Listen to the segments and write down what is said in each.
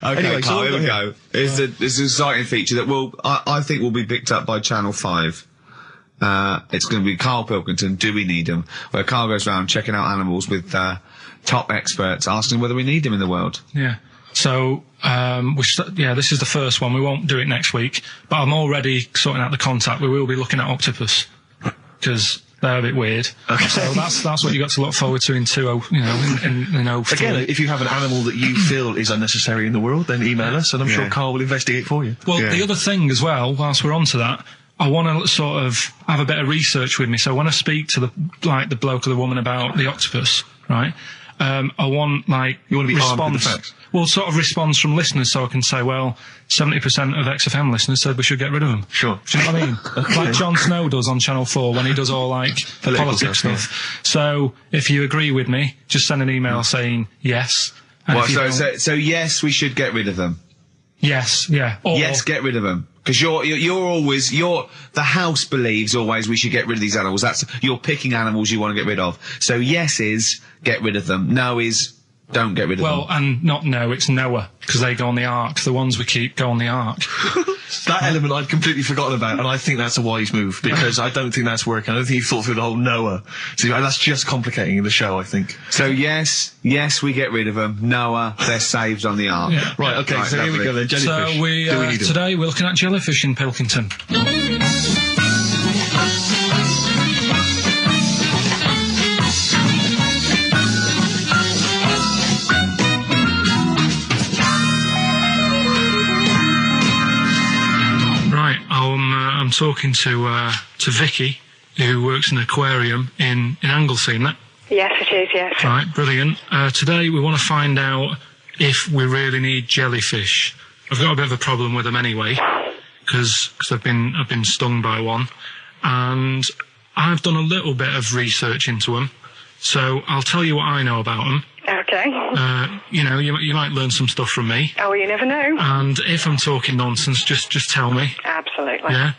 Okay, anyway, Carl, here we go. It's an exciting feature that I think will be picked up by Channel 5. It's going to be Karl Pilkington, Do We Need Them? Where Karl goes around checking out animals with top experts, asking whether we need them in the world. Yeah. So, this is the first one. We won't do it next week, but I'm already sorting out the contact. We will be looking at octopus, because they're a bit weird. Okay. So that's what you got to look forward to in 20, Again, if you have an animal that you feel is unnecessary in the world, then email us, and I'm sure Karl will investigate for you. Well, the other thing as well, whilst we're on to that, I want to sort of have a bit of research with me. So when I speak to the bloke or the woman about the octopus, right? I want you want to be response. armed with the facts. Well, sort of response from listeners, so I can say, well, 70% of XFM listeners said we should get rid of them. Sure. Do you know what I mean? Okay. Like Jon Snow does on Channel 4 when he does all politics stuff. Yeah. So if you agree with me, just send an email saying yes. So yes, we should get rid of them. Yes, yeah. Or, yes, get rid of them. Because the house believes always we should get rid of these animals. You're picking animals you want to get rid of. So yes is get rid of them. No is don't get rid of them. Well, and not no, it's Noah, because they go on the ark. The ones we keep go on the ark. That element I'd completely forgotten about, and I think that's a wise move, because I don't think that's working. I don't think you've thought through the whole Noah. So that's just complicating the show, I think. So yes, we get rid of them. Noah, they're saved on the ark. Yeah. Right, okay, so here we go then, jellyfish. So today we're looking at jellyfish in Pilkington. I'm talking to Vicky, who works in an aquarium in Anglesey, isn't it? Yes, it is, yes. Right, brilliant. Today we want to find out if we really need jellyfish. I've got a bit of a problem with them anyway, because I've been stung by one, and I've done a little bit of research into them, so I'll tell you what I know about them. Okay. You might learn some stuff from me. Oh, well, you never know. And if I'm talking nonsense, just tell me. Absolutely. Yeah.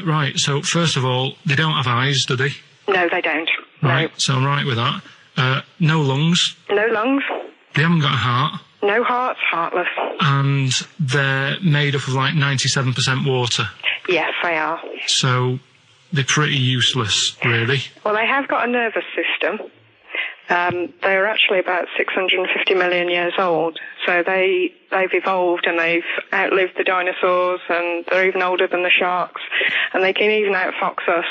Right, so first of all, they don't have eyes, do they? No, they don't. Right, no. So I'm right with that. No lungs. No lungs. They haven't got a heart. No hearts, heartless. And they're made up of 97% water. Yes, they are. So they're pretty useless, really. Well, they have got a nervous system. They're actually about 650 million years old, so they've evolved and they've outlived the dinosaurs, and they're even older than the sharks, and they can even outfox us,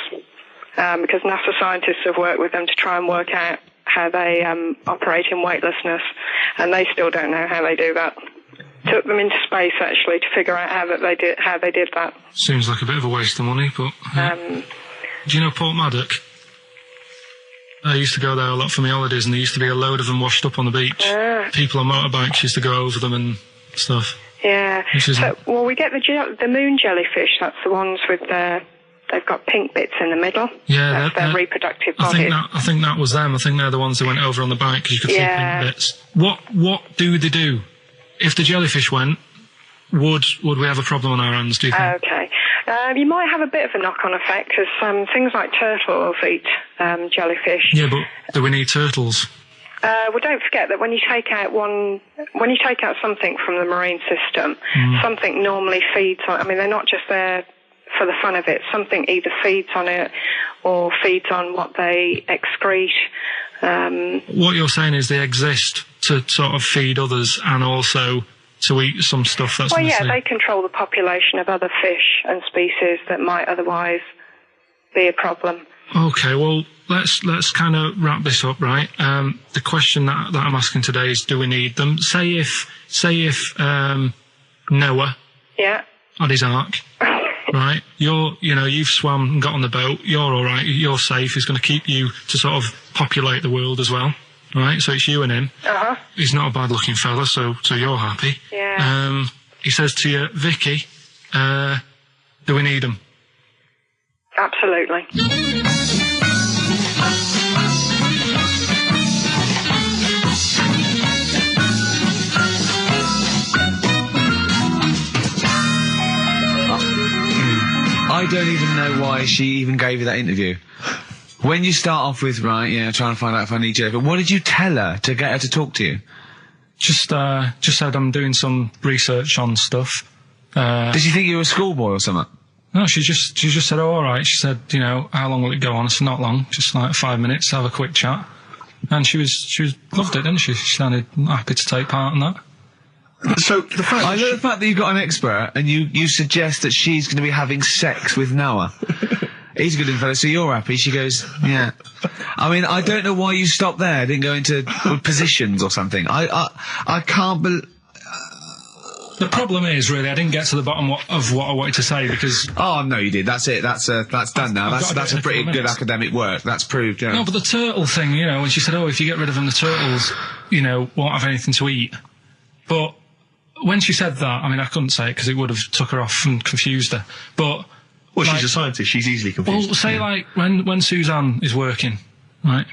because NASA scientists have worked with them to try and work out how they operate in weightlessness, and they still don't know how they do that. Took them into space, actually, to figure out how they did that. Seems like a bit of a waste of money, but... do you know Port Maddock? I used to go there a lot for my holidays, and there used to be a load of them washed up on the beach. People on motorbikes used to go over them and stuff. Yeah. Well, we get the moon jellyfish. That's the ones with they've got pink bits in the middle. Yeah, that's their reproductive bodies. I think that was them. I think they're the ones that went over on the bike, because you could see pink bits. What do they do? If the jellyfish went, would we have a problem on our hands, do you think? Okay. You might have a bit of a knock-on effect, because things like turtles eat jellyfish. Yeah, but do we need turtles? Well, don't forget that when you take out something from the marine system, something normally feeds on. I mean, they're not just there for the fun of it. Something either feeds on it or feeds on what they excrete. What you're saying is they exist to sort of feed others and also to eat some stuff that's... Well, yeah, they control the population of other fish and species that might otherwise be a problem. Okay, well, let's kind of wrap this up, right? The question that I'm asking today is, do we need them? Say if Noah had his ark, right? You've swum and got on the boat. You're all right. You're safe. He's going to keep you to sort of populate the world as well, right? So it's you and him. He's not a bad-looking fella, so you're happy. Yeah. He says to you, Vicky, do we need him? Absolutely. I don't even know why she even gave you that interview. When you start off with, trying to find out if I need you, but what did you tell her to get her to talk to you? Just said I'm doing some research on stuff. Did she think you were a schoolboy or something? No, she just said, oh, all right. She said, you know, how long will it go on? I said, not long, just like 5 minutes, have a quick chat. And she loved it, didn't she? She sounded happy to take part in that. So the fact I love the fact that you've got an expert and you suggest that she's going to be having sex with Noah. He's a good info, so you're happy. She goes, yeah. I mean, I don't know why you stopped there. Didn't go into positions or something. I can't believe. The problem is, really, I didn't get to the bottom of what I wanted to say because... Oh, no, you did. That's it. That's done now. That's a pretty good academic work. That's proved, yeah. No, but the turtle thing, you know, when she said, oh, if you get rid of them, the turtles, you know, won't have anything to eat. But when she said that, I mean, I couldn't say it because it would have took her off and confused her. But... Well, she's a scientist. She's easily confused. Well, say, like, when Suzanne is working, right,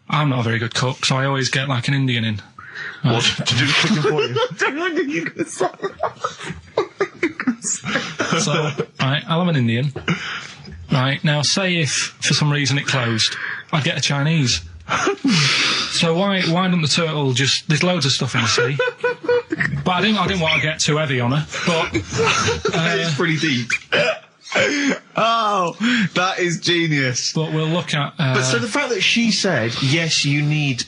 I'm not a very good cook, so I always get, like, an Indian in. What? To do the cooking for you? Don't think you could say that. So, right, I'll have an Indian. Right, now, say if, for some reason, it closed, I'd get a Chinese. So why don't the turtle just... There's loads of stuff in the sea. But I didn't want to get too heavy on her, but... It's pretty deep. Oh, that is genius. But we'll look at... But so the fact that she said, yes, you need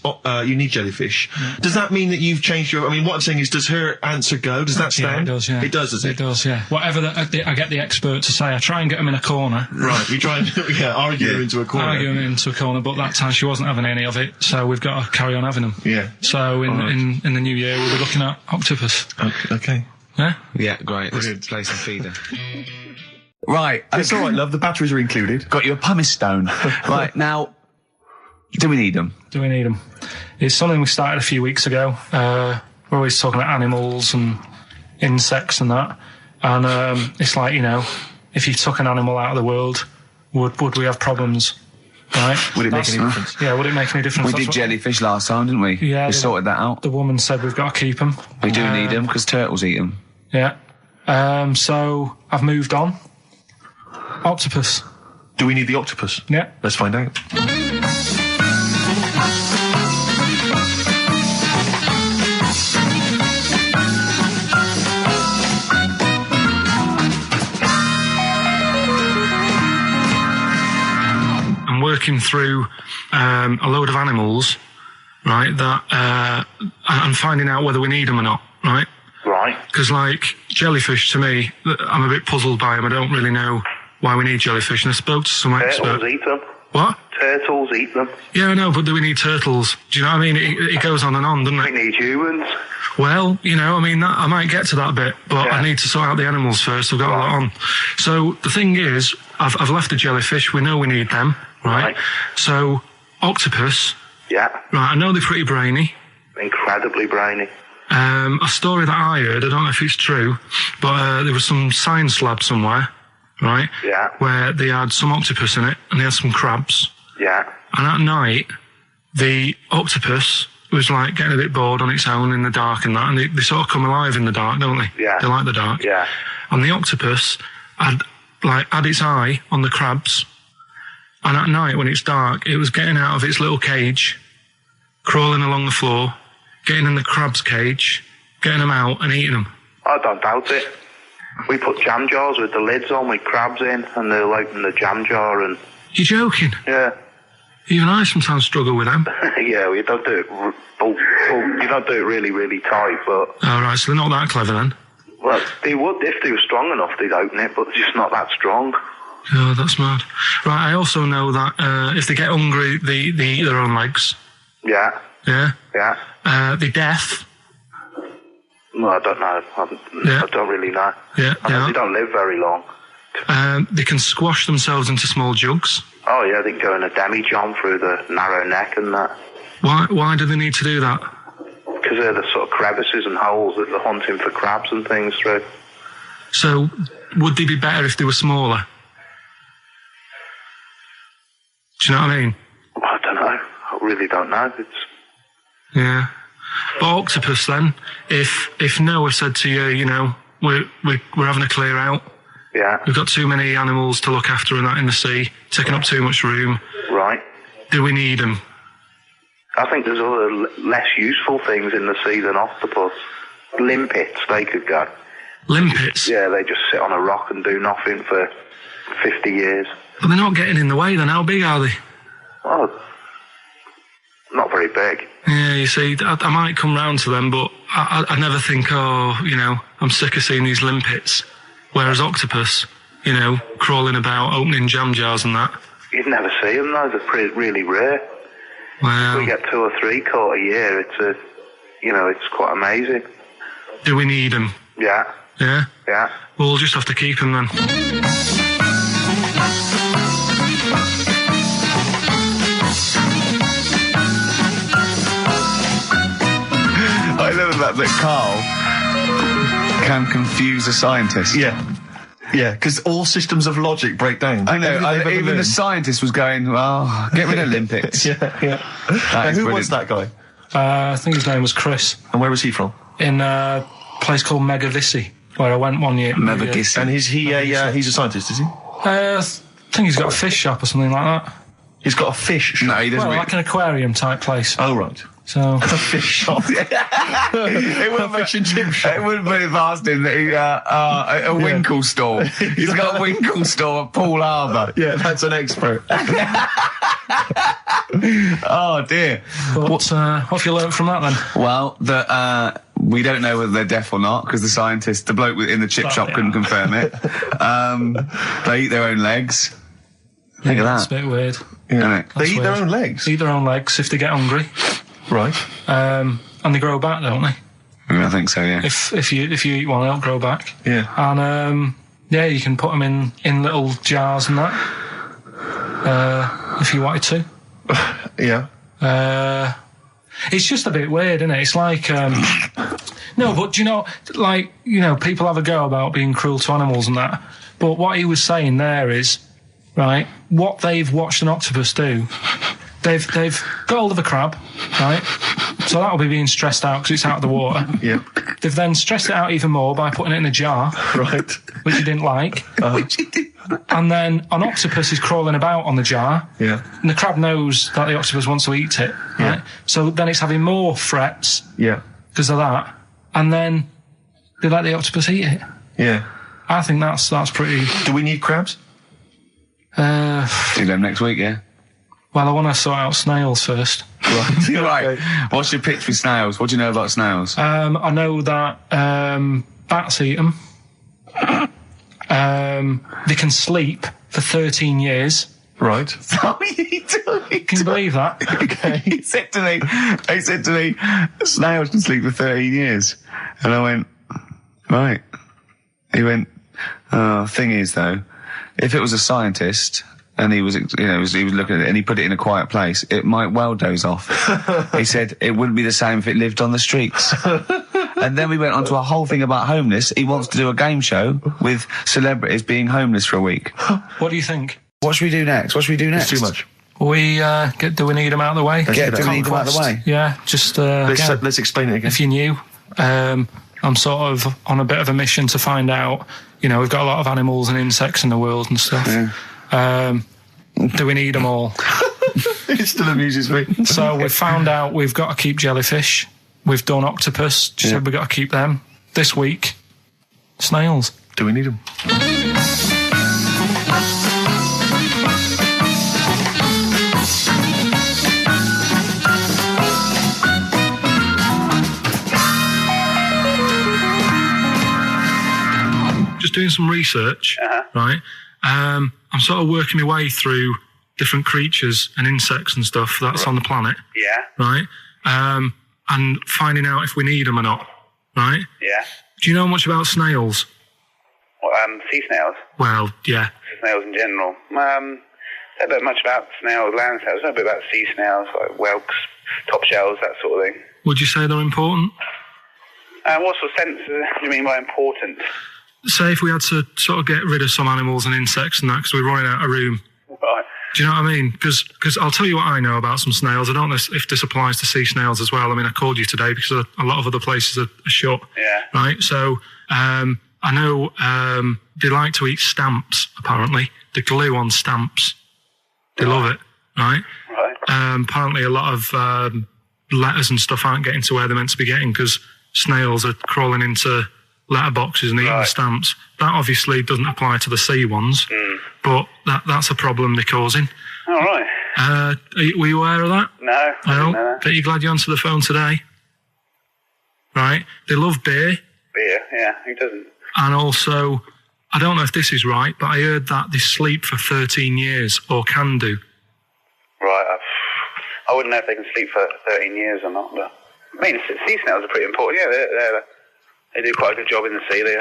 jellyfish, does that mean that you've changed your... I mean, what I'm saying is, does her answer go? Does that stand? Yeah, it does, yeah. It does, does it? It does, yeah. Whatever I get the expert to say, I try and get them in a corner. Right, we try and argue her into a corner. Argue them into a corner, but that time she wasn't having any of it, so we've got to carry on having them. Yeah. So in the new year, we'll be looking at octopus. Okay. Yeah? Yeah, great. Let's play some feeder. Right. It's all right, love. The batteries are included. Got you a pumice stone. Right, now, do we need them? Do we need them? It's something we started a few weeks ago. We're always talking about animals and insects and that. And it's like, you know, if you took an animal out of the world, would we have problems? Right? Would it make any difference? Yeah, would it make any difference? We did jellyfish last time, didn't we? Yeah. We sorted that out. The woman said we've got to keep them. We do need them because turtles eat them. Yeah. So I've moved on. Octopus. Do we need the octopus? Yeah. Let's find out. I'm working through a load of animals, right, that I'm finding out whether we need them or not, right? Right. Because, like, jellyfish, to me, I'm a bit puzzled by them. I don't really know why we need jellyfish, and I spoke to some expert. Turtles eat them. What? Turtles eat them. Yeah, I know, but do we need turtles? Do you know what I mean? It goes on and on, doesn't We it? need humans. Well, you know, I mean, I might get to that bit, but I need to sort out the animals first. I've got a lot on. So the thing is, I've left the jellyfish. We know we need them, right? So octopus. Yeah. Right, I know they're pretty brainy. Incredibly brainy. A story that I heard, I don't know if it's true, but there was some science lab somewhere, right? Yeah. Where they had some octopus in it, and they had some crabs. Yeah. And at night, the octopus was like getting a bit bored on its own in the dark and that, and they sort of come alive in the dark, don't they? Yeah. They like the dark. Yeah. And the octopus had its eye on the crabs, and at night when it's dark, it was getting out of its little cage, crawling along the floor, getting in the crab's cage, getting them out and eating them. I don't doubt it. We put jam jars with the lids on with crabs in, and they'll open the jam jar and... You're joking? Yeah. Even I sometimes struggle with them. Yeah, you don't do it... you don't do it really, really tight, but... Oh, right, so they're not that clever then? Well, they would, if they were strong enough, they'd open it, but they're just not that strong. Oh, that's mad. Right, I also know that if they get hungry, they eat their own legs. Yeah. Yeah? Yeah. They're deaf. Well, I don't know. I don't really know. Yeah, They don't live very long. They can squash themselves into small jugs. Oh, yeah, they can go in a demi-john through the narrow neck and that. Why do they need to do that? Because they're the sort of crevices and holes that they're hunting for crabs and things through. So, would they be better if they were smaller? Do you know what I mean? I don't know. I really don't know. Yeah. But octopus then, if Noah said to you, you know, we're having a clear out. Yeah. We've got too many animals to look after and that in the sea, taking up too much room. Right. Do we need them? I think there's other less useful things in the sea than octopus. Limpets, they could go. Limpets? Yeah, they just sit on a rock and do nothing for 50 years. But they're not getting in the way then. How big are they? Well, not very big. Yeah, you see, I might come round to them, but I never think, I'm sick of seeing these limpets. Whereas octopus, crawling about, opening jam jars and that. You'd never see them, though. They're really rare. Well, we get 2 or 3 caught a year. It's quite amazing. Do we need them? Yeah. Yeah? Yeah. Well, we'll just have to keep them then. I love the fact that Karl can confuse a scientist. Yeah. Yeah, because all systems of logic break down. I know. Even the scientist was going, well, get rid of Olympics. Yeah. Who was that guy? I think his name was Chris. And where was he from? In a place called Megavissi, where I went one year. Megavissi. And he's a scientist, is he? I think he's got a fish shop or something like that. He's got a fish shop? No, he doesn't. Well, like an aquarium type place. Oh, right. So a fish shop. It wouldn't fish and chip shop. It wouldn't be asked him that he a Winkle store. He's got a Winkle store at Poole Harbour. Yeah, that's an expert. Oh dear. But, what have you learnt from that then? Well, that we don't know whether they're deaf or not because the bloke in the chip shop couldn't confirm it. They eat their own legs. Think of that. It's a bit weird. Yeah. They eat their own legs? Eat their own legs if they get hungry. Right. And they grow back, don't they? I think so, yeah. If you eat one, they'll grow back. Yeah. And you can put them in little jars and that. If you wanted to. Yeah. It's just a bit weird, isn't it? It's like no, but people have a go about being cruel to animals and that. But what he was saying there is, right, what they've watched an octopus do. They've got hold of a crab, right? So that'll be being stressed out because it's out of the water. Yeah. They've then stressed it out even more by putting it in a jar. Right. Which you didn't like. And then an octopus is crawling about on the jar. Yeah. And the crab knows that the octopus wants to eat it, right? Yeah. So then it's having more threats. Yeah. Because of that. And then they let the octopus eat it. Yeah. I think that's pretty... Do we need crabs? Do them next week, yeah? Well, I want to sort out snails first. Right. Right. What's your pitch with snails? What do you know about snails? I know that bats eat them. They can sleep for 13 years. Right. Can you believe that? Okay. He said to me, snails can sleep for 13 years. And I went, right. He went, thing is though, if it was a scientist and he was looking at it and he put it in a quiet place, it might well doze off. He said it wouldn't be the same if it lived on the streets. And then we went on to a whole thing about homeless. He wants to do a game show with celebrities being homeless for a week. What do you think? What should we do next? It's too much. Do we need them out of the way? Do we need them out of the way? Yeah, just let's explain it again. If you're new, I'm sort of on a bit of a mission to find out. We've got a lot of animals and insects in the world and stuff. Yeah. Do we need them all? It still amuses me. So we've found out we've got to keep jellyfish. We've done octopus. Just said we've got to keep them. This week, snails. Do we need them? Just doing some research, right? I'm sort of working my way through different creatures and insects and stuff that's on the planet. Yeah. Right? And finding out if we need them or not. Right? Yeah. Do you know much about snails? Well, sea snails? Well, yeah. Snails in general. I don't know much about snails, land snails. I know a bit about sea snails, like whelks, top shells, that sort of thing. Would you say they're important? What sort of sense do you mean by important? Say if we had to sort of get rid of some animals and insects and that because we're running out of room. Right. Do you know what I mean? Because I'll tell you what I know about some snails. I don't know if this applies to sea snails as well. I mean, I called you today because a lot of other places are shut. Yeah. Right? So I know they like to eat stamps, apparently. The glue on stamps. They love it, right? Right. Apparently a lot of letters and stuff aren't getting to where they're meant to be getting because snails are crawling into letterboxes and eating the stamps. That obviously doesn't apply to the sea ones, but that's a problem they're causing. All right. Were you aware of that? No. I didn't know that. Bet you're glad you answered the phone today. Right? They love beer. Beer, yeah. Who doesn't? And also, I don't know if this is right, but I heard that they sleep for 13 years, or can do. Right. I wouldn't know if they can sleep for 13 years or not, but... I mean, sea snails are pretty important. Yeah, they do quite a good job in the sea. They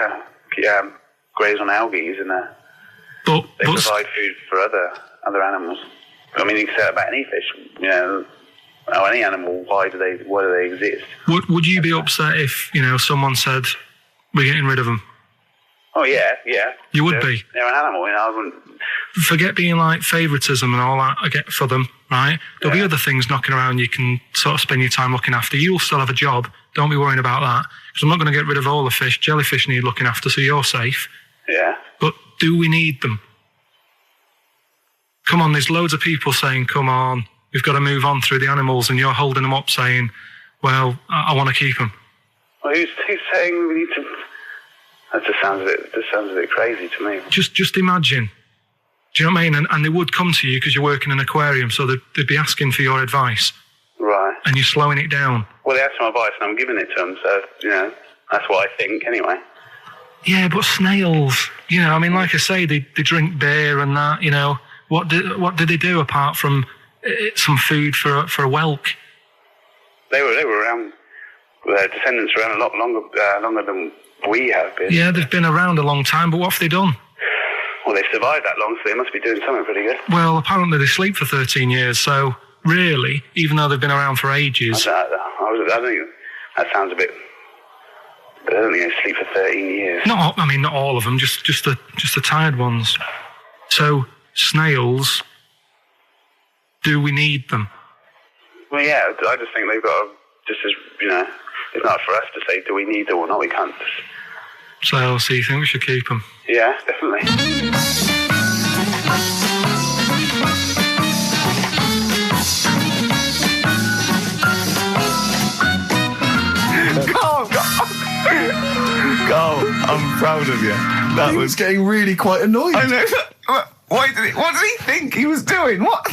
graze on algae and they provide food for other animals. I mean, you can say that about any fish, or any animal. Why do they exist? Would you be upset if someone said we're getting rid of them? Oh yeah. You would be. They're an animal, I wouldn't. Forget being like favouritism and all that I get for them, right? There'll be other things knocking around you can sort of spend your time looking after. You'll still have a job. Don't be worrying about that. Because I'm not going to get rid of all the fish. Jellyfish need looking after, so you're safe. Yeah. But do we need them? Come on, there's loads of people saying, come on, we've got to move on through the animals, and you're holding them up saying, well, I want to keep them. Well, who's saying we need to... That just sounds a bit crazy to me. Just imagine. Do you know what I mean? And they would come to you because you're working in an aquarium, so they'd be asking for your advice. Right. And you're slowing it down. Well, they asked for my advice and I'm giving it to them, so, that's what I think anyway. Yeah, but snails, like I say, they drink beer and that, What did they do apart from some food for a whelk? They were around, their descendants were around a lot longer than we have been. Yeah, they've been around a long time, but what have they done? Well, they've survived that long, so they must be doing something pretty good. Well, apparently they sleep for 13 years, so really, even though they've been around for ages... I don't think that sounds a bit... I don't think they sleep for 13 years. Not all of them, just the tired ones. So, snails, do we need them? Well, yeah, I just think they've got to, it's not for us to say, do we need them or not, we can't just... So you think we should keep them? Yeah, definitely. Carl, I'm proud of you. That was getting really quite annoyed. I know. What did he think he was doing? What?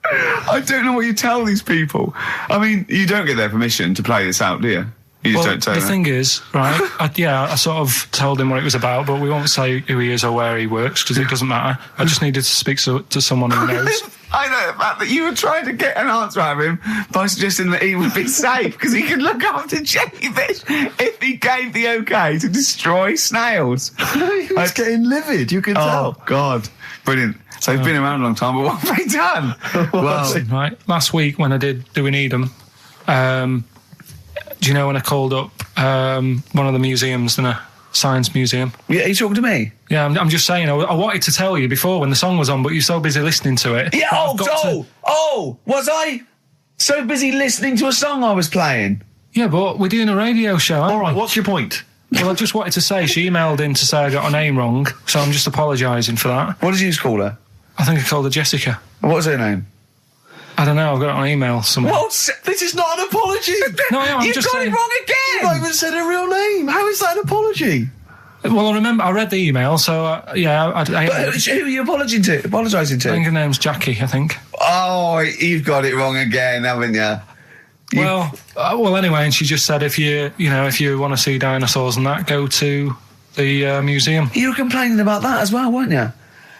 I don't know what you tell these people. I mean, you don't get their permission to play this out, do you? You just don't tell the them. thing is, right, I sort of told him what it was about, but we won't say who he is or where he works, because it doesn't matter. I just needed to speak to someone who knows. I know the fact that you were trying to get an answer out of him by suggesting that he would be safe, because he could look after jellyfish if he gave the okay to destroy snails. He was getting livid, you can tell. Oh, God. Brilliant. So he's been around a long time, but what have they done? Well, right, last week when I did Do We Need Them, do you know when I called up one of the museums in a science museum? Yeah, are you talking to me? Yeah, I'm just saying, I wanted to tell you before when the song was on, but you're so busy listening to it. Yeah, was I so busy listening to a song I was playing? Yeah, but we're doing a radio show, aren't we? All right, what's your point? Well, I just wanted to say, she emailed in to say I got her name wrong, so I'm just apologising for that. What did you call her? I think I called her Jessica. What was her name? I don't know, I've got it on email somewhere. What? This is not an apology! No, I'm You've just got saying... it wrong again! You've not even said her real name. How is that an apology? Well, I remember, I read the email, so, yeah... who are you apologising to? I think her name's Jackie, I think. Oh, you've got it wrong again, haven't you? Well, anyway, and she just said if you want to see dinosaurs and that, go to the museum. You were complaining about that as well, weren't you?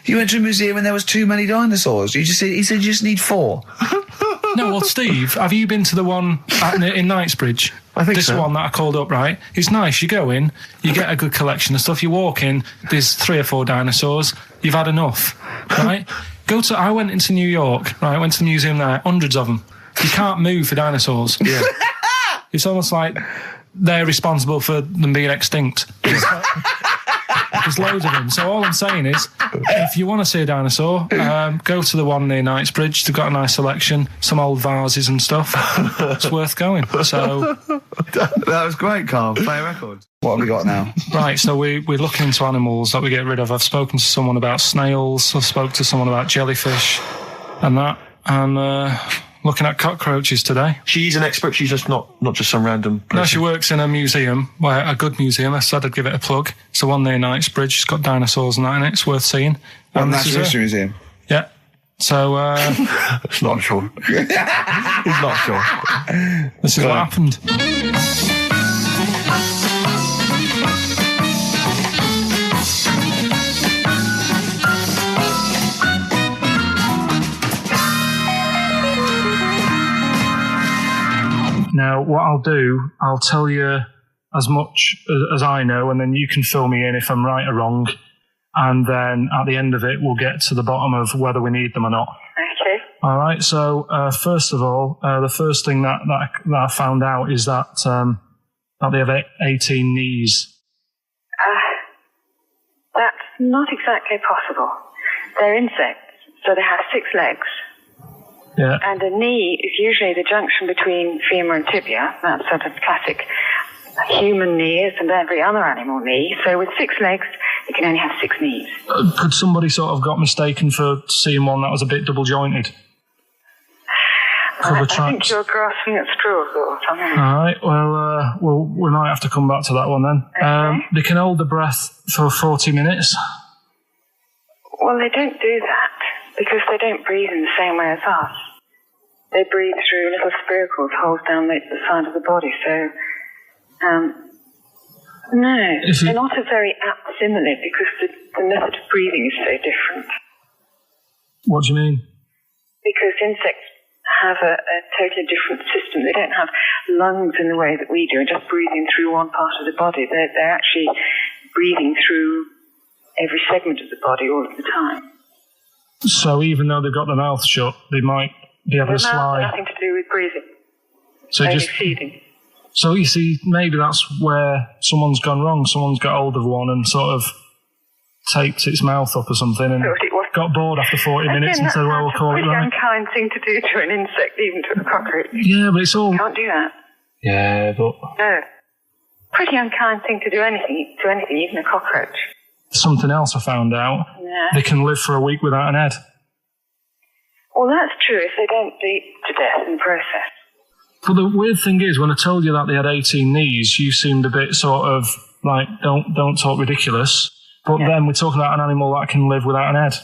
You went to a museum and there was too many dinosaurs. He said you just need 4. No, well, Steve, have you been to the one in Knightsbridge? I think this so. One that I called up, right? It's nice. You go in, you get a good collection of stuff. You walk in, there's 3 or 4 dinosaurs. You've had enough, right? I went into New York, right? I went to the museum there, hundreds of them. You can't move for dinosaurs. Yeah. It's almost like they're responsible for them being extinct. There's loads of them. So all I'm saying is, if you want to see a dinosaur, go to the one near Knightsbridge. They've got a nice selection, some old vases and stuff. It's worth going. So that was great, Carl. Play a record. What have we got now? Right, so we're looking into animals that we get rid of. I've spoken to someone about snails. I've spoken to someone about jellyfish and that. and looking at cockroaches today. She's an expert. She's just not just some random person. No, she works in a museum, a good museum. I said I'd give it a plug. It's the one near Knightsbridge. It's got dinosaurs and that in it. It's worth seeing. Natural History Museum. Yeah. So, it's not sure. He's not sure. This is what happened. Now, what I'll do, I'll tell you as much as I know, and then you can fill me in if I'm right or wrong. And then at the end of it, we'll get to the bottom of whether we need them or not. Okay. All right. So, first of all, the first thing that I found out is that they have 18 knees. That's not exactly possible. They're insects, so they have 6 legs. Yeah. And a knee is usually the junction between femur and tibia. That's sort of classic human knees and every other animal knee. So with 6 legs, you can only have 6 knees. Could somebody sort of got mistaken for seeing one that was a bit double jointed? I think you're grasping at straws or something. All right. Well, we might have to come back to that one then. Okay. They can hold the breath for 40 minutes. Well, they don't do that because they don't breathe in the same way as us. They breathe through little spiracles, holes down the side of the body. So, no, they're not a very apt simile because the method of breathing is so different. What do you mean? Because insects have a totally different system. They don't have lungs in the way that we do, and just breathing through one part of the body. They're actually breathing through every segment of the body all of the time. So even though they've got their mouth shut, they might be able to slide. Nothing to do with breathing. So only just feeding. So you see, maybe that's where someone's gone wrong. Someone's got hold of one and sort of taped its mouth up or something and got bored after 40 minutes and said, well, we'll call it right. It's a pretty unkind thing to do to an insect, even to a cockroach. Yeah, but it's all... You can't do that. Yeah, but... No. Pretty unkind thing to do to anything, even a cockroach. Something else I found out. Yeah. They can live for a week without an head. Well, that's true if they don't bleed to death in the process. But the weird thing is, when I told you that they had 18 knees, you seemed a bit sort of like, don't talk ridiculous. But then we're talking about an animal that can live without an head.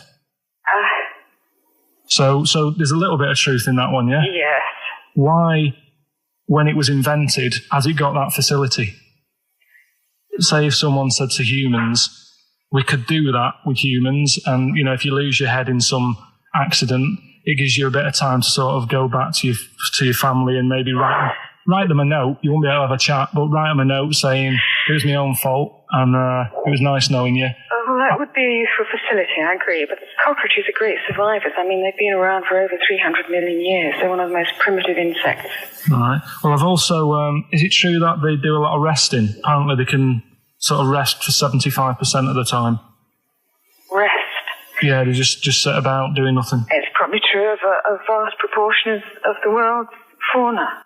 So there's a little bit of truth in that one, yeah? Yes. Why, when it was invented, has it got that facility? Say if someone said to humans, we could do that with humans, and, you know, if you lose your head in some accident, it gives you a bit of time to sort of go back to your family and maybe write them a note. You won't be able to have a chat, but write them a note saying, it was my own fault, and it was nice knowing you. Well, that would be a useful facility, I agree. But cockroaches are great survivors. I mean, they've been around for over 300 million years. They're one of the most primitive insects. All right. Well, I've also... is it true that they do a lot of resting? Apparently they can sort of rest for 75% of the time. Rest? Yeah, they just sit about doing nothing. It's probably true of a vast proportion of the world's fauna.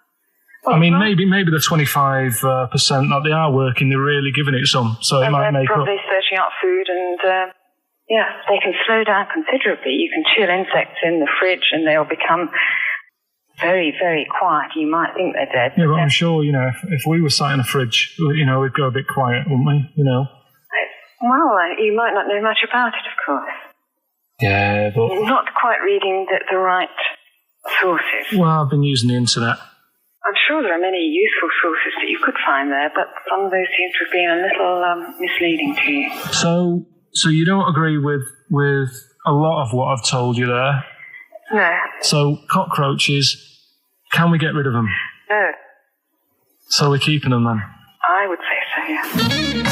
Well, I mean, maybe the 25% that they are working, they're really giving it some, so it might make up. They're probably searching out food and, they can slow down considerably. You can chill insects in the fridge and they'll become very, very quiet. You might think they're dead. Yeah, but I'm sure, you know, if we were sat in a fridge, you know, we'd go a bit quiet, wouldn't we, you know? Well, you might not know much about it, of course. Yeah, but... You're not quite reading the right sources. Well, I've been using the internet. I'm sure there are many useful sources that you could find there, but some of those seem to have been a little misleading to you. So you don't agree with a lot of what I've told you there? No. So cockroaches, can we get rid of them? No. So we're keeping them then? I would say so, yeah.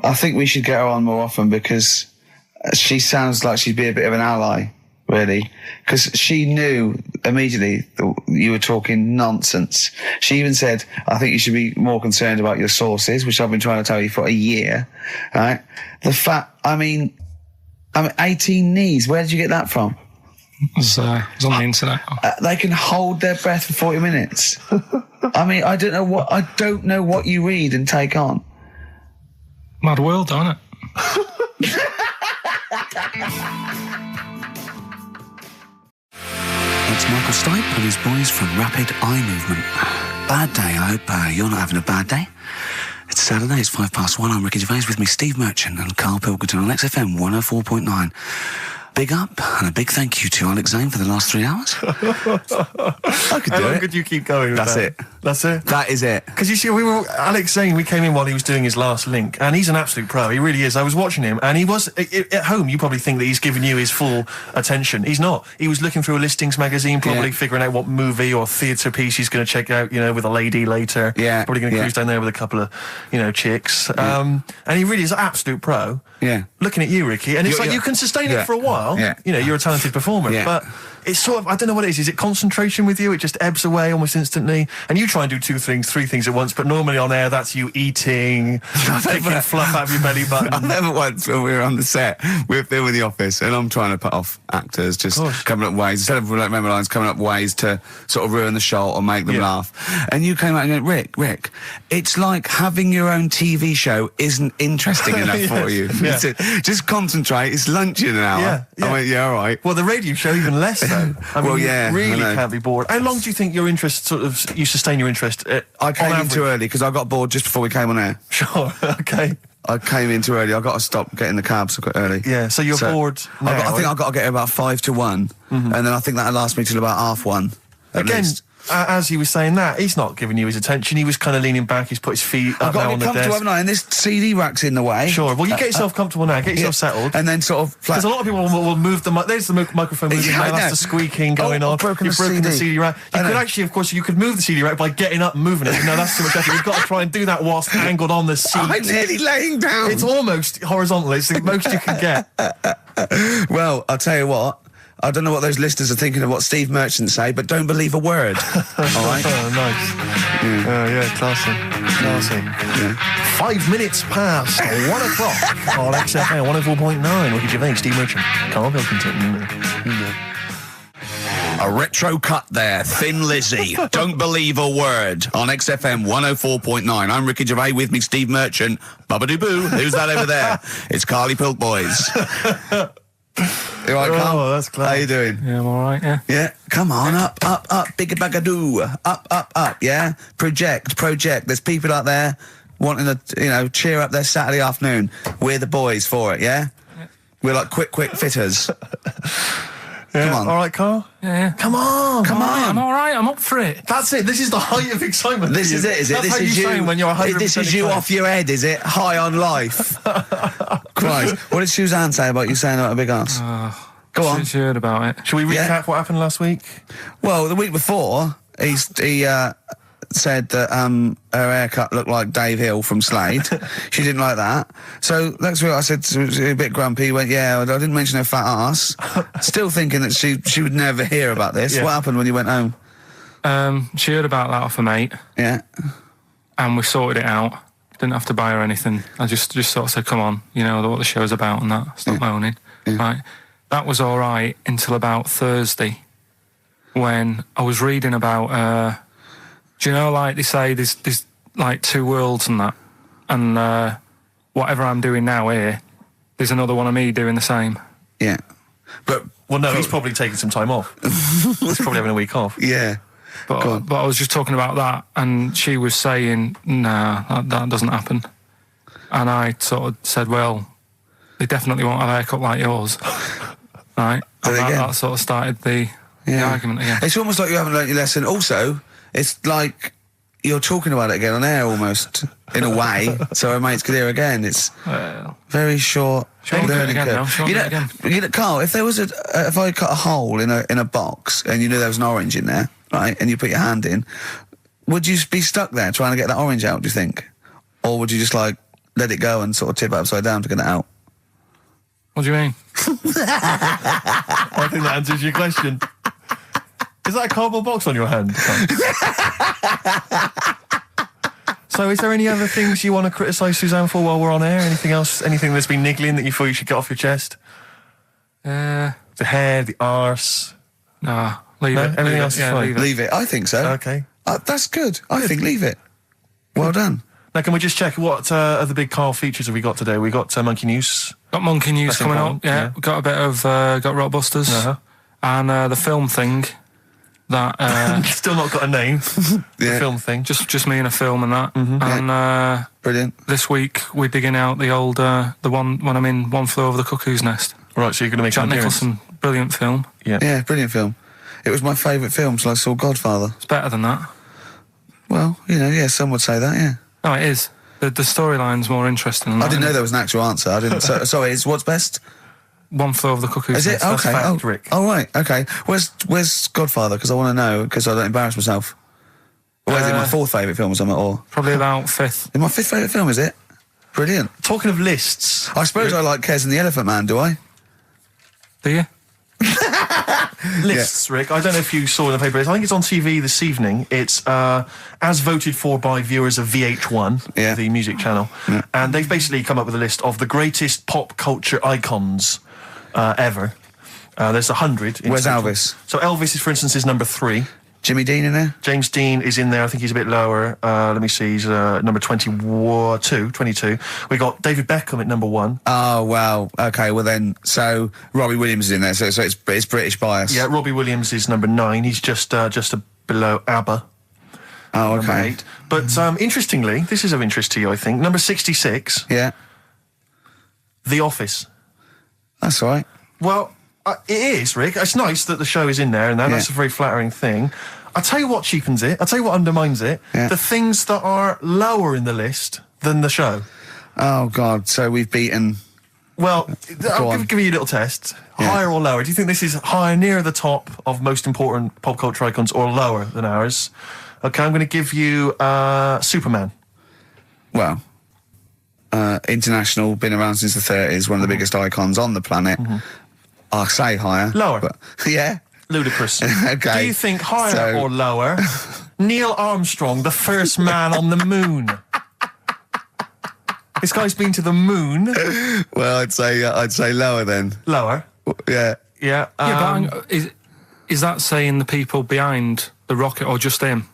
I think we should get her on more often because she sounds like she'd be a bit of an ally, really. Because she knew immediately that you were talking nonsense. She even said, I think you should be more concerned about your sources, which I've been trying to tell you for a year. Right? I mean, 18 knees, where did you get that from? It's on the internet. They can hold their breath for 40 minutes. I mean, I don't know what you read and take on. Mad world, don't it? It's Michael Stipe and his boys from Rapid Eye Movement. Bad day, I hope you're not having a bad day. It's Saturday, it's 1:05. I'm Ricky Gervais, with me Steve Merchant and Karl Pilkington on XFM 104.9. Big up and a big thank you to Alex Zane for the last 3 hours. I could do it. How long could you keep going with That's that? it. That's it? That is it. Because you see, Alex Zane, we came in while he was doing his last link, and he's an absolute pro. He really is. I was watching him, and he was, at home, you probably think that he's giving you his full attention. He's not. He was looking through a listings magazine, probably figuring out what movie or theatre piece he's going to check out, with a lady later. Yeah. Probably going to cruise down there with a couple of, chicks. And he really is an absolute pro. Yeah. Looking at you, Ricky, and it's you can sustain it for a while. Yeah. You're a talented performer, but it's sort of, I don't know what it is. Is it concentration with you? It just ebbs away almost instantly. And you try and do 2 things, 3 things at once, but normally on air, that's you eating, picking fluff out of your belly button. I never once, when we were on the set, we were filming The Office, and I'm trying to put off actors, just coming up ways, instead of like memory lines, coming up ways to sort of ruin the shot or make them laugh. And you came out and went, Rick, it's like having your own TV show isn't interesting enough for you. Just concentrate, it's lunch in an hour. I went, all right. Well, the radio show even less so. I mean, you really I can't be bored. How long do you think your interest you sustain your interest? I came in too early because I got bored just before we came on air. Sure, okay. I came in too early. I got to stop getting the cabs so early. Yeah, so you're bored now. I think I've got to get about 5 to 1, and then I think that'll last me till about 1:30. Again, as he was saying that, he's not giving you his attention. He was kind of leaning back. He's put his feet up now on the desk. I've got to be comfortable, haven't I? And this CD rack's in the way. Sure. Well, you get yourself comfortable now. Get yourself settled. And then sort of... Because a lot of people will move the... There's the microphone moving now. That's the squeaking going on. You've broken the CD rack. You could actually, of course, you could move the CD rack by getting up and moving it. No, that's too much effort. You've got to try and do that whilst angled on the seat. I'm nearly laying down. It's almost horizontal. It's the most you can get. Well, I'll tell you what. I don't know what those listeners are thinking of what Steve Merchant say, but don't believe a word. All right? Oh, nice. Classy. Yeah. 5 minutes past 1 o'clock on XFM 104.9. Ricky Gervais, Steve Merchant, Karl Pilkington. A retro cut there, Thin Lizzy. Don't believe a word on XFM 104.9. I'm Ricky Gervais, with me Steve Merchant. Bubba-doo-boo. Who's that over there? It's Carly Pilk Boys. You all right, Carl? Oh, that's clever. How you doing? Yeah, I'm all right, yeah. Yeah, come on, up, bigger bagadoo, up, yeah? Project. There's people out there wanting to, cheer up their Saturday afternoon. We're the boys for it, yeah? We're like quick fitters. Come on. All right, Carl? Yeah. Come on. I'm all right, I'm up for it. That's it. This is the height of excitement. This is it, is it? That's this how is you sound when you're 100% This is you off your head, is it? High on life. Christ. What did Suzanne say about you saying about a big ass? Go on. She heard about it. Shall we recap what happened last week? Well, the week before, he said that her haircut looked like Dave Hill from Slade. She didn't like that. So next week I said, she was a bit grumpy. He went, I didn't mention her fat ass. Still thinking that she would never hear about this. Yeah. What happened when you went home? She heard about that off a mate. Yeah. And we sorted it out. Didn't have to buy her anything. I just sort of said, come on, what the show's about and that. Stop moaning. Yeah. Right. That was all right until about Thursday, when I was reading about... do you know, like they say, there's like 2 worlds and that, and whatever I'm doing now here, there's another one of me doing the same. Yeah, but he's probably taking some time off. He's probably having a week off. Yeah, but I was just talking about that, and she was saying, "Nah, that doesn't happen," and I sort of said, "Well, they definitely won't have a haircut like yours, right?" And that sort of started the argument again. It's almost like you haven't learnt your lesson. Also, it's like you're talking about it again on air almost, in a way, so our mates could hear again. It's very short learning curve. Carl, if there was if I cut a hole in a box and you knew there was an orange in there, right, and you put your hand in, would you be stuck there trying to get that orange out, do you think? Or would you just let it go and sort of tip it upside down to get it out? What do you mean? I think that answers your question. Is that a cardboard box on your hand? So is there any other things you want to criticise Suzanne for while we're on air? Anything else? Anything that's been niggling that you thought you should get off your chest? To The hair, the arse. Nah, leave it. Everything else is fine. Leave it. I think so. Okay. That's good. I think leave it. Well done. Now, can we just check what other big Karl features have we got today? We got Monkey News. Got Monkey News That's coming important, up. yeah. We've got a bit of got Rockbusters and the film thing. That Still not got a name. The film thing. Just me and a film and that. And brilliant. This week we're digging out the old the one when I'm in One Flew Over the Cuckoo's Nest. Right, so you're going to make Jack an appearance. Nicholson, brilliant film. Yeah, brilliant film. It was my favourite film till I saw Godfather. It's better than that. Well, some would say that, yeah. No, it is. The storyline's more interesting than that. I didn't know there was an actual answer. I didn't. Sorry, it's what's best? One Flew Over the Cuckoo's Is Nest. it? Okay. fact, Rick. Oh, right. Okay. Where's Godfather? Because I want to know, because I don't embarrass myself. Or is it my fourth favourite film or something? Or Probably about fifth. my fifth favourite film, is it? Brilliant. Talking of lists. I suppose I like Kez and the Elephant Man, do I? Do you? Lists, Rick. I don't know if you saw in the paper. I think it's on TV this evening. It's as voted for by viewers of VH1, the music channel. Yeah. And they've basically come up with a list of the greatest pop culture icons ever. There's 100. Where's Elvis? So Elvis, for instance, is number 3. Jimmy Dean in there? James Dean is in there. I think he's a bit lower. Let me see. He's number 22. We got David Beckham at number 1. Oh, well, okay. Well, then, so Robbie Williams is in there, so it's British bias. Yeah, Robbie Williams is number 9. He's just below ABBA. Oh, okay. Number 8. But interestingly, this is of interest to you, I think. Number 66. Yeah. The Office. That's all right. Well, it is, Rick. It's nice that the show is in there, and that's a very flattering thing. I'll tell you what cheapens it. I'll tell you what undermines it. Yeah. The things that are lower in the list than the show. Oh, God. So we've beaten... Well, I'll give you a little test. Yeah. Higher or lower? Do you think this is higher, near the top of most important pop culture icons, or lower than ours? Okay, I'm going to give you Superman. Well, international, been around since the 30s, one of the biggest icons on the planet. I'll say higher. Lower. But, yeah. Ludicrous. Okay. Do you think higher or lower? Neil Armstrong, the first man on the moon. This guy's been to the moon. Well, I'd say lower then. Lower. Yeah. Yeah. But is that saying the people behind the rocket or just him?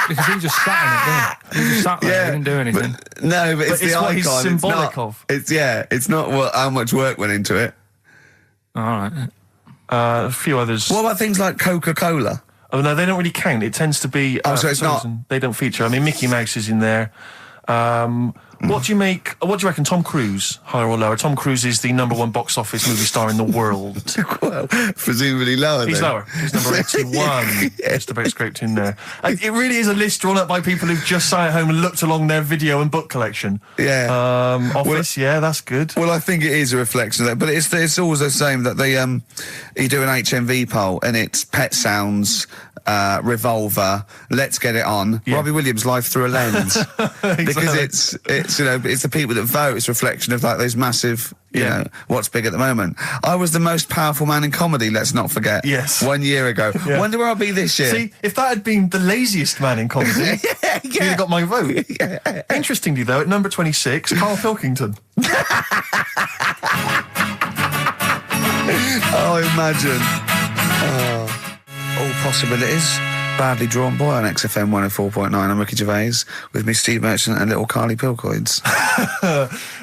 Because he just sat in it, didn't he? He just sat there, he didn't do anything. But it's the what icon. he's symbolic of. It's not how much work went into it. All right. A few others. What about things like Coca-Cola? Oh, no, they don't really count. It tends to be... so it's not... They don't feature. I mean, Mickey Mouse is in there. What do you reckon, Tom Cruise, higher or lower? Tom Cruise is the number 1 box office movie star in the world. Well, presumably lower. He's then. lower. He's number 81. Just about scraped in there. It really is a list drawn up by people who've just sat at home and looked along their video and book collection. Yeah. Office, that's good. Well, I think it is a reflection of that, but it's always the same that they you do an HMV poll and it's Pet Sounds, Revolver, Let's Get It On, Robbie Williams' Life Through a Lens. Exactly. Because it's it's the people that vote. It's a reflection of like those massive, you know, what's big at the moment. I was the most powerful man in comedy. Let's not forget. Yes. 1 year ago. Yeah. Wonder where I'll be this year. See, if that had been the laziest man in comedy, you'd have got my vote. Interestingly, though, at number 26, Karl Pilkington. Oh, imagine. All possibilities. Badly Drawn Boy on XFM 104.9. I'm Ricky Gervais with me, Steve Merchant, and little Karl Pilkington.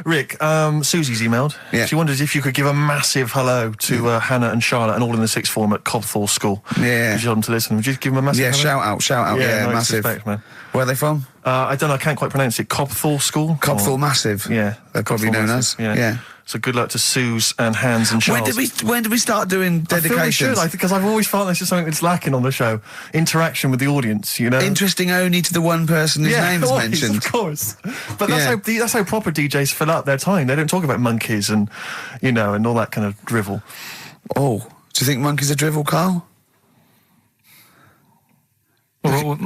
Rick, Susie's emailed. Yeah. She wonders if you could give a massive hello to Hannah and Charlotte and all in the sixth form at Cobthall School. Yeah. If you want them to listen, would you give them a massive hello? Shout out. Yeah, no massive. disrespect, man. Where are they from? I don't know, I can't quite pronounce it. Cobthall School? Cobthall Massive. Yeah. They're probably known as. Yeah. So good luck to Suze and Hans and Charles. When did we start doing dedications? I feel we should, because I've always felt this is something that's lacking on the show. Interaction with the audience, you know? Interesting only to the one person whose name is mentioned. Of course. But that's how proper DJs fill up their time. They don't talk about monkeys and, you know, and all that kind of drivel. Oh, do you think monkeys are drivel, Karl? Well,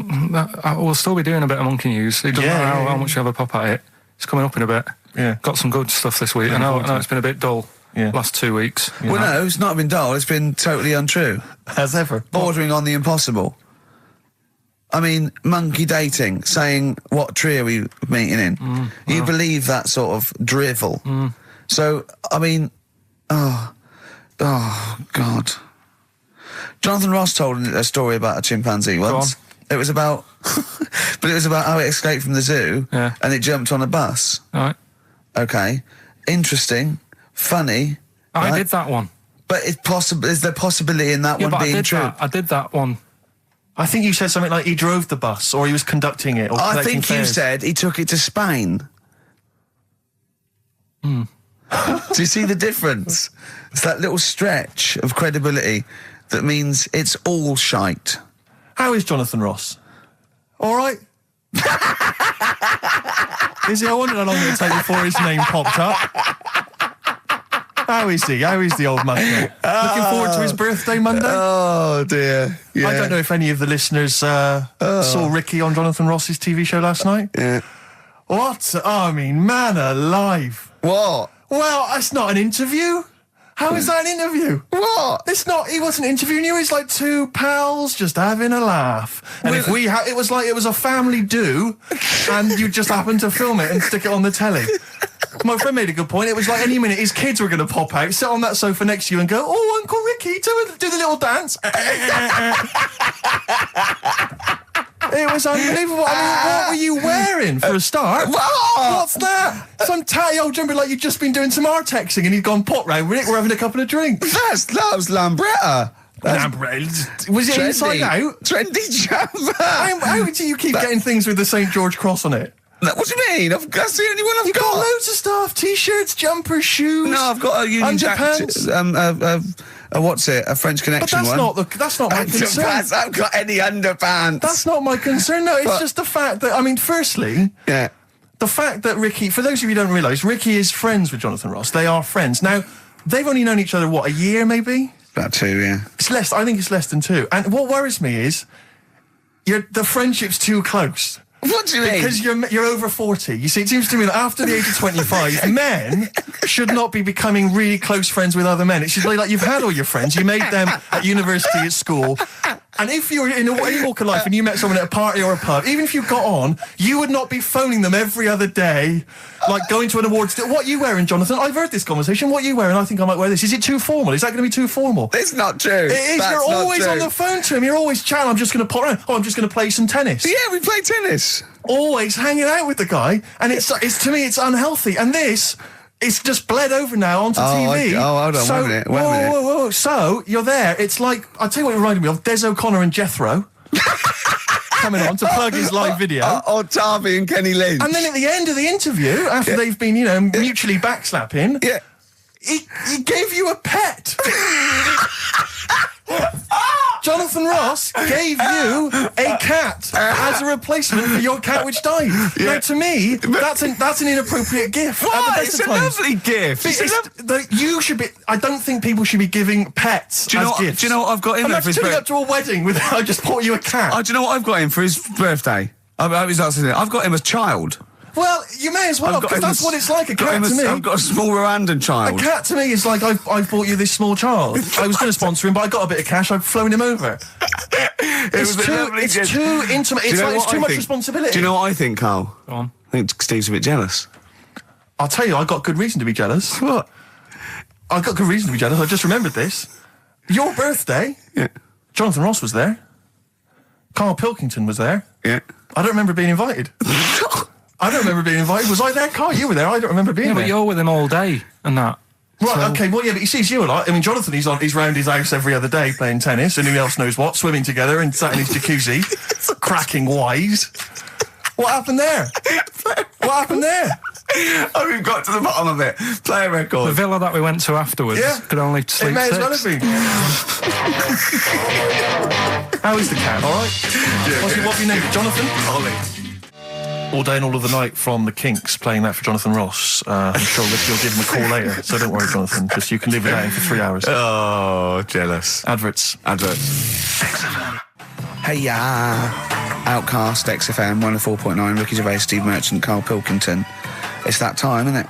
we'll still be doing a bit of monkey news. It doesn't matter how much you have a pop at it. It's coming up in a bit. Yeah. Got some good stuff this week. I know it's been a bit dull last 2 weeks. Well, no, it's not been dull. It's been totally untrue. As ever. Bordering on the impossible. I mean, monkey dating, saying, what tree are we meeting in? You believe that sort of drivel. So, I mean, Oh, God. Jonathan Ross told a story about a chimpanzee once. It was about... but it was about how it escaped from the zoo and it jumped on a bus. All right. Okay. Interesting. Funny. I right? did that one. But is there possibility in that one being true? I did that one. I think you said something like he drove the bus or he was conducting it or I collecting think you fares. said he took it to Spain. Do you see the difference? It's that little stretch of credibility that means it's all shite. How is Jonathan Ross? All right? Is he? I wondered how long it would take before his name popped up. How is he? How is the old man? Looking forward to his birthday Monday? Oh, dear. Yeah. I don't know if any of the listeners saw Ricky on Jonathan Ross's TV show last night. Yeah. What? I mean, man alive. What? Well, that's not an interview. How is that an interview? What? It's not. He wasn't interviewing you. He's like two pals just having a laugh. And if we it was like it was a family do, and you just happened to film it and stick it on the telly. My friend made a good point. It was like any minute his kids were going to pop out, sit on that sofa next to you and go, "Oh, Uncle Ricky, do the little dance." It was unbelievable. I mean, what were you wearing for a start? What's that? Some tatty old jumper like you'd just been doing some artexing and he'd gone pot round with it. We're having a couple of drinks. That was Lambretta. Was it inside out? Trendy jumper. How do you keep getting things with the St. George cross on it? What do you mean? That's the only one I've got. You've got loads of stuff. T-shirts, jumpers, shoes. No, I've got a Union Jack. What's it? A French Connection but one. That's not my concern. I haven't got any underpants. That's not my concern. No, it's just the fact that, I mean, firstly... Yeah. The fact that Ricky, for those of you who don't realise, Ricky is friends with Jonathan Ross. They are friends. Now, they've only known each other, what, a year maybe? About 2, yeah. It's less, I think it's less than 2. And what worries me is, the friendship's too close. What do you mean? Because you're over 40. You see, it seems to me that after the age of 25, men should not be becoming really close friends with other men. It should be like you've had all your friends, you made them at university, at school, and if you're in any walk of life and you met someone at a party or a pub, even if you got on, you would not be phoning them every other day, like going to an awards. What are you wearing, Jonathan? I've heard this conversation. What are you wearing? I think I might wear this. Is it too formal? Is that going to be too formal? It's not true. It is. That's you're always not true. on the phone to him. You're always chatting. I'm just going to pop around. Oh, I'm just going to play some tennis. Yeah, we play tennis. Always hanging out with the guy, and it's to me it's unhealthy. And this, it's just bled over now onto TV. Hold on, wait a minute. Whoa. So you're there. It's like, I'll tell you what it reminded me of: Des O'Connor and Jethro coming on to plug his live video. Or Tarby and Kenny Lynch. And then at the end of the interview, after they've been, mutually backslapping, he gave you a pet. Jonathan Ross gave you a cat as a replacement for your cat which died. Yeah. Now, to me, that's an inappropriate gift. Why? It's a lovely gift. You should be. I don't think people should be giving pets as gifts. Do you know what I've got him for his birthday? Up to a wedding with I just bought you a cat. Do you know what I've got him for his birthday? I've got him as child. Well, you may as well, because that's what it's like, a cat to me. I've got a small Rwandan child. A cat to me is like, I've bought you this small child. I was going to sponsor him, but I got a bit of cash, I've flown him over. It's too intimate, it's too much responsibility. Do you know what I think, Carl? Go on. I think Steve's a bit jealous. I'll tell you, I got good reason to be jealous. What? I got good reason to be jealous, I just remembered this. Your birthday, Jonathan Ross was there. Karl Pilkington was there. Yeah. I don't remember being invited. I don't remember being invited. Was I there, Carl? You were there. I don't remember being there. But you're with him all day and that. Right, okay, well, yeah, but he sees you a lot. I mean, Jonathan, he's round his house every other day playing tennis, and who else knows what, swimming together and sat in his jacuzzi, cracking wise. What happened there? What happened there? Oh, we've got to the bottom of it. Play a record. The villa that we went to afterwards could only sleep it may 6. as well have been. How is the cat, all right? Yeah, what have you named it, Jonathan? Ollie. All Day and All of the Night from the Kinks, playing that for Jonathan Ross. I'm sure that you'll give him a call later, so don't worry, Jonathan. Just you can live without him for 3 hours. Oh, jealous. Adverts. XFM. Hey, Outcast, XFM, 104.9, Ricky Gervais, Steve Merchant, Karl Pilkington. It's that time, isn't it?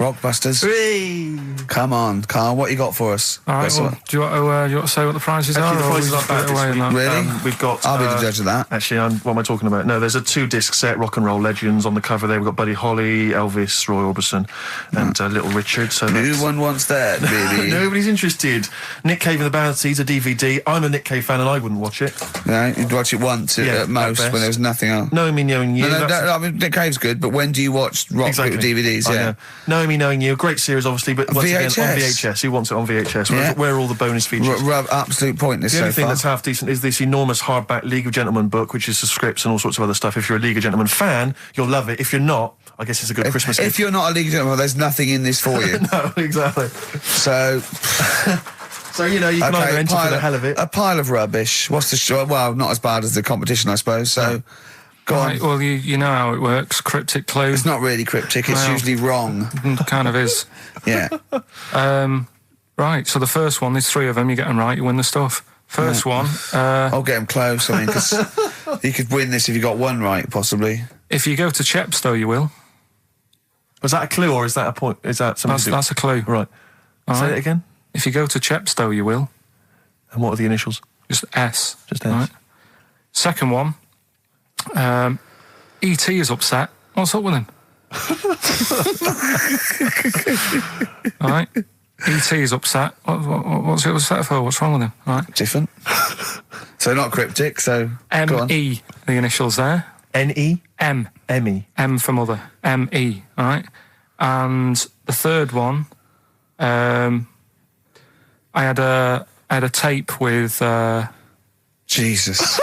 Rockbusters. Whee! Come on, Carl, what you got for us? All right, well, do you want to say what the prizes are? The prizes aren't bad this week. Really? We've got... I'll be the judge of that. Actually, what am I talking about? No, there's a 2-disc set, Rock and Roll Legends, on the cover there. We've got Buddy Holly, Elvis, Roy Orbison, and Little Richard. So no one wants that, baby. Nobody's interested. Nick Cave and the Bad Seeds, a DVD. I'm a Nick Cave fan and I wouldn't watch it. No, you'd watch it once at most when there was nothing else. Knowing Me, Knowing You. No, I mean, Nick Cave's good, but when do you watch rock DVDs? Yeah. Knowing Me, Knowing You, great series, obviously, but once again, on VHS. Who wants it on VHS? Where are all the bonus features? Absolute pointless. The only thing that's half decent is this enormous hardback League of Gentlemen book, which is the scripts and all sorts of other stuff. If you're a League of Gentlemen fan, you'll love it. If you're not, I guess it's a good Christmas gift. If you're not a League of Gentlemen, there's nothing in this for you. No, exactly. So... So, you can either enter for the hell of it. A pile of rubbish. What's the show? Well, not as bad as the competition, I suppose. So, go on. Well, you know how it works. Cryptic clue. It's not really cryptic. It's usually wrong. Kind of is. Yeah. Right. So the first one, there's 3 of them. You get them right, you win the stuff. First one. I'll get them close. I mean, because you could win this if you got one right, possibly. If you go to Chepstow, you will. Was that a clue or is that a point? Is that something? That's a clue. Right. Say it again. If you go to Chepstow, you will. And what are the initials? Just S. Just S. Right. Second one. E.T. is upset. What's up with him? All right. E.T. is upset. What's he upset for? What's wrong with him? All right. Different. So not cryptic, so M.E. The initials there. N.E.? M. M.E. M for mother. M.E. All right. And the third one... I had a tape with Jesus.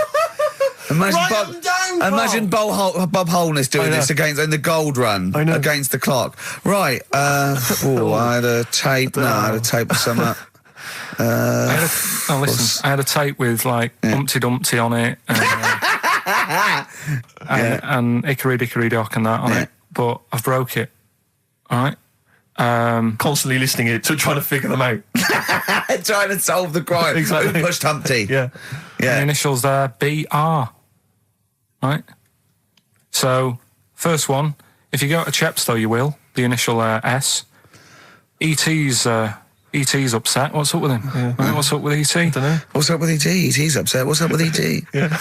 Imagine Bob Holness doing this in the Gold Run against the clock. Right. I had a tape. No, I had a tape with some up. Listen. I had a tape with Humpty Dumpty on it, and Hickory Dickory Dock and that on it. But I've broke it. All right. Constantly listening to trying to figure them out. Trying to solve the crime. Exactly. Who pushed Humpty? Yeah. The initials there, B.R. Right? So, first one, if you go to Chepstow, you will. The initial S. E.T.'s upset. What's up with him? Yeah. Right, what's up with E.T.? I don't know. What's up with E.T.? E.T.'s upset. What's up with E.T.? Yeah.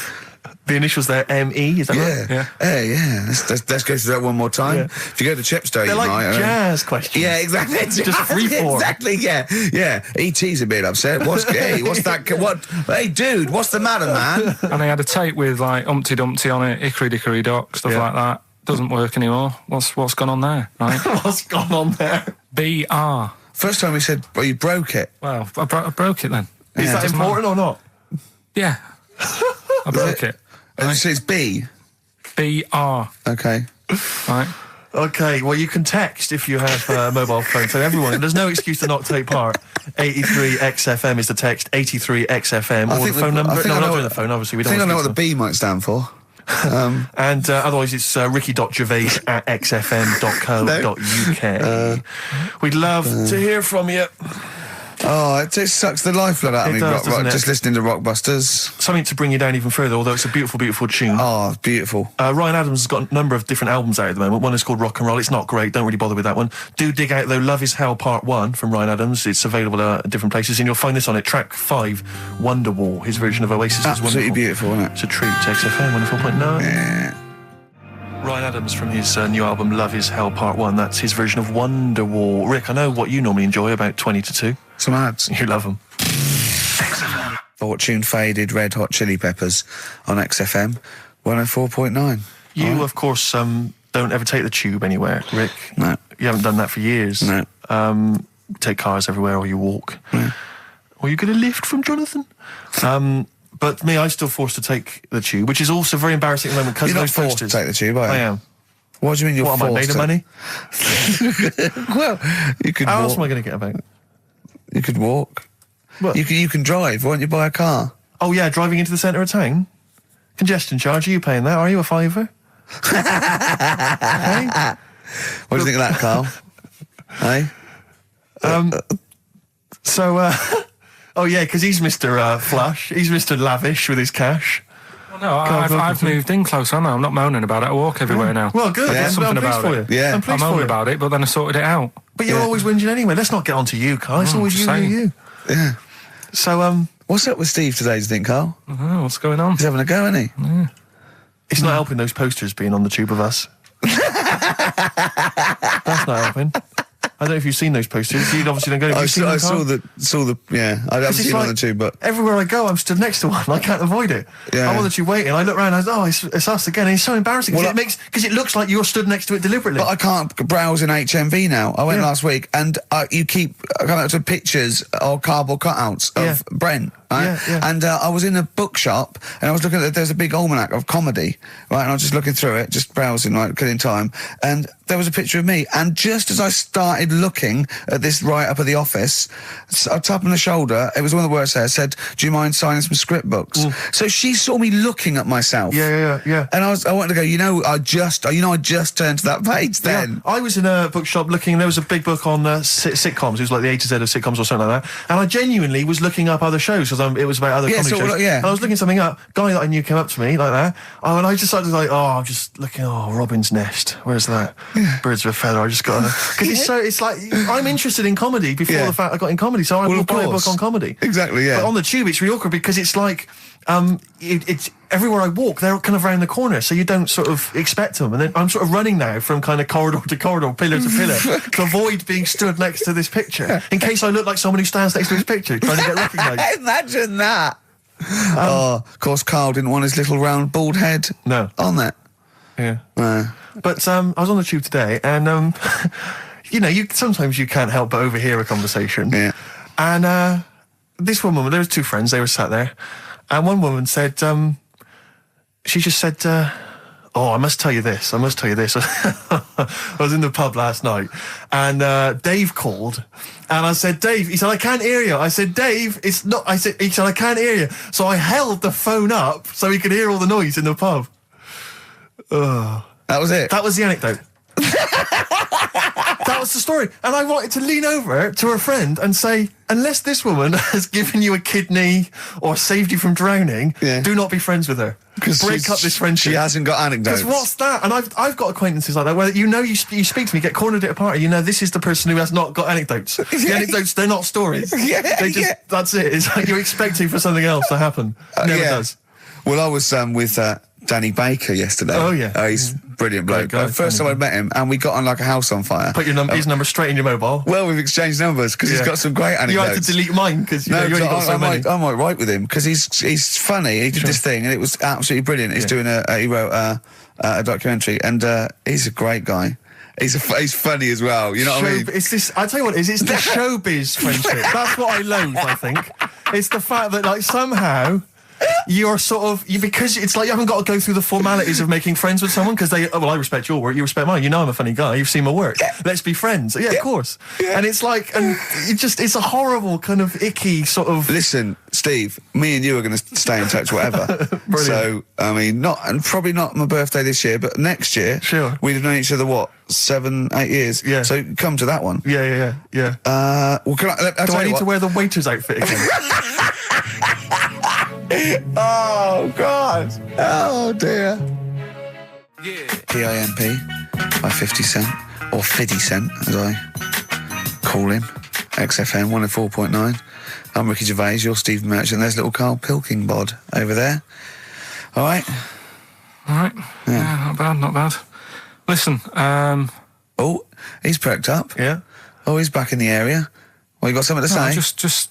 The initials there, M.E., is that right? Yeah. Yeah. Let's go through that one more time. Yeah. If you go to Chepstow, they're you might... They're like jazz questions. Yeah, exactly. Just free form. Exactly, yeah. E.T.'s a bit upset. What's that... What? Hey, dude, what's the matter, man? And I had a tape with, Humpty Dumpty on it, Hickory Dickory Dock, stuff like that. Doesn't work anymore. What's gone on there, right? What's gone on there? B.R. First time he said, well, you broke it. Well, I broke it then. Is that important or not? Yeah. I broke it. And so it's B? B.R. Okay. Right. Okay, well, you can text if you have a mobile phone. So everyone, there's no excuse to not take part. 83XFM is the text, 83XFM, or the phone number. No, we're not doing the phone, obviously. I know what the B might stand for. And otherwise it's ricky.gervais@xfm.co.uk. We'd love to hear from you. Oh, it sucks the lifeblood out of me, just listening to Rockbusters. Something to bring you down even further, although it's a beautiful, beautiful tune. Oh, beautiful. Ryan Adams has got a number of different albums out at the moment. One is called Rock and Roll. It's not great, don't really bother with that one. Do dig out, though, Love Is Hell Part 1 from Ryan Adams. It's available at different places, and you'll find this on it. Track 5, Wonderwall, his version of Oasis is wonderful. Absolutely beautiful, isn't it? It's a treat. XFM 104.9. Yeah. Ryan Adams from his new album Love Is Hell Part 1. That's his version of Wonderwall. Rick, I know what you normally enjoy, about 20 to 2. Some ads. You love them. Fortune Faded, Red Hot Chili Peppers on XFM 104.9. You, of course, don't ever take the tube anywhere, Rick. No. You haven't done that for years. No. Take cars everywhere, or you walk. No. Or you get a lift from Jonathan. But me, I'm still forced to take the tube, which is also very embarrassing at the moment because You're of not those forced posters. to take the tube, are you? I am. What do you mean you're forced? Am I made of money? Well, you could How walk. else am I going to get about? You could walk. What? You can drive. Why don't you buy a car? Oh, yeah, driving into the centre of town? Congestion charge, are you paying that? Are you a fiver? Hey? What do you think of that, Carl? Hey? Oh, yeah, because he's Mr. Flush. He's Mr. Lavish with his cash. Well, no, I've moved in close, I know. I'm not moaning about it. I walk everywhere now. Well, good. I did something I'm pleased about for it. you. Yeah. I'm I pleased for moaned you. about it, but then I sorted it out. But you're always whinging anyway. Let's not get on to you, Carl. It's always you. Yeah. So, what's up with Steve today, do you think, Carl? I don't know, what's going on? He's having a go, isn't he? Yeah. It's not helping those posters being on the tube of us. That's not helping. I don't know if you've seen those posters. You obviously don't go. I saw the. Yeah, I haven't seen it on the tube, but everywhere I go, I'm stood next to one. I can't avoid it. Yeah. I'm on the tube waiting. I look around. I go, it's us again. And it's so embarrassing because it looks like you're stood next to it deliberately. But I can't browse in HMV now. I went last week, and you keep coming up to pictures or cardboard cutouts of Brent. Right? Yeah. And I was in a bookshop, and I was looking at there's a big almanac of comedy, right? And I was just looking through it, just browsing, right, killing time. And there was a picture of me. And just as I started looking at this write-up of The Office, a tap on the shoulder, it was one of the words there, said, "Do you mind signing some script books?" So she saw me looking at myself. Yeah. And I wanted to go, I just turned to that page then. Yeah. I was in a bookshop looking, there was a big book on sitcoms. It was like the A to Z of sitcoms or something like that. And I genuinely was looking up other shows because it was about other comedy shows. And I was looking something up. Guy that I knew came up to me like that. And I just started I'm just looking, Robin's Nest. Where's that? Birds of a Feather. I just got to... Because it's like, I'm interested in comedy before the fact I got in comedy. So I will buy a book on comedy. Exactly, yeah. But on the tube, it's really awkward because it's like... it's everywhere I walk, they're kind of round the corner, so you don't sort of expect them. And then I'm sort of running now from kind of corridor to corridor, pillar to pillar, to avoid being stood next to this picture, in case I look like someone who stands next to this picture, trying to get recognised. Imagine that. Of course, Carl didn't want his little round bald head on that. Yeah. But I was on the tube today, and sometimes you can't help but overhear a conversation. Yeah. And this woman, there was two friends, they were sat there. And one woman said, she just said, I must tell you this. I was in the pub last night, and Dave called, and I said, Dave, he said, I can't hear you. I said, Dave, it's not, he said, I can't hear you. So I held the phone up so he could hear all the noise in the pub. That was it? That was the anecdote. That was the story. And I wanted to lean over to her friend and say, unless this woman has given you a kidney or saved you from drowning, do not be friends with her. Break up this friendship. She hasn't got anecdotes. Because what's that? And I've got acquaintances like that where you speak to me, get cornered at a party, this is the person who has not got anecdotes. The anecdotes, they're not stories. That's it. It's like you're expecting for something else to happen. Never does. Well, I was with Danny Baker yesterday. Oh, yeah. He's brilliant bloke. Guy, first time I met him, and we got on like a house on fire. Put his number straight in your mobile. Well, we've exchanged numbers because he's got some great anecdotes. You had to delete mine because you only got so many. I might write with him because he's funny. He did this thing and it was absolutely brilliant. He's doing he wrote a documentary, and he's a great guy. He's funny as well. You know what I mean? It's this. I tell you what it is. It's the showbiz friendship. That's what I loathe. I think it's the fact that somehow. You're sort of because it's like you haven't got to go through the formalities of making friends with someone because I respect your work, you respect mine. I'm a funny guy. You've seen my work. Let's be friends. Yeah, of course. And it's like, and it's a horrible kind of icky sort of. Listen, Steve, me and you are going to stay in touch, whatever. So I mean, probably not my birthday this year, but next year. Sure. We've known each other 7-8 years. Yeah. So come to that one. Yeah. Well, can do I need to wear the waiter's outfit again? Oh, God. Oh, dear. Yeah. PIMP by 50 Cent, or 50 Cent, as I call him. XFM 104.9. I'm Ricky Gervais, you're Steve Merchant. There's little Karl Pilkington over there. All right? Yeah, not bad. Listen, Oh, he's perked up. Yeah. Oh, he's back in the area. Well, you got something to say?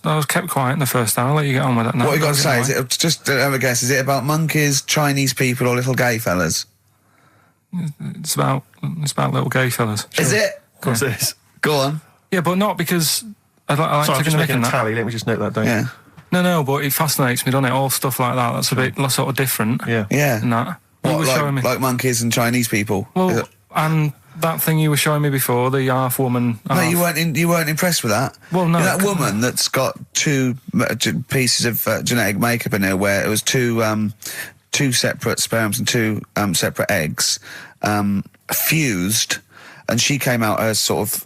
I was kept quiet in the first hour. I'll let you get on with that now. What you got to say? Is it just have a guess? Is it about monkeys, Chinese people, or little gay fellas? It's about little gay fellas. Sure. Is it? Of course it is. Go on. Yeah, but not because I like Sorry, I'm just making a that. tally. Let me just note that down. Yeah. No, but it fascinates me, doesn't it? All stuff like that. That's a bit sort of different. Yeah. And that. What, like monkeys and Chinese people? Well, and that thing you were showing me before, the half woman. No, you weren't impressed with that. Well, no. That woman that's got two pieces of genetic makeup in her, where it was two separate sperms and two separate eggs fused, and she came out as sort of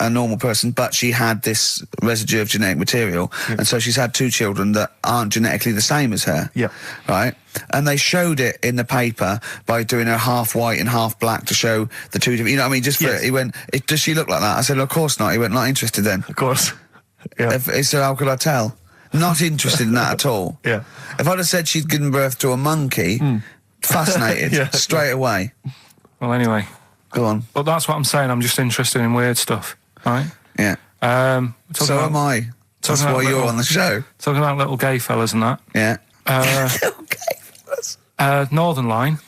a normal person, but she had this residue of genetic material, and so she's had 2 children that aren't genetically the same as her. Yeah. Right? And they showed it in the paper by doing her half white and half black to show the 2 different, you know what I mean? Just for he went, does she look like that? I said, of course not. He went, not interested then. Of course. Yeah. So how could I tell? Not interested in that at all. Yeah. If I'd have said she'd given birth to a monkey, fascinated straight away. Well, anyway. Go on. Well, that's what I'm saying. I'm just interested in weird stuff, right? Yeah. So am I. That's why you're on the show. Talking about little gay fellas and that. Yeah. Little gay fellas. Northern Line,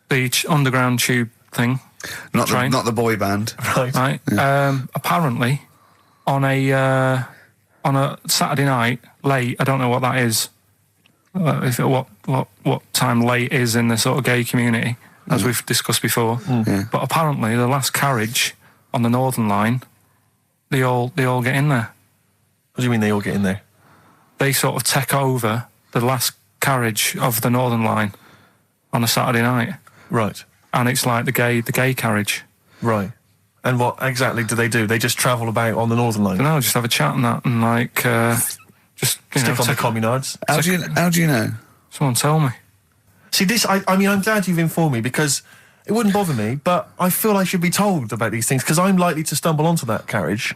the underground tube thing. Not the boy band. Right. Yeah. Apparently, on a Saturday night late, I don't know what that is. What time late is in the sort of gay community, as we've discussed before. Yeah. But apparently, the last carriage on the Northern Line, they all get in there. What do you mean they all get in there? They sort of take over the last carriage of the Northern Line on a Saturday night. Right. And it's like the gay carriage. Right. And what exactly do? They just travel about on the Northern Line? No, just have a chat and that, and like just stick on the communards. How do you know? Someone tell me. See, this. I mean, I'm glad you've informed me, because it wouldn't bother me, but I feel I should be told about these things, because I'm likely to stumble onto that carriage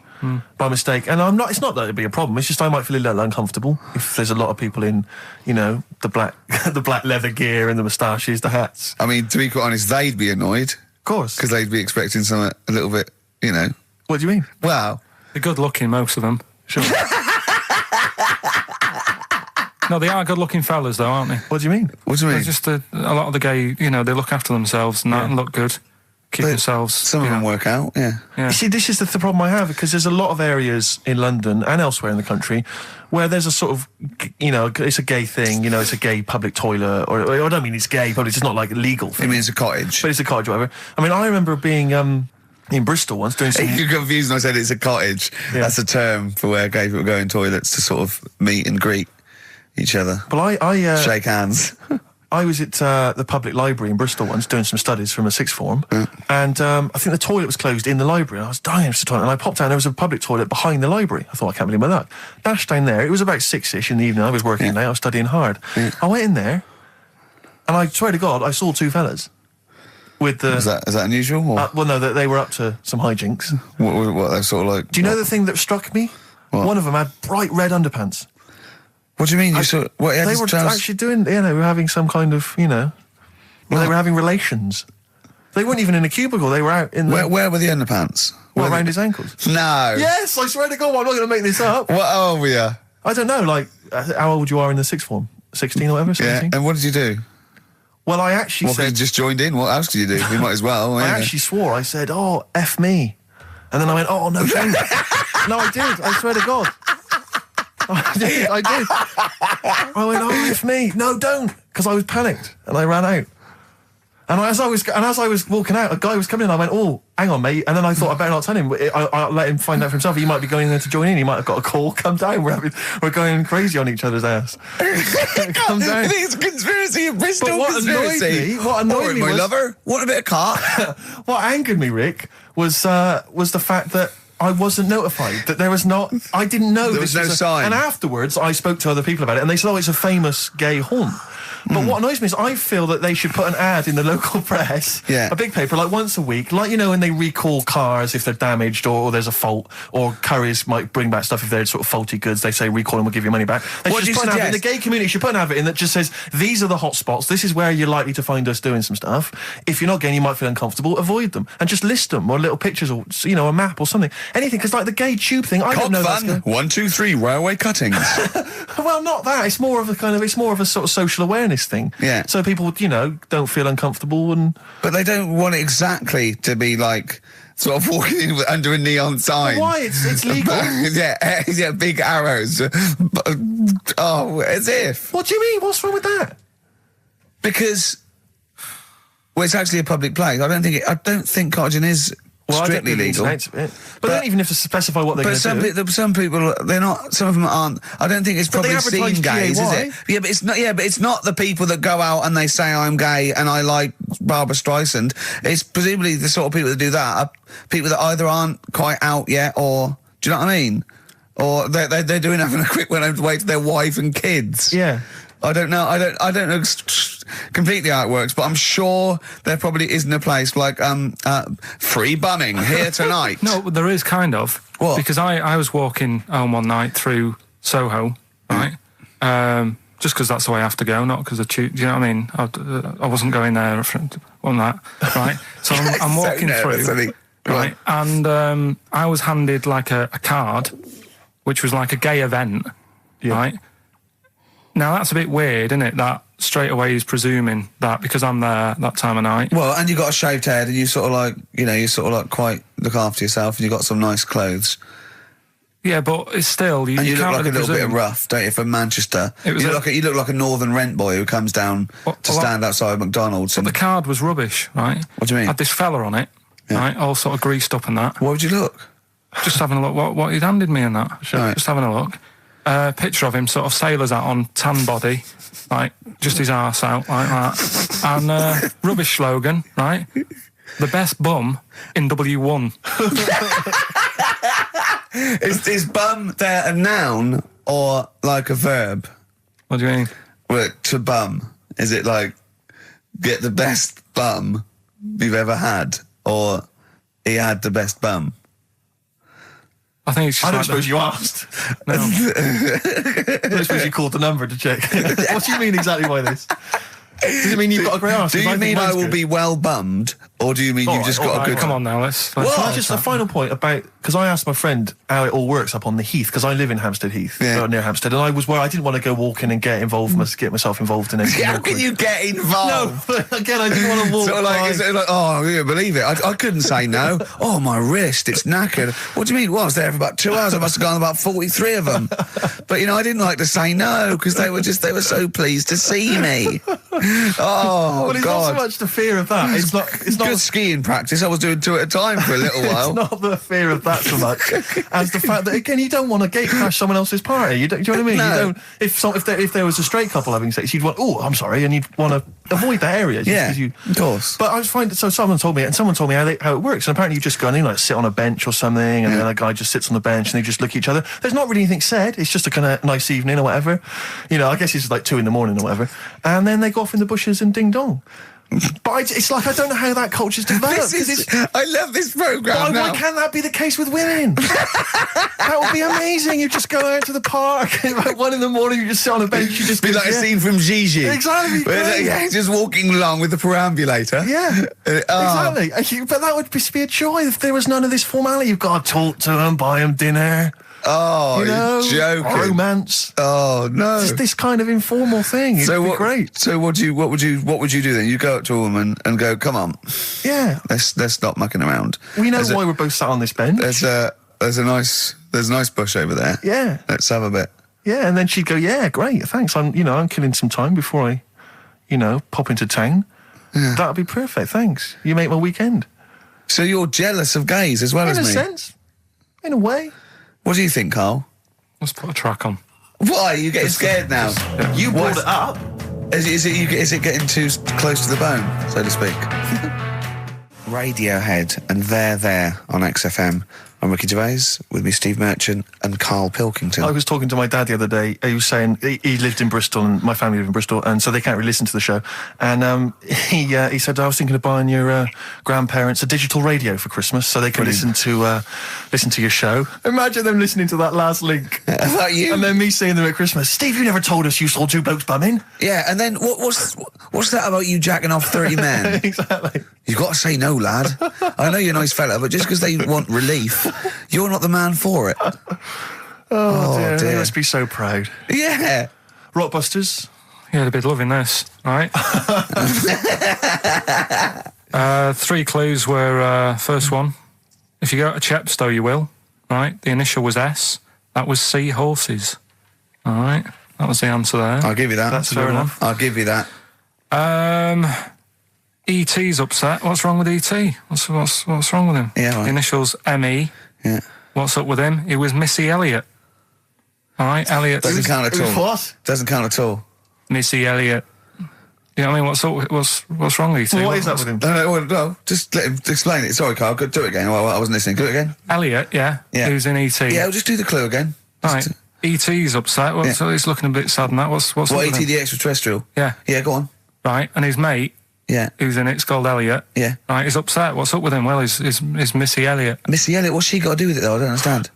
by mistake, and I'm not. It's not that it'd be a problem. It's just I might feel a little uncomfortable if there's a lot of people in, the black, the black leather gear and the moustaches, the hats. I mean, to be quite honest, they'd be annoyed. Of course, because they'd be expecting something a little bit, What do you mean? Well, they're good looking, most of them. Sure. No, they are good-looking fellas, though, aren't they? What do you mean? What do you mean? They're just a lot of the gay, they look after themselves and that and look good. Keep themselves... Some of them work out, yeah. You see, this is the problem I have, because there's a lot of areas in London and elsewhere in the country where there's a sort of, it's a gay thing, it's a gay public toilet, or I don't mean it's gay, but it's not like a legal thing. You mean it's a cottage? But it's a cottage, whatever. I mean, I remember being... in Bristol once doing some... You're confused when I said it's a cottage. Yeah. That's a term for where gay people go in toilets to sort of meet and greet each other. Well, I shake hands. I was at the public library in Bristol once doing some studies from a sixth form, and I think the toilet was closed in the library, and I was dying for the toilet, and I popped out, and there was a public toilet behind the library. I thought, I can't believe my luck. Dashed down there. It was about 6-ish in the evening. I was working late. I was studying hard. I went in there, and I swear to God, I saw 2 fellas. With the... Is that unusual? Or? Well, no, they were up to some hijinks. What they're sort of like... Do you know the thing that struck me? What? One of them had bright red underpants. What do you mean? They were actually doing, they were having some kind of, they were having relations. They weren't even in a cubicle. They were out in the... Where were the underpants? Around his ankles. No. Yes, I swear to God, I'm not going to make this up. What old were you? I don't know, like, how old you are in the sixth form? 16 or whatever, 17? Yeah, and what did you do? Well, I actually said... you just joined in? What else did you do? You might as well. I actually swore. I said, oh, F me. And then I went, oh, no, don't. No, I did. I swear to God. I did. I went, oh, F me. No, don't. Because I was panicked and I ran out. And as I was walking out, a guy was coming in. I went, oh, hang on, mate. And then I thought, I better not tell him. I'll let him find out for himself. He might be going there to join in. He might have got a call. Come down. We're going crazy on each other's ass. Come down. I think it's a conspiracy, a Bristol but what conspiracy. What annoyed me my was, lover. What a bit of car. What angered me, Rick, was the fact that I wasn't notified, that there was not... I didn't know there was no sign. And afterwards, I spoke to other people about it, and they said, oh, it's a famous gay haunt. But what annoys me is I feel that they should put an ad in the local press, a big paper, like once a week, like, when they recall cars if they're damaged or there's a fault, or couriers might bring back stuff if they're sort of faulty goods. They say recall and we'll give you money back. What do you suggest? The gay community should put an advert in that just says, these are the hot spots, this is where you're likely to find us doing some stuff. If you're not gay and you might feel uncomfortable, avoid them. And just list them, or little pictures, or, a map or something. Anything, because like the gay tube thing, I don't know that's fun. 1, 2, 3, railway cuttings. Well, not that. It's more of a sort of social awareness thing. Yeah. So people, don't feel uncomfortable But they don't want it exactly to be like sort of walking in under a neon sign. But why? It's legal. yeah, big arrows. Oh, as if. What do you mean? What's wrong with that? Because, it's actually a public place. I don't think cottaging is strictly legal. But they don't even have to specify what they're going to do. But some people, they're not. Some of them aren't. I don't think it's probably seen gays, is it? Yeah, but it's not. Yeah, but it's not the people that go out and they say I'm gay and I like Barbara Streisand. It's presumably the sort of people that do that are people that either aren't quite out yet, or do you know what I mean? Or they're doing having a quick one away to their wife and kids. Yeah. I don't know. I don't know completely how it works, but I'm sure there probably isn't a place like free bumming here tonight. No, there is kind of. What? Because I was walking home one night through Soho, right? Just because that's the way I have to go, not because do you know what I mean? I wasn't going there on that, right? So I'm walking through, right? And I was handed like a card, which was like a gay event, right? Now, that's a bit weird, isn't it, that straight away he's presuming that because I'm there that time of night. Well, and you got a shaved head and you sort of like, you sort of like quite look after yourself and you got some nice clothes. Yeah, but it's still... You look can't like really a little presume. bit rough, don't you, from Manchester. You look like a northern rent boy who comes down to stand outside McDonald's. But the card was rubbish, right? What do you mean? Had this fella on it, right, all sort of greased up and that. What would you look? Just having a look what he'd handed me and that. Right. Just having a look. Picture of him, sort of sailor's hat on, tan body, like just his arse out like that, and rubbish slogan, right? The best bum in W1. Is bum there a noun or like a verb? What do you mean? Well, to bum, is it like get the best bum you've ever had, or he had the best bum? I think it's just I don't suppose you asked. No. I don't suppose you called the number to check. What do you mean exactly by this? Does it mean you've got a great arse? Do you mean I will be well bummed, or do you mean you've just got a good... Come on now, let's just a final point about... Because I asked my friend how it all works up on the Heath, because I live in Hampstead Heath, near Hampstead, and I was where I didn't want to go walking and get myself involved in anything. How can you get involved? No, again, I didn't want to walk. Sort of like, is it like, oh, I can't believe it. I couldn't say no. Oh, my wrist, it's knackered. What do you mean? Well, I was there for about 2 hours. I must have gone about 43 of them. But, I didn't like to say no, because they were so pleased to see me. Oh, well, it's God. not so much the fear of that. It's not good skiing practice. I was doing 2 at a time for a little while. It's not the fear of that so much as the fact that, again, you don't want to gate crash someone else's party. Do you know what I mean? No. You don't. If there was a straight couple having sex, you'd want, oh, I'm sorry, and you'd want to avoid that area. Of course. But I was finding, so someone told me how it works, and apparently you just go and like sit on a bench or something, and then a guy just sits on the bench and they just look at each other. There's not really anything said. It's just a kind of nice evening or whatever. I guess it's like 2 a.m. or whatever, and then they go off in the bushes and ding dong. But it's like I don't know how that culture's developed. I love this programme now. Why can't that be the case with women? That would be amazing. You just go out to the park at like 1 a.m. you just sit on a bench. You just be like a scene from Gigi. Exactly. Just walking along with the perambulator. Yeah, exactly. But that would be a joy if there was none of this formality. You've got to talk to them, buy them dinner. Oh, you're joking. Romance. Oh, no. Just this kind of informal thing. It'd be great. So what would you do then? You go up to a woman and go, come on. Yeah. Let's stop mucking around. We know why we're both sat on this bench. There's a nice bush over there. Yeah. Let's have a bit. Yeah, and then she'd go, yeah, great, thanks. I'm killing some time before I, pop into town. Yeah. That'd be perfect, thanks. You make my weekend. So you're jealous of gays as well as me? In a sense. In a way. What do you think, Carl? Let's put a track on. Why? Are you getting scared now? You brought it up. Is it getting too close to the bone, so to speak? Radiohead and There on XFM. I'm Ricky Gervais, with me Steve Merchant and Karl Pilkington. I was talking to my dad the other day. He was saying he lived in Bristol and my family live in Bristol, and so they can't really listen to the show. And he said, I was thinking of buying your grandparents a digital radio for Christmas so they can listen to your show. Imagine them listening to that last link. About you? And then me seeing them at Christmas. Steve, you never told us you saw 2 blokes bumming. Yeah, and then what's that about you jacking off 30 men? Exactly. You've got to say no, lad. I know you're a nice fella, but just because they want relief, you're not the man for it. Oh dear. They must be so proud. Yeah. Rockbusters. Yeah, they'd be loving this, right? 3 clues were, first one, if you go to Chepstow, you will, right? The initial was S. That was sea horses. All right? That was the answer there. I'll give you that. That's fair enough. I'll give you that. E.T.'s upset. What's wrong with E.T.? What's wrong with him? Yeah, right. The initials M.E. Yeah. What's up with him? He was Missy Elliott. All right, Elliott. Doesn't count at all. What? Doesn't count at all. Missy Elliott. You know what I mean? What's wrong with E.T.? Well, what is that with him? No, just let him explain it. Sorry, Carl, do it again. I wasn't listening. Do it again. Elliott, yeah. Who's in E.T. Yeah, I'll just do the clue again. Right. E.T.'s upset. So he's looking a bit sad and that. What's What, up with E.T. him? the extraterrestrial? Yeah. Yeah, go on. Right, and his mate, Yeah. who's in it's called Elliot. Yeah. Right, he's upset. What's up with him? Well, he's Missy Elliott. Missy Elliott, what's she got to do with it, though? I don't understand.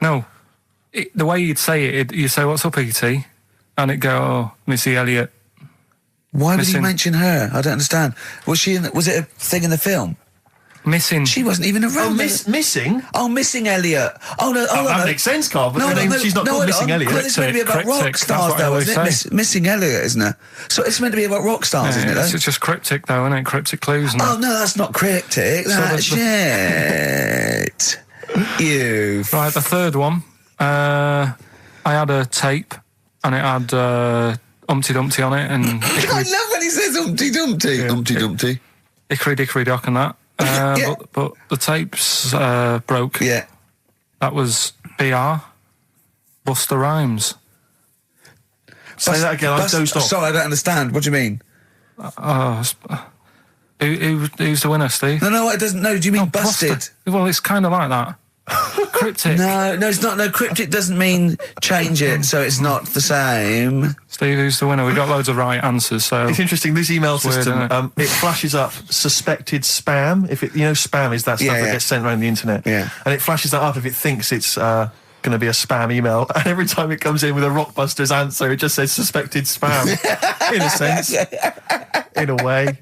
No. The way you'd say it, you say, what's up, E.T.? And it'd go, oh, Missy Elliott. Why would he mention her? I don't understand. Was it a thing in the film? Missing. She wasn't even around. Missing? Oh, Missing Elliott. Oh, no. Oh, that makes sense, Carl, but she's not called Missing Elliott. It's meant to be about rock stars, though, isn't it? Missing Elliott, isn't it? So it's meant to be about rock stars, isn't it? It's just cryptic, though, isn't it? Cryptic clues. Oh, no, that's not cryptic. That's shit. You. Right, the third one. I had a tape, and it had Humpty Dumpty on it, and I love when he says Humpty Dumpty. Yeah. Humpty Dumpty. Hickory Dickory Dock and that. Yeah. But the tapes broke. Yeah. That was BR. Buster Rhymes. Say that again, I dozed off. Sorry, I don't understand. What do you mean? Who's the winner, Steve? No, it doesn't. No, do you mean busted? Buster. Well, it's kind of like that. Cryptic. No, it's not. No, cryptic doesn't mean change it, so it's not the same. Steve, who's the winner? We got loads of right answers, so... It's interesting, this email system, weird, it flashes up suspected spam. If it, spam is that stuff that gets sent around the internet. Yeah. And it flashes that up if it thinks it's going to be a spam email. And every time it comes in with a Rockbusters answer, it just says suspected spam. In a sense. In a way.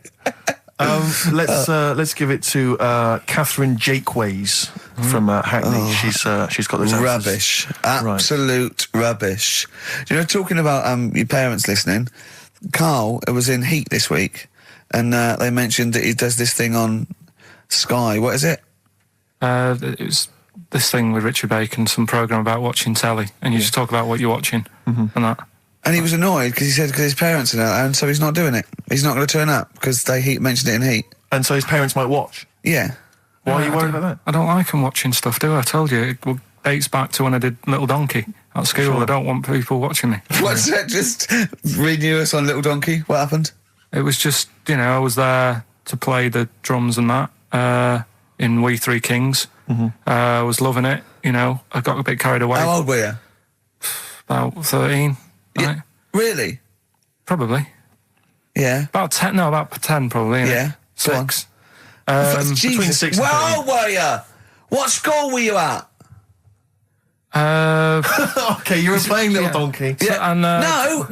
Let's give it to Catherine Jakeways from Hackney. She's got those answers. Rubbish. Absolute rubbish. You know, talking about your parents listening, Carl was in Heat this week, and they mentioned that he does this thing on Sky. What is it? It was this thing with Richard Bacon, some programme about watching telly, and you just talk about what you're watching and that. And he was annoyed because he said because his parents are there, and so he's not doing it. He's not going to turn up because they mentioned it in Heat. And so his parents might watch? Yeah. Why are you worried about that? I don't like them watching stuff, do I? I told you, it dates back to when I did Little Donkey at school. Sure. I don't want people watching me. What's that? Just renew us on Little Donkey? What happened? It was just, I was there to play the drums and that in We Three Kings. I was loving it, I got a bit carried away. How old were you? About 13. Right? Really? Probably. Yeah. About 10, about 10 probably. Yeah. 6. Between 6 and 13. How old were you? What school were you at? Okay, you were playing Little Donkey. Yeah. So, and, no.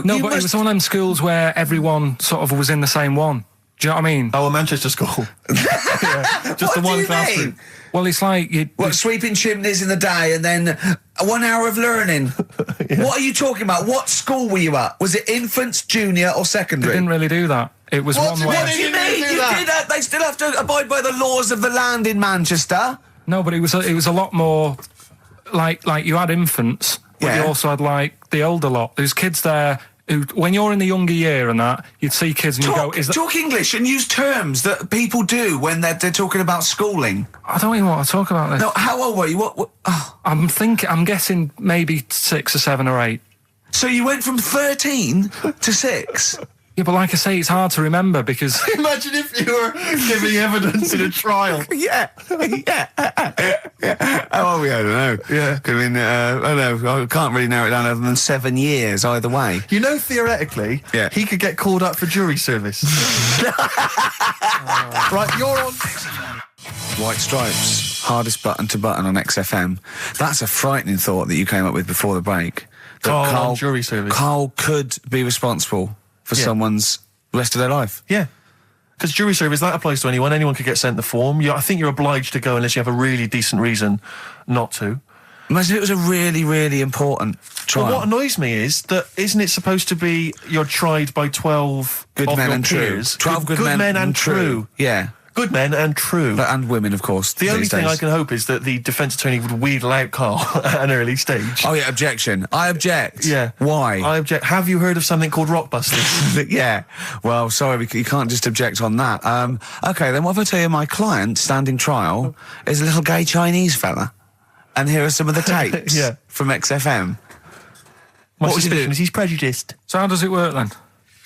No, but it was one of them schools where everyone sort of was in the same one. Do you know what I mean? Oh, a Manchester school. Just the one classroom. Well, it's like sweeping chimneys in the day and then 1 hour of learning. What are you talking about? What school were you at? Was it infants, junior, or secondary? They didn't really do that. It was one way. What do you mean? You did that. They still have to abide by the laws of the land in Manchester. No, but it was a lot more like you had infants, but you also had like the older lot. There's kids there. When you're in the younger year and that, you'd see kids and you go, talk English and use terms that people do when they're talking about schooling. I don't even want to talk about this. No, how old were you? What? Oh. I'm guessing maybe 6 or 7 or 8. So you went from 13 to 6? Yeah, but like I say, it's hard to remember because... Imagine if you were giving evidence in a trial. Yeah. How old were you? I don't know. Yeah. I mean, I don't know. I can't really narrow it down other than 7 years either way. Theoretically, he could get called up for jury service. Right, you're on... White Stripes, hardest button to button on XFM. That's a frightening thought that you came up with before the break. That Carl, jury service. Carl could be responsible for someone's rest of their life. Yeah. Because jury service, that applies to anyone. Anyone could get sent the form. I think you're obliged to go unless you have a really decent reason not to. Imagine it was a really, really important trial. Well, what annoys me is that isn't it supposed to be you're tried by 12 good of men your and peers? True. 12 good men and true. Yeah. Good men and true. And women, of course. The only thing I can hope is that the defence attorney would wheedle out Karl at an early stage. Oh, yeah, objection. I object. Yeah. Why? I object. Have you heard of something called Rockbusters? Yeah. Well, sorry, you can't just object on that. Okay, then what if I tell you my client, standing trial, is a little gay Chinese fella? And here are some of the tapes from XFM. What would you do? He's prejudiced. So how does it work then?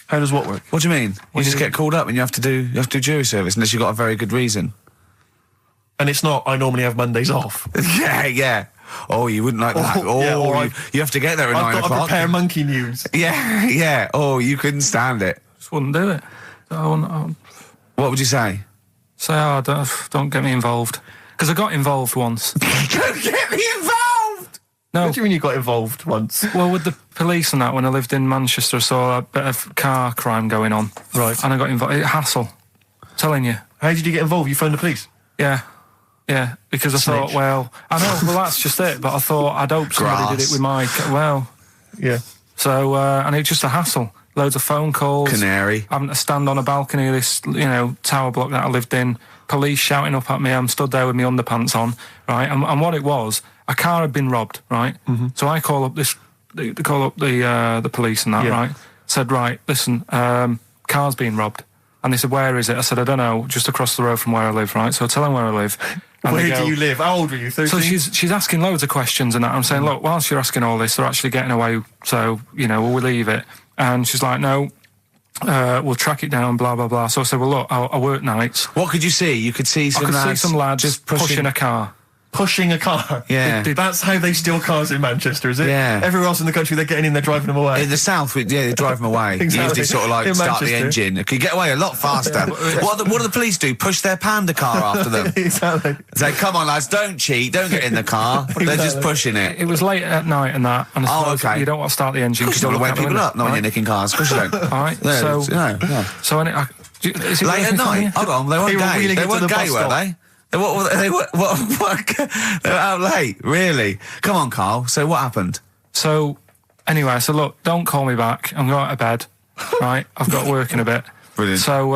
How does what work? What do you mean? You just get called up and you have to do jury service unless you've got a very good reason. And it's not, I normally have Mondays off. Yeah. Oh, you wouldn't like that. You have to get there at 9 o'clock. I've got to prepare monkey news. Yeah. Oh, you couldn't stand it. Just wouldn't do it. What would you say? Say, don't get me involved. Because I got involved once. Don't get me involved! No. What do you mean you got involved once? Well, with the police and that, when I lived in Manchester, I saw a bit of car crime going on. Right. And I got involved. Hassle. I'm telling you. How did you get involved? You phoned the police? Yeah. Because I thought, well, I know, well, that's just it. But I thought, I'd hope somebody did it with my, Yeah. So, and it's just a hassle. Loads of phone calls. Canary. Having to stand on a balcony of this, tower block that I lived in. Police shouting up at me. I'm stood there with my underpants on, right? And what it was, a car had been robbed, right? Mm-hmm. So I call up the police and that, right? Said, right, listen, car's been robbed. And they said, where is it? I said, I don't know, just across the road from where I live, right? So I tell them where I live. Where do you live? How old were you, 13? So she's asking loads of questions and that. I'm saying, look, whilst you're asking all this, they're actually getting away, so, we'll leave it. And she's like, no, we'll track it down, blah, blah, blah. So I said, well, look, I work nights. What could you see? You could see some lads just pushing a car. Pushing a car? Yeah. That's how they steal cars in Manchester, is it? Yeah. Everywhere else in the country, they're getting in, they're driving them away. In the south, they drive them away. Exactly. Usually sort of like start the engine. It could get away a lot faster. What do the police do? Push their panda car after them. Exactly. Say, come on, lads, don't cheat, don't get in the car. They're just pushing it. It was late at night and that. And okay. You don't want to start the engine. Because you don't want to wake people up, not when you're nicking cars. Of course you don't. All right. No. So late at night? Hold on, they weren't gay. They weren't gay, were they? They were out late, really? Come on, Karl. So what happened? So, anyway, I said, look, don't call me back. I'm going to bed, right? I've got work in a bit. Brilliant. So,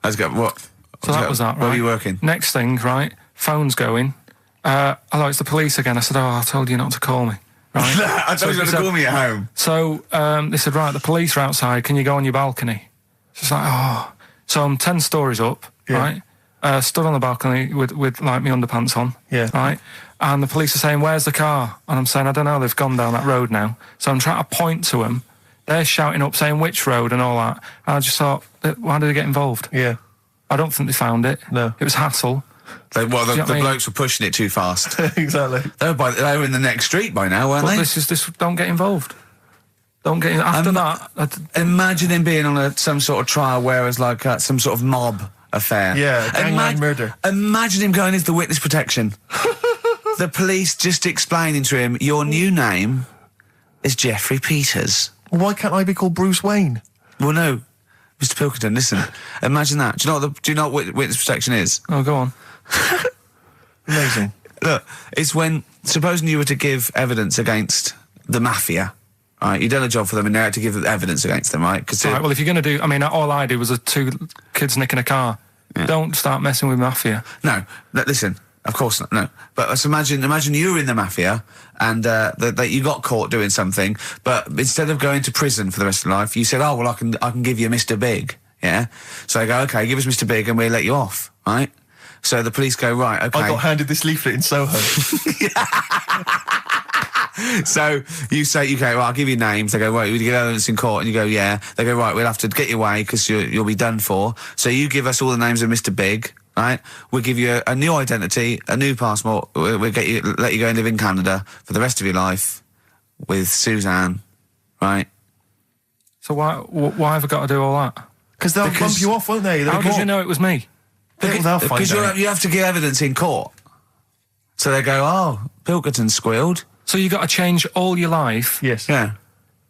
let's go. What? So that was that, right? Where were you working? Next thing, right? Phone's going. Hello, it's the police again. I said, I told you not to call me. Right? I told you not to call me at home. So, they said, right, the police are outside. Can you go on your balcony? She's like, oh. So I'm 10 stories up, right? Stood on the balcony with like my underpants on, right? And the police are saying, where's the car? And I'm saying, I don't know, they've gone down that road now. So I'm trying to point to them. They're shouting up, saying which road and all that. And I just thought, why did they get involved? Yeah. I don't think they found it. No. It was hassle. The blokes were pushing it too fast. Exactly. They were in the next street by now, weren't they? This don't get involved. Don't get in. After that... Imagine him being on some sort of trial where it's like some sort of mob affair. Yeah, gangland murder. Imagine him going into the witness protection. The police just explaining to him, your new name is Jeffrey Peters. Why can't I be called Bruce Wayne? Well, no. Mr. Pilkington, listen. Imagine that. Do you know what witness protection is? Oh, go on. Amazing. Look, it's when, supposing you were to give evidence against the mafia, right, you've done a job for them and now you have to give evidence against them, right? Right, well, if you're going to do... I mean, all I did was 2 kids nicking a car. Yeah. Don't start messing with mafia. No, listen, of course not, no. But let's imagine you were in the mafia and that you got caught doing something, but instead of going to prison for the rest of your life, you said, oh, well, I can give you Mr. Big, yeah? So they go, okay, give us Mr. Big and we'll let you off, right? So the police go, right, okay. I got handed this leaflet in Soho. So you say, okay, well, I'll give you names. They go, right, we get evidence in court, and you go, yeah. They go, right, we'll have to get you away because you'll be done for. So you give us all the names of Mr. Big, right? We'll give you a new identity, a new passport. We'll let you go and live in Canada for the rest of your life with Suzanne, right? So why have I got to do all that? Because they'll bump you off, won't they? How did you know it was me? They'll find out. You have to give evidence in court. So they go, oh, Pilkington squealed. So you got to change all your life? Yes. Yeah.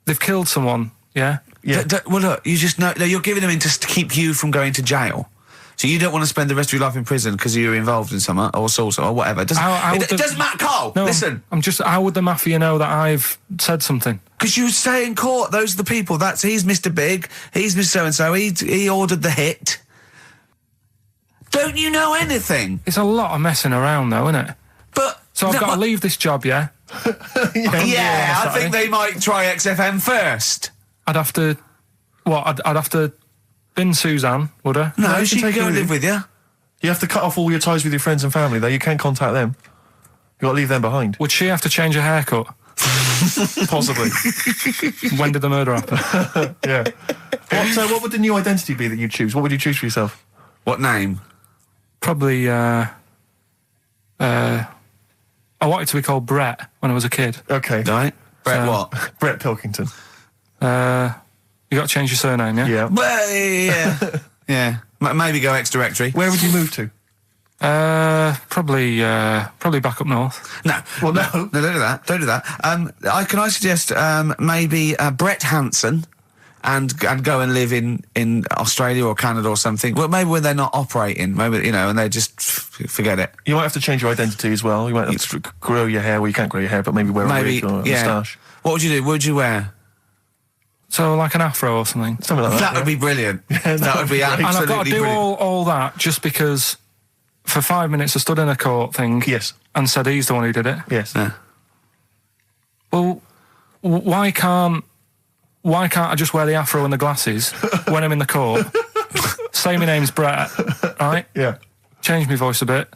They've killed someone, yeah? Yeah. Well, look, you just know... No, you're giving them in to keep you from going to jail. So you don't want to spend the rest of your life in prison because you're involved in something, or assault, or whatever. It doesn't matter, Karl! No, listen. How would the mafia know that I've said something? Because you say in court, those are the people. He's Mr. Big, he's Mr. So-and-so, he ordered the hit. Don't you know anything? It's a lot of messing around, though, isn't it? But... So I've got to leave this job, yeah? Yeah, I think they might try XFM first. I'd have to... What? I'd have to bin Suzanne, would I? No, she can go and live with you. You have to cut off all your ties with your friends and family, though. You can't contact them. You've got to leave them behind. Would she have to change her haircut? Possibly. When did the murder happen? Yeah. What would the new identity be that you'd choose? What would you choose for yourself? What name? Probably, I wanted to be called Brett when I was a kid. Okay. Right. Brett what? Brett Pilkington. You got to change your surname, yeah? Yeah. Well, yeah. Yeah. Maybe go X-Directory. Where would you move to? Probably back up north. No. Well, no. No, don't do that. Don't do that. Can I suggest maybe Brett Hanson and go and live in Australia or Canada or something? Well, maybe when they're not operating, maybe, and they just forget it. You might have to change your identity as well. You might have to grow your hair. Well, you can't grow your hair, but maybe wear a wig or a moustache. What would you do? What would you wear? So, like an afro or something? Something like that. That would be brilliant. That would be absolutely And I've got to do brilliant. all that just because for 5 minutes I stood in a court thing and said he's the one who did it. Yes. Yeah. Well, why can't I just wear the afro and the glasses when I'm in the court? Say my name's Brett, right? Yeah. Change my voice a bit.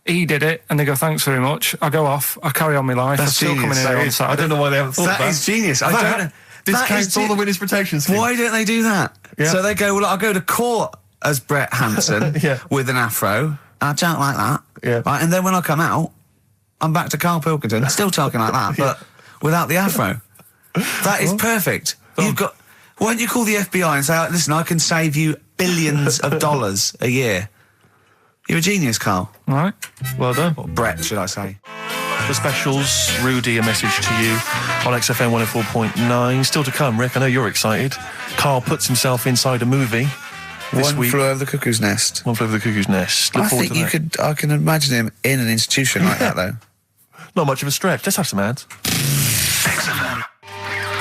He did it, and they go, thanks very much. I go off, I carry on my life. That's I'm still genius. coming in on Saturday. I don't know why they haven't thought That is genius. I don't know. This counts all the witness protection scheme. Why don't they do that? Yeah. So they go, well, I'll go to court as Brett Hanson with an afro. I don't like that. Yeah. Right, and then when I come out, I'm back to Karl Pilkington, still talking like that, but without the afro. That is perfect. You've got... Why don't you call the FBI and say, listen, I can save you billions of dollars a year. You're a genius, Karl. All right. Well done. Or Brett, should I say. The specials, Rudy, a message to you on XFM 104.9. Still to come, Rick, I know you're excited. Karl puts himself inside a movie this week. One Flew Over the Cuckoo's Nest. One Flew Over the Cuckoo's Nest. Look I forward think to that. I can imagine him in an institution like that, though. Not much of a stretch. Let's have some ads. XFM.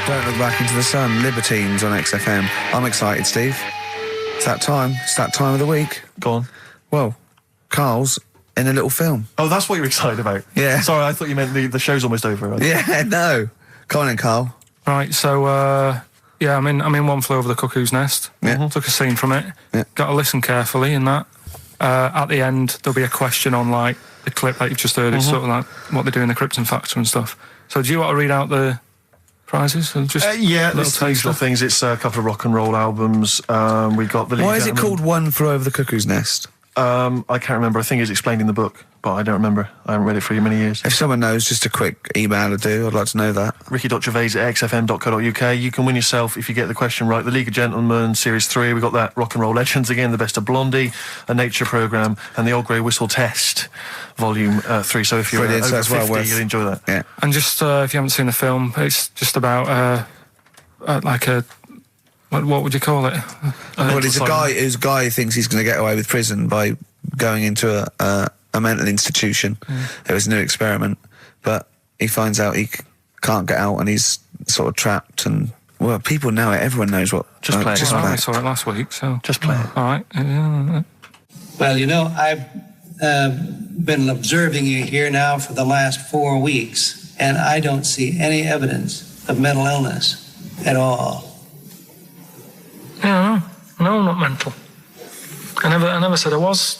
Don't Look Back Into the Sun, Libertines on XFM. I'm excited, Steve. It's that time. It's that time of the week. Go on. Well, Karl's in a little film. Oh, that's what you're excited about? Yeah. Sorry, I thought you meant the show's almost over. Right? Yeah, no. Come on in, Karl. Right, so, I'm in One Flew Over the Cuckoo's Nest. Yeah. Took a scene from it. Yeah. Got to listen carefully in that. At the end, there'll be a question on, like, the clip that you've just heard. It's sort of like what they do in the Krypton Factor and stuff. So do you want to read out the prizes? Or just let's take little things. It's a couple of rock and roll albums. We got the... Why is it called One Flew Over the Cuckoo's Nest? I can't remember. I think it's explained in the book, but I don't remember. I haven't read it for many years. If someone knows, just a quick email would do. I'd like to know that. ricky.gervais@xfm.co.uk. You can win yourself, if you get the question right, the League of Gentlemen Series 3. We got that Rock and Roll Legends again, the Best of Blondie, a Nature Programme, and the Old Grey Whistle Test, Volume 3. So if you're over 50, you'll enjoy that. Yeah. And just, if you haven't seen the film, it's just about, like a... What would you call it? Well, it's a guy who thinks he's going to get away with prison by going into a mental institution. It was a new experiment, but he finds out he can't get out and he's sort of trapped. And well, people know it. Everyone knows what. Just play it. I saw it last week, so just play it. All right. Well, I've been observing you here now for the last 4 weeks, and I don't see any evidence of mental illness at all. Yeah, no, I'm not mental. I never said I was.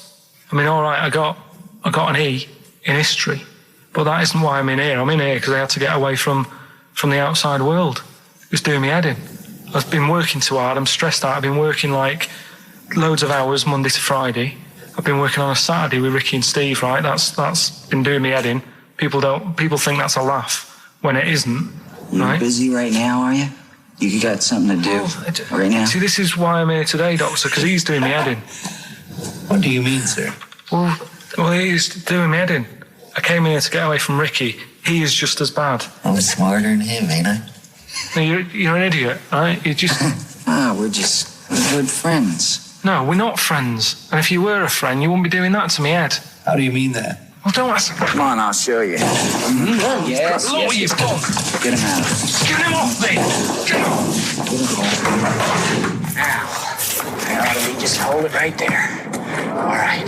I mean, all right, I got an E in history, but that isn't why I'm in here. I'm in here because I had to get away from the outside world. It was doing me head in. I've been working too hard. I'm stressed out. I've been working like loads of hours Monday to Friday. I've been working on a Saturday with Ricky and Steve. Right, that's been doing me head in. People think that's a laugh when it isn't. You're right? busy right now, are you? You got something to do right now? See, this is why I'm here today, Doctor, because he's doing me head in. What do you mean, sir? Well, he's doing me head in. I came here to get away from Ricky. He is just as bad. I'm smarter than him, ain't I? No, you're an idiot, right? You're just... we're just good friends. No, we're not friends. And if you were a friend, you wouldn't be doing that to me, Ed. How do you mean that? Well, don't ask... Come on, I'll show you. Yes, Look what you've done. Get him out. Get him off me! Get him off! Ow. Now, just hold it right there. All right.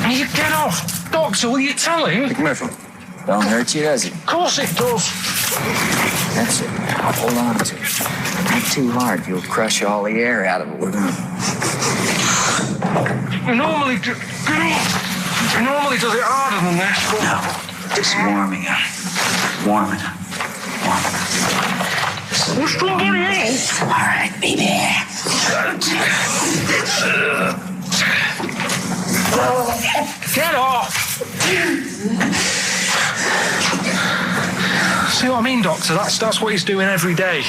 You get off. Doctor, will you tell him? Commercial. Don't hurt you, does it? Of course it does. That's it. Now hold on to it. Not too hard. You'll crush all the air out of it. We're gonna... I normally do... I normally does it harder than this, but... No. Just warming up. Warming up. Warming up. We're still getting in. All right, baby. Get off! See what I mean, Doctor? That's what he's doing every day.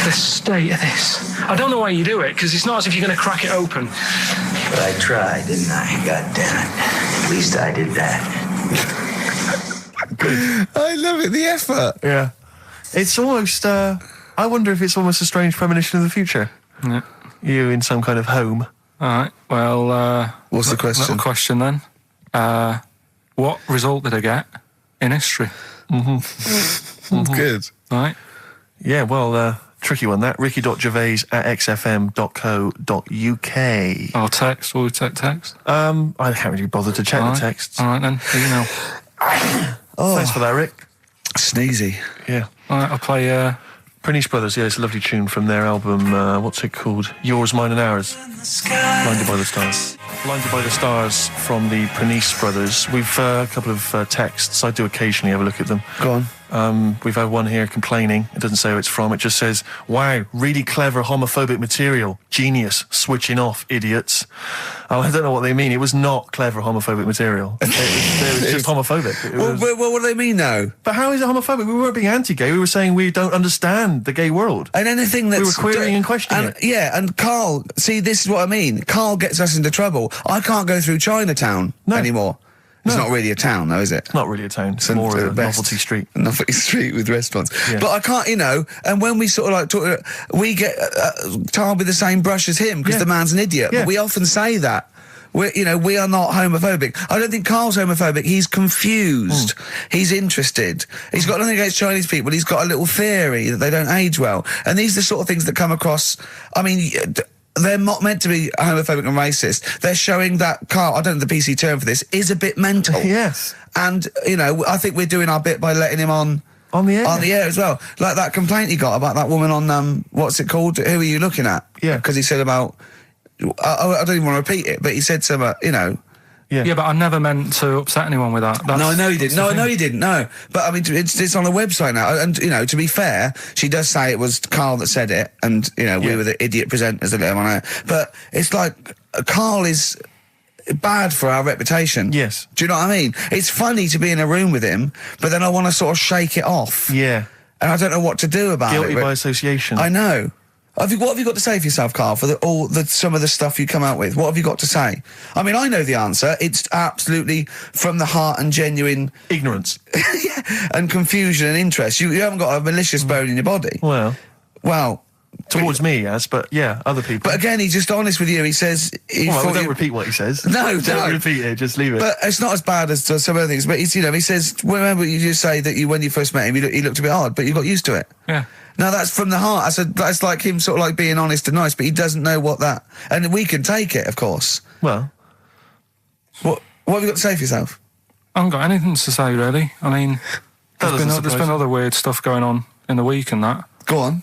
The state of this. I don't know why you do it, because it's not as if you're going to crack it open. But I tried, didn't I? God damn it. At least I did that. I love it, the effort. Yeah. It's almost, I wonder if it's almost a strange premonition of the future. Yeah. You in some kind of home. All right, well... What's the question? Little question, then. What result did I get in history? Good. All right. Yeah, well, tricky one, that. ricky.gervais@xfm.co.uk. I'll text. Will we text? I can't really bother to check the texts. All right, then. Email. Thanks for that, Rick. Sneezy. Yeah. All right, I'll play... Prenice Brothers, yeah, it's a lovely tune from their album, what's it called? Yours, Mine and Ours. Blinded by the Stars. Blinded by the Stars from the Prenice Brothers. We've a couple of texts. I do occasionally have a look at them. Go on. We've had one here complaining. It doesn't say who it's from. It just says, wow, really clever homophobic material. Genius. Switching off, idiots. Oh, I don't know what they mean. It was not clever homophobic material. It was just homophobic. Well, what do they mean, though? But how is it homophobic? We weren't being anti-gay. We were saying we don't understand the gay world. And anything that's... We were querying and questioning it. Yeah, and Carl, see, this is what I mean. Carl gets us into trouble. I can't go through Chinatown anymore. It's not really a town, though, is it? It's not really a town. It's more a novelty street. Novelty street with restaurants. Yeah. But I can't, and when we sort of like talk, we get tarred with the same brush as him because the man's an idiot. Yeah. But we often say that. We are not homophobic. I don't think Carl's homophobic. He's confused. He's interested. He's got nothing against Chinese people. He's got a little theory that they don't age well. And these are the sort of things that come across, I mean... They're not meant to be homophobic and racist. They're showing that Carl, I don't know the PC term for this, is a bit mental. Yes. And, I think we're doing our bit by letting him on the air as well. Like that complaint he got about that woman on, what's it called? Who are you looking at? Yeah. Because he said about, I don't even want to repeat it, but he said some, Yeah, but I never meant to upset anyone with that. No, I know you didn't. No, I know you didn't. No, but I mean, it's on the website now, and to be fair, she does say it was Carl that said it, and we were the idiot presenters that let him on air. But it's like Carl is bad for our reputation. Yes. Do you know what I mean? It's funny to be in a room with him, but then I want to sort of shake it off. Yeah. And I don't know what to do about it. Guilty by association. I know. What have you got to say for yourself, Carl, for some of the stuff you come out with? What have you got to say? I mean, I know the answer. It's absolutely from the heart and genuine... ignorance. And confusion and interest. You haven't got a malicious bone in your body. Well... towards me, yes, but yeah, other people. But again, he's just honest with you. He says... don't repeat what he says. No, don't repeat it, just leave it. But it's not as bad as some other things. But he says, remember you just say that when you first met him, he looked a bit hard, but you got used to it. Yeah. No, that's from the heart. That's like him sort of like being honest and nice, but he doesn't know what that... And we can take it, of course. Well... What have you got to say for yourself? I haven't got anything to say, really. I mean, there's been other weird stuff going on in the week and that. Go on.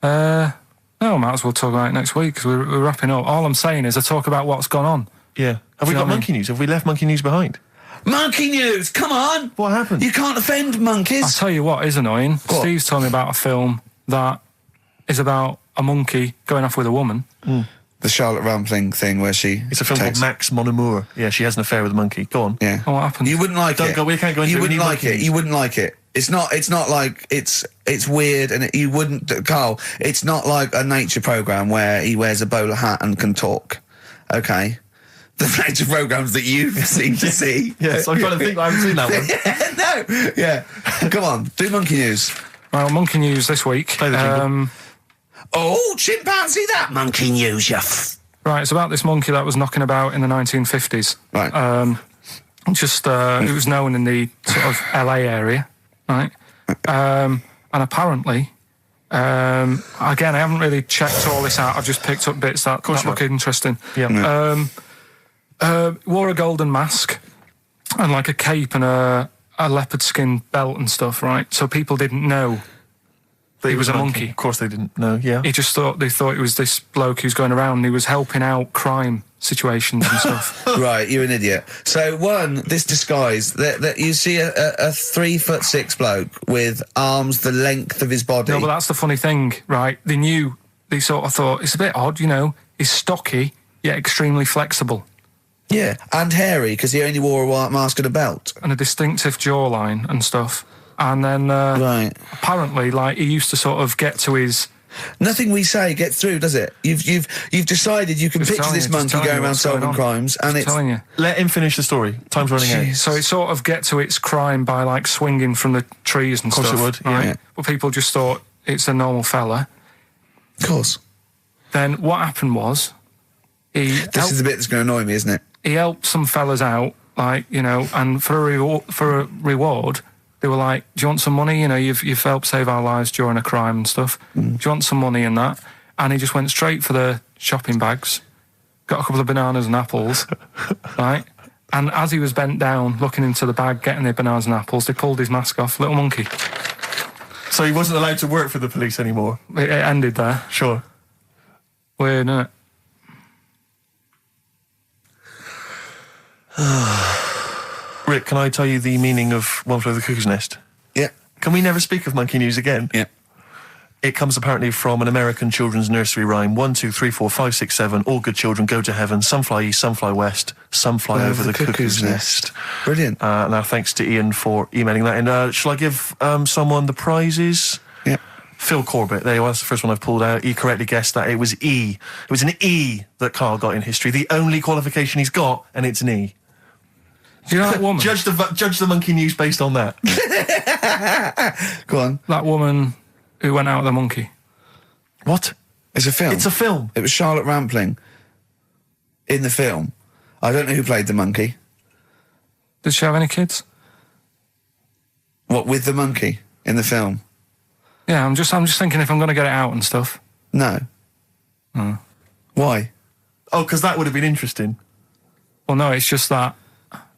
No, I might as well talk about it next week, because we're wrapping up. All I'm saying is I talk about what's gone on. Yeah. Have we got monkey news? Have we left monkey news behind? Monkey news, come on! What happened? You can't offend monkeys. I'll tell you what is annoying. What? Steve's told me about a film that is about a monkey going off with a woman. The Charlotte Rampling thing where she... It's a film called Max Mon Amour. Yeah, she has an affair with a monkey. Go on. Yeah. Oh, what happened? You wouldn't like it. We can't go into it. You wouldn't like it. You wouldn't like it. It's not like it's weird, and you wouldn't, Carl. It's not like a nature program where he wears a bowler hat and can talk. Okay, the nature programs that you seem to see. Yes, I'm trying to think. I haven't seen that one. No. Yeah. Come on, do monkey news. Well, monkey news this week. Play the jingle. Oh, chimpanzee, that monkey news, Right, it's about this monkey that was knocking about in the 1950s. Right. It was known in the sort of LA area. Right, and apparently Again, I haven't really checked all this out. I've just picked up bits that look interesting. Yeah. Wore a golden mask and like a cape and a leopard skin belt and stuff, right? So people didn't know that he was a monkey. Of course they didn't know, yeah. They thought it was this bloke who's going around and he was helping out crime situations and stuff. Right, you're an idiot. So this disguise, that you see a 3'6" bloke with arms the length of his body. No, but that's the funny thing, right? They sort of thought, it's a bit odd, he's stocky, yet extremely flexible. Yeah, and hairy, because he only wore a white mask and a belt. And a distinctive jawline and stuff. And then, apparently, like, he used to sort of get to his... Nothing we say gets through, does it? You've decided you can picture this monkey going around solving crimes, and it's... telling you. Let him finish the story. Time's running out. So it sort of get to its crime by, like, swinging from the trees and stuff. Of course it would, yeah. But people just thought it's a normal fella. Of course. Then what happened was... This is the bit that's going to annoy me, isn't it? He helped some fellas out, like, and for a reward, they were like, do you want some money? You've helped save our lives during a crime and stuff. Do you want some money and that? And he just went straight for the shopping bags, got a couple of bananas and apples, right? And as he was bent down, looking into the bag, getting the bananas and apples, they pulled his mask off. Little monkey. So he wasn't allowed to work for the police anymore? It ended there. Sure. Weird, isn't it? Rick, can I tell you the meaning of One Flew Over the Cuckoo's Nest? Yeah. Can we never speak of monkey news again? Yeah. It comes apparently from an American children's nursery rhyme. 1, 2, 3, 4, 5, 6, 7. All good children go to heaven. Some fly east, some fly west. Some fly over the cuckoo's nest. Brilliant. Now, thanks to Ian for emailing that in. Shall I give someone the prizes? Yeah. Phil Corbett, there you are, that's the first one I've pulled out. He correctly guessed that it was E. It was an E that Karl got in history. The only qualification he's got, and it's an E. Do you know that woman? Judge the monkey news based on that. Go on. That woman who went out with the monkey. What? It's a film. It's a film. It was Charlotte Rampling in the film. I don't know who played the monkey. Did she have any kids? What, with the monkey in the film? Yeah, I'm just thinking if I'm going to get it out and stuff. No. Why? Oh, because that would have been interesting. Well, no, it's just that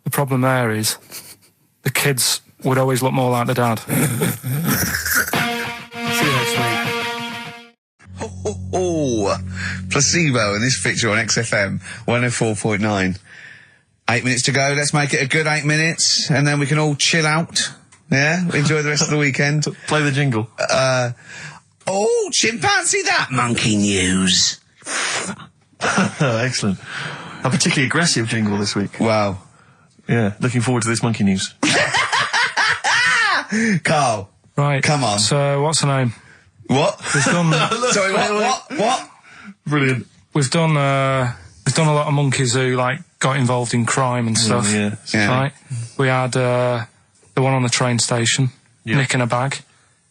the problem there is the kids would always look more like the dad. See you next week. Placebo in this picture on XFM 104.9. 8 minutes to go. Let's make it a good 8 minutes, and then we can all chill out. Yeah, enjoy the rest of the weekend. Play the jingle. Chimpanzee that monkey news. Excellent. A particularly aggressive jingle this week. Wow. Yeah, looking forward to this monkey news. Carl. Right. Come on. So, what's her name? What? We've done... Sorry, what? Brilliant. We've done a lot of monkeys who, like, got involved in crime and stuff. Yeah. Right? We had the one on the train station, nicking a bag.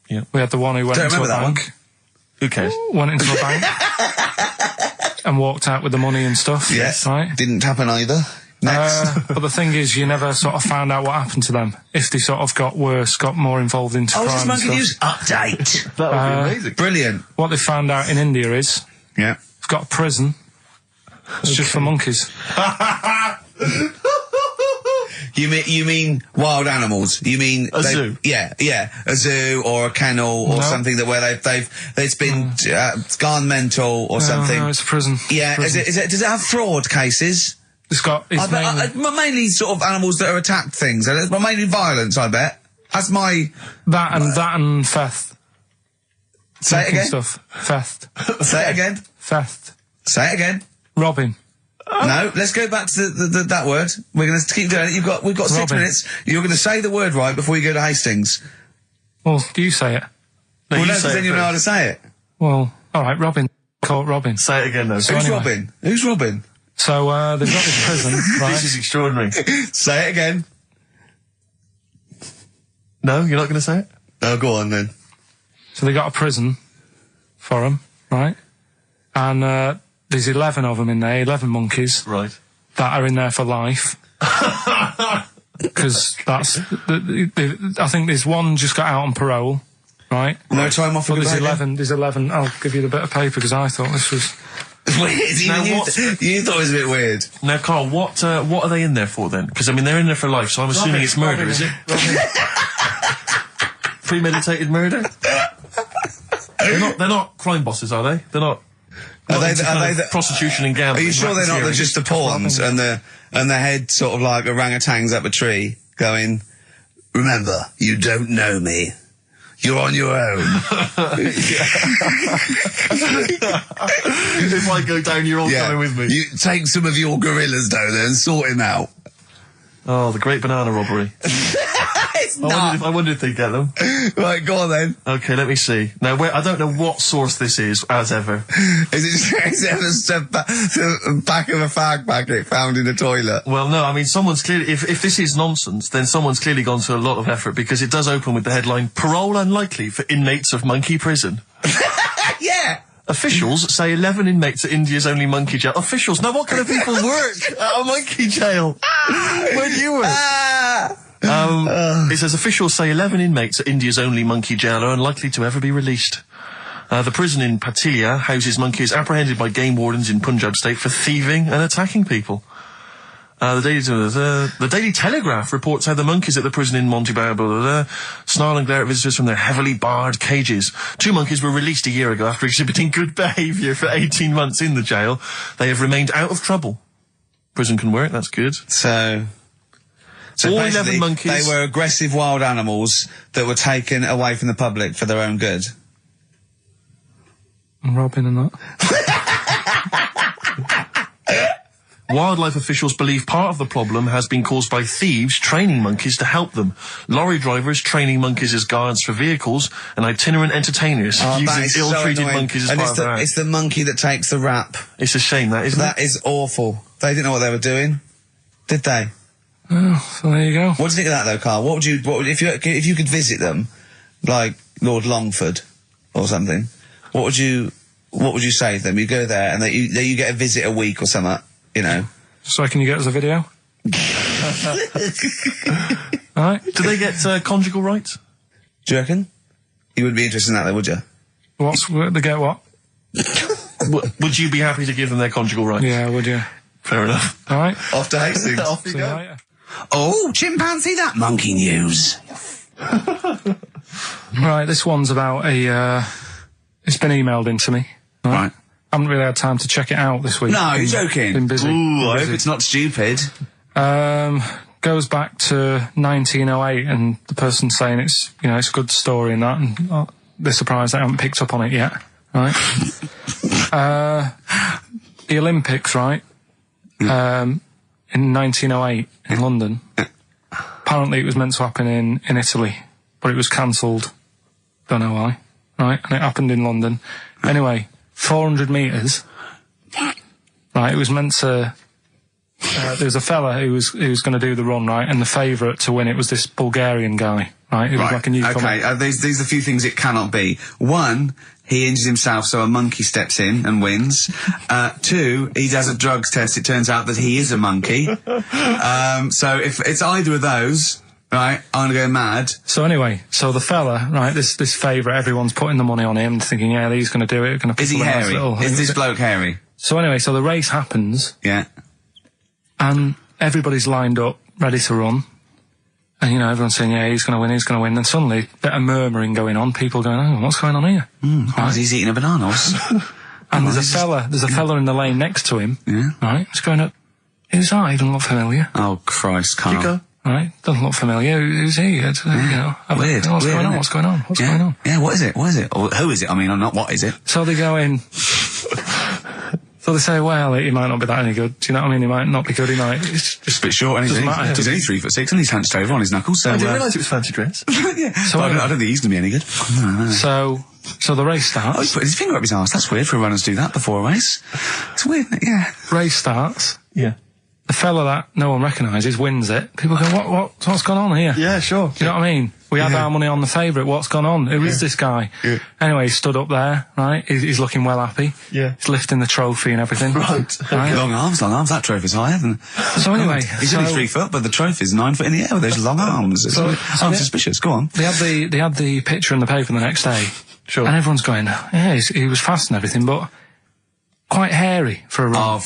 Yeah. We had the one who went into a bank. Who cares? Went into a bank and walked out with the money and stuff. Yes. Right? Didn't happen either. Next. But the thing is, you never sort of found out what happened to them. If they sort of got worse, got more involved into crime this monkey and news update. That would be amazing. Brilliant. What they found out in India is... Yeah. It's got a prison. It's just for monkeys. You mean wild animals? You mean a zoo? Yeah, a zoo or a kennel or something where it's been gone mental or something. No, it's a prison. Yeah, prison. Does it have fraud cases? It's mainly sort of animals that are attacked things. Mainly violence, I bet. That's my that and theft. Say it again. Stuff. Theft. Say it again. Theft. Say it again. Robbing. No, let's go back to that word. We're going to keep doing it. We've got 6 minutes. You're going to say the word right before you go to Hastings. Well, do you say it? No, because then you'll know how to say it. Well, all right, Robin. Call it Robin. Say it again, though. So Robin? Who's Robin? So they've got this prison, right? This is extraordinary. Say it again. No, you're not going to say it? Oh, go on then. So they got a prison for them, right? And there's 11 of them in there, 11 monkeys. Right. That are in there for life. Because that's... I think there's one just got out on parole. right? No time off for there's 11. I'll give you the bit of paper because I thought this was... Weird. You thought it was a bit weird. Now, Carl, what are they in there for then? Because, I mean, they're in there for life, so I'm assuming it's murder, is it? Premeditated murder? They're not crime bosses, are they? They're not... Are they prostitution and gambling? Are you sure they're not just the pawns and the head sort of like orangutans up a tree going, remember, you don't know me. You're on your own. If I go down, you're all coming with me. You take some of your gorillas down there and sort him out. Oh, the great banana robbery. I wondered if they'd get them. Right, go on then. Okay, let me see. Now, I don't know what source this is, as ever. Is it the back of a fag packet found in a toilet? Well, no, I mean, someone's clearly... If this is nonsense, then someone's clearly gone to a lot of effort, because it does open with the headline, Parole Unlikely for Inmates of Monkey Prison. Yeah! Officials say 11 inmates at India's only monkey jail. Officials? Now, what kind of people work at a monkey jail? Where do you work? It says officials say 11 inmates at India's only monkey jail are unlikely to ever be released. The prison in Patilia houses monkeys apprehended by game wardens in Punjab state for thieving and attacking people. The Daily Telegraph reports how the monkeys at the prison in Montebello snarl and glare at visitors from their heavily barred cages. 2 monkeys were released a year ago after exhibiting good behaviour for 18 months in the jail. They have remained out of trouble. Prison can work, that's good. So all 11 monkeys. They were aggressive wild animals that were taken away from the public for their own good. Robbing and that. Wildlife officials believe part of the problem has been caused by thieves training monkeys to help them. Lorry drivers training monkeys as guards for vehicles, and itinerant entertainers using ill-treated monkeys as part of their act. It's the monkey that takes the rap. It's a shame, that, isn't it? That is awful. They didn't know what they were doing, did they? Oh, so there you go. What do you think of that, though, Carl? What would if you could visit them, like Lord Longford or something? What would you say to them? You go there and you get a visit a week or something. You know. So can you get us a video? Alright. Do they get conjugal rights? Do you reckon? You wouldn't be interested in that, though, would you? They get what? Would you be happy to give them their conjugal rights? Yeah, would you? Fair enough. Alright. Off to Hastings. Off you go. Oh, chimpanzee, that monkey news. Right, this one's about it's been emailed into me. Right. I haven't really had time to check it out this week. No, you're joking. Been busy. Ooh, I hope it's not stupid. Goes back to 1908, and the person's saying it's a good story and that, and they're surprised they haven't picked up on it yet. Right? The Olympics, right? In 1908 in London. Apparently it was meant to happen in Italy, but it was cancelled. Don't know why. Right? And it happened in London. Anyway, 400 metres. Right, it was meant to... there was a fella who was going to do the run, right, and the favourite to win it was this Bulgarian guy, right? It was like a newcomer. Okay, these are a few things it cannot be. 1, he injures himself, so a monkey steps in and wins. 2, he does a drugs test, it turns out that he is a monkey. So if it's either of those... Right, I'm gonna go mad. So anyway, the fella, right, this favourite, everyone's putting the money on him, thinking, yeah, he's gonna do it. Is he hairy? Is this bloke hairy? So anyway, the race happens. Yeah. And everybody's lined up, ready to run. And, everyone's saying, yeah, he's gonna win. And suddenly, a bit of murmuring going on, people going, oh, what's going on here? Right. He's eating a banana. And there's a fella in the lane next to him. Yeah. Right, he's going up, who's that? He doesn't look familiar. Oh, Christ, Carl. You go. Right, doesn't look familiar. Who's he? Weird. What's going on? What's going on? What's going on? Yeah, what is it? Or who is it? I mean, not what is it? So they go in. So they say, well, he might not be that any good. Do you know what I mean? He might not be good. He might. It's just a bit short. He's only 3'6", and he's hunched over on his knuckles. So I didn't realise it was fancy dress. Yeah. So I don't think he's going to be any good. No. So the race starts. Oh, he's put his finger up his arse. That's weird for runners to do that before a race. It's weird, isn't it? Yeah. Race starts. Yeah. the fella that no one recognises wins it. People go, what's gone on here? Yeah, sure. You know what I mean? We had our money on the favourite. What's gone on? Who is this guy? Yeah. Anyway, he stood up there, right? He's looking well happy. Yeah. He's lifting the trophy and everything. Right. Long arms. That trophy's higher than... So anyway... He's only 3 foot, but the trophy's 9 foot in the air with those long arms. I'm suspicious. Go on. They had the picture in the paper the next day. Sure. And everyone's going, yeah, he was fast and everything, but... quite hairy for a run.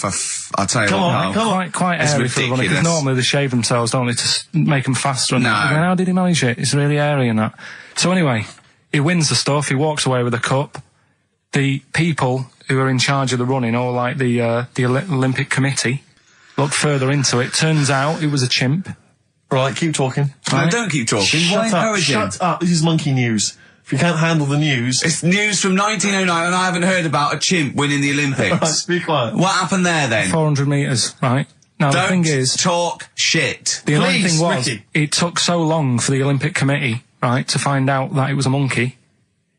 I'll tell you what. Quite hairy for a run. Because normally they shave themselves, don't they, to make them faster. And how did he manage it? It's really hairy and that. So anyway, he wins the stuff. He walks away with a cup. The people who are in charge of the running, or like the Olympic Committee, look further into it. Turns out it was a chimp. Right, keep talking. Right? No, don't keep talking. Shut up. This is monkey news. If you can't handle the news... It's news from 1909 and I haven't heard about a chimp winning the Olympics. Right, be quiet. What happened there then? 400 metres, right? Now the thing is... talk shit. The only thing was, Ricky, it took so long for the Olympic Committee, right, to find out that it was a monkey.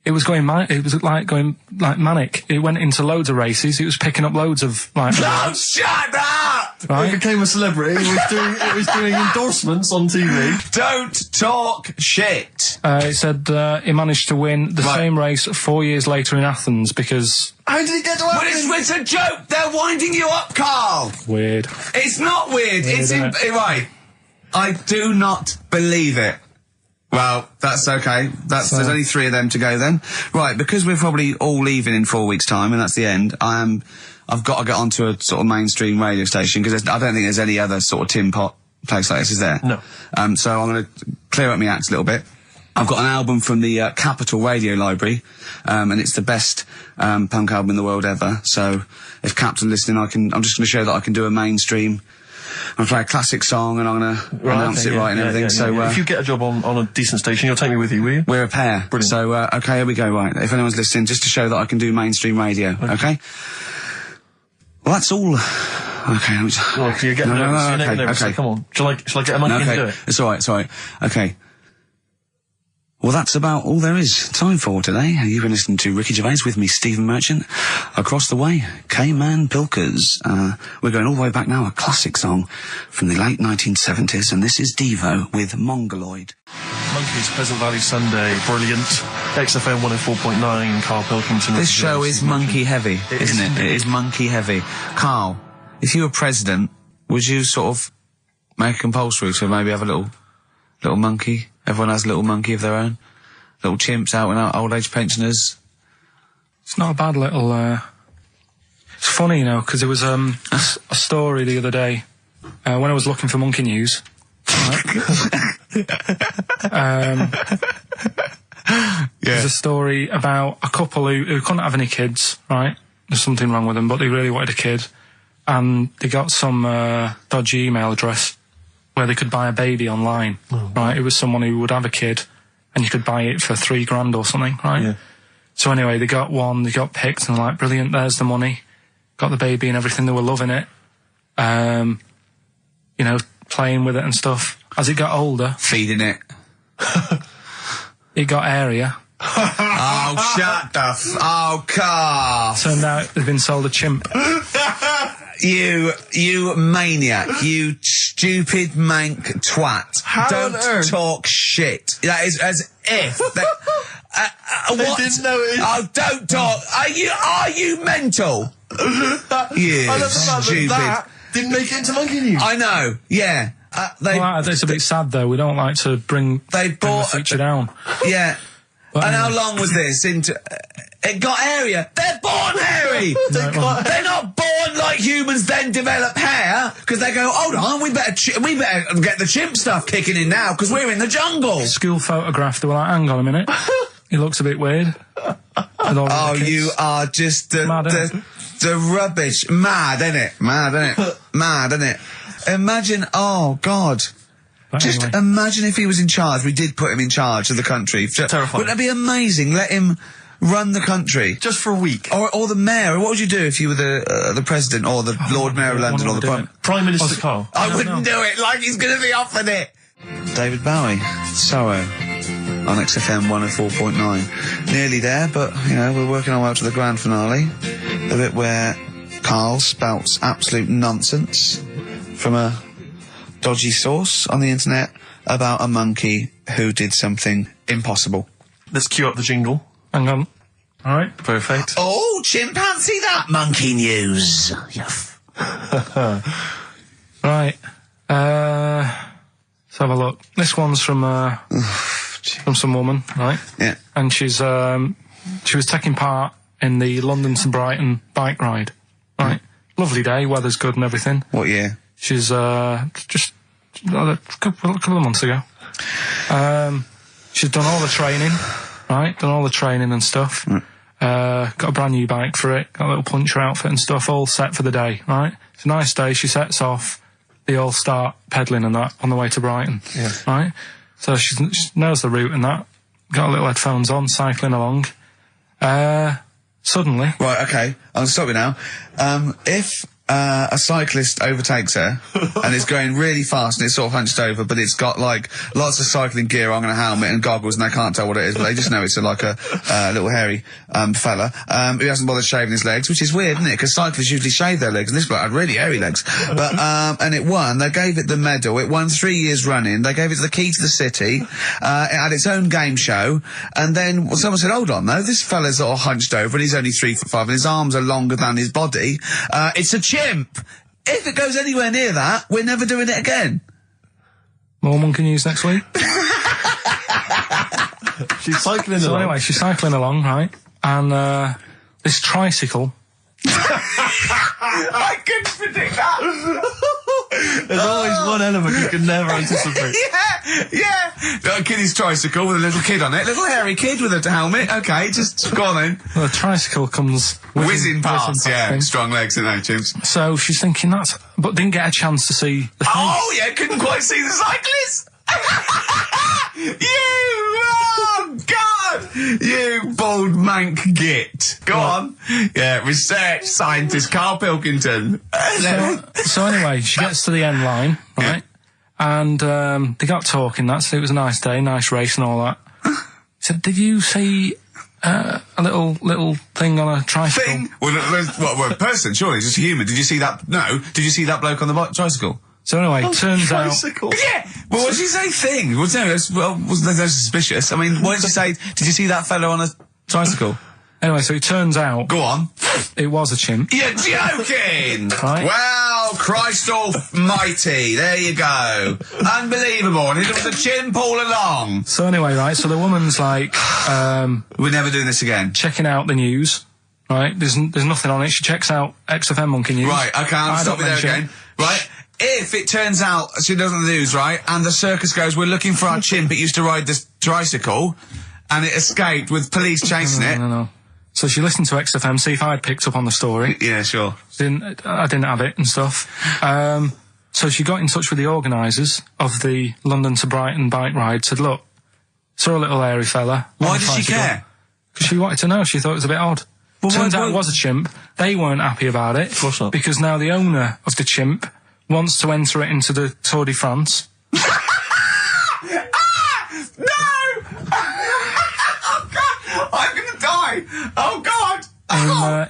It was going going manic. It went into loads of races. It was picking up loads of like. No, shut up! Right? He became a celebrity. It was doing endorsements on TV. Don't talk shit. It said he managed to win the same race 4 years later in Athens because. How did he get to Athens? But it's a joke. They're winding you up, Carl. Weird. It's not weird. It's right. I do not believe it. Well, that's okay. There's only 3 of them to go then. Right, because we're probably all leaving in 4 weeks' time, and that's the end, I've got to get onto a sort of mainstream radio station, because I don't think there's any other sort of tin pot place like this, is there? No. So I'm going to clear up my act a little bit. I've got an album from the Capitol Radio Library, and it's the best punk album in the world ever. So if Cap's listening, I'm just going to show that I can do a mainstream. I'm going to play a classic song and I'm going to announce it right and everything. So if you get a job on a decent station, you'll take me with you, will you? We're a pair. Brilliant. So, okay, here we go, right. If anyone's listening, just to show that I can do mainstream radio, okay? Well, that's all. Okay. Well, you're getting nervous. Okay. Come on. Shall I get a monkey and do it? It's alright. Okay. Well, that's about all there is time for today. You've been listening to Ricky Gervais with me, Stephen Merchant. Across the way, K-Man Pilkers. We're going all the way back now, a classic song from the late 1970s, and this is Devo with Mongoloid. Monkeys, Pleasant Valley Sunday, brilliant. XFM 104.9, Karl Pilkington. This show is monkey heavy, isn't it? It is monkey heavy. Carl, if you were president, would you sort of make it compulsory to maybe have a little monkey? Everyone has a little monkey of their own. Little chimps out and old age pensioners. It's not a bad little, it's funny, you know, because there was, a story the other day, when I was looking for monkey news. There's a story about a couple who couldn't have any kids, right? There's something wrong with them, but they really wanted a kid. And they got some, dodgy email address where they could buy a baby online, right? It was someone who would have a kid, and you could buy it for $3,000 or something, right? Yeah. So anyway, they got one, they got picked, and they're like, brilliant, there's the money. Got the baby and everything, they were loving it. You know, playing with it and stuff. As it got older... feeding it. It got airier. Oh, shut the Carl! Turned out they'd been sold a chimp. You maniac, you stupid mank twat. Don't talk shit. That is as if what? They didn't know it. Oh, don't talk. Are you mental? You stupid. That didn't make it into monkey news. I know, yeah. It's a bit sad though, we don't like to bring the feature down. Yeah. But and how long was this? It got hairier. They're born hairy. They're not born like humans, then develop hair, because they go, hold on, we better get the chimp stuff kicking in now, because we're in the jungle. School photograph, they were like, hang on a minute. He looks a bit weird. Oh, you are just the rubbish. Mad, innit? Mad, innit? Imagine, oh, God. Just imagine if he was in charge. We did put him in charge of the country. Terrifying. Wouldn't that be amazing? Let him run the country. Just for a week. Or the mayor. What would you do if you were the president or the Lord Mayor of London or the Prime Minister Carl? I wouldn't do it like he's going to be offered it. David Bowie, Sorrow, on XFM 104.9. Nearly there, but, you know, we're working our way up to the grand finale. The bit where Carl spouts absolute nonsense. from a dodgy source on the internet about a monkey who did something impossible. Let's cue up the jingle. Hang on. All right, perfect. Oh, chimpanzee that monkey news. Right. Let's have a look. This one's from some woman, right? Yeah. And she was taking part in the London to Brighton bike ride. Right. Lovely day, weather's good and everything. What year? She's just a couple of months ago. She's done all the training, right? Done all the training and stuff. Got a brand new bike for it. Got a little puncher outfit and stuff, all set for the day, right? It's a nice day. She sets off. They all start pedalling and that on the way to Brighton, right? So she knows the route and that. Got a little headphones on, cycling along. Suddenly... Right, okay, I'll stop you now. If a cyclist overtakes her and is going really fast and it's sort of hunched over, but it's got like lots of cycling gear on and a helmet and goggles and they can't tell what it is, but they just know it's like a little hairy fella who hasn't bothered shaving his legs, which is weird, isn't it? Because cyclists usually shave their legs and this bloke had really hairy legs. But and it won. They gave it the medal. It won 3 years running. They gave it the key to the city. It had its own game show, and then someone said, hold on though, this fella's all hunched over and he's only 3'5" and his arms are longer than his body. It's a chimp. If it goes anywhere near that, we're never doing it again. More monkey news next week. She's cycling along. Anyway, she's cycling along, right? And this tricycle... I couldn't predict that. There's always one element you can never anticipate. Yeah. A kiddie's tricycle with a little kid on it. Little hairy kid with a helmet. Okay, just go on then. Well, the tricycle comes... Whizzing past, yeah. Strong legs, isn't it, chimps? So she's thinking that, but didn't get a chance to see the thing. Oh, yeah, couldn't quite see the cyclist. Oh, God! You bald mank git. Go on. Yeah, research scientist Karl Pilkington. So anyway, she gets to the end line, right? And they got talking, so it was a nice day, nice race and all that. He said, did you see a little thing on a tricycle? Thing? Well, a person, surely, just a human. Did you see that? No. Did you see that bloke on the tricycle? So anyway, turns out... Yeah! Well, what did she say thing? Well, no, wasn't that suspicious? I mean, what did she say? Did you see that fellow on a tricycle? Anyway, so it turns out... Go on. It was a chimp. You're joking! Right? Well, Christ almighty, there you go. Unbelievable, and it was a chimp all along. So anyway, right, so the woman's like... we're never doing this again. Checking out the news, right? There's nothing on it. She checks out XFM Monkey News. Right, okay, I'll stop you there again. Right? If it turns out she doesn't lose, right, and the circus goes, we're looking for our chimp, it used to ride this tricycle, and it escaped with police chasing it. No. So she listened to XFM, see if I'd picked up on the story. Yeah, sure. I didn't have it and stuff. So she got in touch with the organisers of the London to Brighton bike ride, said, look, saw a little hairy fella. Why did she care? Because she wanted to know. She thought it was a bit odd. Well, turns out it was a chimp. They weren't happy about it. Of course not. Because now the owner of the chimp wants to enter it into the Tour de France. No! Oh, God! I'm gonna die! Oh, God!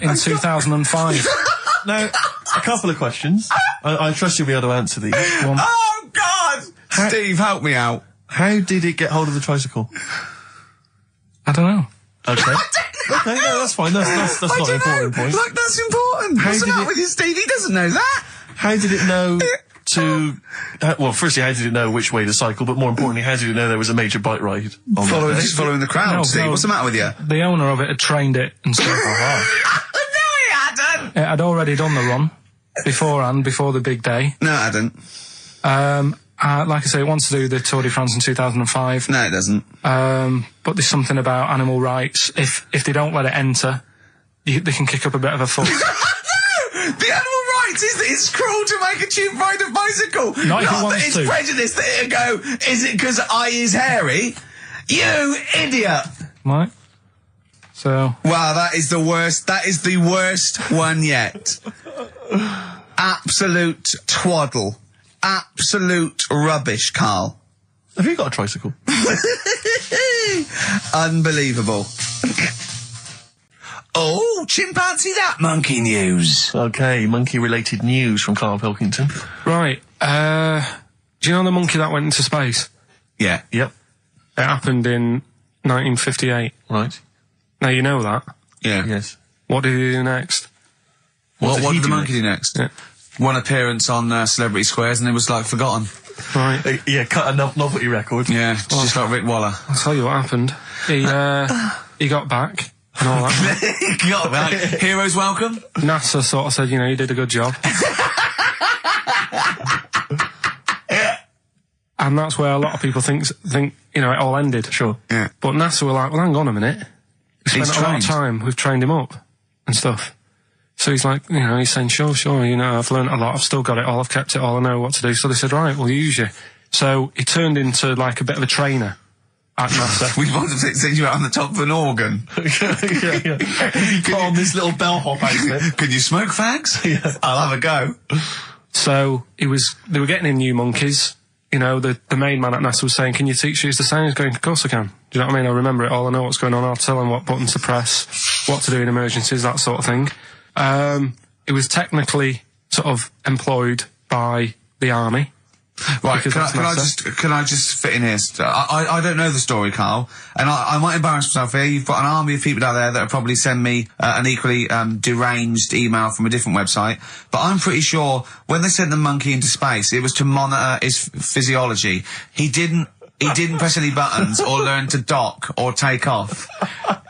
In 2005. Now, a couple of questions. I trust you'll be able to answer these. Oh, God! Steve, help me out. How did it get hold of the tricycle? I don't know. Okay. Okay, no, that's fine. That's not an important point. Look, that's important. What's the matter with you, Steve? He doesn't know that. How did it know to... well, firstly, how did it know which way to cycle? But more importantly, how did it know there was a major bike ride on Just following the crowd, Steve. What's the matter with you? The owner of it had trained it and stuff. No, he hadn't. It had already done the run beforehand, before the big day. No, it hadn't. Like I say, it wants to do the Tour de France in 2005. No, it doesn't. But there's something about animal rights. If they don't let it enter, they can kick up a bit of a fuss. The animal rights is that it's cruel to make a chimp ride a bicycle. Not if he wants it's to. prejudice that it'll go, is it because I is hairy? You idiot. Right. So. Wow, that is the worst. That is the worst one yet. Absolute twaddle. Absolute rubbish, Karl. Have you got a tricycle? Unbelievable. Oh, chimpanzee that monkey news. Okay, monkey-related news from Karl Pilkington. Right. Do you know the monkey that went into space? Yeah. Yep. It happened in 1958. Right. Now you know that. Yeah. Yes. What did he do next? What did the monkey do next? Yeah. One appearance on Celebrity Squares and it was like forgotten. Right. Yeah, cut a novelty record. Yeah, just like Rick Waller. I'll tell you what happened. He got back and all that. He got back. Heroes welcome. NASA sort of said, you know, you did a good job. And that's where a lot of people think, you know, it all ended. Sure. Yeah. But NASA were like, well, hang on a minute. We He's spent a lot of trained. time, we've trained him up and stuff. So he's like, you know, he's saying, sure, you know, I've learned a lot, I've still got it all, I've kept it all, I know what to do. So they said, right, we'll use you. So he turned into like a bit of a trainer at NASA. We wanted to send you out on the top of an organ. You put on this little bellhop outfit. Could you smoke fags? Yeah. I'll have a go. So they were getting in new monkeys. You know, the main man at NASA was saying, can you teach these the sound? He's going, of course I can. Do you know what I mean? I remember it all, I know what's going on, I'll tell him what buttons to press, what to do in emergencies, that sort of thing. It was technically sort of employed by the army. Right, can I just fit in here? I don't know the story, Carl, and I might embarrass myself here. You've got an army of people out there that will probably send me an equally deranged email from a different website, but I'm pretty sure when they sent the monkey into space, it was to monitor his physiology. He didn't press any buttons or learn to dock or take off.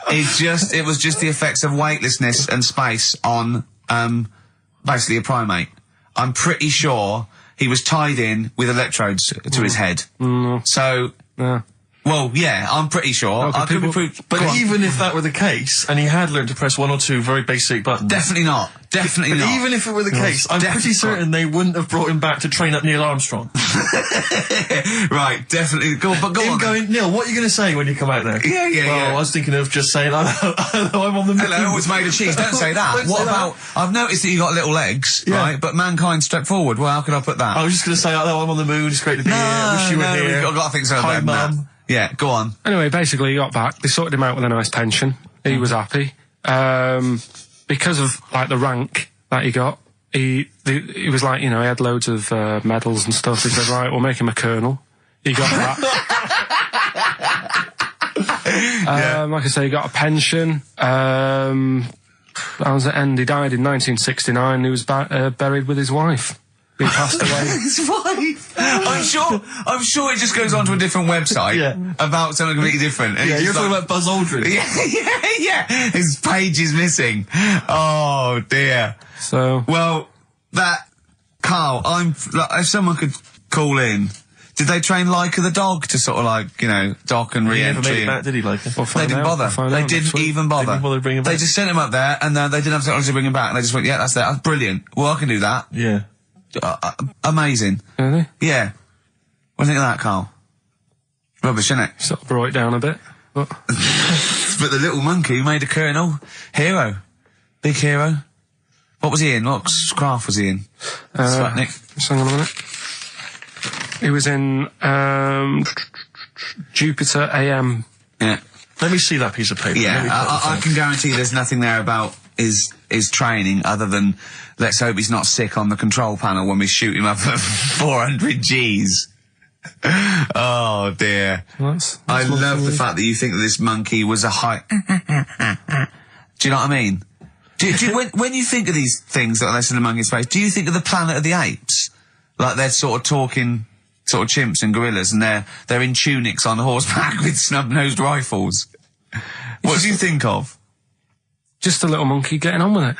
It was just the effects of weightlessness and space on basically a primate. I'm pretty sure he was tied in with electrodes to his head. So, well, yeah, I'm pretty sure. I could be proved. But even if that were the case, and he had learned to press one or two very basic buttons. Definitely not. Definitely not. Even if it were the case, I'm pretty certain they wouldn't have brought him back to train up Neil Armstrong. Right, definitely. Go on. Going, Neil, what are you going to say when you come out there? Yeah. I was thinking of just saying, hello, I'm on the moon. Hello, it's made of cheese. Don't say that. What about, I've noticed that you got little legs, right? But mankind stepped forward. Well, how could I put that? I was just going to say, hello, I'm on the moon. It's great to be here. I wish you were here. I've got to think so. Hi, Mum. Yeah, go on. Anyway, basically he got back, they sorted him out with a nice pension. He was happy. Because of, like, the rank that he got, he was like, you know, he had loads of medals and stuff. He said, right, we'll make him a colonel. He got that. Like I say, he got a pension. How was it end? He died in 1969. He was buried with his wife. He passed away. His wife. I'm sure it just goes on to a different website about something completely different. And you're talking about Buzz Aldrin. Yeah. His page is missing. Oh dear. So well, Carl, if someone could call in. Did they train Leica the dog to sort of like, you know, dock and re-entry? He never made it back, did he, Leica? They didn't bother. They didn't even bother. They didn't bother to bring him back. They just sent him up there, and they didn't have technology to bring him back. And they just went, yeah, that's brilliant. Well, I can do that. Yeah. Really? Amazing. Yeah. What do you think of that, Carl? Rubbish, isn't it? Sort of brought it down a bit. But but the little monkey made a colonel. Hero. Big hero. What was he in? What craft was he in? Sputnik. Just hang on a minute. He was in Jupiter AM. Yeah. Let me see that piece of paper. Yeah, I can guarantee there's nothing there about his training other than let's hope he's not sick on the control panel when we shoot him up at 400 Gs. Oh dear. I love the fact that you think that this monkey was a high... Do you know what I mean? When you think of these things that are less than a monkey in space, do you think of the Planet of the Apes? Like they're sort of talking sort of chimps and gorillas and they're in tunics on horseback with snub-nosed rifles. What do you think of? Just a little monkey getting on with it.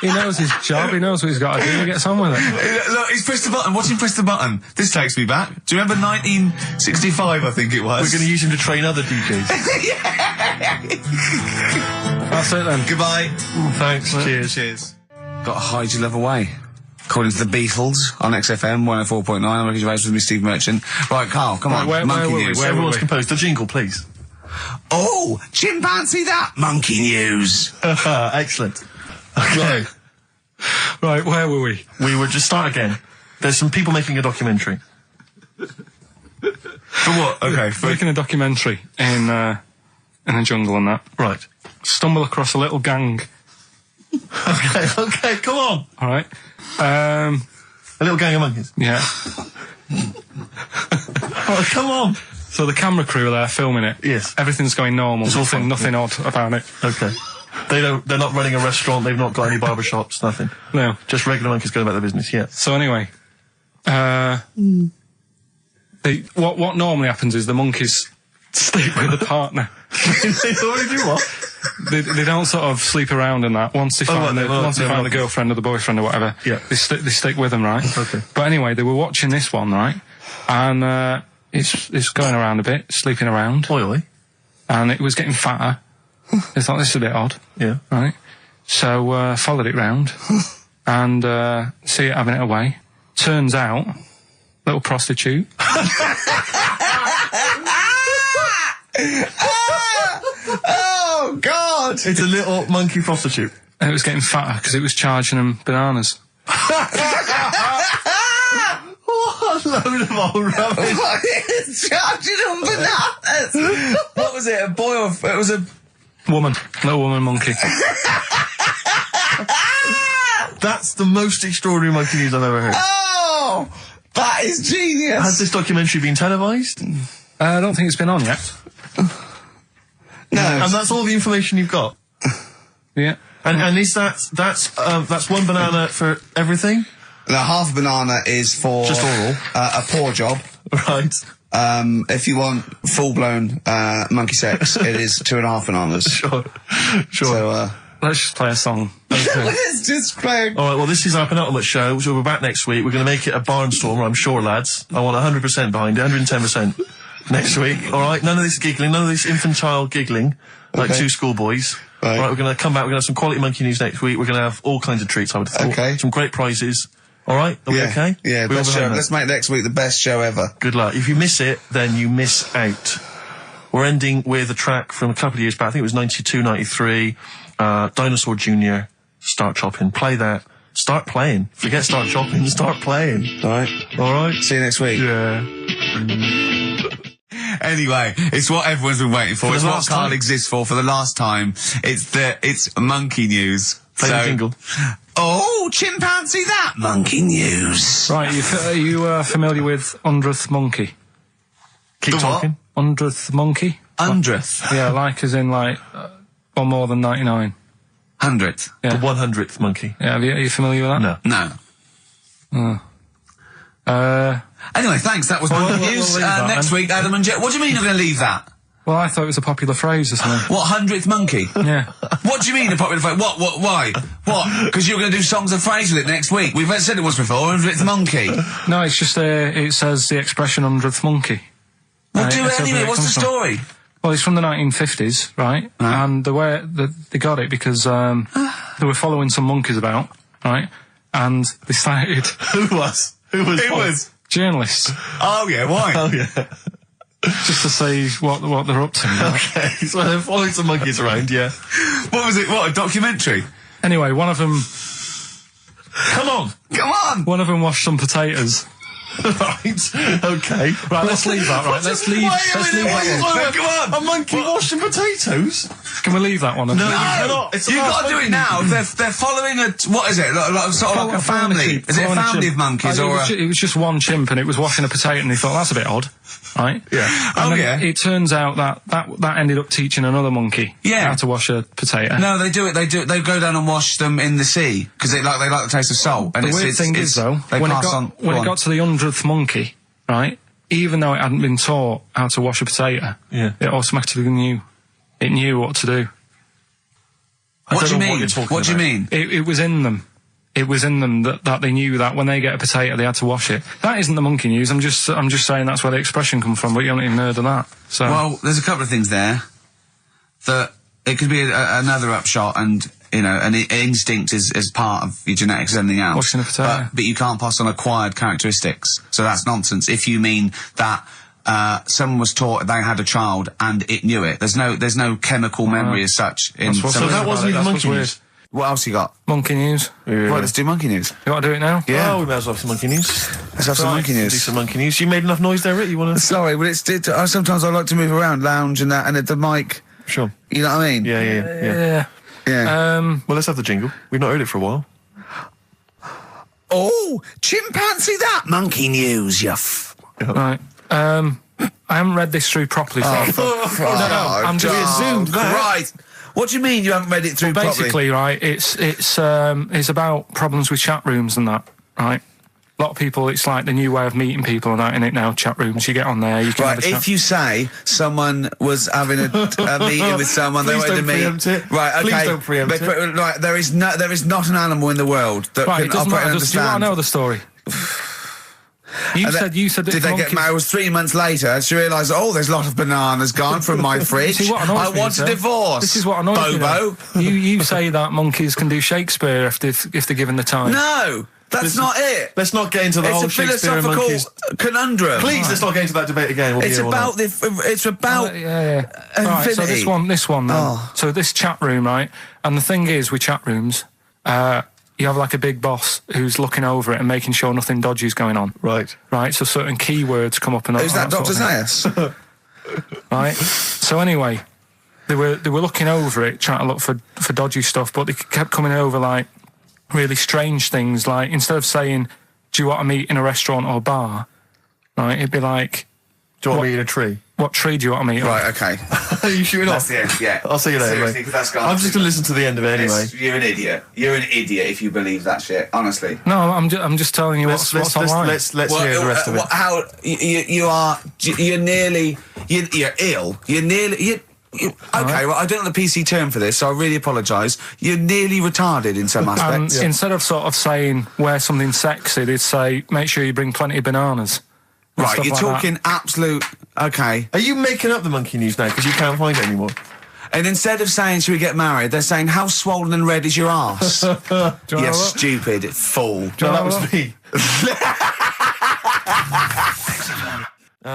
He knows his job, he knows what he's got to do, he gets on with it. Look, he's pressed the button. Watch him press the button. This takes me back. Do you remember 1965, I think it was? We're going to use him to train other DJs. That's it then. Goodbye. Thanks. Cheers. Got to hide your love away. According to the Beatles on XFM 104.9, I'm Ricky Gervais with me, Steve Merchant. Right, Carl, come on. Monkey news. Everyone's composed. The jingle, please. Oh, chimpanzee that monkey news. Excellent. Okay. Right, where were we? We were just start again. There's some people making a documentary. For what? Okay. Making a documentary in a jungle and that. Right. stumble across a little gang. Okay, come on. All right. A little gang of monkeys. Yeah. Oh, come on. So the camera crew are there filming it. Yes. Everything's going normal. It's Nothing odd about it. Okay. They're not running a restaurant. They've not got any barber shops. Nothing. No. Just regular monkeys going about their business. Yeah. So anyway, what normally happens is the monkeys sleep with the partner. They already do what? They don't sort of sleep around and that. Once they find the girlfriend or the boyfriend or whatever, they stick with them, right? Okay. But anyway, they were watching this one, right? And it's going around a bit, sleeping around. Oily. And it was getting fatter. They thought, this is a bit odd. Yeah. Right? So followed it round and see it having it away. Turns out, little prostitute. Oh, God! It's a little monkey prostitute. And it was getting fatter because it was charging them bananas. What a load of old rubbish. Charging them bananas! What was it, a boy or... It was a... Woman. Little woman monkey. That's the most extraordinary monkey news I've ever heard. Oh! That is genius! Has this documentary been televised? I don't think it's been on yet. No. And that's all the information you've got? Yeah. And is that's one banana for everything? The half a banana is for... Just oral? A paw job. Right. If you want full-blown monkey sex, it is 2.5 bananas. Sure. So, let's just play a song. let's just play... All right, well, this is our penultimate show, which we'll be back next week. We're going to make it a barnstormer, I'm sure, lads. I want 100% behind it, 110% next week. All right, none of this giggling, none of this infantile giggling, like two schoolboys. Right. All right, we're going to come back, we're going to have some quality monkey news next week. We're going to have all kinds of treats, I would have thought. Okay. Some great prizes. All right, are we okay? Yeah, best show. Let's make next week the best show ever. Good luck. If you miss it, then you miss out. We're ending with a track from a couple of years back. I think it was 92, 93. Dinosaur Jr. Start Chopping. Play that. Start playing. Forget start chopping. Start playing. All right. All right. See you next week. Yeah. Anyway, it's what everyone's been waiting for. It's what Karl exists for the last time. It's monkey news. Play the jingle. Oh, chimpanzee that monkey news. Right, are you familiar with 100th monkey? Keep talking. 100th monkey? 100th? Yeah, like as in like, or more than 99. 100th? Yeah. The 100th monkey. Yeah, are you familiar with that? No. Anyway, thanks. That was monkey news. Next week, Adam and Jet. What do you mean you're going to leave that? Well, I thought it was a popular phrase or something. What, 100th monkey? Yeah. What do you mean a popular phrase? What, why? What? Because you're going to do songs and phrases with it next week. We've said it once before, 100th monkey. No, it's just, it says the expression 100th monkey. Well, do it anyway. What's the story? Well, it's from the 1950s, right? And the way they got it because they were following some monkeys about, right? And they started... Who was? Journalists. Oh, yeah, why? Oh, yeah. Just to see what they're up to. Right? Okay, so they're following some monkeys around, yeah. What was it? What, a documentary? Anyway, one of them... Come on! One of them washed some potatoes. Right, okay. Right, let's leave that, right? Let's leave that one. Come on! A monkey washing potatoes? Can we leave that one? No, you cannot. You've got to do it now. They're following what is it? Sort of like a family. Is it a family of monkeys or it was just one chimp and it was washing a potato and they thought, that's a bit odd. Right? Yeah. And then it turns out that ended up teaching another monkey how to wash a potato. No, they do it. They go down and wash them in the sea because they like the taste of salt. And the weird thing is though, when it got to the 100th monkey, right? Even though it hadn't been taught how to wash a potato, it automatically knew. It knew what to do. What do you mean? What do you mean? It was in them. It was in them that they knew that when they get a potato, they had to wash it. That isn't the monkey news. I'm just saying that's where the expression comes from, but you haven't even heard of that. So. Well, there's a couple of things there. That it could be another upshot, and an instinct is part of your genetics as anything else. Washing a potato. But you can't pass on acquired characteristics. So that's nonsense. If you mean that someone was taught they had a child and it knew it, there's no chemical memory as such. So that wasn't even monkey news. What else you got? Monkey news. Yeah. Right, let's do monkey news. You want to do it now? Yeah. Oh, we might as well have some monkey news. Let's have some monkey news. Do some monkey news. You made enough noise there, Rick? You want to... Sorry, but sometimes I like to move around, lounge and that, and the mic Sure. You know what I mean? Yeah. Well, let's have the jingle. We've not heard it for a while. Oh, chimpanzee that monkey news, Right. I haven't read this through properly. I'm just zoomed. Right. What do you mean you haven't read it through properly? Basically, right, it's about problems with chat rooms and that, right? A lot of people, it's like the new way of meeting people and that, in it now, chat rooms. You get on there, you can have a chat. If you say someone was having a meeting with someone they wanted to meet... Right, okay. Please don't preempt it. Right, there is not an animal in the world that can operate and understand... Do you want to know the story? You said that did they get married? It was 3 months later. She realised, there's a lot of bananas gone from my fridge. I want a divorce. This is what annoys Bobo. me. You say that monkeys can do Shakespeare if they're given the time. No, that's not it. Let's not get into the whole Shakespeare and monkeys. It's a philosophical conundrum. Please, let's not get into that debate again. It's about Right, so this one then. So this chat room, right? And the thing is with chat rooms, you have like a big boss who's looking over it and making sure nothing dodgy is going on. Right. Right, so certain keywords come up and who's that, Dr. Zayas? Right. So anyway, they were looking over it, trying to look for dodgy stuff, but they kept coming over like really strange things. Like instead of saying, "Do you want to meet in a restaurant or bar?" Right, it'd be like, "Do you want to meet in a tree?" What tree do you want to meet? Right, okay. Are you shooting off? That's the end, yeah. I'll see you later, seriously, mate. That's gone. I'm just going to listen to the end of it anyway. You're an idiot. You're an idiot if you believe that shit, honestly. No, I'm just telling you what's online. Let's hear the rest of it. How you're ill. Okay, well, I don't know the PC term for this, so I really apologise. You're nearly retarded in some aspects. Instead of sort of saying wear something sexy, they'd say make sure you bring plenty of bananas. Right, you're talking absolute... Okay. Are you making up the monkey news now because you can't find it anymore? And instead of saying, should we get married, they're saying, how swollen and red is your arse? You stupid fool. That was me.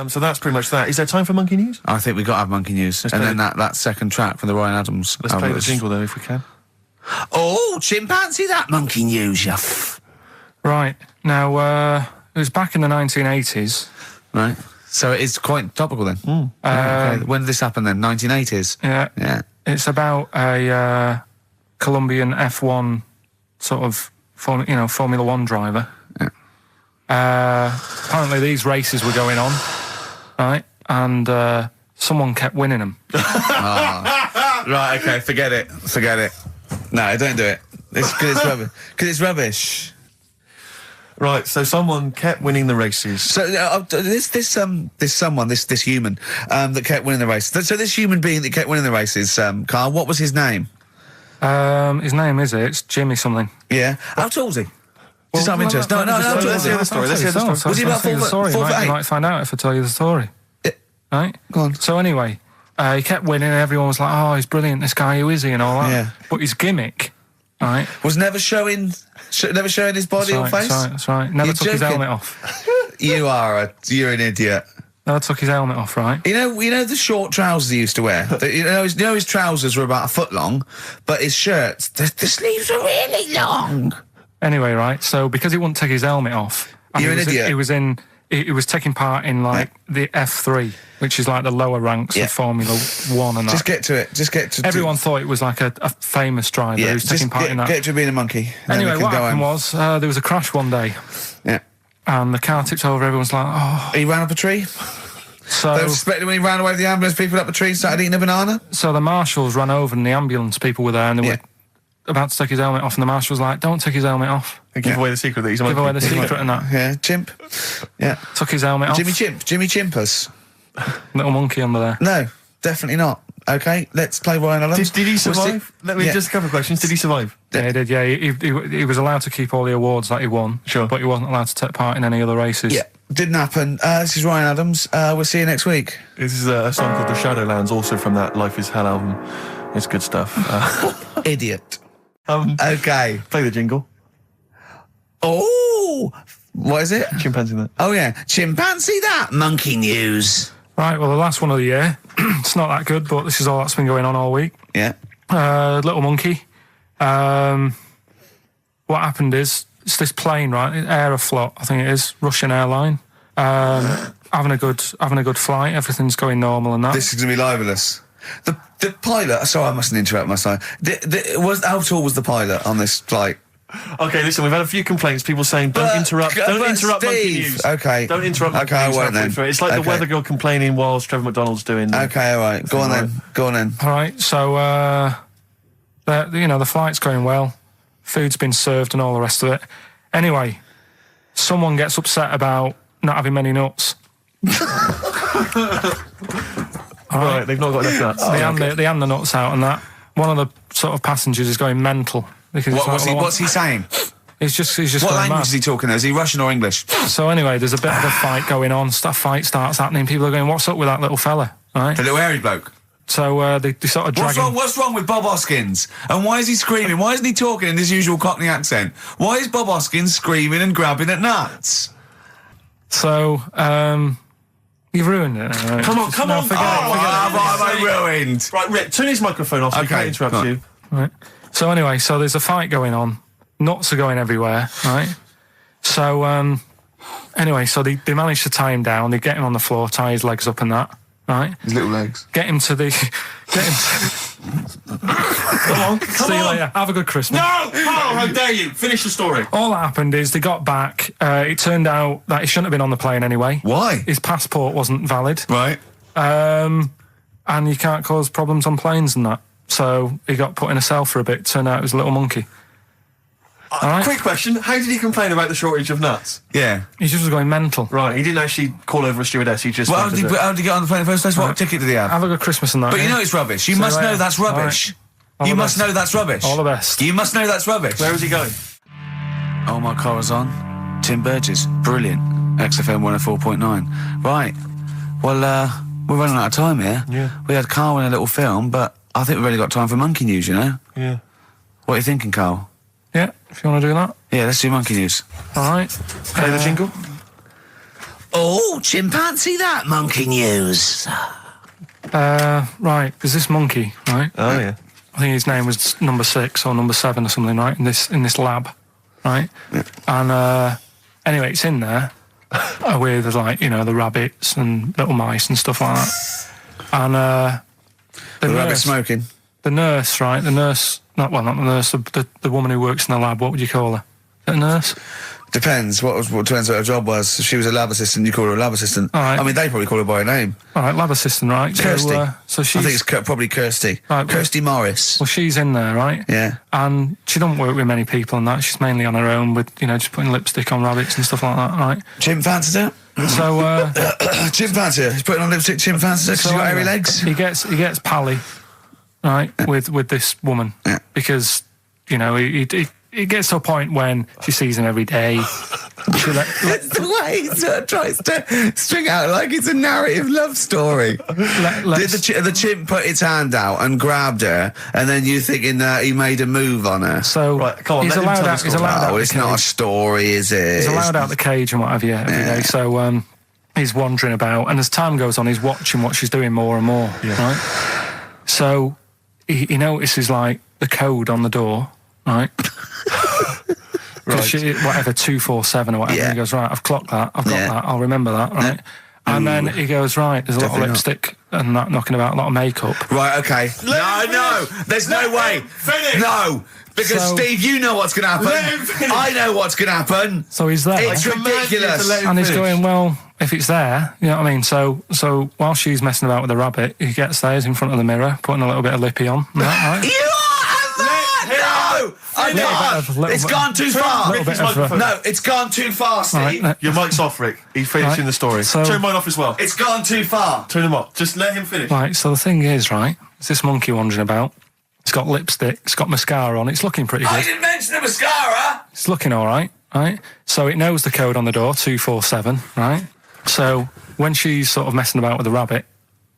So that's pretty much that. Is there time for monkey news? I think we've got to have monkey news. Then that second track from the Ryan Adams. Let's play the jingle, though, if we can. Oh, chimpanzee that monkey news, Right. Now, it was back in the 1980s. Right. So it is quite topical then. Okay. When did this happen then? 1980s? Yeah. It's about a Colombian F1 sort of, Formula One driver. Yeah. Apparently these races were going on, right? And someone kept winning them. Right, okay, forget it. No, don't do it. It's because it's rubbish. Because it's rubbish. Right, so someone kept winning the races. So this human that kept winning the races. So this human being that kept winning the races, Karl, what was his name? His name it's Jimmy something. Yeah. How tall was he? Just out of interest. No. Let's hear the story. Was he about 4 foot 8? You might find out if I tell you the story. Right? Go on. So anyway, he kept winning and everyone was like, oh, he's brilliant, this guy, who is he, and all that. Yeah. But his gimmick, right, was never showing his body or face? That's right. Never took his helmet off. You're an idiot. Never took his helmet off, right? You know the short trousers he used to wear? His trousers were about a foot long, but his shirts, the sleeves were really long. Anyway, right, so because he wouldn't take his helmet off... You're an idiot. He was taking part in, the F3, which is like the lower ranks of Formula 1 and that. Just get to it. Everyone thought it was like a famous driver who was taking part in that. Get to being a monkey. Anyway, what happened was, there was a crash one day. Yeah. And the car tipped over, everyone's like, oh... He ran up a tree? So... They were suspecting when he ran away with the ambulance, people up a tree started eating a banana? So the marshals ran over and the ambulance people were there and they were about to take his helmet off, and the marshal was like, don't take his helmet off. And give away the secret that he's a monkey. Give away the secret and that. Yeah, chimp. Yeah. Took his helmet off. Jimmy Chimpus. Little monkey under there. No, definitely not. Okay, let's play Ryan Adams. Did he survive? Let me just a couple of questions. Did he survive? Yeah, he did, yeah. He was allowed to keep all the awards that he won. Sure. But he wasn't allowed to take part in any other races. Yeah, didn't happen. This is Ryan Adams. We'll see you next week. This is a song called The Shadowlands, also from that Life is Hell album. It's good stuff. Idiot. Okay. Play the jingle. Oh, what is it? Chimpanzee that. Oh, yeah. Chimpanzee that. Monkey news. Right, well, the last one of the year. It's not that good, but this is all that's been going on all week. Yeah. Little monkey. What happened is, it's this plane, right? Aeroflot, I think it is, Russian airline. Having a good flight. Everything's going normal and that. This is going to be libelous. The pilot. Sorry, I mustn't interrupt my side. How tall was the pilot on this flight? Okay, listen, we've had a few complaints. People saying, don't interrupt Monkey News. Okay. Don't interrupt Monkey News. Okay, I won't then. It's like the weather girl complaining whilst Trevor McDonald's doing... Okay, all right. Go on then. All right, so, the flight's going well. Food's been served and all the rest of it. Anyway, someone gets upset about not having many nuts. Right, they've not got enough nuts. They hand the nuts out and that. One of the sort of passengers is going mental. What's he saying? He's just what going language mad. is he talking? Is he Russian or English? So anyway, there's a bit of a fight going on. Fight starts happening. People are going, "What's up with that little fella?" Right? The little hairy bloke. So they sort of drag him. What's wrong with Bob Hoskins? And why is he screaming? Why isn't he talking in his usual Cockney accent? Why is Bob Hoskins screaming and grabbing at nuts? So you've ruined it. Right? Come on. Forget it. Have I ruined? Right, Rick, turn his microphone off so he can't interrupt you. Right. So anyway, there's a fight going on. Nuts are going everywhere, right? So, anyway, they manage to tie him down. They get him on the floor, tie his legs up and that, right? His little legs. Get him to... Come on. See you later. Have a good Christmas. No! Carl, how dare you? Finish the story. All that happened is they got back. It turned out that he shouldn't have been on the plane anyway. Why? His passport wasn't valid. Right. And you can't cause problems on planes and that. So he got put in a cell for a bit. Turned out it was a little monkey. Right. Quick question, how did he complain about the shortage of nuts? Yeah. He just was going mental. Right, he didn't actually call over a stewardess, he just... Well, how did he get on the plane in the first place? What ticket did he have? Have a good Christmas and that. But you know it's rubbish. You must know that's rubbish. You must know that's rubbish. All the best. You must know that's rubbish. Where is he going? Oh, my car is on. Tim Burgess. Brilliant. XFM 104.9. Right. Well, we're running out of time here. Yeah. We had Carl in a little film, but I think we've really got time for Monkey News, you know? Yeah. What are you thinking, Carl? Yeah, if you want to do that. Yeah, let's do Monkey News. All right. Play the jingle. Oh, chimpanzee that Monkey News. Right, there's this monkey, right? Oh, yeah. I think his name was number 6 or number 7 or something, right? In this lab, right? Yeah. And anyway, it's in there with the rabbits and little mice and stuff like that. And the rabbit smoking. The nurse, right? The nurse, not the nurse, the woman who works in the lab. What would you call her? Is it a nurse? Depends. What depends what her job was. If she was a lab assistant, you call her a lab assistant. All right. I mean, they probably call her by her name. All right, lab assistant, right? Kirsty. So she's... I think it's probably Kirsty. Right, Kirsty Morris. Well, she's in there, right? Yeah. And she doesn't work with many people and that. She's mainly on her own with, just putting lipstick on rabbits and stuff like that, right? Chimpanzee it? So, chimpanzee. He's putting on lipstick chimpanzee because he's got hairy legs. He gets pally, right, with this woman. Yeah. Because, he gets to a point when she sees him every day. It's the way he sort of tries to string out like it's a narrative love story. Did the chimp put its hand out and grabbed her, and then you thinking that he made a move on her? So right, come on, he's allowed out. He's allowed out. It's not a story, is it? He's allowed out the cage and what have you every day. So he's wandering about, and as time goes on, he's watching what she's doing more and more. Yeah. Right. So he notices like the code on the door. Right. Right. Whatever, 247 or whatever. Yeah. He goes, right, I've clocked that. I've got that. I'll remember that, right? Yeah. And then he goes, right, there's a lot of lipstick and that knocking about, a lot of makeup. Right, okay. No, there's no way. Finish. No, because Steve, you know what's going to happen. I know what's going to happen. So he's there. It's ridiculous. And he's going, well, if it's there, you know what I mean? So while she's messing about with the rabbit, he gets there, he's in front of the mirror, putting a little bit of lippy on. Right? I know. It's gone too far. No, it's gone too far, Steve. Right, your mic's off, Rick. He's finishing the story. So, turn mine off as well. It's gone too far. Turn him off. Just let him finish. Right, so the thing is, right, it's this monkey wandering about. It's got lipstick, it's got mascara on, it's looking pretty good. I didn't mention the mascara. It's looking all right, right? So it knows the code on the door, 247, right? So when she's sort of messing about with the rabbit,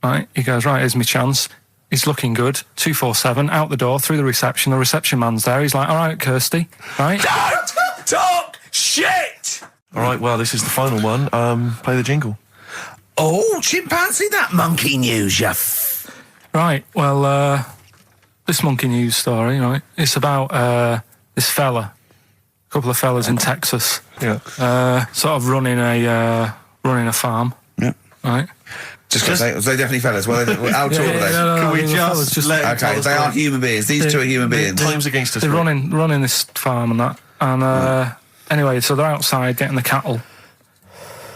right, he goes, right, here's my chance. He's looking good. 247, out the door, through the reception man's there. He's like, all right, Kirsty, right? Don't talk shit! All right, well, this is the final one. Play the jingle. Oh, chimpanzee, that Monkey News, Right, well, this Monkey News story, right, it's about this fella, a couple of fellas in Texas, sort of running a farm, yeah, right? Just because they definitely fellas. Well, how tall are they? Can we just let them tell Okay, the they are story? human beings. These two are human beings. Time's against us. They're Rick. running this farm and that. And anyway, so they're outside getting the cattle.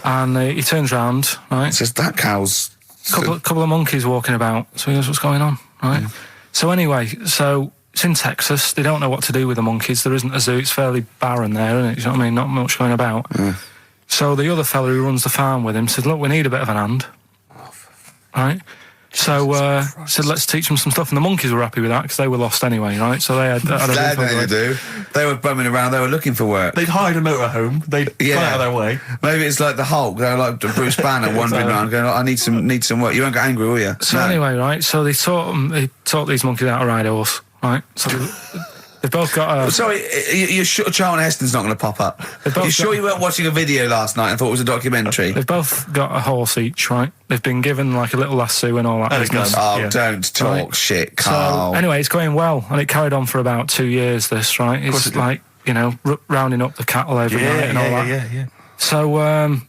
And he turns round, right? It's just that cow's... Couple of monkeys walking about. So he knows what's going on, right? So anyway, so it's in Texas. They don't know what to do with the monkeys. There isn't a zoo. It's fairly barren there, isn't it? You know what I mean? Not much going about. So the other fella who runs the farm with him said, look, we need a bit of an hand. Right? So said, let's teach them some stuff. And the monkeys were happy with that because they were lost anyway, right? So they had They had nothing to do. They were bumming around. They were looking for work. They'd hired a motorhome. They'd gone out of their way. Maybe it's like the Hulk. They're like Bruce Banner wandering around going, I need some work. You won't get angry, will you? So anyway, right, so they taught these monkeys how to ride a horse, right? So they've both got a... Sorry, you're sure Charlton Heston's not going to pop up? You're sure you weren't watching a video last night and thought it was a documentary? They've both got a horse each, right? They've been given like a little lasso and all that business. Don't talk shit, Carl. So anyway, it's going well, and it carried on for about 2 years, this, right? It's like, you know, rounding up the cattle every night and all that. Yeah. So,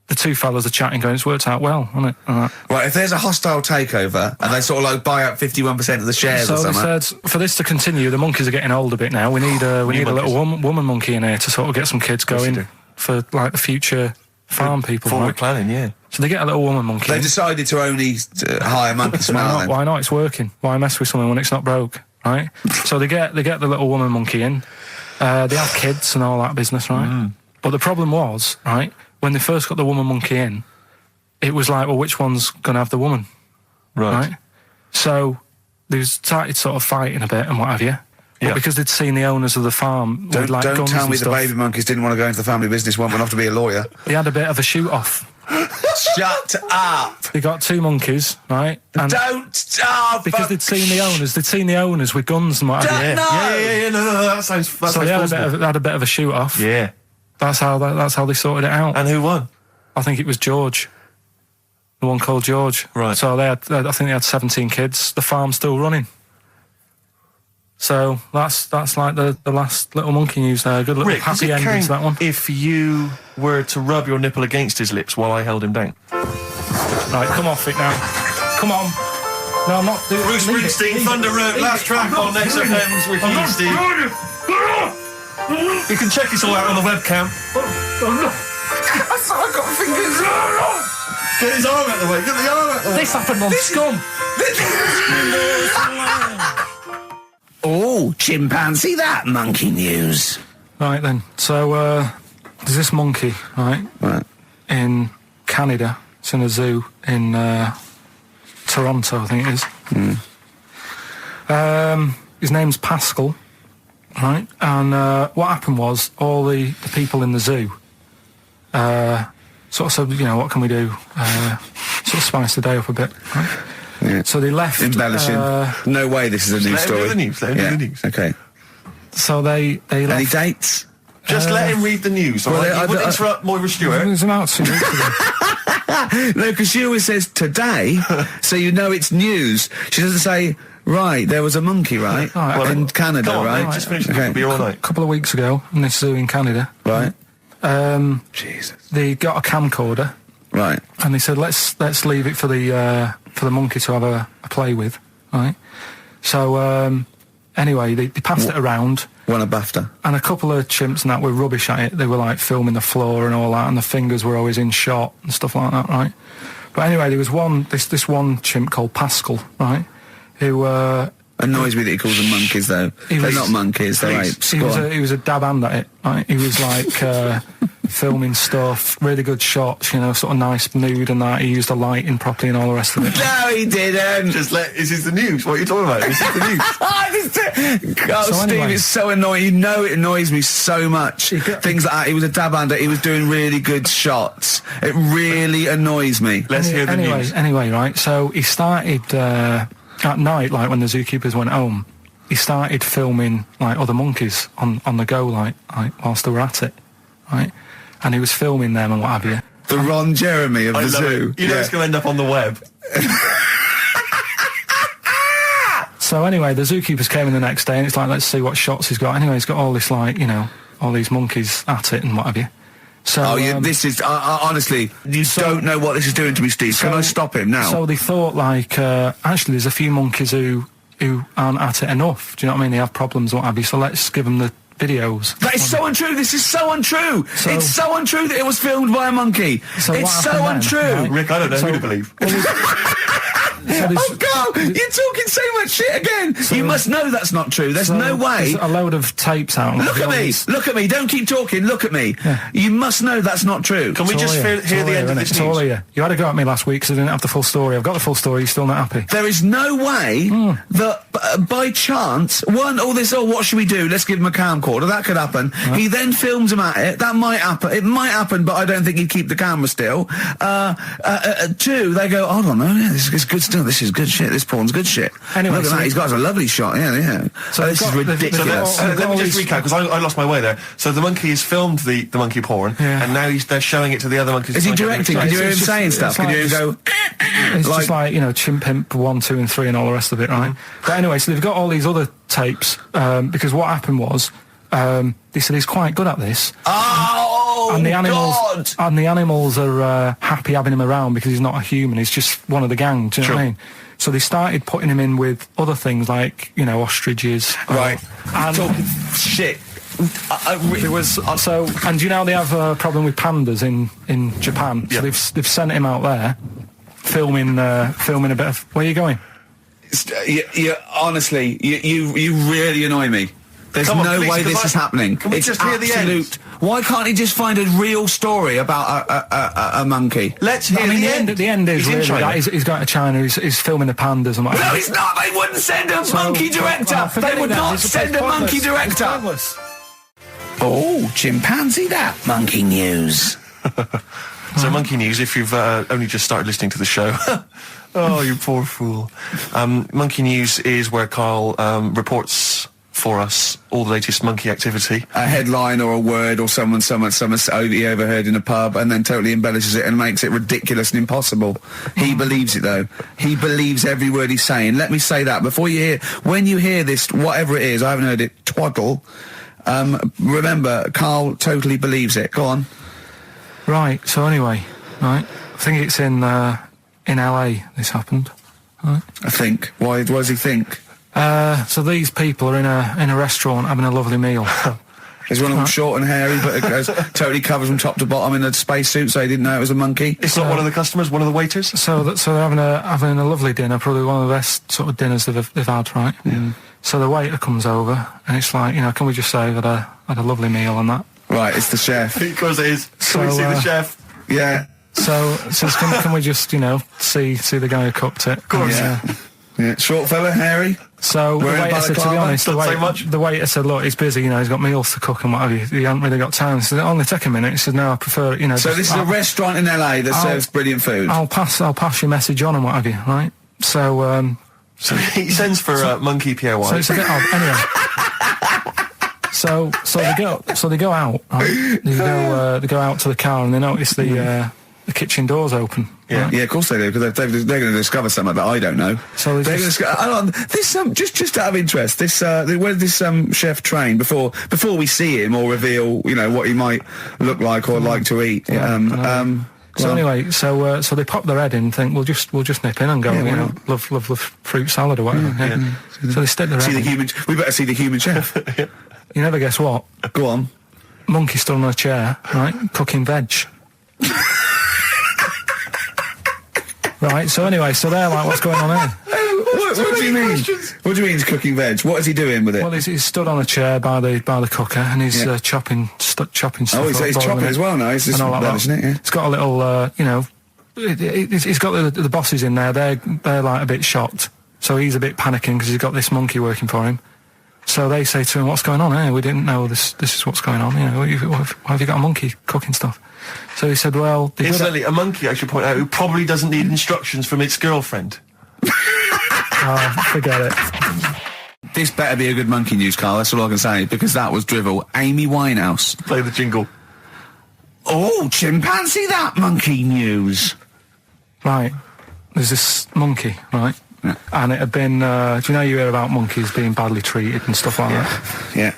the two fellas are chatting, going, it's worked out well, hasn't it? Right, if there's a hostile takeover and they sort of like buy up 51% of the shares or something. So they said, for this to continue, the monkeys are getting old a bit now. We need a little woman monkey in here to sort of get some kids going for like the future farm people. Forward planning, yeah. So they get a little woman monkey. They decided to only hire monkey smell. Why not? It's working. Why mess with something when it's not broke, right? So they get the little woman monkey in. They have kids and all that business, right? But the problem was, right, when they first got the woman monkey in, it was like, well, which one's going to have the woman? Right? So they started sort of fighting a bit and what have you. But because they'd seen the owners of the farm with like don't guns tell me and the stuff, baby monkeys didn't want to go into the family business, went off to be a lawyer. they had a bit of a shoot-off. Shut up! They got two monkeys, right? And don't stop! because they'd seen the owners with guns and what have you. No, that sounds So they had a bit of a shoot-off. Yeah. That's how they sorted it out. And who won? I think it was George. The one called George. Right. So I think they had 17 kids. The farm's still running. So that's like the last little monkey news there. Good little Rick, happy ending to that one. If you were to rub your nipple against his lips while I held him down. Right, come off it now. Come on. No, I'm not doing it. Bruce Springsteen, Thunder Road, last track on XFM's with you, Steve. You can check this all out on the webcam. I've got fingers. Get his arm out of the way. Get the arm out of the way. This happened on Scum. Oh, chimpanzee, that monkey news. Right then. So there's this monkey, right? In Canada. It's in a zoo in Toronto, I think it is. His name's Pascal, right? And what happened was all the people in the zoo sort of said, you know, what can we do? Sort of spice the day up a bit, right? Yeah. So they left. Embellishing. No way this is a news story. Let him do the news. Okay. So they left. Any dates? Just let him read the news. All right? You wouldn't interrupt Moira Stewart. It was about 2 weeks ago. No, because she always says today, so you know it's news. She doesn't say, right, there was a monkey, right? In Canada, come on, right? Just finish it. It'll be all night. A couple of weeks ago in this zoo in Canada. Right. Jesus. They got a camcorder. Right. And they said, let's leave it for the monkey to have a play with, right? So anyway, they passed it around. Won a BAFTA. And a couple of chimps and that were rubbish at it. They were like filming the floor and all that, and the fingers were always in shot and stuff like that, right? But anyway, there was this one chimp called Pascal, right? Who annoys me that he calls them monkeys, though. They're not monkeys, they're apes. He was a dab hand at it, right? He was like filming stuff, really good shots, you know, sort of nice mood and that. He used the lighting properly and all the rest of it. No, he didn't. This is the news. What are you talking about? This is the news. God, so Steve, anyway, it's so annoying. You know it annoys me so much. Things like that. He was a dab hand. He was doing really good shots. It really annoys me. Let's hear the news. Anyway, right, so he started at night, like when the zookeepers went home, he started filming like other monkeys on the go, like whilst they were at it, right? And he was filming them and what have you. The Ron Jeremy of the zoo. You know it's going to end up on the web. So anyway, the zookeepers came in the next day and it's like, let's see what shots he's got. Anyway, he's got all this, like, you know, all these monkeys at it and what have you. So, this is honestly, you don't know what this is doing to me, Steve. Can I stop him now? So they thought, like, actually, there's a few monkeys who aren't at it enough. Do you know what I mean? They have problems, what have you. So let's give them the videos. That is so untrue. This is so untrue. It's so untrue that it was filmed by a monkey. So it's so untrue. Right? Rick, I don't know who to believe. Oh, Carl, you're talking so much shit again. You must know that's not true. There's no way. There's a load of tapes out. Look at me. Look at me. Don't keep talking. Look at me. Yeah. You must know that's not true. Can we just hear the end of this news? You had to go at me last week because I didn't have the full story. I've got the full story. You're still not happy. There is no way that by chance, what should we do? Let's give him a camcorder. That could happen. Right. He then films him at it. That might happen. It might happen, but I don't think he'd keep the camera still. Two, they go, hold on, this is good stuff. This is good shit. This porn's good shit. Anyway, look at that. He's got a lovely shot. Yeah. So this is ridiculous. Let me just recap, because I lost my way there. So the monkey has filmed the monkey porn, and now they're showing it to the other monkeys. Is he directing? Can you hear him saying stuff? Can you hear him go... It's just like, Chimp Pimp 1, 2 and 3 and all the rest of it, right? But anyway, so they've got all these other tapes, because what happened was, they said he's quite good at this. Oh, and the animals, God! And the animals are happy having him around because he's not a human, he's just one of the gang, do you know what I mean? So they started putting him in with other things like, ostriches. Right. And talking shit. There was and do you know they have a problem with pandas in Japan? Yeah. So they've sent him out there, filming a bit of. Where are you going? Honestly, you really annoy me. There's no way this is happening. Can we just hear the end? Why can't he just find a real story about a monkey? Let's hear the end. The end is really that he's going to China. He's filming the pandas and whatever. No, he's not. They wouldn't send a monkey director. They would not send a monkey director. Oh, chimpanzee that monkey news. So monkey news, if you've only just started listening to the show. Oh, you poor fool. Monkey news is where Karl reports for us all the latest monkey activity. A headline or a word or someone he overheard in a pub and then totally embellishes it and makes it ridiculous and impossible. He believes it, though. He believes every word he's saying. Let me say that when you hear this, whatever it is, I haven't heard it, twaddle, remember, Karl totally believes it. Go on. Right, so anyway, right, I think it's in LA this happened, right? I think. Why does he think? So these people are in a restaurant having a lovely meal. Is one of them short and hairy, but it goes, totally covers from top to bottom in a spacesuit, so he didn't know it was a monkey? It's not one of the customers, one of the waiters? So they're having a lovely dinner, probably one of the best sort of dinners they've had, right? Yeah. So the waiter comes over, and it's like, can we just say that I had a lovely meal and that? Right, it's the chef. Because it is. Can we see the chef? Yeah. So can we just, see the guy who cooked it? Of course. Yeah. Short fella, hairy. So the waiter said, to be honest, the waiter said, look, he's busy, he's got meals to cook and what have you. He hasn't really got time. He said, only take a minute. He said, no, I prefer, So this is a restaurant in LA that serves brilliant food. I'll pass your message on and what have you, right? So, so he sends for Monkey Pierre White. So it's a bit odd. Anyway. So they go out, right? They go out to the car and they notice the kitchen door's open. Yeah, right? yeah, of course they do, because they're going to discover something that I don't know. So they're going to just out of interest, where did this chef train before we see him or reveal, what he might look like or like to eat? Anyway, so they pop their head in and think we'll just nip in and go, love fruit salad or whatever. Yeah. So they stick their head in. We better see the human chef. You never guess what? Go on. Monkey stood on a chair, right, cooking veg. Right, so anyway, they're like, what's going on here? What do you mean? What do you mean he's cooking veg? What is he doing with it? Well, he's stood on a chair by the cooker and he's chopping stuff. Oh, he's chopping as well now. He's just isn't it? Yeah. It's got a little, he's got the bosses in there. They're like a bit shocked. So he's a bit panicking because he's got this monkey working for him. So they say to him, "What's going on here? We didn't know this is what's going on. Why have you got a monkey cooking stuff?" So he said, "Well, incidentally, a monkey, I should point out, who probably doesn't need instructions from its girlfriend." Forget it. This better be a good monkey news, Karl. That's all I can say, because that was drivel. Amy Winehouse. Play the jingle. Oh, chimpanzee that monkey news. Right. There's this monkey, right? Yeah. And it had been, do you hear about monkeys being badly treated and stuff like that? Yeah.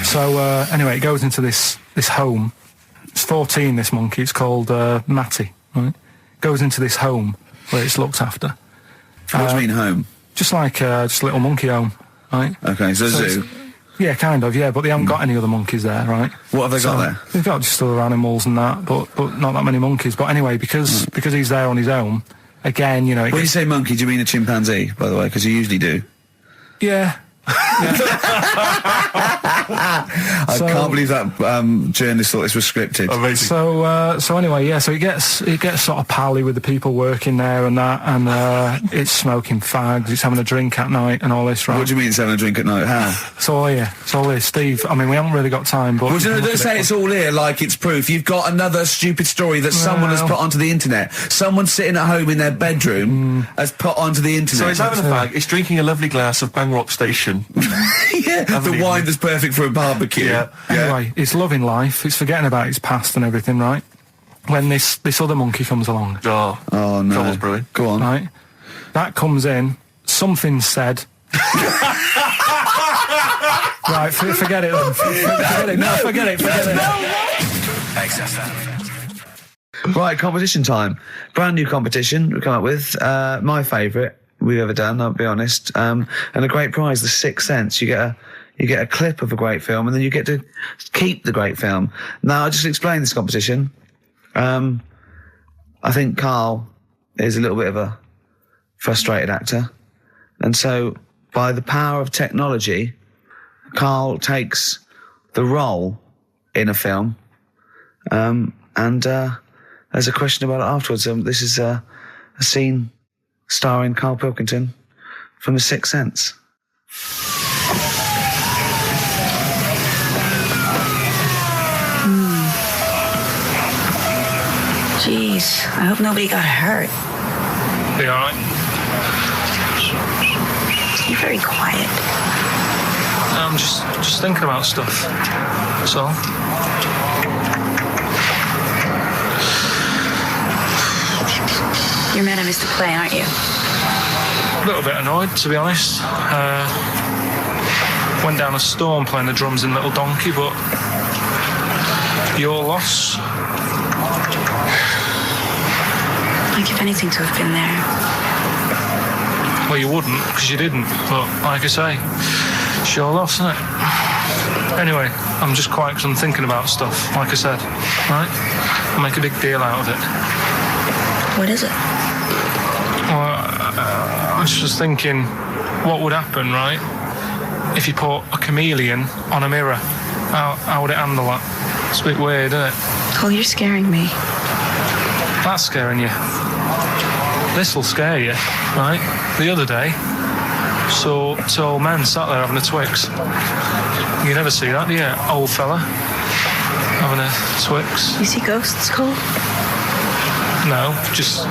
So, anyway, it goes into this home, It's 14, this monkey. It's called Matty, right? Goes into this home where it's looked after. What do you mean home? Just like just a little monkey home, right? Okay, so zoo. Yeah, kind of, yeah, but they haven't got any other monkeys there, right? What have they got there? They've got just other animals and that, but not that many monkeys. But anyway, because he's there on his own, again, you know... When you say monkey, do you mean a chimpanzee, by the way? Because you usually do. Yeah. I can't believe that journalist thought this was scripted. Amazing. So anyway, yeah. So he gets sort of pally with the people working there and that, and it's smoking fags. It's having a drink at night and all this. Right? What do you mean it's having a drink at night? How? It's all here. It's all here, Steve. I mean, we haven't really got time, but well, don't say it's all here like it's proof. You've got another stupid story that someone has put onto the internet. Someone sitting at home in their bedroom has put onto the internet. So he's having a fag. He's drinking a lovely glass of Bang Rock Station. Yeah, the wine that's perfect for a barbecue. Yeah. Anyway, it's loving life. It's forgetting about its past and everything, right? When this other monkey comes along. Oh no. Trouble's brewing. Go on. Right? That comes in. Something's said. Right, forget it then. Forget it. XFM. Right, competition time. Brand new competition we've come up with. My favourite we've ever done, I'll be honest. And a great prize, The Sixth Sense. You get a clip of a great film, and then you get to keep the great film. Now, I'll just explain this competition. I think Karl is a little bit of a frustrated actor. And so, by the power of technology, Karl takes the role in a film. And there's a question about it afterwards. This is a scene starring Karl Pilkington from The Sixth Sense. Jeez, I hope nobody got hurt. You all right? You're very quiet. I'm just thinking about stuff. That's all. You're mad I missed the play, aren't you? A little bit annoyed, to be honest. Went down a storm playing the drums in Little Donkey, but your loss. I'd give anything to have been there. Well, you wouldn't, because you didn't. But like I say, it's your loss, isn't it? Anyway, I'm just quiet because I'm thinking about stuff, like I said. Right? I'll make a big deal out of it. What is it? Well, I was just thinking, what would happen, right, if you put a chameleon on a mirror? How would it handle that? It's a bit weird, isn't it? Oh, you're scaring me. That's scaring you. This'll scare you, right? The other day, saw two old men sat there having a Twix. You never see that, do you? Old fella having a Twix. You see ghosts, Cole? No, just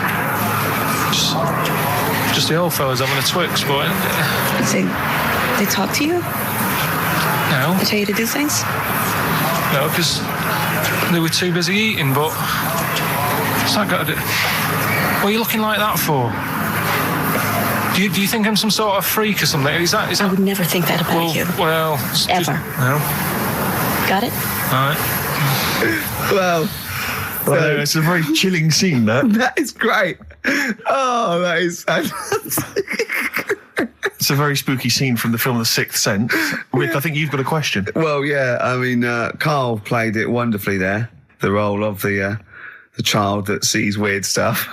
the old fellas having a Twix, but... They talk to you? No. They tell you to do things? No, because they were too busy eating, but... What's that got to do? What are you looking like that for? Do you think I'm some sort of freak or something? Is that... I would never think that about you. Well... Ever. No. Got it? All right. Well, it's a very chilling scene, that. That is great. Oh, that is fantastic. It's a very spooky scene from the film The Sixth Sense. Rick, I think you've got a question. Well, yeah, I mean, Karl played it wonderfully there, the role of the child that sees weird stuff.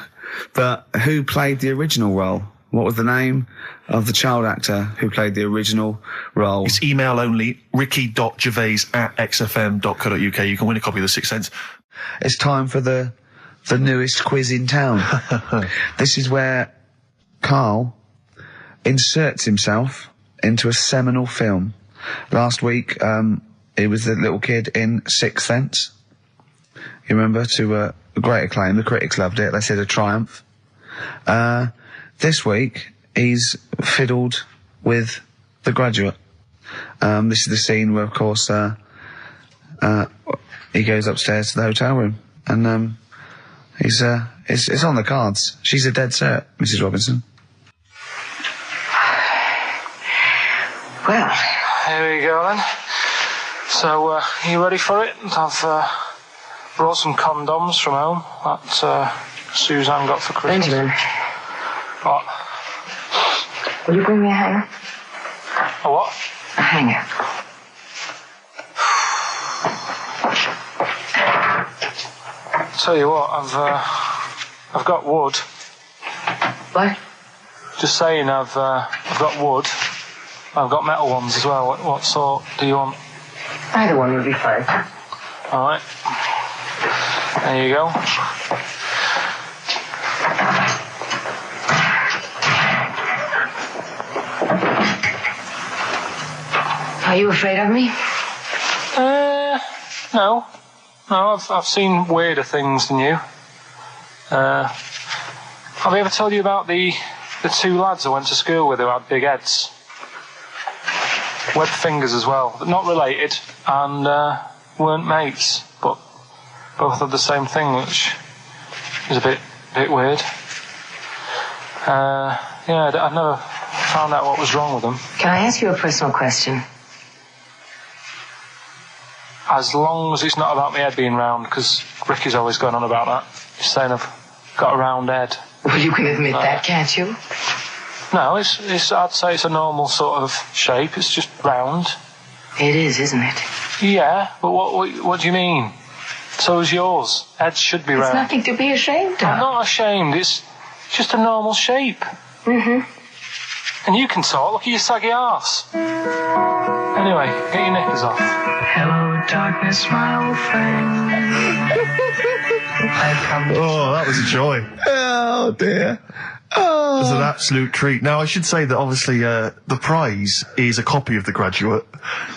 But who played the original role? What was the name of the child actor who played the original role? It's email only, ricky.gervais@xfm.co.uk. You can win a copy of The Sixth Sense. It's time for the newest quiz in town. This is where Karl inserts himself into a seminal film. Last week, he was the little kid in Sixth Sense. You remember, to a great acclaim. The critics loved it. They said a triumph. This week, he's fiddled with The Graduate. This is the scene where, of course, he goes upstairs to the hotel room, and it's on the cards. She's a dead cert, Mrs. Robinson. Well, here we go then. So, you ready for it? I've brought some condoms from home that Suzanne got for Christmas. Benjamin. What? Will you bring me a hanger? A what? A hanger. Tell you what, I've got wood. What? Just saying, I've got wood. I've got metal ones as well. What sort do you want? Either one would be fine. All right. There you go. Are you afraid of me? No. No, I've seen weirder things than you. Have I ever told you about the two lads I went to school with who had big heads? Webbed fingers as well. Not related, and weren't mates, but both had the same thing, which is a bit weird. Yeah, I've never found out what was wrong with them. Can I ask you a personal question? As long as it's not about my head being round, because Ricky's always going on about that. He's saying I've got a round head. Well, you can admit that, can't you? No, it's. I'd say it's a normal sort of shape. It's just round. It is, isn't it? Yeah, but what do you mean? So is yours. Heads should be round. It's nothing to be ashamed of. I'm not ashamed. It's just a normal shape. Mm-hmm. And you can talk. Look at your saggy arse. Anyway, get your knickers off. Hello, darkness, my old friend. Oh, that was a joy. Oh, dear. Oh. It was an absolute treat. Now, I should say that obviously the prize is a copy of The Graduate.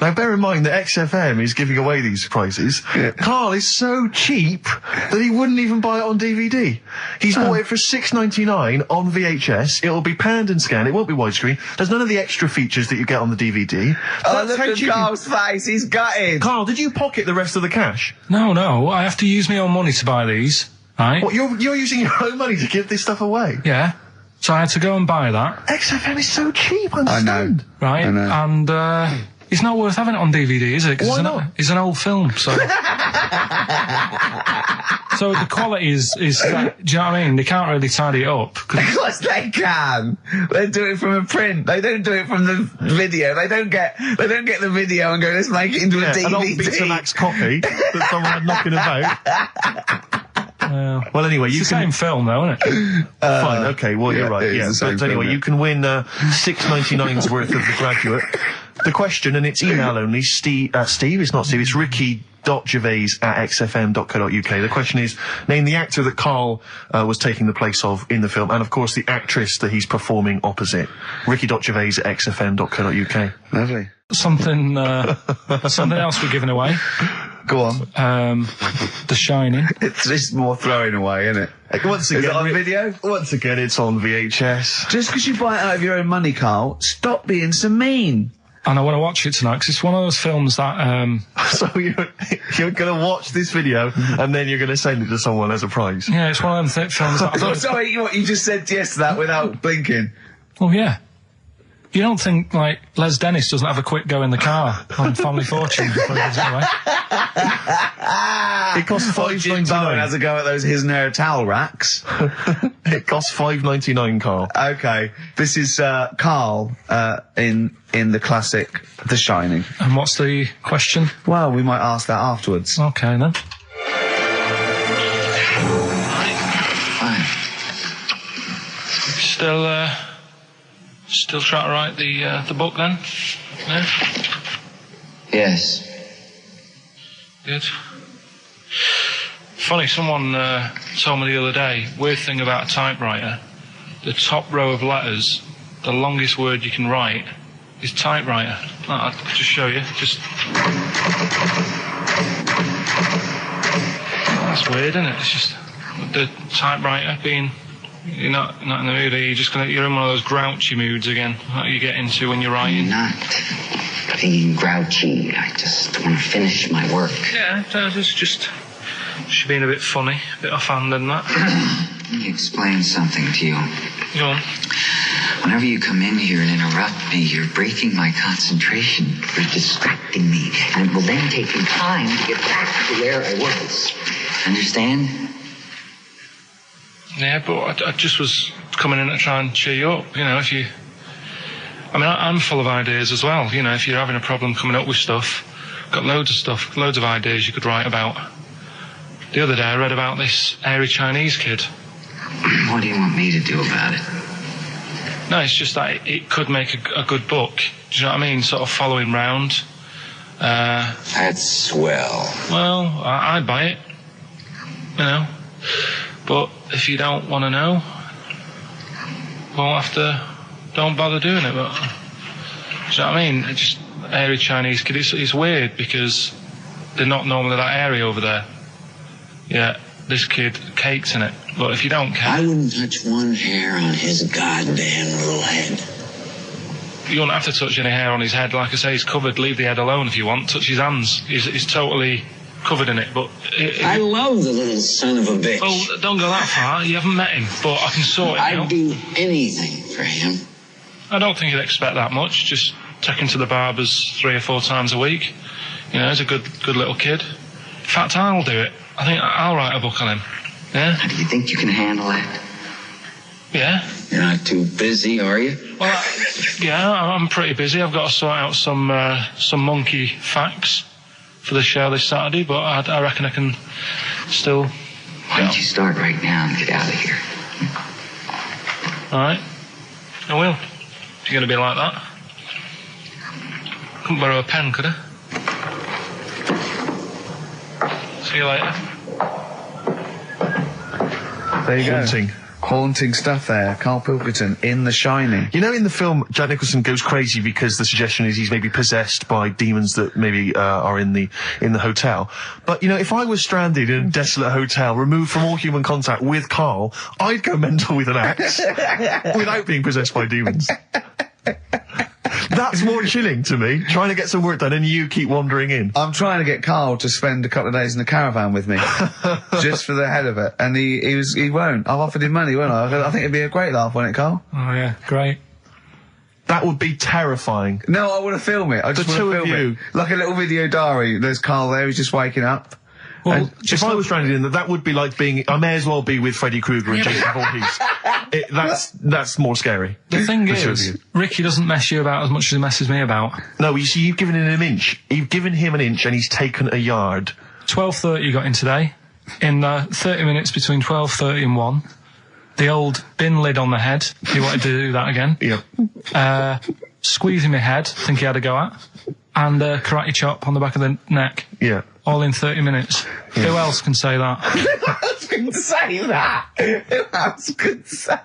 Now, bear in mind that XFM is giving away these prizes. Yeah. Karl is so cheap that he wouldn't even buy it on DVD. He's bought it for $6.99 on VHS. It'll be panned and scanned. It won't be widescreen. There's none of the extra features that you get on the DVD. Oh, look at Karl's face. He's gutted. Karl, did you pocket the rest of the cash? No. I have to use my own money to buy these. Right? What, you're using your own money to give this stuff away? Yeah. So I had to go and buy that. XFM is so cheap, I understand. Right? I know. And it's not worth having it on DVD, is it? Why not? It's an old film, so... So the quality is do you know what I mean? They can't really tidy it up. Of course they can. They do it from a print. They don't do it from the video. They don't get the video and go, let's make it into a DVD. An old Betamax copy that someone had knocking about. Well, anyway, it's the same film, though, isn't it? Fine, okay, well, you're right, yeah. But anyway, you can win $6.99's worth of The Graduate. The question, and it's email only, Steve, it's not Steve, it's ricky.gervais@xfm.co.uk. The question is, name the actor that Karl was taking the place of in the film, and of course the actress that he's performing opposite. ricky.gervais@xfm.co.uk. Lovely. Something else we're giving away. Go on. The Shining. It's just more throwing away, isn't it? Once again, is it on video? Once again, it's on VHS. Just because you buy it out of your own money, Karl, stop being so mean. And I want to watch it tonight, because it's one of those films that... So you're going to watch this video, and then you're going to send it to someone as a prize? Yeah, it's one of them films that... Sorry, you just said yes to that without blinking. Oh, yeah. You don't think, like, Les Dennis doesn't have a quick go in the car on Family Fortune before he gives it away? It costs $5.99. Has a go at those his and her towel racks. It costs $5.99, Karl. Okay, this is Karl in the classic The Shining. And what's the question? Well, we might ask that afterwards. Okay, then. Fine. Still trying to write the book, then? Yeah? Yes. Good. Funny, someone told me the other day, weird thing about a typewriter, the top row of letters, the longest word you can write is typewriter. I'll just show you. That's weird, isn't it? It's just the typewriter being... You're not in the mood, are you? You're in one of those grouchy moods again, that you get into when you're writing. I'm not being grouchy. I just want to finish my work. Yeah, it's just being a bit funny, a bit offhand and that. Let me explain something to you. Go on. Whenever you come in here and interrupt me, you're breaking my concentration. You're distracting me. And it will then take me time to get back to where I was. Understand? Yeah, but I just was coming in to try and cheer you up. You know, if you... I mean, I'm full of ideas as well. You know, if you're having a problem coming up with stuff, got loads of stuff, loads of ideas you could write about. The other day I read about this airy Chinese kid. What do you want me to do about it? No, it's just that it could make a good book. Do you know what I mean? Sort of following round. That's swell. Well, I'd buy it. You know. But if you don't want to know, we'll have to... Don't bother doing it, but... Do you know what I mean? It's just airy Chinese kid. It's weird because they're not normally that airy over there. Yeah, this kid cakes in it. But if you don't care... I wouldn't touch one hair on his goddamn little head. You don't have to touch any hair on his head. Like I say, he's covered. Leave the head alone if you want. Touch his hands. He's totally covered in it. But I love the little son of a bitch. Well, don't go that far. You haven't met him. But I can sort it out. I'd do anything for him. I don't think he'd expect that much. Just take him to the barbers 3 or 4 times a week. You know, he's a good little kid. In fact, I'll do it. I think I'll write a book on him. Yeah? Do you think you can handle that? Yeah. You're not too busy, are you? Well, yeah, I'm pretty busy. I've got to sort out some monkey facts for the show this Saturday, but I reckon I can still... Why don't you start right now and get out of here? All right. I will. If you're going to be like that. Couldn't borrow a pen, could I? See you later. There you go. Haunting stuff there. Karl Pilkington in The Shining. You know, in the film, Jack Nicholson goes crazy because the suggestion is he's maybe possessed by demons that maybe are in the hotel. But, you know, if I was stranded in a desolate hotel, removed from all human contact with Karl, I'd go mental with an axe without being possessed by demons. That's more chilling to me, trying to get some work done and you keep wandering in. I'm trying to get Karl to spend a couple of days in the caravan with me, just for the head of it, and he won't. I've offered him money, won't I? I think it'd be a great laugh, wouldn't it, Karl? Oh yeah, great. That would be terrifying. No, I want to film it. I just want to film it. Like a little video diary. There's Karl there, he's just waking up. Well, if I was stranded in that would be like being... I may as well be with Freddy Krueger and Jason Voorhees. That's more scary. The thing is, Ricky doesn't mess you about as much as he messes me about. No, you see, you've given him an inch. You've given him an inch and he's taken a yard. 12:30 you got in today. In 30 minutes between 12:30 and 1. The old bin lid on the head. He wanted to do that again. Yep. Squeezing my head, think he had a go at. And karate chop on the back of the neck. Yeah. All in 30 minutes. Yeah. Who else can say that? Who else can say that? Who else can say...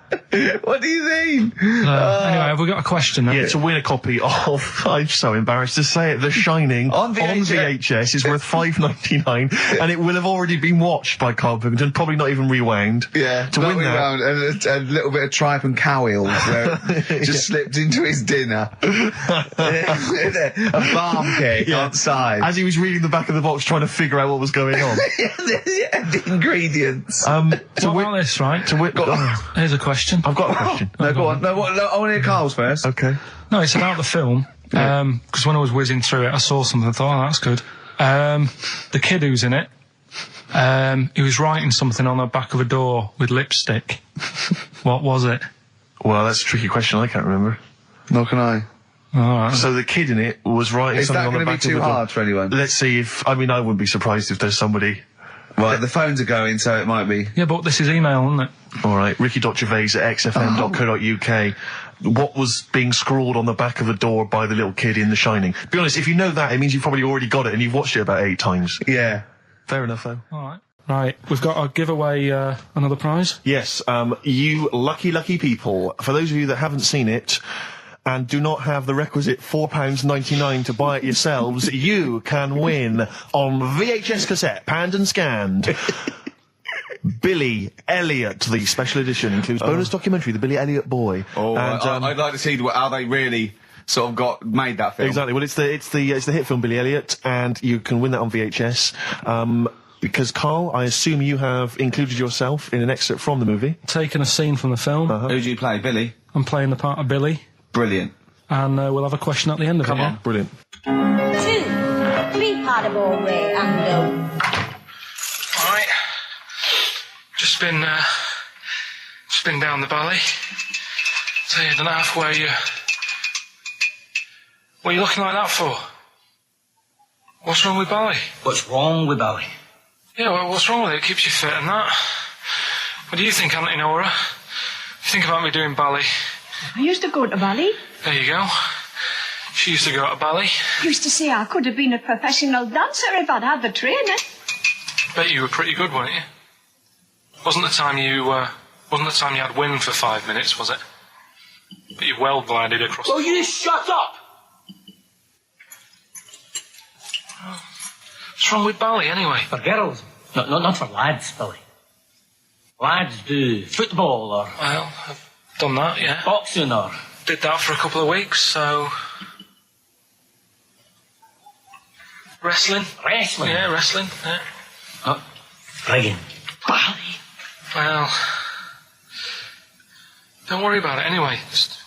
What do you mean? Anyway, have we got a question then? Yeah, to win a copy of... I'm so embarrassed to say it. The Shining on VHS is worth $5.99 and it will have already been watched by Karl Pilkington, probably not even rewound. Yeah, to win that. And a little bit of tripe and cow eels just slipped into his dinner. A barm cake outside. As he was reading the back of the box trying to figure out what was going on. The ingredients. What about this, right? Here's a question. I've got a question. No, go on. No, I want to hear Karl's first. Okay. No, it's about the film. Because when I was whizzing through it, I saw something and thought, oh, that's good. The kid who's in it, he was writing something on the back of a door with lipstick. What was it? Well, that's a tricky question. I can't remember. Nor can I. Alright. So the kid in it was writing something on the back of the door. Is that going to be too hard for anyone? Let's see if... I mean, I wouldn't be surprised if there's somebody... Right, the phones are going, so it might be... Yeah, but this is email, isn't it? Alright, Ricky.Gervais at xfm.co.uk. What was being scrawled on the back of the door by the little kid in The Shining? Be honest, if you know that, it means you've probably already got it and you've watched it about 8 times. Yeah. Fair enough, though. Alright. Right, we've got to give away another prize. Yes, you lucky people. For those of you that haven't seen it... and do not have the requisite £4.99 to buy it yourselves, you can win on VHS cassette, panned and scanned. Billy Elliot, the special edition, includes bonus documentary, The Billy Elliot Boy. Oh, and, I'd like to see how they really sort of made that film. Exactly. Well, it's the hit film Billy Elliot, and you can win that on VHS. Because, Karl, I assume you have included yourself in an excerpt from the movie. Taken a scene from the film. Who do you play, Billy? I'm playing the part of Billy. Brilliant. And we'll have a question at the end of it. Come on. Brilliant. 2, 3 part of all way and go. Alright, Just been down the valley. So I don't know where you... What are you looking like that for? What's wrong with Bally? What's wrong with Bally? Yeah, well, what's wrong with it? It keeps you fit and that. What do you think, Auntie Nora? You think about me doing Bally? I used to go to Bally. There you go. She used to go to Bally. Used to say I could have been a professional dancer if I'd had the training. Bet you were pretty good, weren't you? Wasn't the time you had wind for 5 minutes, was it? But you well glided across... Well, you shut up! What's wrong with Bally, anyway? For girls. Not for lads, Billy. Lads do football or... Well, I've done that, yeah. Boxing or... Did that for a couple of weeks, so... Wrestling? Wrestling? Yeah, wrestling, yeah. Oh, friggin' Bally. Well... Don't worry about it, anyway. Just...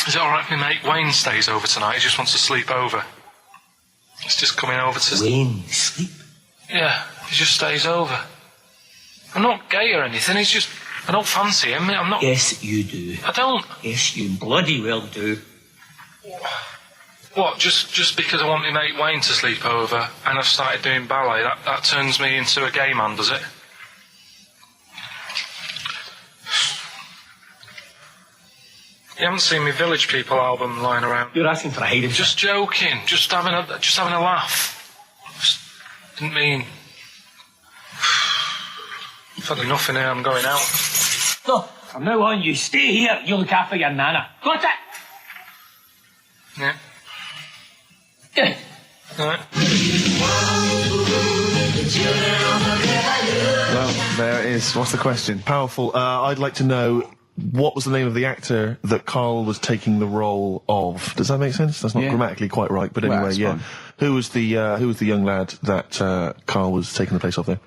Is it alright if my mate Wayne stays over tonight? He just wants to sleep over. He's just coming over to... Wayne, sleep? Yeah, he just stays over. I'm not gay or anything, he's just... I don't fancy him, I'm not... Yes, you do. I don't. Yes, you bloody well do. What, just because I want my mate Wayne to sleep over and I've started doing ballet, that turns me into a gay man, does it? You haven't seen my Village People album lying around. You're asking for a hiding. Just joking. Just having a laugh. Just didn't mean. I've had enough in here. I'm going out. No, from now on, you stay here. You look after your nana. Got it? Yeah. Yeah. All right. Well, there it is. What's the question? Powerful. I'd like to know what was the name of the actor that Karl was taking the role of. Does that make sense? That's not grammatically quite right, but anyway, yeah. Fine. Who was the young lad that Karl was taking the place of there?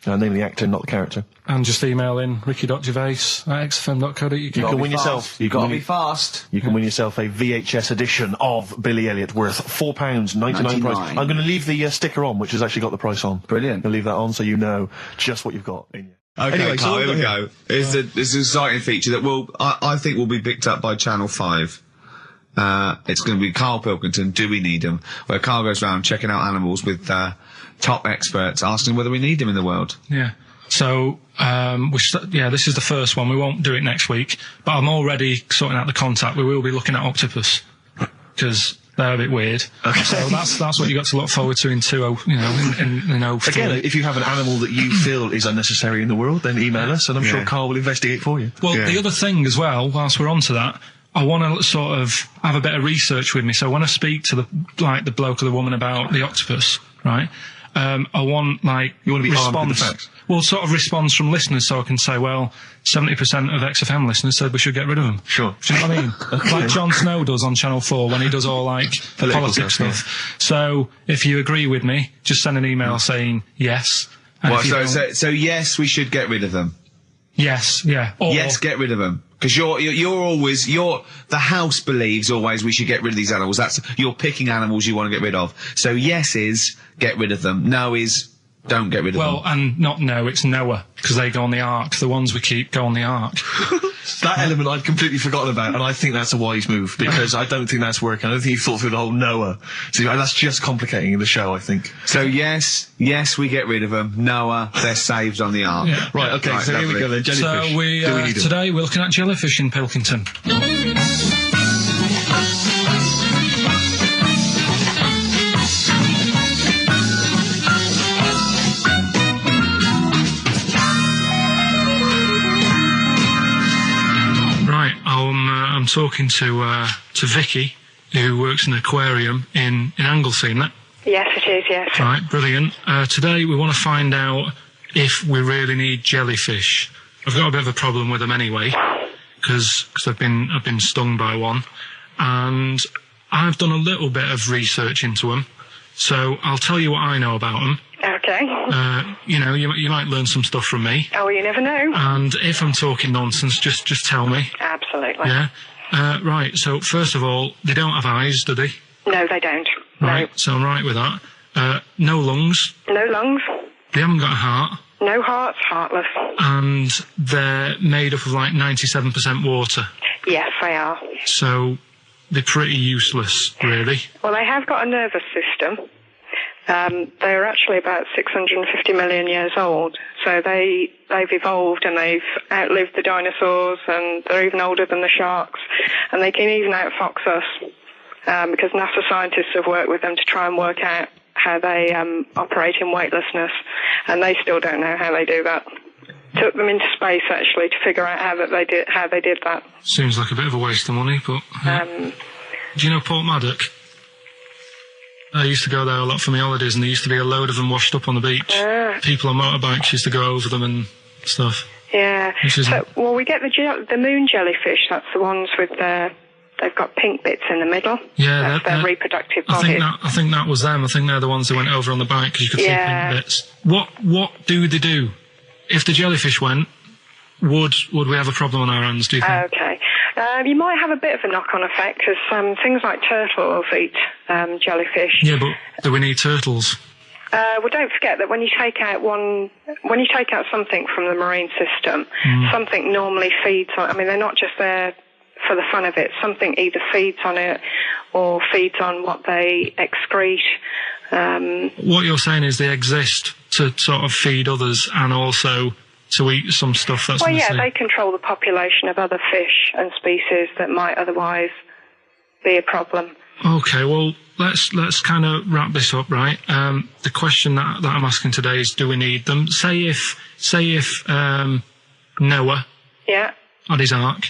Name of the actor, not the character. And just email in ricky.gervais@xfm.co.uk. You can win yourself. You gotta be fast. You can win yourself a VHS edition of Billy Elliot worth £4.99 price. I'm going to leave the sticker on, which has actually got the price on. Brilliant. I'll leave that on so you know just what you've got in you. Okay, Anyway, Carl, so here we go. It's an exciting feature that I think will be picked up by Channel 5. It's going to be Karl Pilkington, Do We Need Him? Where Karl goes around checking out animals with top experts, asking whether we need him in the world. Yeah. So, this is the first one. We won't do it next week, but I'm already sorting out the contact. We will be looking at octopus, because they're a bit weird. Okay. So that's what you got to look forward to in 2 Again, if you have an animal that you feel is unnecessary in the world, then email us, and I'm sure Karl will investigate for you. Well, the other thing as well, whilst we're onto that, I want to sort of have a bit of research with me. So when I speak to the bloke or the woman about the octopus, right? I want you want to be response. armed with the facts. Well, sort of response from listeners, so I can say, well, 70% of XFM listeners said we should get rid of them. Sure. Do you know what I mean? Like Jon Snow does on Channel 4 when he does all politics stuff. Yeah. So if you agree with me, just send an email saying yes. So yes, we should get rid of them. Yes, yeah. Or, yes, get rid of them. Because the house believes always we should get rid of these animals. You're picking animals you want to get rid of. So yes is get rid of them. No is don't get rid of them. Well, and not no, it's Noah, because they go on the ark. The ones we keep go on the ark. That element I'd completely forgotten about, and I think that's a wise move, because I don't think that's working. I don't think you've thought through the whole Noah. So that's just complicating the show, I think. So yes, we get rid of them. Noah, they're saved on the ark. Yeah. Right, okay, so lovely. Here we go then, jellyfish. So today we're looking at jellyfish in Pilkington. I'm talking to Vicky, who works in an aquarium in Anglesey, isn't it? Yes, it is, yes. Right, brilliant. Today we want to find out if we really need jellyfish. I've got a bit of a problem with them anyway, because I've been stung by one, and I've done a little bit of research into them, so I'll tell you what I know about them. Okay. You might learn some stuff from me. Oh, you never know. And if I'm talking nonsense, just tell me. Absolutely. Yeah. Right, so first of all, they don't have eyes, do they? No, they don't. Right, no. so I'm right with that. No lungs. No lungs. They haven't got a heart. No hearts, heartless. And they're made up of like 97% water. Yes, they are. So they're pretty useless, really. Well, they have got a nervous system. They're actually about 650 million years old. So they've evolved and they've outlived the dinosaurs, and they're even older than the sharks. And they can even outfox us, because NASA scientists have worked with them to try and work out how they operate in weightlessness, and they still don't know how they do that. Took them into space actually to figure out how they did that. Seems like a bit of a waste of money, but do you know Port Maddock? I used to go there a lot for my holidays, and there used to be a load of them washed up on the beach. People on motorbikes used to go over them and stuff. Yeah. Well, we get the moon jellyfish. That's the ones with they've got pink bits in the middle. Yeah, that's their reproductive bodies. I think that was them. I think they're the ones that went over on the bike because you could see pink bits. What do they do? If the jellyfish went, would we have a problem on our hands, do you think? Okay. You might have a bit of a knock-on effect because things like turtles eat jellyfish. Yeah, but do we need turtles? Well, don't forget that when you take out something from the marine system, something normally feeds on. I mean, they're not just there for the fun of it. Something either feeds on it or feeds on what they excrete. What you're saying is they exist to sort of feed others and also to eat some stuff that's in the sea. They control the population of other fish and species that might otherwise be a problem. Okay, well, let's kind of wrap this up, right? The question that I'm asking today is, do we need them? Say if Noah had his ark,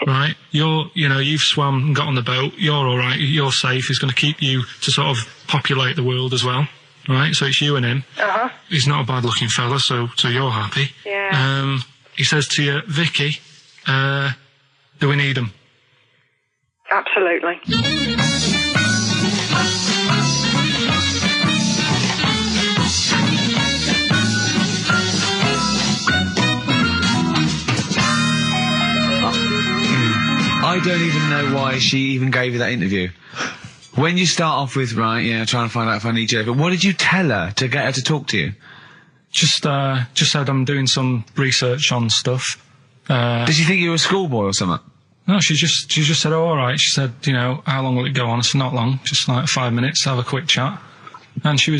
right? You've swum and got on the boat. You're all right. You're safe. He's going to keep you to sort of populate the world as well, right? So it's you and him. He's not a bad-looking fella, so you're happy. Yeah. He says to you, Vicky, do we need him? Absolutely. I don't even know why she even gave you that interview. When you start off with, trying to find out if I need you, but what did you tell her to get her to talk to you? Just said I'm doing some research on stuff. Did she think you were a schoolboy or something? No, she just said, oh, all right. She said, how long will it go on? I said, not long, just like 5 minutes, have a quick chat. And she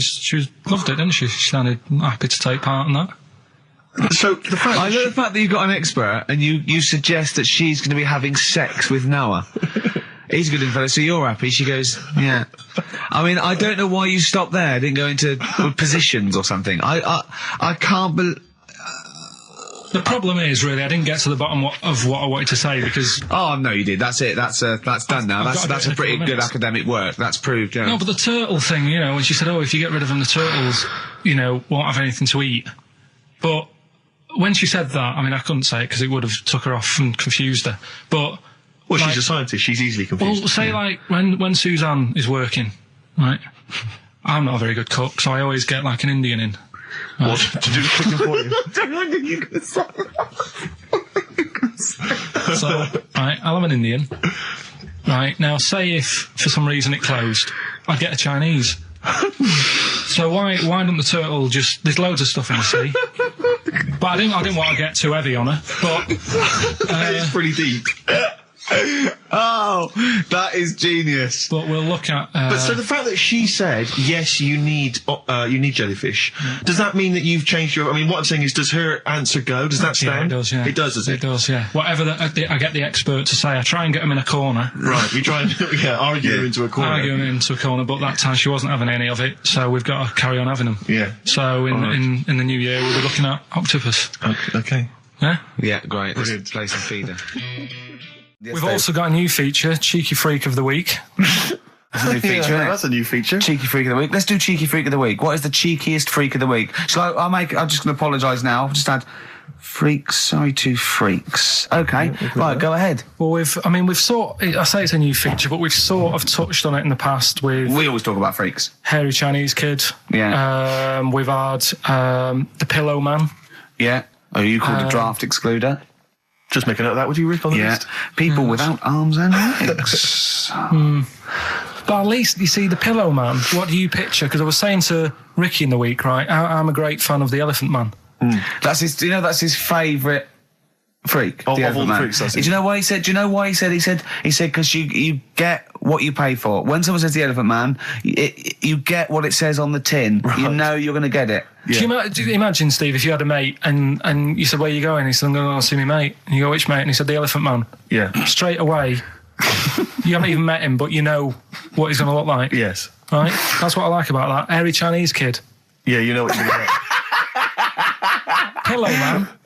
loved it, didn't she? She sounded happy to take part in that. So the fact I love the fact that you've got an expert and you suggest that she's going to be having sex with Noah. He's a good fella, so you're happy. She goes, yeah. I mean, I don't know why you stopped there. Didn't go into positions or something. I can't believe. The problem is, really, I didn't get to the bottom of what I wanted to say because. Oh no, you did. That's it. That's done now. That's a pretty good academic work. That's proved. Yeah. No, but the turtle thing, when she said, "Oh, if you get rid of them, the turtles, won't have anything to eat." But when she said that, I mean, I couldn't say it because it would have took her off and confused her. But she's a scientist. She's easily confused. Well, say like when Suzanne is working, right? I'm not a very good cook, so I always get like an Indian in. What? To do the cooking for you? So, right, I'll have an Indian. Right, now say if for some reason it closed, I'd get a Chinese. So why don't the turtle there's loads of stuff in the sea. But I didn't want to get too heavy on her, but it's pretty deep. Oh, that is genius. But we'll look at. But so the fact that she said yes, you need jellyfish. Does that mean that you've changed your? I mean, what I'm saying is, does her answer go? Does that stand? Yeah, it does. Yeah, it does. Does it? It does. Yeah. Whatever I get the expert to say, I try and get him in a corner. Right. You try and argue him into a corner. Argue him into a corner, but that time she wasn't having any of it, so we've got to carry on having them. Yeah. So in the new year we'll be looking at octopus. Okay. Yeah. Yeah. Great. Let's play some feeder. We've also got a new feature, Cheeky Freak of the Week. That's a new feature, isn't it? That's a new feature. Cheeky Freak of the Week. Let's do Cheeky Freak of the Week. What is the cheekiest freak of the week? I'm just going to apologise now. I've just had freaks. Sorry to freaks. Okay. Right, go ahead. Well, I say it's a new feature, but we've sort of touched on it in the past with... We always talk about freaks. Hairy Chinese Kid. Yeah. We've had the Pillow Man. Yeah. Oh, you called a draft excluder? Just make a note of that, would you, Rick, on the list? People without arms and legs. But at least, you see, the Pillow Man, what do you picture? Because I was saying to Ricky in the week, right, I'm a great fan of the Elephant Man. That's his favourite freak. Of the all the man. freaks, that's Do you know why he said? Do you know why he said? He said because you get what you pay for. When someone says the Elephant Man, you get what it says on the tin. Right. You know you're going to get it. Yeah. Do you imagine, Steve, if you had a mate and you said, where are you going? He said, I'm going to go see my mate. And you go, which mate? And he said, the Elephant Man. Yeah. Straight away, you haven't even met him, but you know what he's going to look like. Yes. Right? That's what I like about that. Hairy Chinese kid. Yeah, you know what you're going to get.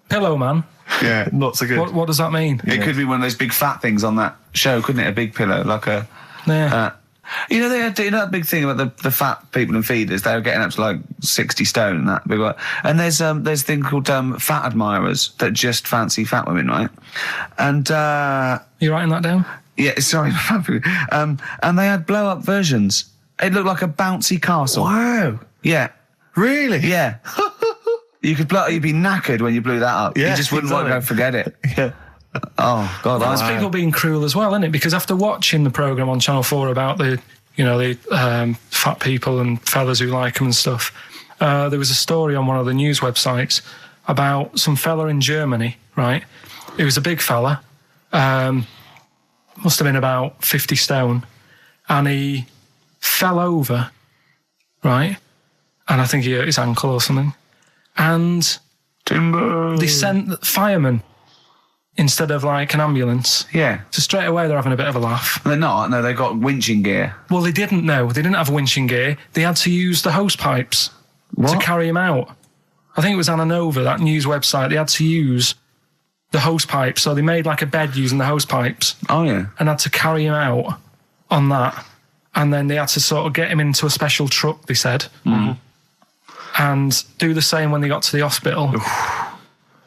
Pillow Man. Yeah, not so good. What does that mean? It could be one of those big fat things on that show, couldn't it? A big pillow, like a... Yeah. You know, they had that big thing about the fat people and feeders. They were getting up to like 60 stone and that big one. And there's a thing called fat admirers that just fancy fat women, right? And you writing that down? Yeah, sorry. And they had blow up versions. It looked like a bouncy castle. Wow. Yeah. Really? Yeah. You'd be knackered when you blew that up. Yeah, you just wouldn't want to go forget it. Yeah. Oh God, that's people being cruel as well, isn't it? Because after watching the programme on Channel 4 about the fat people and fellas who like them and stuff, there was a story on one of the news websites about some fella in Germany, right? He was a big fella, must have been about 50 stone, and he fell over, right? And I think he hurt his ankle or something. And they sent firemen instead of like an ambulance. Yeah. So straight away they're having a bit of a laugh. They're not. No, they've got winching gear. Well, they didn't know. They didn't have winching gear. They had to use the hose pipes to carry him out. I think it was Anna Nova, that news website. They had to use the hose pipes. So they made like a bed using the hose pipes. Oh, yeah. And had to carry him out on that. And then they had to sort of get him into a special truck, they said. Mm-hmm. And do the same when they got to the hospital. I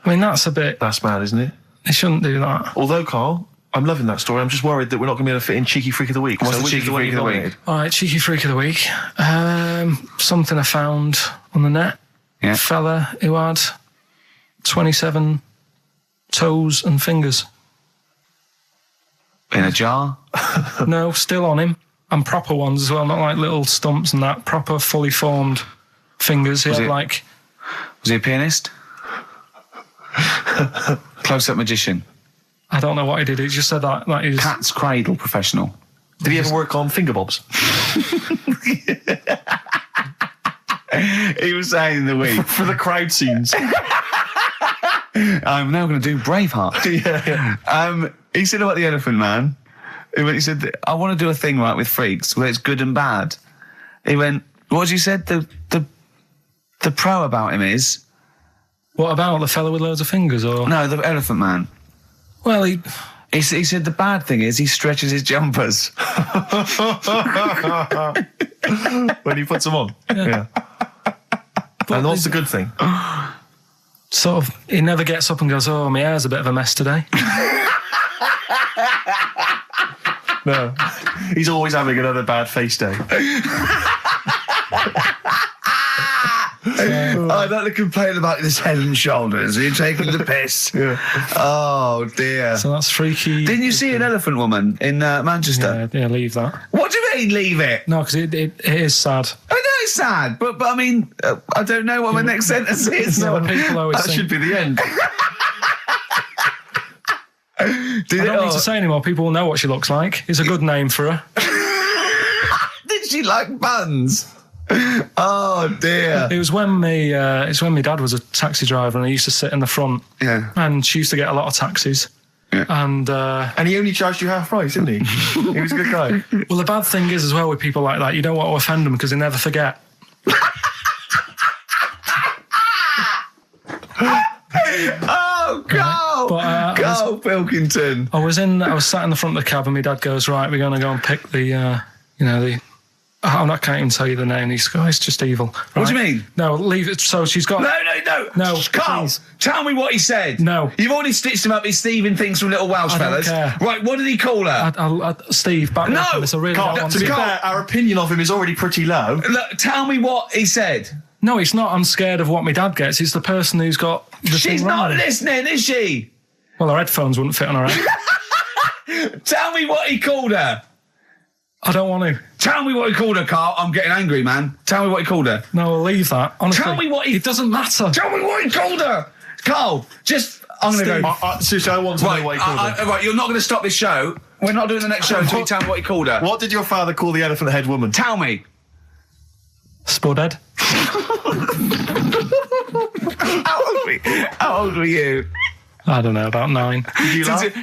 mean, that's mad, isn't it? They shouldn't do that. Although, Carl, I'm loving that story. I'm just worried that we're not going to be able to fit in Cheeky Freak of the Week. What's the Cheeky Freak of the Week? All right, Cheeky Freak of the Week. Something I found on the net. Yeah. Fella who had 27 toes and fingers. In a jar? No, still on him. And proper ones as well, not like little stumps and that. Proper, fully formed fingers. Was he a pianist? Close-up magician? I don't know what he did. He just said that he was... Cat's cradle professional. Did he ever work on finger bobs? He was saying in the week. For the crowd scenes. I'm now going to do Braveheart. Yeah. He said about the Elephant Man. He said, I want to do a thing right with freaks where it's good and bad. He went, what did you said? The pro about him is... What about the fella with loads of fingers, or...? No, the Elephant Man. Well, he said the bad thing is he stretches his jumpers. When he puts them on. Yeah. And what's the good thing? Sort of, he never gets up and goes, oh, my hair's a bit of a mess today. No. He's always having another bad face day. I don't to complain about this head and shoulders. Are you taking the piss? Yeah. Oh, dear. So that's freaky. Didn't you see an elephant woman in Manchester? Yeah, leave that. What do you mean, leave it? No, because it is sad. I know it's sad, but I mean, I don't know what my next sentence is. No, people always that think... should be the end. I don't need to say anymore. People will know what she looks like. It's a good name for her. Did she like buns? Oh dear! It was when my dad was a taxi driver, and he used to sit in the front. Yeah. And she used to get a lot of taxis. Yeah. And he only charged you half price, didn't he? He was a good guy. Well, the bad thing is as well with people like that, you don't want to offend them because they never forget. Oh, Carl! Karl Pilkington. I was sat in the front of the cab, and my dad goes, right, we're going to go and pick the I can't even tell you the name. He's it's just evil. Right? What do you mean? No, leave it. So she's got... No, Carl, please. Tell me what he said. No. You've already stitched him up. He's Stephen Things from Little Welsh Fellas. Don't care. Right, what did he call her? Steve, back No! It's a really Carl, to be fair, our opinion of him is already pretty low. Look, tell me what he said. No, it's not. I'm scared of what my dad gets. It's the person who's got the She's thing not wrong. listening, is she? Well, her headphones wouldn't fit on her head. Tell me what he called her. I don't want to. Tell me what he called her, Carl. I'm getting angry, man. Tell me what he called her. No, we'll leave that. Honestly, tell me what he... It doesn't matter. Tell me what he called her. Carl, just... I'm going to go... Seriously, I want to know what he called her. Right, you're not going to stop this show. We're not doing the next show until you tell me what he called her. What did your father call the elephant head woman? Tell me. Spudhead. How old were you? I don't know, about 9.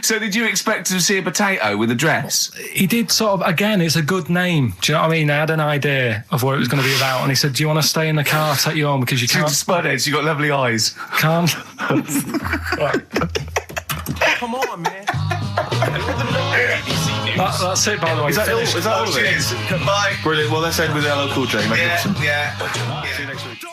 So did you expect to see a potato with a dress? He did sort of, again, it's a good name. Do you know what I mean? I had an idea of what it was going to be about, and he said, do you want to stay in the car, take you home, because you can't... Spudheads, you got lovely eyes. Can't. Come on, man. That's it, by the way. Is that all of it? Goodbye. Brilliant. Well, let's end with LL Cool J. Yeah. See you next week.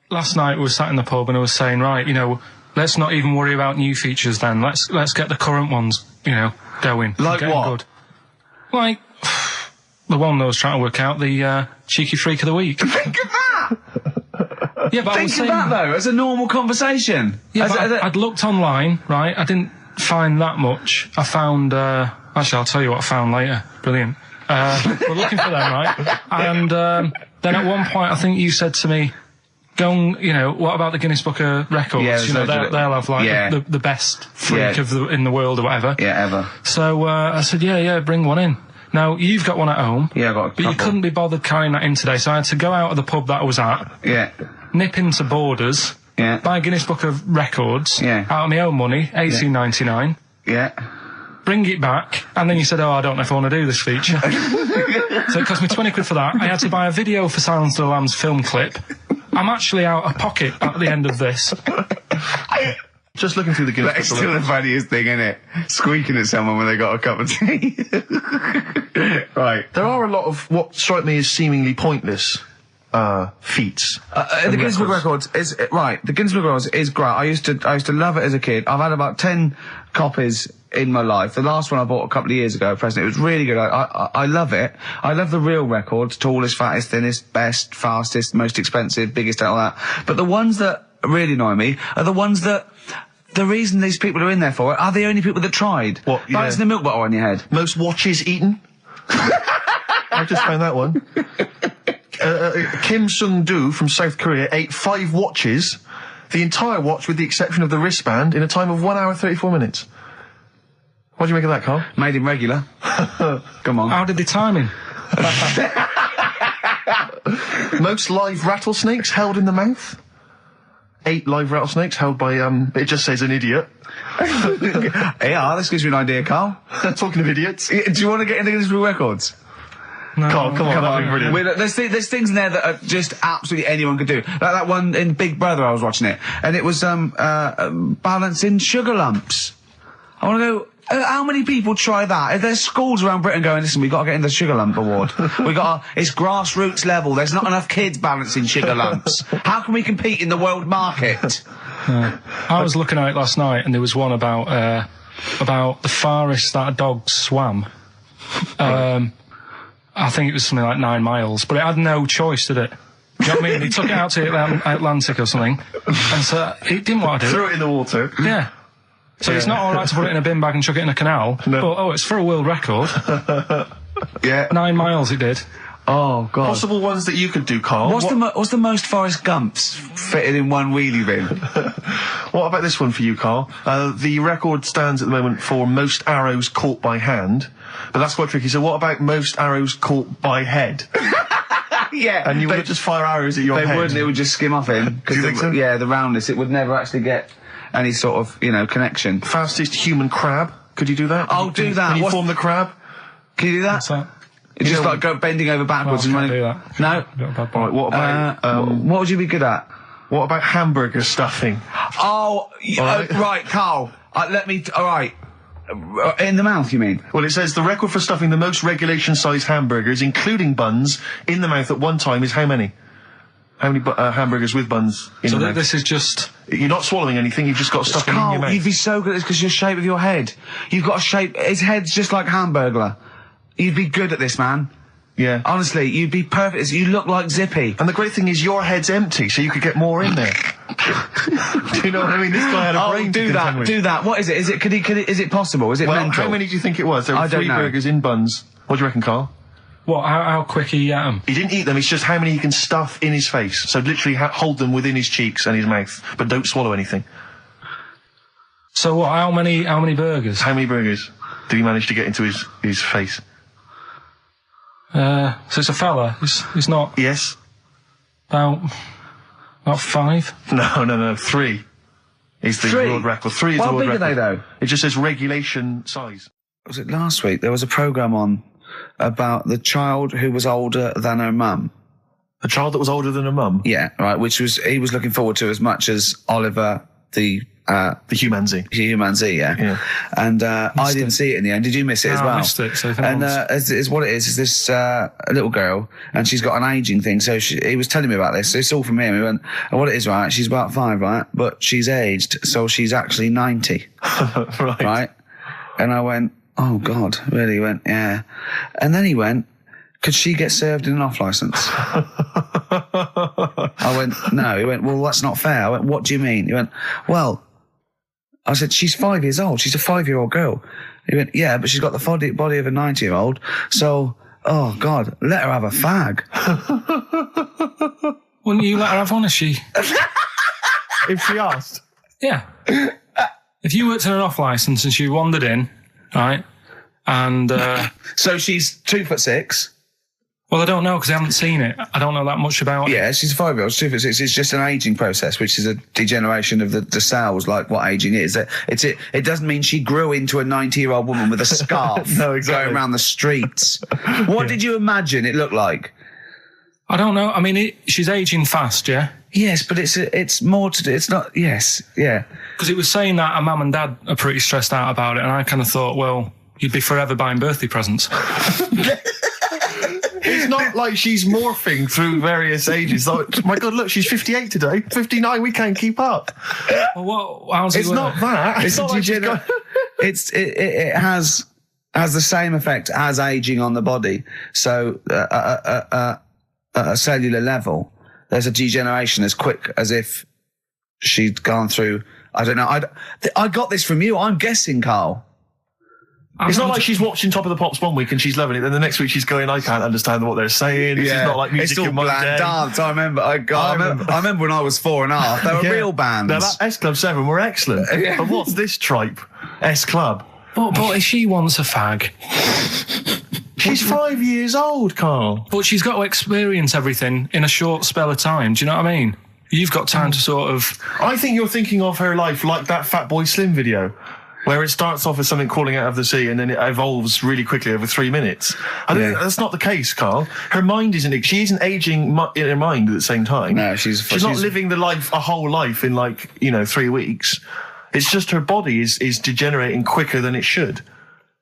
Last night we were sat in the pub and I was saying, right, you know, let's not even worry about new features then. Let's get the current ones, you know, going. Like what? Good. Like the one that I was trying to work out, the cheeky freak of the week. Think of that! Yeah, but Think of that, though, as a normal conversation. Yeah, I'd looked online, right? I didn't find that much. I found... actually, I'll tell you what I found later. Brilliant. We're looking for them, right? And then at one point, I think you said to me, go and, you know, what about the Guinness Book of Records? Yeah, you know, they'll have, like, the best freak in the world or whatever. Yeah, ever. So I said, yeah, bring one in. Now, you've got one at home. Yeah, I got a couple. But you couldn't be bothered carrying that in today, so I had to go out of the pub that I was at. Yeah. Nip into Borders. Yeah. Buy a Guinness Book of Records. Yeah. Out of my own money, $18.99. Yeah. Bring it back, and then you said, I don't know if I want to do this feature. So it cost me 20 quid for that. I had to buy a video for Silence of the Lambs film clip. I'm actually out of pocket at the end of this. Just looking through the Guinness Book. That's still the funniest thing, isn't it? Squeaking at someone when they got a cup of tea. Right. There are a lot of what strike me as seemingly pointless feats. The Guinness Book of Records is right. The Guinness Book of Records is great. I used to love it as a kid. I've had about 10 copies in my life. The last one I bought a couple of years ago, a present. It was really good. I love it. I love the real records: tallest, fattest, thinnest, best, fastest, most expensive, biggest, and all that. But the ones that really annoy me are the ones that. The reason these people are in there for it are the only people that tried. What? Yeah. Balancing the milk bottle on your head. Most watches eaten. I just found that one. Kim Sung-do from South Korea ate 5 watches, the entire watch with the exception of the wristband, in a time of 1 hour 34 minutes. What do you make of that, Carl? Made him regular. Come on. How did they time him? Most live rattlesnakes held in the mouth. 8 live rattlesnakes held by, it just says an idiot. Yeah, this gives you an idea, Carl. Talking of idiots. Do you want to get into Guinness Book of Records? No, come on, that'd be brilliant. There's things in there that are just absolutely anyone could do. Like that one in Big Brother, I was watching it, and it was balancing sugar lumps. I want to go. How many people try that? If there's schools around Britain going, listen, we've got to get in the sugar lump award. It's grassroots level. There's not enough kids balancing sugar lumps. How can we compete in the world market? I was looking at it last night, and there was one about the farthest that a dog swam. I think it was something like 9 miles, but it had no choice, did it? You know what I mean? They took it out to the Atlantic or something, and so it didn't want to do it. Threw it in the water. Yeah. So it's not all right to put it in a bin bag and chuck it in a canal, but, it's for a world record. Yeah. 9 miles it did. Oh, God. Possible ones that you could do, Carl. What's the most Forrest Gumps fitted in one wheelie bin? What about this one for you, Carl? The record stands at the moment for most arrows caught by hand, but that's quite tricky. So what about most arrows caught by head? Yeah. And you would just fire arrows at your head? They wouldn't. It would just skim off him. Do you think so? Yeah, the roundness. It would never actually get any sort of, connection. Fastest human crab. Could you do that? I'll do that. Can you form the crab? Can you do that? What's that? It's just like bending over backwards and running. Do that. No. Right, what about what would you be good at? What about hamburger stuffing? Oh, right, Carl. All right. In the mouth, you mean? Well, it says the record for stuffing the most regulation-sized hamburgers, including buns, in the mouth at one time is how many? How many hamburgers with buns in the mouth? So this is just... You're not swallowing anything, you've just got stuffing in your mouth. You'd be so good at this because your shape of your head. You've got a shape... His head's just like Hamburglar. You'd be good at this, man. Yeah. Honestly, you'd be perfect. You look like Zippy. And the great thing is your head's empty, so you could get more in there. Do you know what I mean? This guy had a brain. Do that. What is it? Is it? Is it possible? Is it mental? How many do you think it was? There were 3 burgers in buns. What do you reckon, Carl? What? How quick he ate them? He didn't eat them. It's just how many he can stuff in his face. So literally hold them within his cheeks and his mouth, but don't swallow anything. So what? How many burgers? How many burgers did he manage to get into his face? So it's a fella. He's not. Yes. About 5. No. 3. Is the world record. 3 is the world record. How big are they though? It just says regulation size. Was it last week? There was a programme on about the child who was older than her mum. A child that was older than her mum? Yeah, right, he was looking forward to as much as Oliver, the humanzee. Yeah. And I didn't see it in the end. Did you miss it as well? I missed it. So and is what it is this little girl, and she's got an ageing thing. So he was telling me about this. So it's all from him. He went, and what it is, right? She's about 5, right? But she's aged, so she's actually 90. Right? And I went, oh God, really? He went, yeah. And then he went, could she get served in an off licence? I went, no. He went, well, that's not fair. I went, what do you mean? He went, well, I said, she's 5 years old. She's a 5-year-old girl. He went, yeah, but she's got the body of a 90-year-old. So, oh God, let her have a fag. Wouldn't you let her have one if she... if she asked? Yeah. If you worked in an off licence and she wandered in, right, and... So she's 2'6". Well, I don't know because I haven't seen it. I don't know that much about it. Yeah, she's a 5-year-old. 2'6". It's just an ageing process, which is a degeneration of the cells, like what ageing is. It doesn't mean she grew into a 90-year-old woman with a scarf no, exactly. going around the streets. What did you imagine it looked like? I don't know. I mean, she's ageing fast, yeah? Yes, but it's more to do. It's not. Yes, yeah. Because it was saying that her mum and dad are pretty stressed out about it, and I kind of thought, well, you'd be forever buying birthday presents. It's not like she's morphing through various ages. Like, my God, look, she's 58 today. 59, we can't keep up. Well, how's it It's work? not that. It's it has the same effect as aging on the body. So at a cellular level, there's a degeneration as quick as if she'd gone through. I don't know. I got this from you. I'm guessing, Carl. It's not like she's watching Top of the Pops one week and she's loving it, then the next week she's going, I can't understand what they're saying. Yeah. It's not like music it's all in one bland day. dance. I remember when I was 4.5. They were real bands. Now, that S Club 7 were excellent. Yeah. But what's this tripe? S Club. But if she wants a fag... She's 5 years old, Carl. But she's got to experience everything in a short spell of time. Do you know what I mean? You've got time to sort of... I think you're thinking of her life like that Fatboy Slim video, where it starts off as something crawling out of the sea and then it evolves really quickly over 3 minutes. I think that's not the case, Carl. Her mind isn't... She isn't aging in her mind at the same time. No, she's not living a whole life in 3 weeks. It's just her body is degenerating quicker than it should.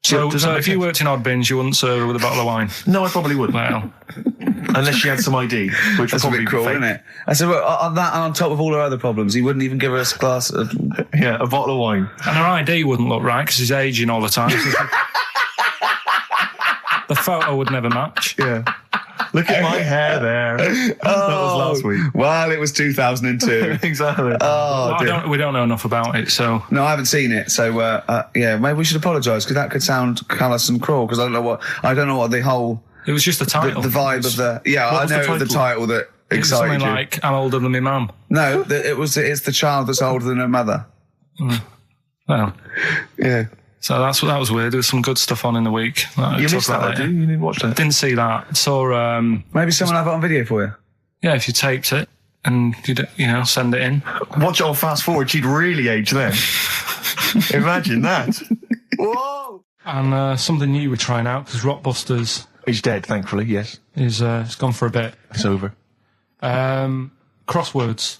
So if you worked in Odd Bins, you wouldn't serve her with a bottle of wine? No, I probably wouldn't. Well... Unless she had some ID, which That's would probably a bit cruel, be fake. isn't it? I said, well, on that and on top of all her other problems, he wouldn't even give her a glass of... Yeah, a bottle of wine. And her ID wouldn't look right because she's aging all the time. The photo would never match. Yeah. Look at my hair there. That was last week. Well, it was 2002. Exactly. Well, we don't know enough about it, so... No, I haven't seen it, so, yeah, maybe we should apologise, because that could sound callous and cruel, because I don't know what the whole... It was just the title. The vibe of the... Yeah, I know the title that excited you. Something like, I'm older than my mum. No, it's the child that's older than her mother. Well... Yeah. So that was weird. There was some good stuff on in the week. You missed that, didn't you? You didn't watch that? Didn't see that. Saw... Maybe someone have it on video for you? Yeah, if you taped it and, send it in. Watch it on fast forward, she'd really age then. Imagine that. Whoa! And something new we're trying out, because Rockbusters... He's dead, thankfully, yes. It's gone for a bit. It's over. Crosswords.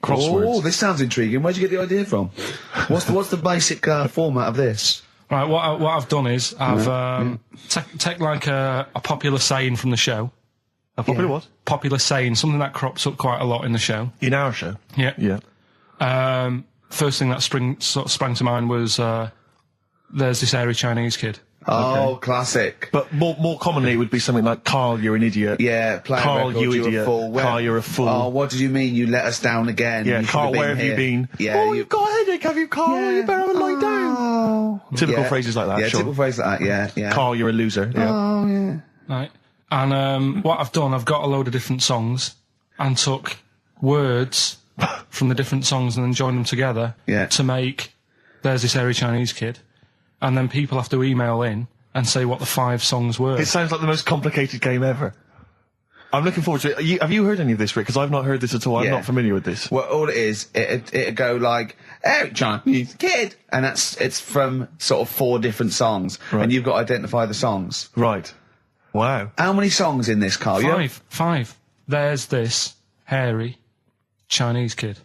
Oh, this sounds intriguing. Where'd you get the idea from? What's the basic format of this? Right, what I've done is I've take like a popular saying from the show. A popular what? Popular saying, something that crops up quite a lot in the show. In our show? Yeah. Yeah. First thing that sprang to mind was there's this airy Chinese kid. Oh, okay. Classic. But more commonly, it would be something like, Carl, you're an idiot. Yeah, Carl, you idiot. You're a fool. Carl, you're a fool. Oh, what did you mean? You let us down again. Yeah, Carl, where have you been? Yeah, you've got a headache, have you, Carl? Yeah. You better have a lie down. Typical phrases like that, yeah, sure. typical phrases like that, yeah. Carl, you're a loser. Yeah. Oh, yeah. Right. And what I've done, I've got a load of different songs and took words from the different songs and then joined them together to make There's This Hairy Chinese Kid. And then people have to email in and say what the 5 songs were. It sounds like the most complicated game ever. I'm looking forward to it. Have you heard any of this, Rick? Because I've not heard this at all. I'm not familiar with this. Well, all it is, it'd go like, Hairy Chinese Kid, and it's from sort of 4 different songs, and you've got to identify the songs. Right. Wow. How many songs in this, Carl? 5. There's This Hairy Chinese Kid.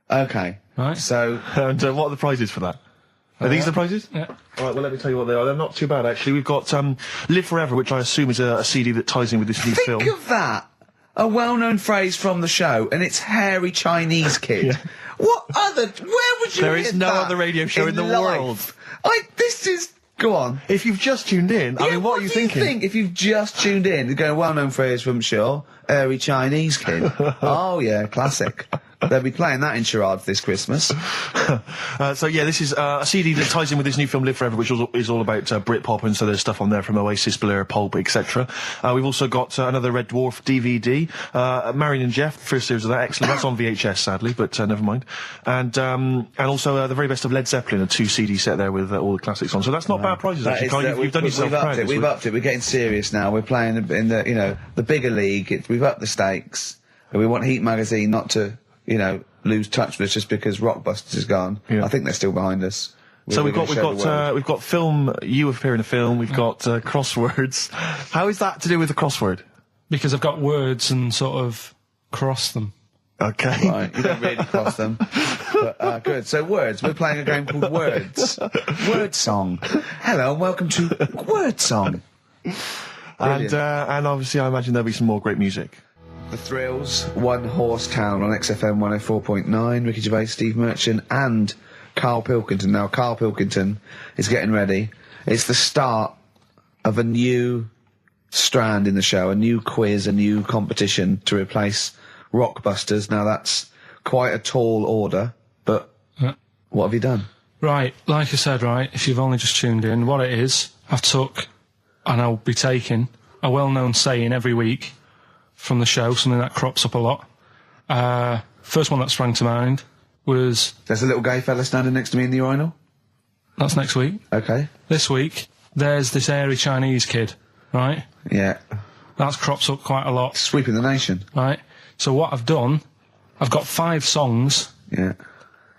Okay. Right. So... And what are the prizes for that? Are these the prizes? Yeah. All right, well, let me tell you what they are. They're not too bad, actually. We've got Live Forever, which I assume is a CD that ties in with this new film. Think of that! A well-known phrase from the show, and it's Hairy Chinese Kid. What other... Where would you There is no other radio show in the world. This is... Go on. If you've just tuned in, I mean, what are you thinking? Think if you've just tuned in, going well-known phrase from Shaw, Hairy Chinese Kid. Oh, yeah, classic. They'll be playing that in charades this Christmas. So yeah, this is a CD that ties in with this new film Live Forever, which is all about Britpop, and so there's stuff on there from Oasis, Blur, Pulp, etc. We've also got another Red Dwarf DVD, Marion and Jeff, first series of that, excellent. That's on VHS, sadly, but never mind. And also the very best of Led Zeppelin, a 2 CD set there with all the classics on. So that's not bad prizes, actually. You've done yourself proud. We've upped it. We're getting serious now. We're playing in the the bigger league. We've upped the stakes. And we want Heat Magazine not to lose touch with us just because Rockbusters is gone. Yeah. I think they're still behind us. So we've got film. You appear in a film. We've got crosswords. How is that to do with the crossword? Because I've got words and sort of cross them. Okay. Right, you don't really cross them. But, good. So words. We're playing a game called Words. Word Song. Hello and welcome to Word Song. And obviously I imagine there'll be some more great music. The Thrills, One Horse Town on XFM 104.9, Ricky Gervais, Steve Merchant and Karl Pilkington. Now, Karl Pilkington is getting ready. It's the start of a new strand in the show, a new quiz, a new competition to replace Rockbusters. Now, that's quite a tall order, but what have you done? Right, like I said, right, if you've only just tuned in, what it is, I've took, and I'll be taking, a well-known saying every week from the show, something that crops up a lot. First one that sprang to mind was... There's a little gay fella standing next to me in the urinal? That's next week. Okay. This week, there's this hairy Chinese kid, right? Yeah. That crops up quite a lot. Sweeping the nation. Right. So what I've done, I've got 5 songs. Yeah.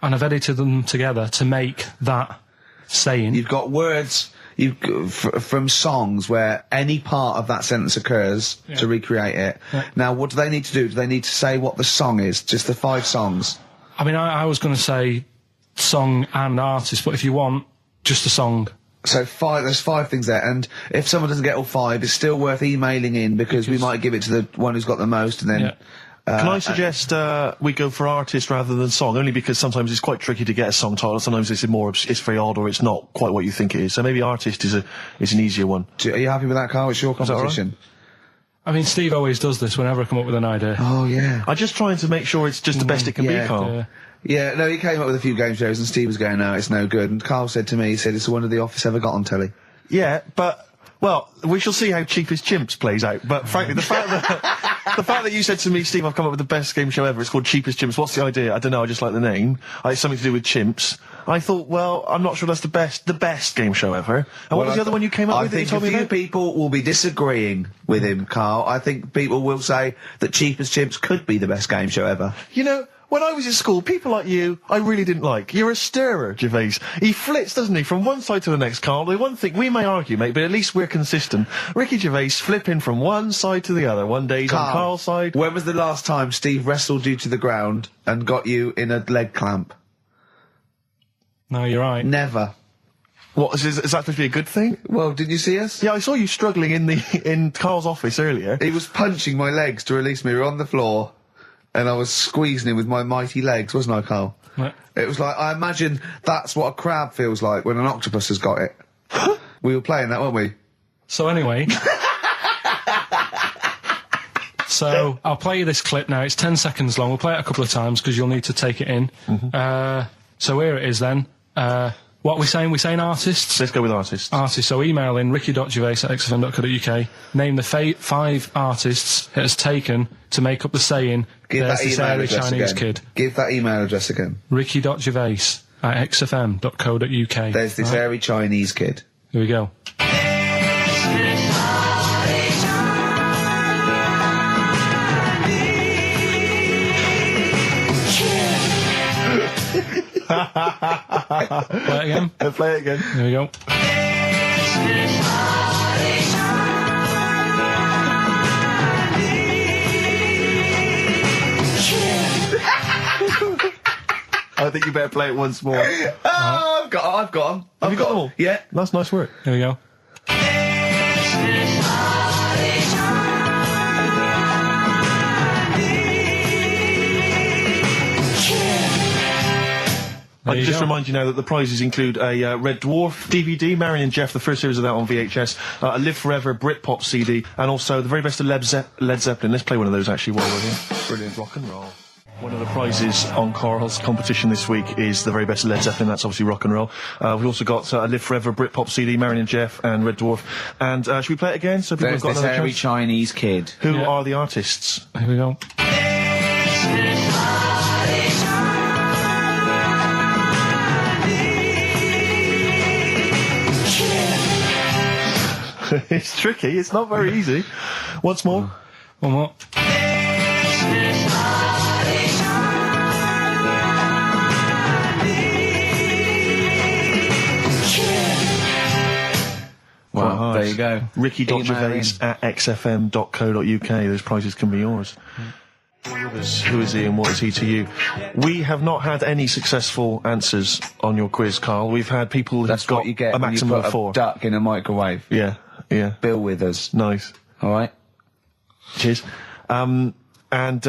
And I've edited them together to make that saying. You've got words... from songs where any part of that sentence occurs to recreate it. Yeah. Now, what do they need to do? Do they need to say what the song is? Just the 5 songs? I mean, I was going to say song and artist, but if you want, just a song. So there's 5 things there, and if someone doesn't get all 5, it's still worth emailing in because we might give it to the one who's got the most, and then... Yeah. Can I suggest we go for artist rather than song? Only because sometimes it's quite tricky to get a song title. Sometimes it's very odd, or it's not quite what you think it is. So maybe artist is an easier one. Are you happy with that, Carl? It's your competition. I mean, Steve always does this whenever I come up with an idea. Oh yeah. I'm just trying to make sure it's just the best it can be, Carl. Yeah, no, he came up with a few game shows, and Steve was going, "No, it's no good." And Carl said to me, he said, "It's the one of The Office ever got on telly." Yeah, but. Well, we shall see how Cheapest Chimps plays out, but frankly, the fact that you said to me, Steve, I've come up with the best game show ever, it's called Cheapest Chimps, what's the idea? I don't know, I just like the name. It's something to do with chimps. I thought, well, I'm not sure that's the best game show ever. And what was the other one you came up with that you told me about? I think a few people will be disagreeing with him, Carl. I think people will say that Cheapest Chimps could be the best game show ever. You know, when I was at school, people like you, I really didn't like. You're a stirrer, Gervais. He flits, doesn't he, from one side to the next, Carl. The one thing, we may argue, mate, but at least we're consistent. Ricky Gervais flipping from one side to the other. One day he's on Carl's side. When was the last time Steve wrestled you to the ground and got you in a leg clamp? No, you're right. Never. What, is that supposed to be a good thing? Well, did you see us? Yeah, I saw you struggling in Carl's office earlier. He was punching my legs to release me. We were on the floor. And I was squeezing him with my mighty legs, wasn't I, Carl? What? It was like, I imagine that's what a crab feels like when an octopus has got it. We were playing that, weren't we? So anyway... So, I'll play you this clip now. It's 10 seconds long. We'll play it a couple of times because you'll need to take it in. Mm-hmm. So here it is then. What are we saying? We're saying artists? Let's go with artists. Artists. So email in ricky.gervais@xfm.co.uk. Name the 5 artists it has taken to make up the saying, there's this hairy Chinese kid. Give that email address again. ricky.gervais@xfm.co.uk. There's this hairy Chinese kid. Here we go. Play it again. Play it again. Here we go. I think you better play it once more. Oh, I've got them. Have you got them all? Yeah. That's nice work. Here we go. I just remind you now that the prizes include a Red Dwarf DVD, Marion and Jeff, the first series of that on VHS, a Live Forever Britpop CD, and also the very best of Led Zeppelin. Let's play one of those actually while we're here. Brilliant. Rock and roll. One of the prizes on Carl's competition this week is the very best of Led Zeppelin. That's obviously rock and roll. We've also got a Live Forever Britpop CD, Marion and Jeff, and Red Dwarf. And should we play it again? So people have got another hairy chance? Chinese kid. Who are the artists? Here we go. It's tricky. It's not very easy. Once more. One more. Well, there you go. Ricky.gervais@xfm.co.uk. Those prizes can be yours. Who is he and what is he to you? We have not had any successful answers on your quiz, Carl. We've had people who've got you get a maximum when you put of 4. A duck in a microwave. Yeah. Bill Withers. Nice. All right. Cheers. So I'm not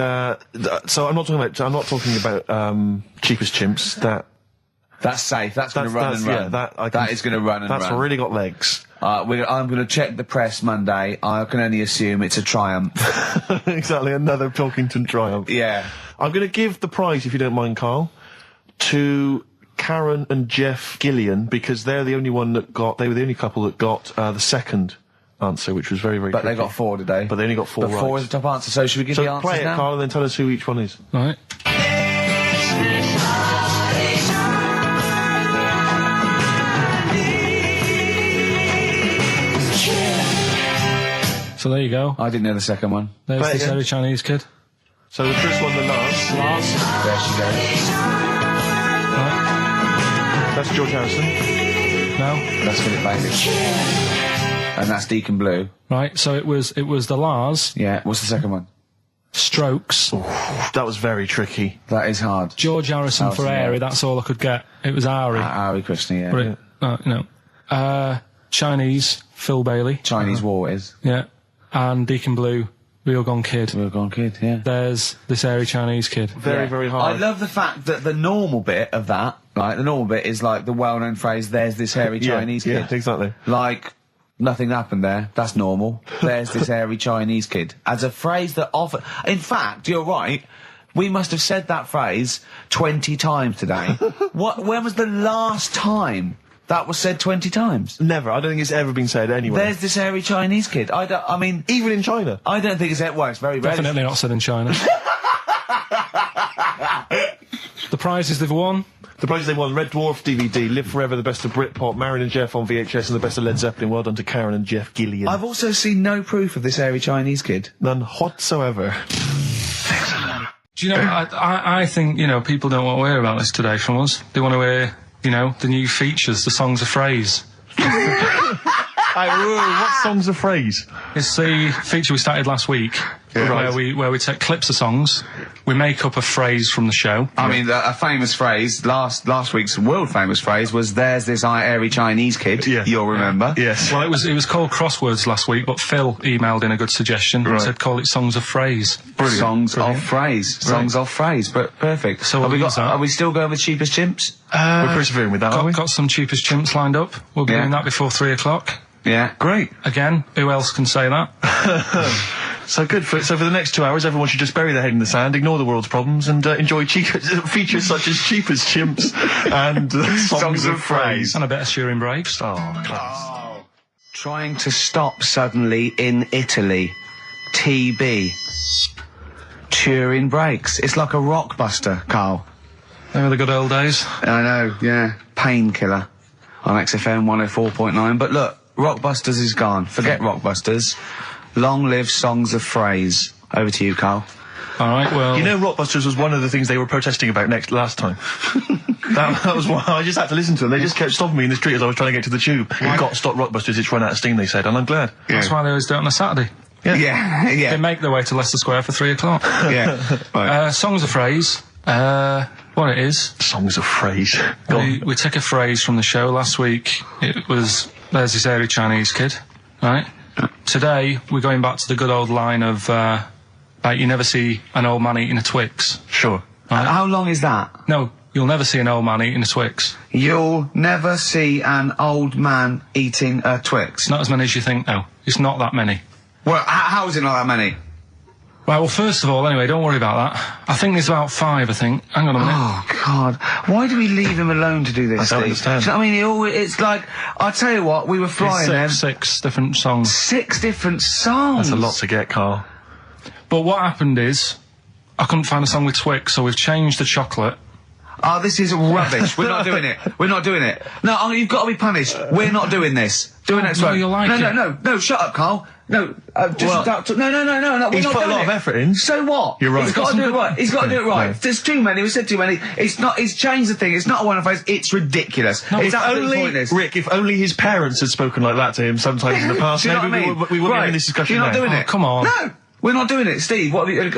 talking about Cheapest Chimps. That's safe. That's going to run and run. Yeah, that is going to run and run. That's really got legs. I'm going to check the press Monday. I can only assume it's a triumph. Exactly, another Pilkington triumph. Yeah. I'm going to give the prize, if you don't mind, Carl, to Karen and Jeff Gillian, because they're the only they were the only couple that got the second answer, which was very, very But tricky. they got 4 today. But they only got 4 right. 4 is the top answer, so should we give the answers play it, now? Carl, and then tell us who each one is. All right. So there you go. I didn't know the second one. There's this hairy Chinese kid. So the first one, the Lars. There she goes. Right. That's George Harrison. No. That's Philip Bailey. And that's Deacon Blue. Right, so it was the Lars. Yeah, what's the second one? Strokes. Ooh, that was very tricky. That is hard. George Harrison for Airy, that's all I could get. It was Ari. Ari Krishna, yeah. Chinese, Phil Bailey. Chinese War is. Yeah. And Deacon Blue, Real Gone Kid. Real Gone Kid, yeah. There's this hairy Chinese kid. Very, very hard. I love the fact that the normal bit of that, like, the normal bit is like the well-known phrase, there's this hairy Chinese kid. Yeah, exactly. Like, nothing happened there. That's normal. There's this hairy Chinese kid. As a phrase that often... In fact, you're right. We must have said that phrase 20 times today. When was the last time that was said 20 times? Never. I don't think it's ever been said anywhere. There's this hairy Chinese kid. I mean... Even in China? I don't think it's... Well, it's very rare. Definitely not said in China. The prizes they've won... The prizes they won: Red Dwarf DVD, Live Forever, the best of Britpop, Marion and Jeff on VHS, and the best of Led Zeppelin. Well done to Karen and Jeff Gillian. I've also seen no proof of this hairy Chinese kid. None whatsoever. Excellent. Do you know, I think, people don't want to hear about this today from us. They want to hear, the new features, the songs of phrase. What song's a phrase? It's the feature we started last week, where we take clips of songs, we make up a phrase from the show. I mean, a famous phrase, last week's world famous phrase was, there's this hairy Chinese kid, you'll remember. Yes. Well, it was called Crosswords last week, but Phil emailed in a good suggestion and said call it Songs of Phrase. Brilliant. Songs of Phrase. Songs of Phrase, but perfect. So are we still going with Cheapest Chimps? We're persevering with that, aren't we? Got some Cheapest Chimps lined up. We'll be doing that before 3 o'clock. Yeah, great. Again, who else can say that? So good. So for the next 2 hours, everyone should just bury their head in the sand, ignore the world's problems, and enjoy features such as Cheap as Chimps and Songs of Phrase. And a bit of Shearing Breaks. Oh, class. Oh. Trying to stop suddenly in Italy. TB. Turing Breaks. It's like a rockbuster, Carl. They were the good old days. I know, yeah. Painkiller on XFM 104.9. But look, Rockbusters is gone. Forget Rockbusters. Long live Songs of Phrase. Over to you, Carl. All right, well... You know Rockbusters was one of the things they were protesting about last time. that was why I just had to listen to them. They just kept stopping me in the street as I was trying to get to the tube. You've got to stop Rockbusters, it's run out of steam, they said, and I'm glad. Yeah. That's why they always do it on a Saturday. Yeah. They make their way to Leicester Square for 3 o'clock. Yeah. Right. Songs of Phrase. What it is... Songs of Phrase. We took a phrase from the show last week. It was, there's this airy Chinese kid, right? Today, we're going back to the good old line of, you never see an old man eating a Twix. Sure. Right? How long is that? No, you'll never see an old man eating a Twix. You'll never see an old man eating a Twix? Not as many as you think, no. It's not that many. Well, how is it not that many? Right, well, first of all, anyway, don't worry about that. I think there's about 5, I think. Hang on a minute. Oh, God. Why do we leave him alone to do this, I don't understand. I mean, it's like, I'll tell you what, we were flying them. 6 different songs. 6 different songs? That's a lot to get, Carl. But what happened is, I couldn't find a song with Twix, so we've changed the chocolate. Oh, this is rubbish. We're not doing it. We're not doing it. No, you've got to be punished. We're not doing this. Do it next week. You'll like it. No, shut up, Carl. No, just no. We're he's not put a doing lot it. of effort in. So what? You're right. He's got to do it right. He's got to do it right. No. There's too many. We said too many. It's not. He's changed the thing. It's not a one-off phrase. It's ridiculous. No, it's absolutely pointless. Rick, if only his parents had spoken like that to him sometimes in the past, do you know maybe what I mean? we wouldn't be having this discussion. You're not doing it. Come on. No. We're not doing it, Steve. What do you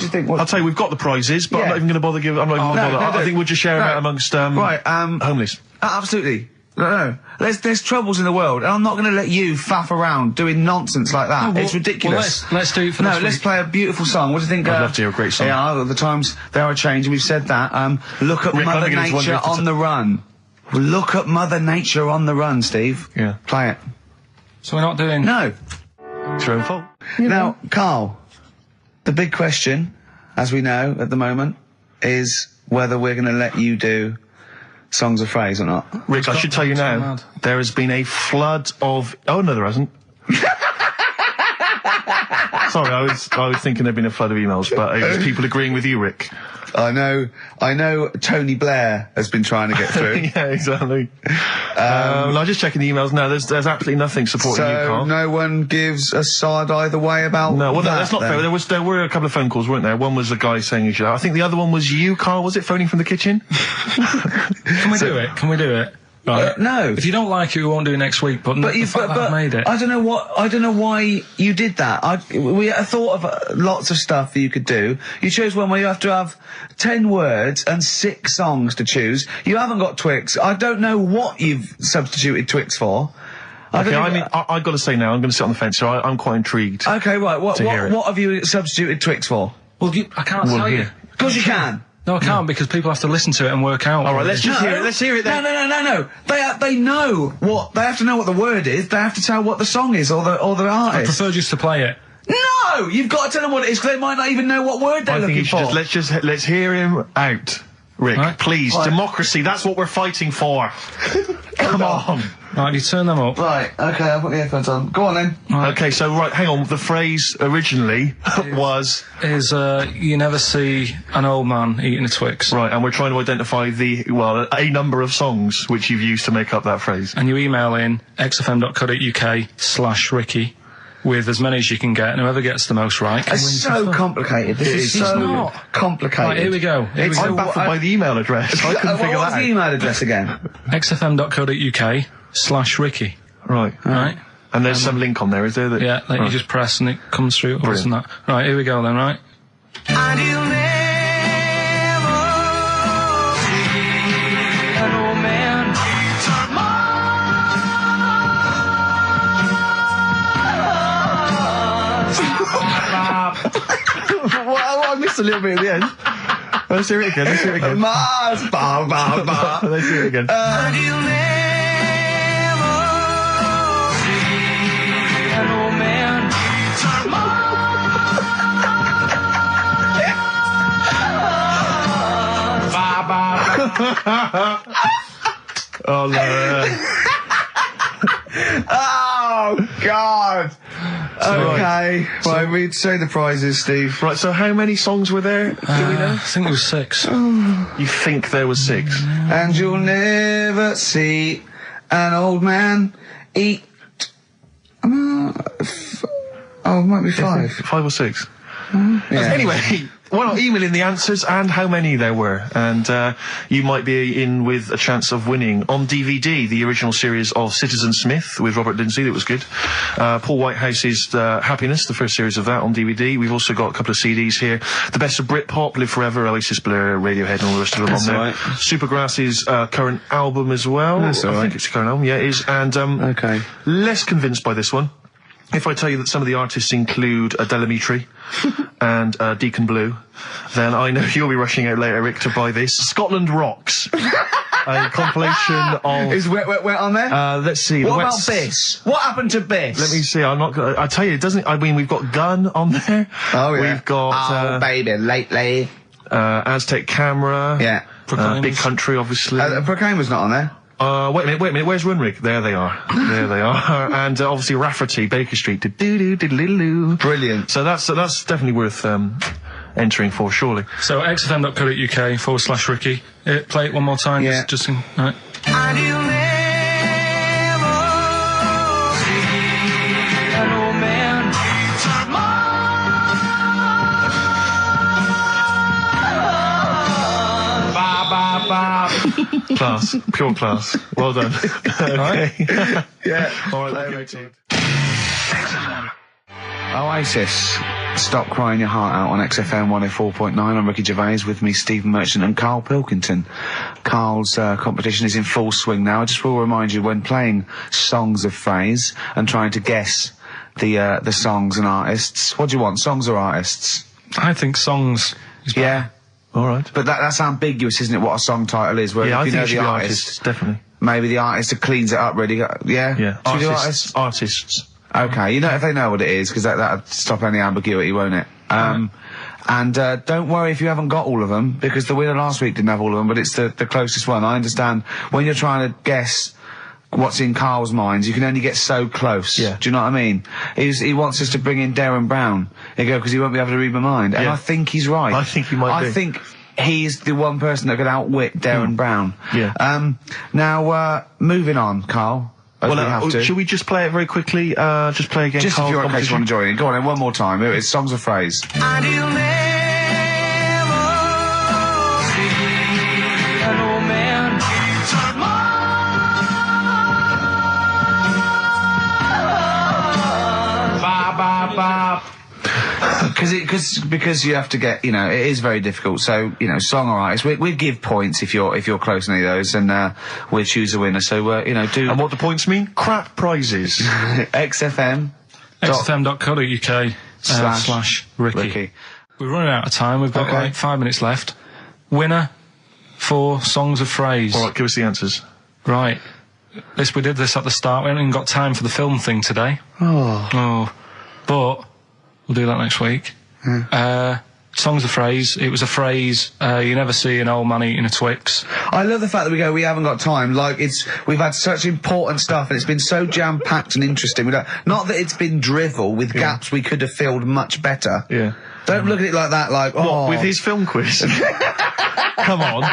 think? I'll tell you, we've got the prizes, but I'm not even going to bother giving. I'm not even going to bother. I think we'll just share them out amongst homeless. Absolutely. No. There's troubles in the world, and I'm not going to let you faff around doing nonsense like that. It's ridiculous. Well, let's do it for this week. Let's play a beautiful song. What do you think? I'd love to hear a great song. Yeah, the times they are a change, and we've said that. Look at Mother Nature on the run. Look at Mother Nature on the run, Steve. Yeah. Play it. So we're not doing... No. It's your own fault. Now, Carl, the big question, as we know at the moment, is whether we're going to let you do Songs of Phrase or not. Rick, I should tell you now, there has been a flood of... Oh, no, there hasn't. Sorry, I was thinking there'd been a flood of emails, but it was people agreeing with you, Rick. I know Tony Blair has been trying to get through. Yeah, exactly. I'm just checking the emails now. There's absolutely nothing supporting you, Carl. So no one gives a side either way about that's not fair. There were a couple of phone calls, weren't there? One was a guy saying you should. I think the other one was you, Carl. Was it phoning from the kitchen? Can we do it? Can we do it? Right. No. If you don't like it, we won't do it next week. But I've made it. I don't know why you did that. We thought of lots of stuff that you could do. You chose one where you have to have 10 words and 6 songs to choose. You haven't got Twix. I don't know what you've substituted Twix for. Okay, I've got to say now, I'm going to sit on the fence, so I'm quite intrigued. Okay, right. What have you substituted Twix for? Well, I can't tell you. Of course you can. No, I can't because people have to listen to it and work out. All right, let's just hear it. Let's hear it then. No. They know what they have to know what the word is. They have to tell what the song is or the artist. I prefer just to play it. No, you've got to tell them what it is because they might not even know what word they're looking for. Let's hear him out, Rick. Right. Please, democracy. That's what we're fighting for. Come on. Right, you turn them up. Right, okay, I've got the earphones on. Go on then. Right. Okay, so hang on. The phrase originally is you never see an old man eating a Twix. Right, and we're trying to identify a number of songs which you've used to make up that phrase. And you email in xfm.co.uk/Ricky with as many as you can get, and whoever gets the most right. It's so complicated. This is so complicated. Right, here we go. I'm baffled by the email address. I couldn't figure that out. What's the email address again? xfm.co.uk/Ricky. Right. And there's some link on there, is there? Yeah, that you just press and it comes through. Brilliant. That. Right, here we go then, right? And you'll never see an old man Well, I missed a little bit at the end. Let's hear it again. Mars, ba, ba, ba. Let's hear it again. And you'll never see an old man Oh, no. Oh, God. Okay. Right, we'd say the prizes, Steve. Right, so how many songs were there? Do we know? I think there was 6. You think there was 6? And you'll never see an old man eat... it might be 5. 5 or 6. Yeah. Anyway, why not email in the answers and how many there were, and you might be in with a chance of winning on DVD the original series of Citizen Smith with Robert Lindsay. That was good. Paul Whitehouse's Happiness, the first series of that on DVD. We've also got a couple of CDs here. The Best of Britpop, Live Forever, Oasis, Blur, Radiohead, and all the rest of them on there. Right. Supergrass's current album as well. That's all right. I think it's a current album. Yeah, it is. And okay. Less convinced by this one. If I tell you that some of the artists include Delamitri and Deacon Blue, then I know you'll be rushing out later, Rick, to buy this. Scotland Rocks. A compilation of... Is Wet on there? Let's see. What about Biss? What happened to Biss? Let me see. I'm not gonna... I tell you, it doesn't... I mean, we've got Gun on there. Oh, yeah. We've got... baby, lately. Aztec Camera. Yeah. Big Country, obviously. Proclaimer's not on there. Wait a minute, where's Runrig? There they are. There they are. And obviously Rafferty, Baker Street. Brilliant. So that's definitely worth entering for, surely. So xfm.co.uk/Ricky. Play it one more time. Yeah. Just in, right. And you'll never see an old man Class. Pure class. Well done. Okay. Yeah. All right, later. Oasis. Stop Crying Your Heart Out on XFM 104.9. I'm Ricky Gervais, with me Stephen Merchant and Karl Pilkington. Karl's competition is in full swing now. I just will remind you, when playing songs of phrase and trying to guess the songs and artists, what do you want, songs or artists? I think songs is better. Yeah. All right. But that's ambiguous, isn't it, what a song title is? Where Yeah, if you I know think the artists, definitely. maybe the artist that cleans it up really. Yeah? Yeah. Should we do artists? Artists. Okay, you know, if they know what it is, because that'll stop any ambiguity, won't it? And don't worry if you haven't got all of them, because the winner last week didn't have all of them, but it's the closest one. I understand when you're trying to guess what's in Karl's mind, you can only get so close. Yeah. Do you know what I mean? He wants us to bring in Darren Brown. Because he won't be able to read my mind. And Yeah. I think he's right. I think he might be. I think he's the one person that could outwit Darren Brown. Yeah. Now, moving on, Karl. As we have to. Should we just play it very quickly? Just play again. Just if you're okay, you want to join in. Go on then, one more time. Here it is, songs of phrase. and you'll never see an old man Because you have to get, you know, it is very difficult. So, you know, song or artist, we'd give points if you're close to any of those, and we'll choose a winner. So, you know, do. And what do points mean? Crap prizes. XFM. xfm.co.uk / Ricky. We're running out of time. We've got like 5 minutes left. Winner for songs of phrase. All right, give us the answers. Right. We did this at the start. We haven't even got time for the film thing today. Oh. But we'll do that next week. Songs of phrase. It was a phrase, you never see an old man eating a Twix. I love the fact that we haven't got time. Like, we've had such important stuff, and it's been so jam-packed and interesting. Not that it's been drivel with gaps we could have filled much better. Yeah. Don't look at it like that, like, What, with his film quiz? Come on.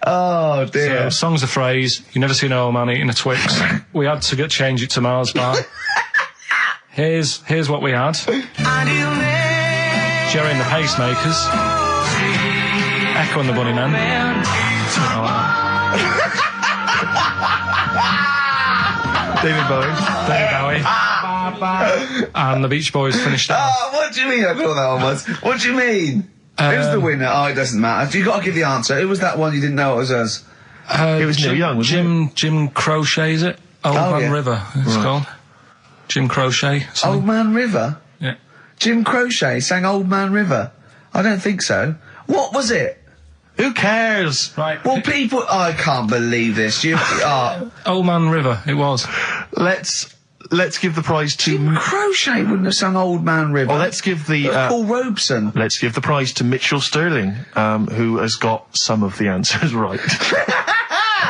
Oh, dear. So, songs of phrase, you never see an old man eating a Twix. We had to change it to Mars Bar. Here's what we had. Jerry and the Pacemakers. Echo and the Bunnymen. David Bowie. And the Beach Boys finished up. Oh, what do you mean? I thought that one was. What do you mean? Who's the winner? Oh, it doesn't matter. You got to give the answer. Who was that one you didn't know it was us? It was Neil Young, wasn't it? Jim Crochet, is it? Old Man River, it's called. Jim Crochet. Something. Old Man River? Yeah. Jim Crochet sang Old Man River? I don't think so. What was it? Who cares? Right. Well, people... I can't believe this. Old Man River, it was. Let's let's give the prize to... Jim Crochet wouldn't have sung Old Man River. Well, let's give the... Paul Robeson. Let's give the prize to Mitchell Sterling, who has got some of the answers right.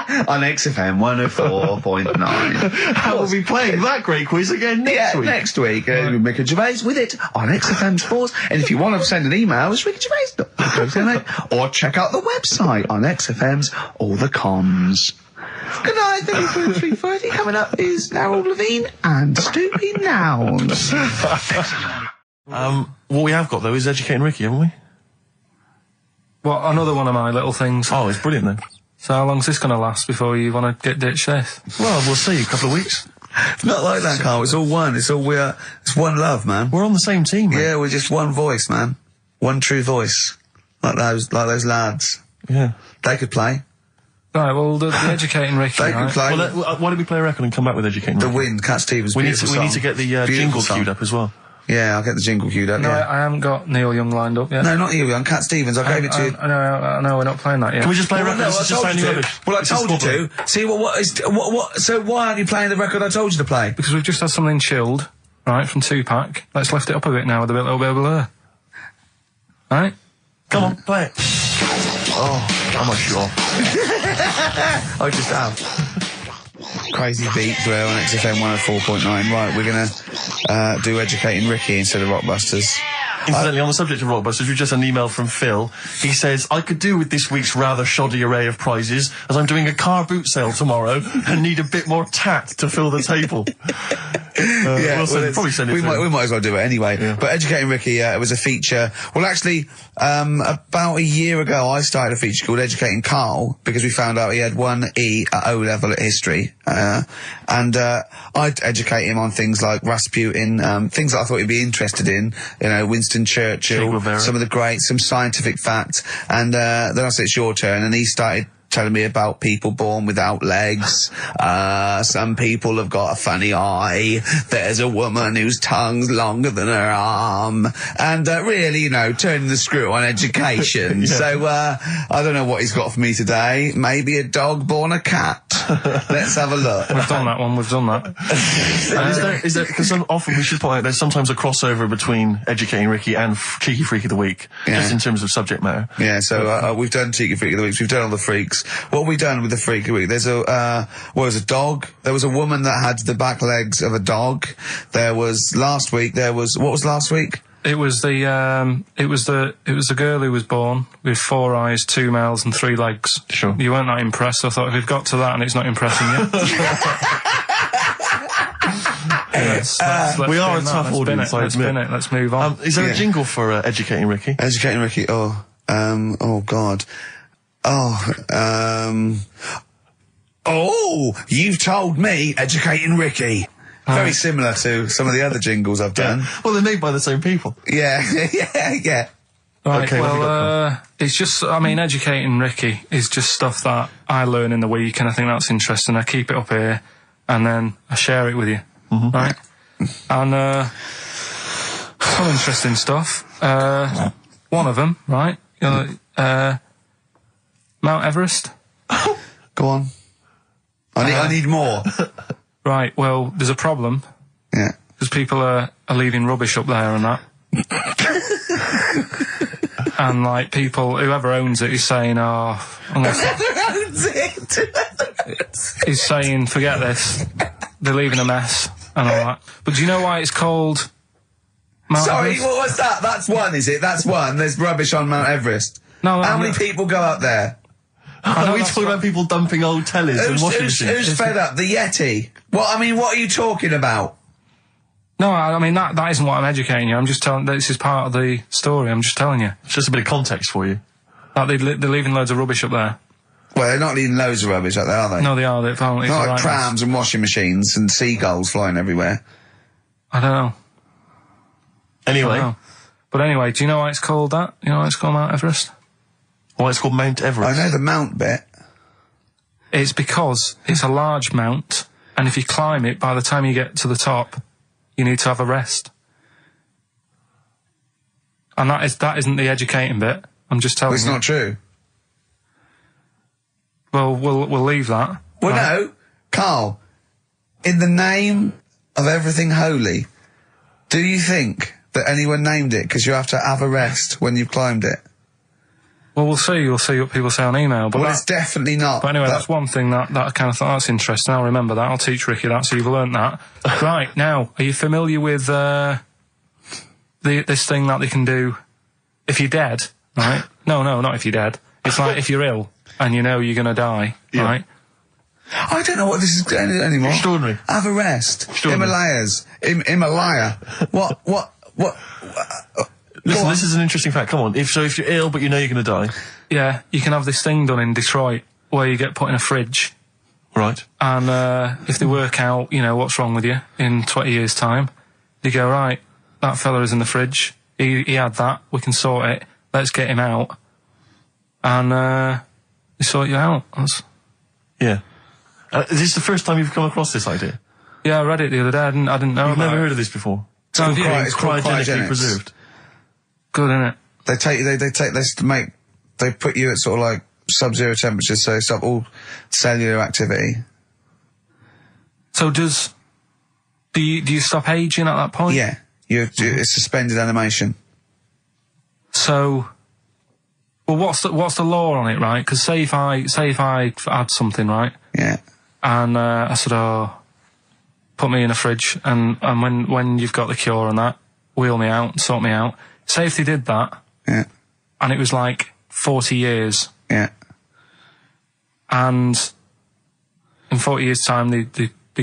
On XFM 104.9. We'll be playing that great quiz again next week. Next week. Ricky Gervais with it on XFM Sports. And if you want to send an email, it's rickygervais.co.uk or check out the website on XFM's All the Cons. Good night, 3:30. Coming up is Harold Levine and Stoopy Nouns. What we have got, though, is Educating Ricky, haven't we? Well, another one of my little things. Oh, it's brilliant, then. So how long's this going to last before you want to get ditched this? Well, we'll see. A couple of weeks. Not like that, Carl. It's all one. It's one love, man. We're on the same team, man. Yeah, we're just one voice, man. One true voice. Like those lads. Yeah. They could play. Right, well, the Educating Ricky, They could play. Well, why don't we play a record and come back with Educating Ricky? The Wind, Cat Stevens. We need to get the jingle queued up as well. Yeah, I'll get the jingle queued up. No, yeah. I haven't got Neil Young lined up yet. No, not Neil Young. Cat Stevens. I gave it to you. No, we're not playing that yet. Can we just play a record? No, I told you to. Well, I told you to. See, so why aren't you playing the record I told you to play? Because we've just had something chilled, right, from Tupac. Let's lift it up a bit now with a little bit of blur. Right? Come on, play it. Oh, I'm not sure. I just have. Crazy beat there on XFM 104.9. Right, we're going to do Educating Ricky instead of Rockbusters. Incidentally, on the subject of Rockbusters, we've just had an email from Phil. He says, I could do with this week's rather shoddy array of prizes, as I'm doing a car boot sale tomorrow and need a bit more tat to fill the table. Probably send it we might as well do it anyway. Yeah. But Educating Ricky, it was a feature. Well, actually, about a year ago, I started a feature called Educating Karl, because we found out he had 1 E at O level at history. And I'd educate him on things like Rasputin, things that I thought he'd be interested in, you know, Winston Churchill, some of the greats, some scientific facts. And then I said, it's your turn, and he started telling me about people born without legs. Some people have got a funny eye. There's a woman whose tongue's longer than her arm. And really, you know, turning the screw on education. Yeah. So I don't know what he's got for me today. Maybe a dog born a cat. Let's have a look. We've done that one. We've done that. Is there, because often we should point out there's sometimes a crossover between Educating Ricky and Cheeky Freak of the Week, just in terms of subject matter. Yeah, so we've done Cheeky Freak of the Week. We've done all the freaks. What have we done with the Freak of the Week? There's a dog. There was a woman that had the back legs of a dog. There was last week. What was last week? It was the girl who was born with 4 eyes, 2 mouths, and 3 legs. Sure. You weren't that impressed. I thought if we've got to that and it's not impressing you. Let's we are a tough audience. Let's move on. Is there a jingle for Educating Ricky? Educating Ricky. Oh God. You've told me Educating Ricky. Very similar to some of the other jingles I've done. Well, they're made by the same people. Yeah. Right, okay, well, it's just, I mean, Educating Ricky is just stuff that I learn in the week, and I think that's interesting. I keep it up here, and then I share it with you, right? And, some interesting stuff. One of them, right? Mount Everest. Go on. I need more. Right, well, there's a problem. Yeah. Because people are leaving rubbish up there and that. And, like, whoever owns it is saying, Whoever owns it! He's saying, forget this. They're leaving a mess and all that. But do you know why it's called Mount Everest? What was that? That's one, is it? That's one. There's rubbish on Mount Everest. No, how many people go up there? Are we talking about people dumping old tellies and washing machines? Who's fed up? The Yeti? What are you talking about? No, I mean, that isn't what I'm educating you. I'm just telling, this is part of the story. I'm just telling you. It's just a bit of context for you. Like, they're leaving loads of rubbish up there. Well, they're not leaving loads of rubbish up there, are they? No, they are. They're apparently not like prams and washing machines and seagulls flying everywhere. I don't know. Anyway. But anyway, do you know why it's called that? You know why it's called Mount Everest? Why it's called Mount Everest? I know the mount bit. It's because it's a large mount, and if you climb it, by the time you get to the top, you need to have a rest. And that isn't the educating bit. I'm just telling you. It's not true. Well, we'll leave that. Well, no, Carl. In the name of everything holy, do you think that anyone named it because you have to have a rest when you've climbed it? Well, we'll see. You'll see what people say on email. But it's definitely not. But anyway, that's one thing that I kind of thought, that's interesting. I'll remember that. I'll teach Ricky that, so you've learnt that. Right, now, are you familiar with this thing that they can do if you're dead, right? No, not if you're dead. It's like if you're ill and you know you're going to die, right? I don't know what this is anymore. Extraordinary. Have a rest. Himalayas. Himalaya. What? Listen, this is an interesting fact. Come on. If you're ill but you know you're going to die. Yeah, you can have this thing done in Detroit where you get put in a fridge. Right. And if they work out, you know, what's wrong with you in 20 years' time, they go, right, that fella is in the fridge. He had that. We can sort it. Let's get him out. And they sort you out. Yeah. Is this the first time you've come across this idea? Yeah, I read it the other day. I didn't know You've about never it. heard of this before? It's cryogenically preserved. Good, isn't it? They put you at sort of like sub-zero temperatures, so stop all cellular activity. So do you stop aging at that point? Yeah. It's suspended animation. So, well, what's the law on it, right? Because say if I had something, right? Yeah. And I said, put me in a fridge, and when you've got the cure and that, wheel me out, sort me out. Say if they did that, yeah, and it was like 40 years, yeah, and in 40 years' time they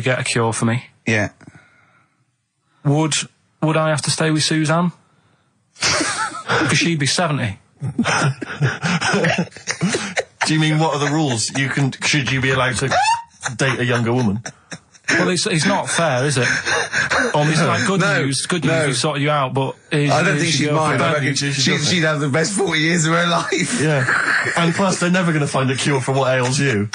get a cure for me, yeah. Would I have to stay with Suzanne? Because she'd be 70. Do you mean what are the rules? Should you be allowed to date a younger woman? Well, it's not fair, is it? It's like good news, we sorted you out, but... I don't think she'd mind. I reckon she'd have the best 40 years of her life. Yeah. And plus, they're never going to find a cure for what ails you.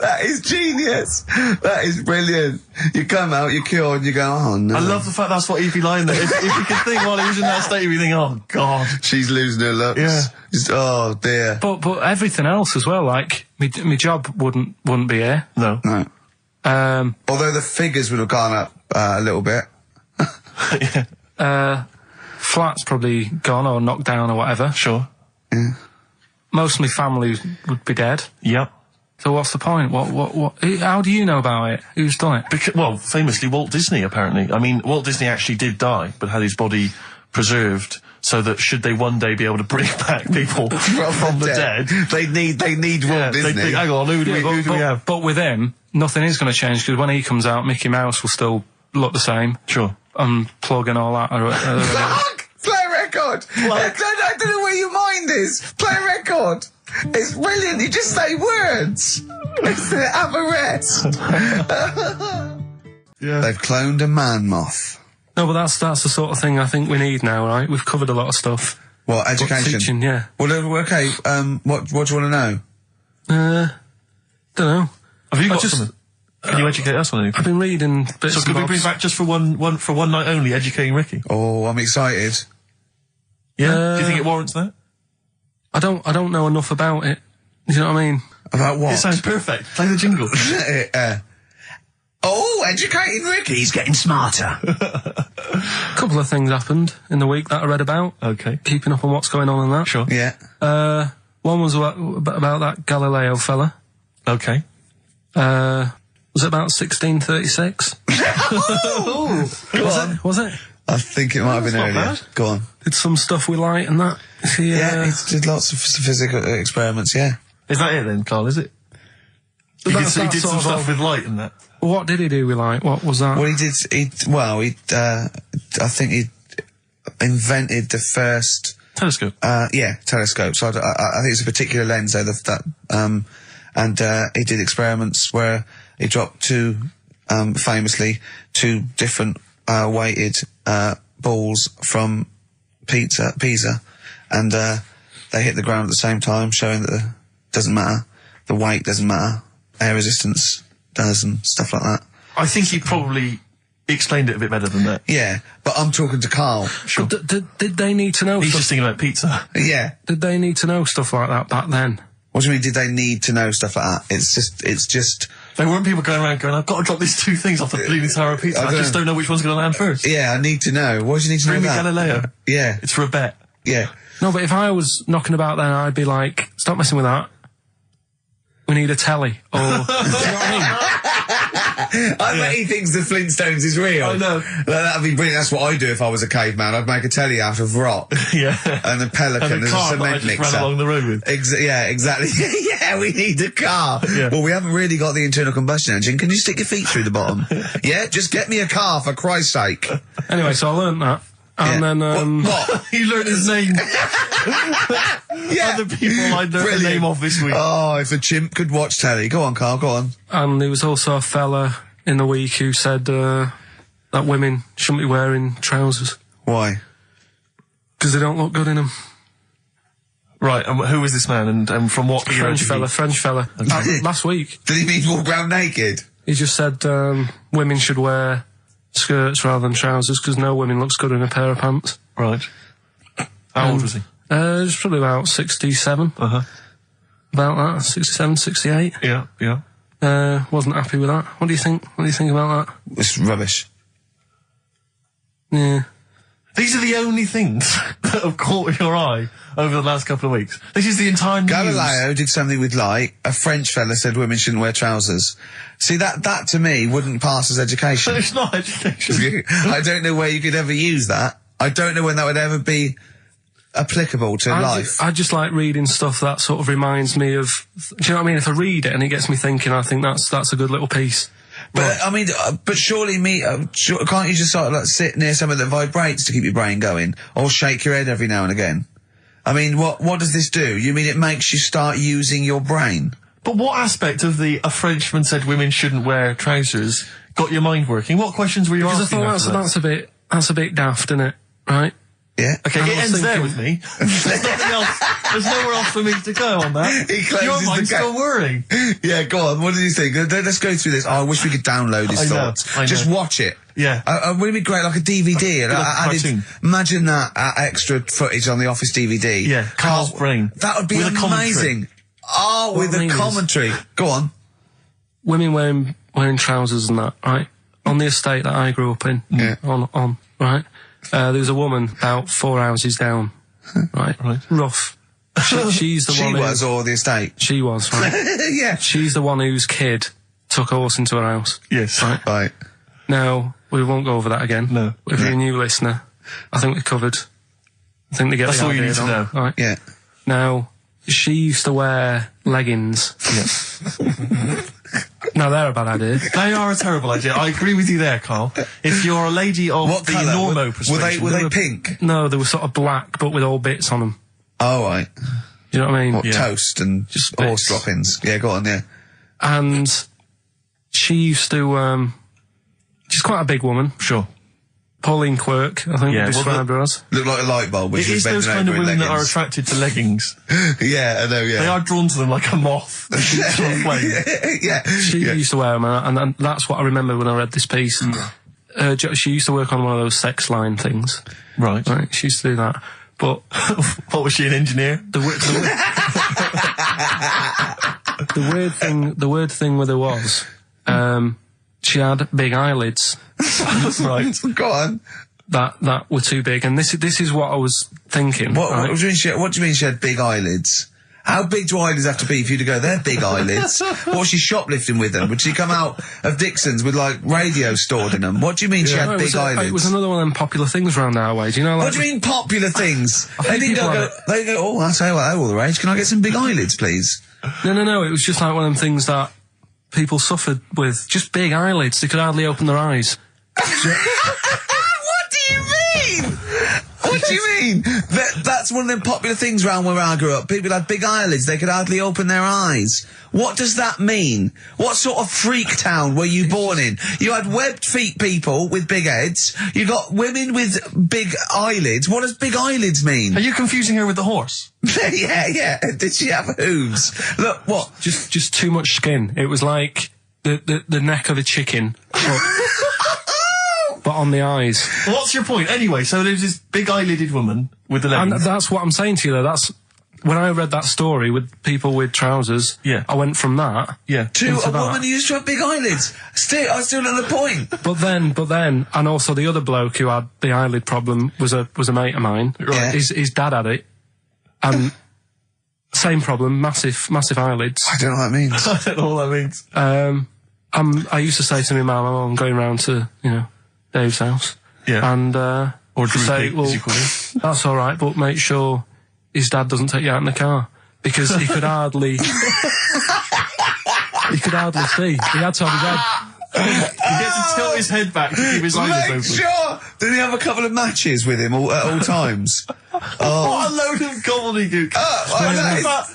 That is genius. That is brilliant. You come out, you're cured, and you go, oh no. I love the fact that's what he'd be lying there. If you could think while he was in that state, you'd be thinking, oh god. She's losing her looks. Yeah. Oh dear. But everything else as well, like, my job wouldn't be here. No. Although the figures would have gone up a little bit. Yeah. Flat's probably gone or knocked down or whatever. Sure. Yeah. Most of my family would be dead. Yep. So what's the point? What? How do you know about it? Who's done it? Well, famously Walt Disney, apparently. I mean, Walt Disney actually did die, but had his body preserved so that should they one day be able to bring back people from the dead, they need Walt Disney. They'd think, hang on, who do we have? But with him, nothing is going to change, because when he comes out, Mickey Mouse will still look the same. Sure. Unplug and all that. Play a record! I don't know where your mind is. Play a record! It's brilliant, you just say words! It's the have a rest! Yeah. They've cloned a man moth. No, but that's the sort of thing I think we need now, right? We've covered a lot of stuff. What, education? Teaching, yeah. Well, okay, what do you want to know? Don't know. Have you got something? Can you educate us on anything? I've been reading bits. So could we bring back just for one night only, educating Ricky? Oh, I'm excited. Yeah? Do you think it warrants that? I don't know enough about it. You know what I mean? About what? It sounds perfect. Play the jingle. Educating Ricky's getting smarter. A couple of things happened in the week that I read about. Okay. Keeping up on what's going on in that. Sure. Yeah. One was about that Galileo fella. Okay. Was it about 1636? Was it? I think it might have been earlier. Bad. Go on. Did some stuff with light and that. He did lots of physical experiments, yeah. Is that it then, Carl, is it? He did some stuff with light and that. What did he do with light? What was that? Well, I think he invented the first... Telescope? Telescope. So I think it's a particular lens, though, and he did experiments where he dropped famously two different weighted balls from Pisa, and they hit the ground at the same time, showing that it doesn't matter, the weight doesn't matter, air resistance does, and stuff like that. I think he probably explained it a bit better than that. Yeah, but I'm talking to Carl. Sure. Did they need to know? He's just thinking about pizza. Yeah. Did they need to know stuff like that back then? What do you mean? Did they need to know stuff like that? It's just There weren't people going around going, I've got to drop these 2 things off the bleeding tower pizza. I just don't know which one's going to land first. Yeah, I need to know. What do you need to know Bring me about? Galileo. Yeah. It's for a bet. Yeah. No, but if I was knocking about then, I'd be like, stop messing with that. We need a telly. Or, do you know what I mean? I bet he thinks the Flintstones is real. I know. That'd be brilliant. That's what I'd do if I was a caveman. I'd make a telly out of rock. Yeah. And a pelican and a as car a that I cement just mixer. ran along the road with. Yeah, exactly. Yeah, we need a car. Yeah. Well, we haven't really got the internal combustion engine. Can you stick your feet through the bottom? Yeah, just get me a car, for Christ's sake. Anyway, so I learnt that. And then, What? You learned his name. Yeah. Other people I learned the name of this week. Oh, if a chimp could watch telly. Go on, Carl, go on. And there was also a fella in the week who said that women shouldn't be wearing trousers. Why? Because they don't look good in them. Right, and who was this man, and from what era did he- French fella. Last week. Did he mean walk around naked? He just said women should wear skirts rather than trousers because no woman looks good in a pair of pants. Right. How old was he? Just probably about 67. Uh-huh. About that, 67, 68. Yeah, yeah. Wasn't happy with that. What do you think? What do you think about that? It's rubbish. Yeah. These are the only things that have caught your eye over the last couple of weeks. This is the entire news. Galileo did something with light. A French fella said women shouldn't wear trousers. See, that to me wouldn't pass as education. It's not education. I don't know where you could ever use that. I don't know when that would ever be applicable to life. I just like reading stuff that sort of reminds me of. Do you know what I mean? If I read it and it gets me thinking, I think that's a good little piece. But I mean, but surely can't you just sort of like sit near something that vibrates to keep your brain going, or shake your head every now and again? I mean, what does this do? You mean it makes you start using your brain? But what aspect of a Frenchman said women shouldn't wear trousers got your mind working? What questions were you asking? Because I thought that's a bit daft, isn't it? Right? Yeah. Okay, it ends there with me. There's nothing else. There's nowhere else for me to go on that. He closes Your mind's the still whirring. Yeah, go on. What did you think? Let's go through this. Oh, I wish we could download his thoughts. I know. Just watch it. Yeah. Wouldn't it be great, like a DVD? And Like a cartoon. Imagine that extra footage on the Office DVD. Yeah, Carl's brain. That would be With a commentary. amazing. Oh, with a commentary. Go on. Women wearing trousers and that, right? On the estate that I grew up in, on, right? There was a woman about 4 houses down, right? Rough. She's the one who... She was, or the estate? She was, right? Yeah. She's the one whose kid took a horse into her house. Yes. Right. Now, we won't go over that again. No. If you're a new listener, I think we covered. I think they get That's the all you idea need to know. Right? Yeah. Now, she used to wear leggings. Yeah. Now, they're a bad idea. They are a terrible idea. I agree with you there, Carl. If you're a lady of What the colour? normo persuasion... Were they pink? No, they were sort of black, but with all bits on them. Oh, right. Do you know what I mean? What, toast and Just horse bits. droppings? Yeah, go on, yeah. And she used to, she's quite a big woman. Sure. Pauline Quirk, I think Yeah, we described her as. Look like a light bulb, which It is is those kind of bending over in women that are leggings. attracted to leggings. Yeah, I know, yeah. They are drawn to them like a moth. That shoots on a flame. Yeah. She used to wear them, and that's what I remember when I read this piece. She used to work on one of those sex line things. Right. Right, she used to do that. But what was she, an engineer? the weird thing with her was, she had big eyelids. Right. Go on. That were too big, and this is what I was thinking. What right? do you mean she had big eyelids? How big do eyelids have to be for you to go, they're big eyelids? What was she shoplifting with them? Would she come out of Dixon's with, like, radio stored in them? What do you mean she had big eyelids? It was another one of them popular things around our way. Do you know? Like, What do you mean popular things? think They people go, oh, I'll tell you what, they're all the rage. Can I get some big eyelids, please? No. It was just like one of them things that people suffered with. Just big eyelids. They could hardly open their eyes. What do you mean? What do you mean? That's one of them popular things around where I grew up. People had big eyelids. They could hardly open their eyes. What does that mean? What sort of freak town were you born in? You had webbed feet people with big heads. You got women with big eyelids. What does big eyelids mean? Are you confusing her with the horse? Yeah. Did she have hooves? Look, what? Just too much skin. It was like the neck of a chicken. But on the eyes. Well, what's your point? Anyway, so there's this big eyelided woman with the leggings. And that's what I'm saying to you, though. That's when I read that story with people with trousers, I went from that, to a woman who used to have big eyelids. I still not the point. But then, and also the other bloke who had the eyelid problem was a mate of mine. Right. His dad had it, and same problem, massive eyelids. I don't know what that means. I don't know what that means. I used to say to my mum, I'm going round to Dave's house, and or Drew say, Pete, well, as you call him. that's all right, but make sure his dad doesn't take you out in the car, because he could hardly see. He had to have his head. He gets to tilt his head back to keep his eyelids open. Sure. Did he have a couple of matches with him at all times? What a load of gobbledygook.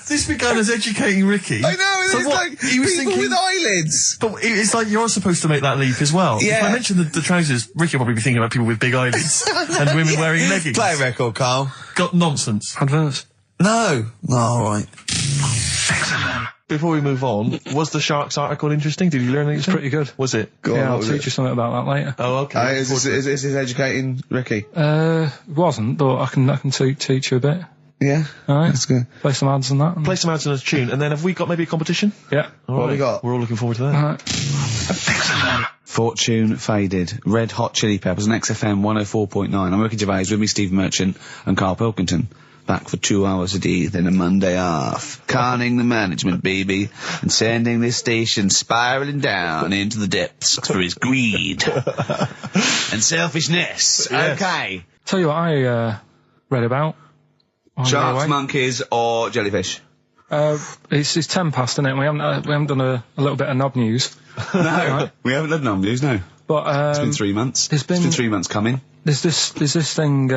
This began as educating Ricky. I know, So it's what, like he was people thinking, with eyelids. But it's like you're supposed to make that leap as well. Yeah. If I mentioned the trousers, Ricky will probably be thinking about people with big eyelids and women wearing leggings. Play a record, Carl. Got nonsense. Adverse. No. All right. Before we move on, was the Sharks article interesting? Did you learn anything? It's pretty good. Was it? I'll teach you something about that later. Oh, okay. Is this educating Ricky? It wasn't, but I can teach you a bit. Yeah. All right. That's good. Play some ads and that. Play some ads and a tune, and then have we got maybe a competition? Yeah. What have we got? We're all looking forward to that. All right. Fortune Faded, Red Hot Chili Peppers on XFM 104.9. I'm Ricky Gervais, with me Steve Merchant and Karl Pilkington. Back for 2 hours a day, then a Monday off. Conning the management, baby, and sending this station spiraling down into the depths for his greed and selfishness. Yes. Okay. Tell you what I read about. Sharks, monkeys, or jellyfish? It's 10 past, isn't it? We haven't done a little bit of knob news. No, Right. we haven't done news, no. But It's been 3 months. It's been 3 months coming. There's this thing.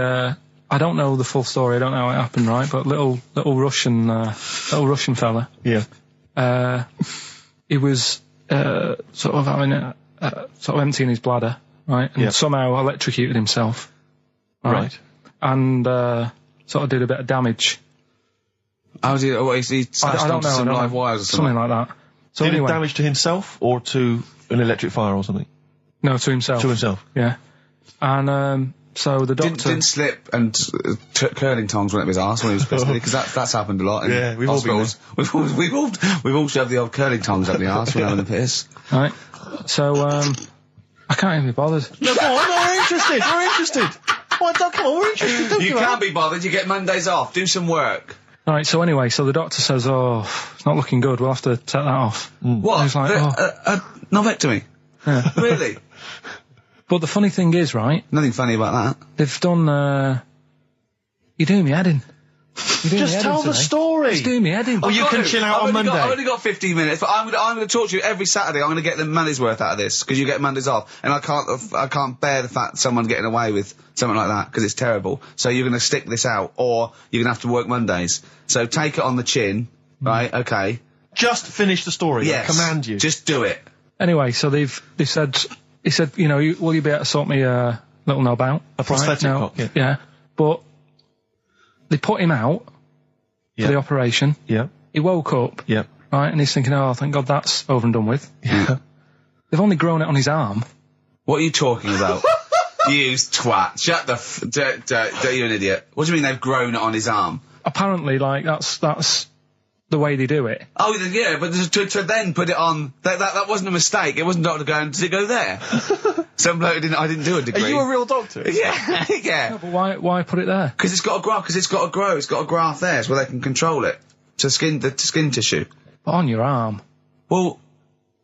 I don't know the full story. I don't know how it happened, right? But little Russian fella. Yeah. He was sort of having sort of emptying his bladder, right? And somehow electrocuted himself. Right. And sort of did a bit of damage. How did he slashed I don't onto know. some I don't live know. wires or something? Something like that. So Did anyway, it damage to himself or to an electric fire or something? no, to himself. To himself. Yeah. And so the doctor Didn't slip and curling tongs went up his arse when he was pissed, because that's happened a lot in Yeah, we've all been hospitals. We've all shoved the old curling tongs up the arse when having a piss. Right. So I can't even be bothered. No, go on, we're interested. We're interested. Come on, we're interested. Don't You give can't up. be bothered. You get Mondays off. Do some work. All right. So anyway, so the doctor says, "Oh, it's not looking good. We'll have to take that off." What? He's like, Novectomy? Yeah. Really? But the funny thing is, right? Nothing funny about that. They've done. You're doing me head in. Just tell the story. Just doing me head in. Oh, you can chill out on Monday. I've only got 15 minutes, but I'm going to talk to you every Saturday. I'm going to get the money's worth out of this, because you get Mondays off, and I can't bear the fact that someone's getting away with something like that, because it's terrible. So you're going to stick this out, or you're going to have to work Mondays. So take it on the chin, right? Okay. Just finish the story. Yes. I command you. Just do it. Anyway, so they said, he said, will you be able to sort me a little knob out? A prosthetic Now, cock, yeah. Yeah. But they put him out for the operation. Yeah. He woke up. Yeah. Right, and he's thinking, oh, thank God that's over and done with. Yeah. They've only grown it on his arm. What are you talking about? You twat. Shut the you're an idiot. What do you mean they've grown it on his arm? Apparently, like, that's the way they do it. Oh, yeah, but to then put it on, that wasn't a mistake. It wasn't doctor going, does it go there? Some bloke I didn't do a degree. Are you a real doctor? Yeah, yeah. No, but why put it there? Because it's got to grow, it's got a graft there, so they can control it. To skin tissue. But on your arm. Well,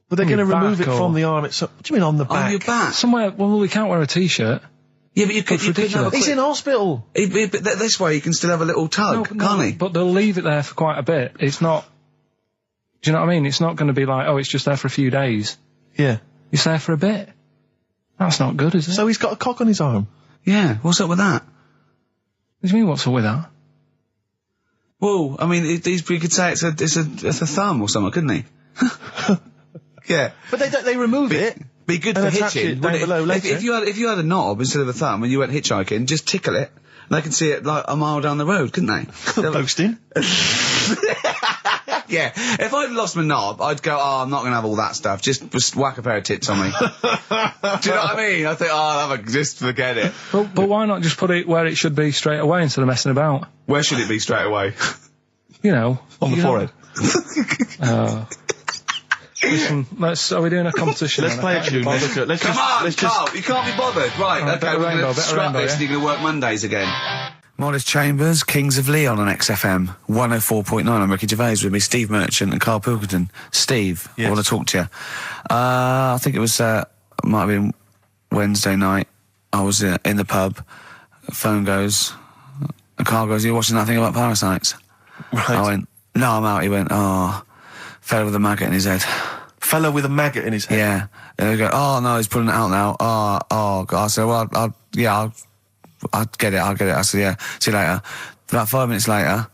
But they're going to remove back it from the arm itself. What do you mean on the back? on your back. Somewhere, well, we can't wear a t-shirt. Yeah, but you could have a He's in hospital. But this way you can still have a little tug, can't he? But they'll leave it there for quite a bit. It's not... Do you know what I mean? It's not going to be like, oh, it's just there for a few days. Yeah. It's there for a bit. That's not good, is it? So he's got a cock on his arm. Yeah, what's up with that? What do you mean, what's up with that? Well, I mean, he could say it's a thumb or something, couldn't he? Yeah. But they remove it. Be good and for attach hitching. it down below later. If you had a knob instead of a thumb and you went hitchhiking, just tickle it, and they can see it like a mile down the road, couldn't they? Posting. Yeah. If I'd lost my knob, I'd go, oh, I'm not going to have all that stuff. Just whack a pair of tits on me. Do you know what I mean? I think, oh, just forget it. But why not just put it where it should be straight away instead of messing about? Where should it be straight away? you know. On the forehead. Listen, are we doing a competition? Let's play a tune. Come on, Carl, you can't be bothered. Right, okay, we're going to scrap this and you're going to work Mondays again. Modest Chambers, Kings of Leon on XFM 104.9. I'm Ricky Gervais, with me Steve Merchant and Karl Pilkington. Steve, I want to talk to you. I think it was, might have been Wednesday night. I was in the pub, phone goes, and Karl goes, "You're watching that thing about parasites?" Right. I went, "No, I'm out." He went, "Oh, fella with a maggot in his head." Fella with a maggot in his head? Yeah. And they go, "Oh, no, he's pulling it out now." Oh, God. I said, "Well, I'll get it. I said, "Yeah, see you later." About 5 minutes later,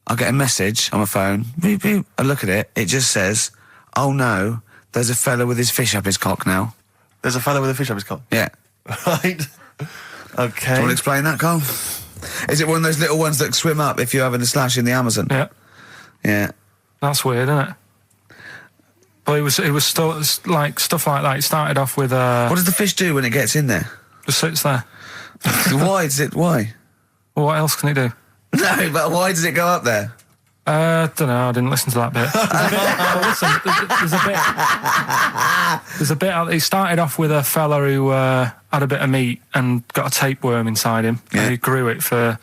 I get a message on my phone. Beep, beep. I look at it. It just says, "Oh, no, there's a fella with his fish up his cock now." There's a fella with a fish up his cock? Yeah. Right. Okay. Do you want to explain that, Carl? Is it one of those little ones that swim up if you're having a slash in the Amazon? Yeah. Yeah. That's weird, isn't it? But it was still like stuff like that. It started off with What does the fish do when it gets in there? Just sits there. Why? Well, what else can it do? No, but why does it go up there? Don't know. I didn't listen to that bit. There's a bit. He started off with a fella who had a bit of meat and got a tapeworm inside him, and he grew it for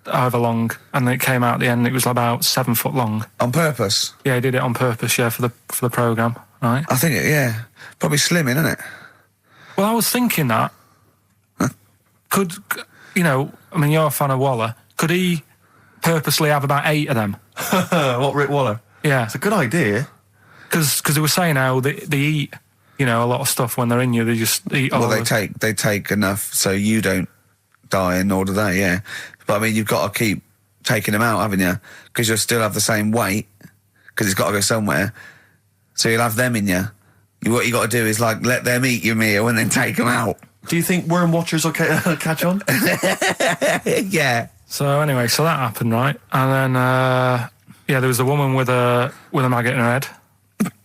however long, and then it came out at the end. It was about 7 foot long. On purpose? Yeah, he did it on purpose. Yeah, for the programme, right? I think probably slimming, isn't it? Well, I was thinking that could I mean, you're a fan of Waller. Could he purposely have about 8 of them? What, Rick Waller? Yeah. It's a good idea. Because they were saying how they eat, a lot of stuff when they're in you. They just eat all Well, they take enough so you don't die, and nor do they, yeah. But, I mean, you've got to keep taking them out, haven't you? Because you'll still have the same weight, because it's got to go somewhere. So you'll have them in you. What you got to do is, let them eat your meal and then take them out. Do you think worm watchers will catch on? Yeah. So anyway, that happened, right? And then, there was a woman with a maggot in her head.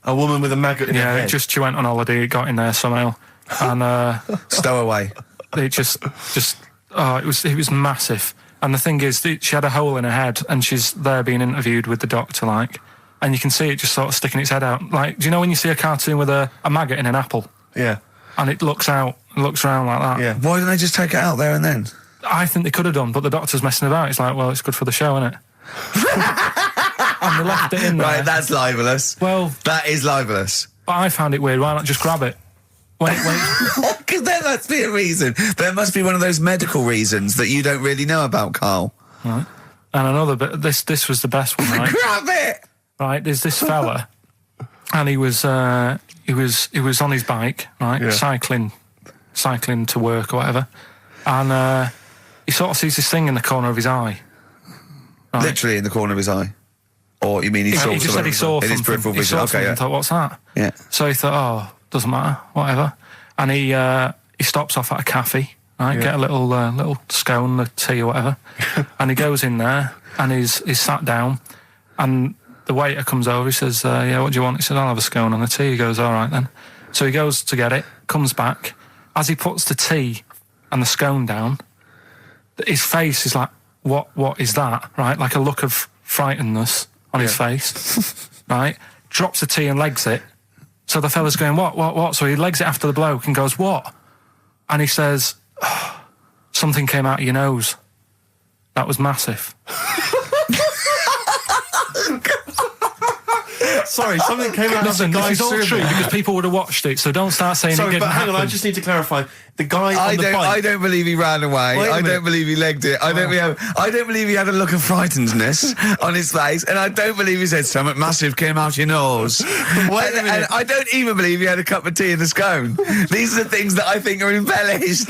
A woman with a maggot in her head? Yeah, she went on holiday, it got in there somehow. And, stowaway. It it was massive. And the thing is, she had a hole in her head, and she's there being interviewed with the doctor, and you can see it just sort of sticking its head out. Do you know when you see a cartoon with a maggot in an apple? Yeah. And it looks around like that. Yeah. Why didn't they just take it out there and then? I think they could have done, but the doctor's messing about. It's well, it's good for the show, isn't it? And they left it in there. Right, that's libelous. Well, that is libelous. But I found it weird. Why not just grab it? Because there must be a reason. There must be one of those medical reasons that you don't really know about, Carl. Right. And another bit. This was the best one. Right? Grab it. Right. There's this fella, and he was on his bike, right, cycling to work or whatever, and he sort of sees this thing in the corner of his eye. Right? Literally in the corner of his eye. Or you mean he saw just said he saw in his peripheral vision? Okay, yeah. Thought, what's that? Yeah. So he thought, doesn't matter, whatever. And he stops off at a cafe, right? Get a little scone, a tea or whatever. And he goes in there and he's sat down, and the waiter comes over. He says, what do you want? He says, I'll have a scone and a tea. He goes, all right then. So he goes to get it, comes back. As he puts the tea and the scone down, his face is like, what is that? Right? Like a look of frightenedness on his face, right? Drops the tea and legs it. So the fella's going, what? So he legs it after the bloke and goes, what? And he says, something came out of your nose. That was massive. Sorry, something came out of the guy's This is all true because people would have watched it, so don't start saying it didn't hang on, I happen. just need to clarify. The guy on the bike... I don't believe he ran away. I don't believe he legged it. I don't believe he had a look of frightenedness on his face, and I don't believe he said something massive came out your nose. And I don't even believe he had a cup of tea in the scone. These are the things that I think are embellished.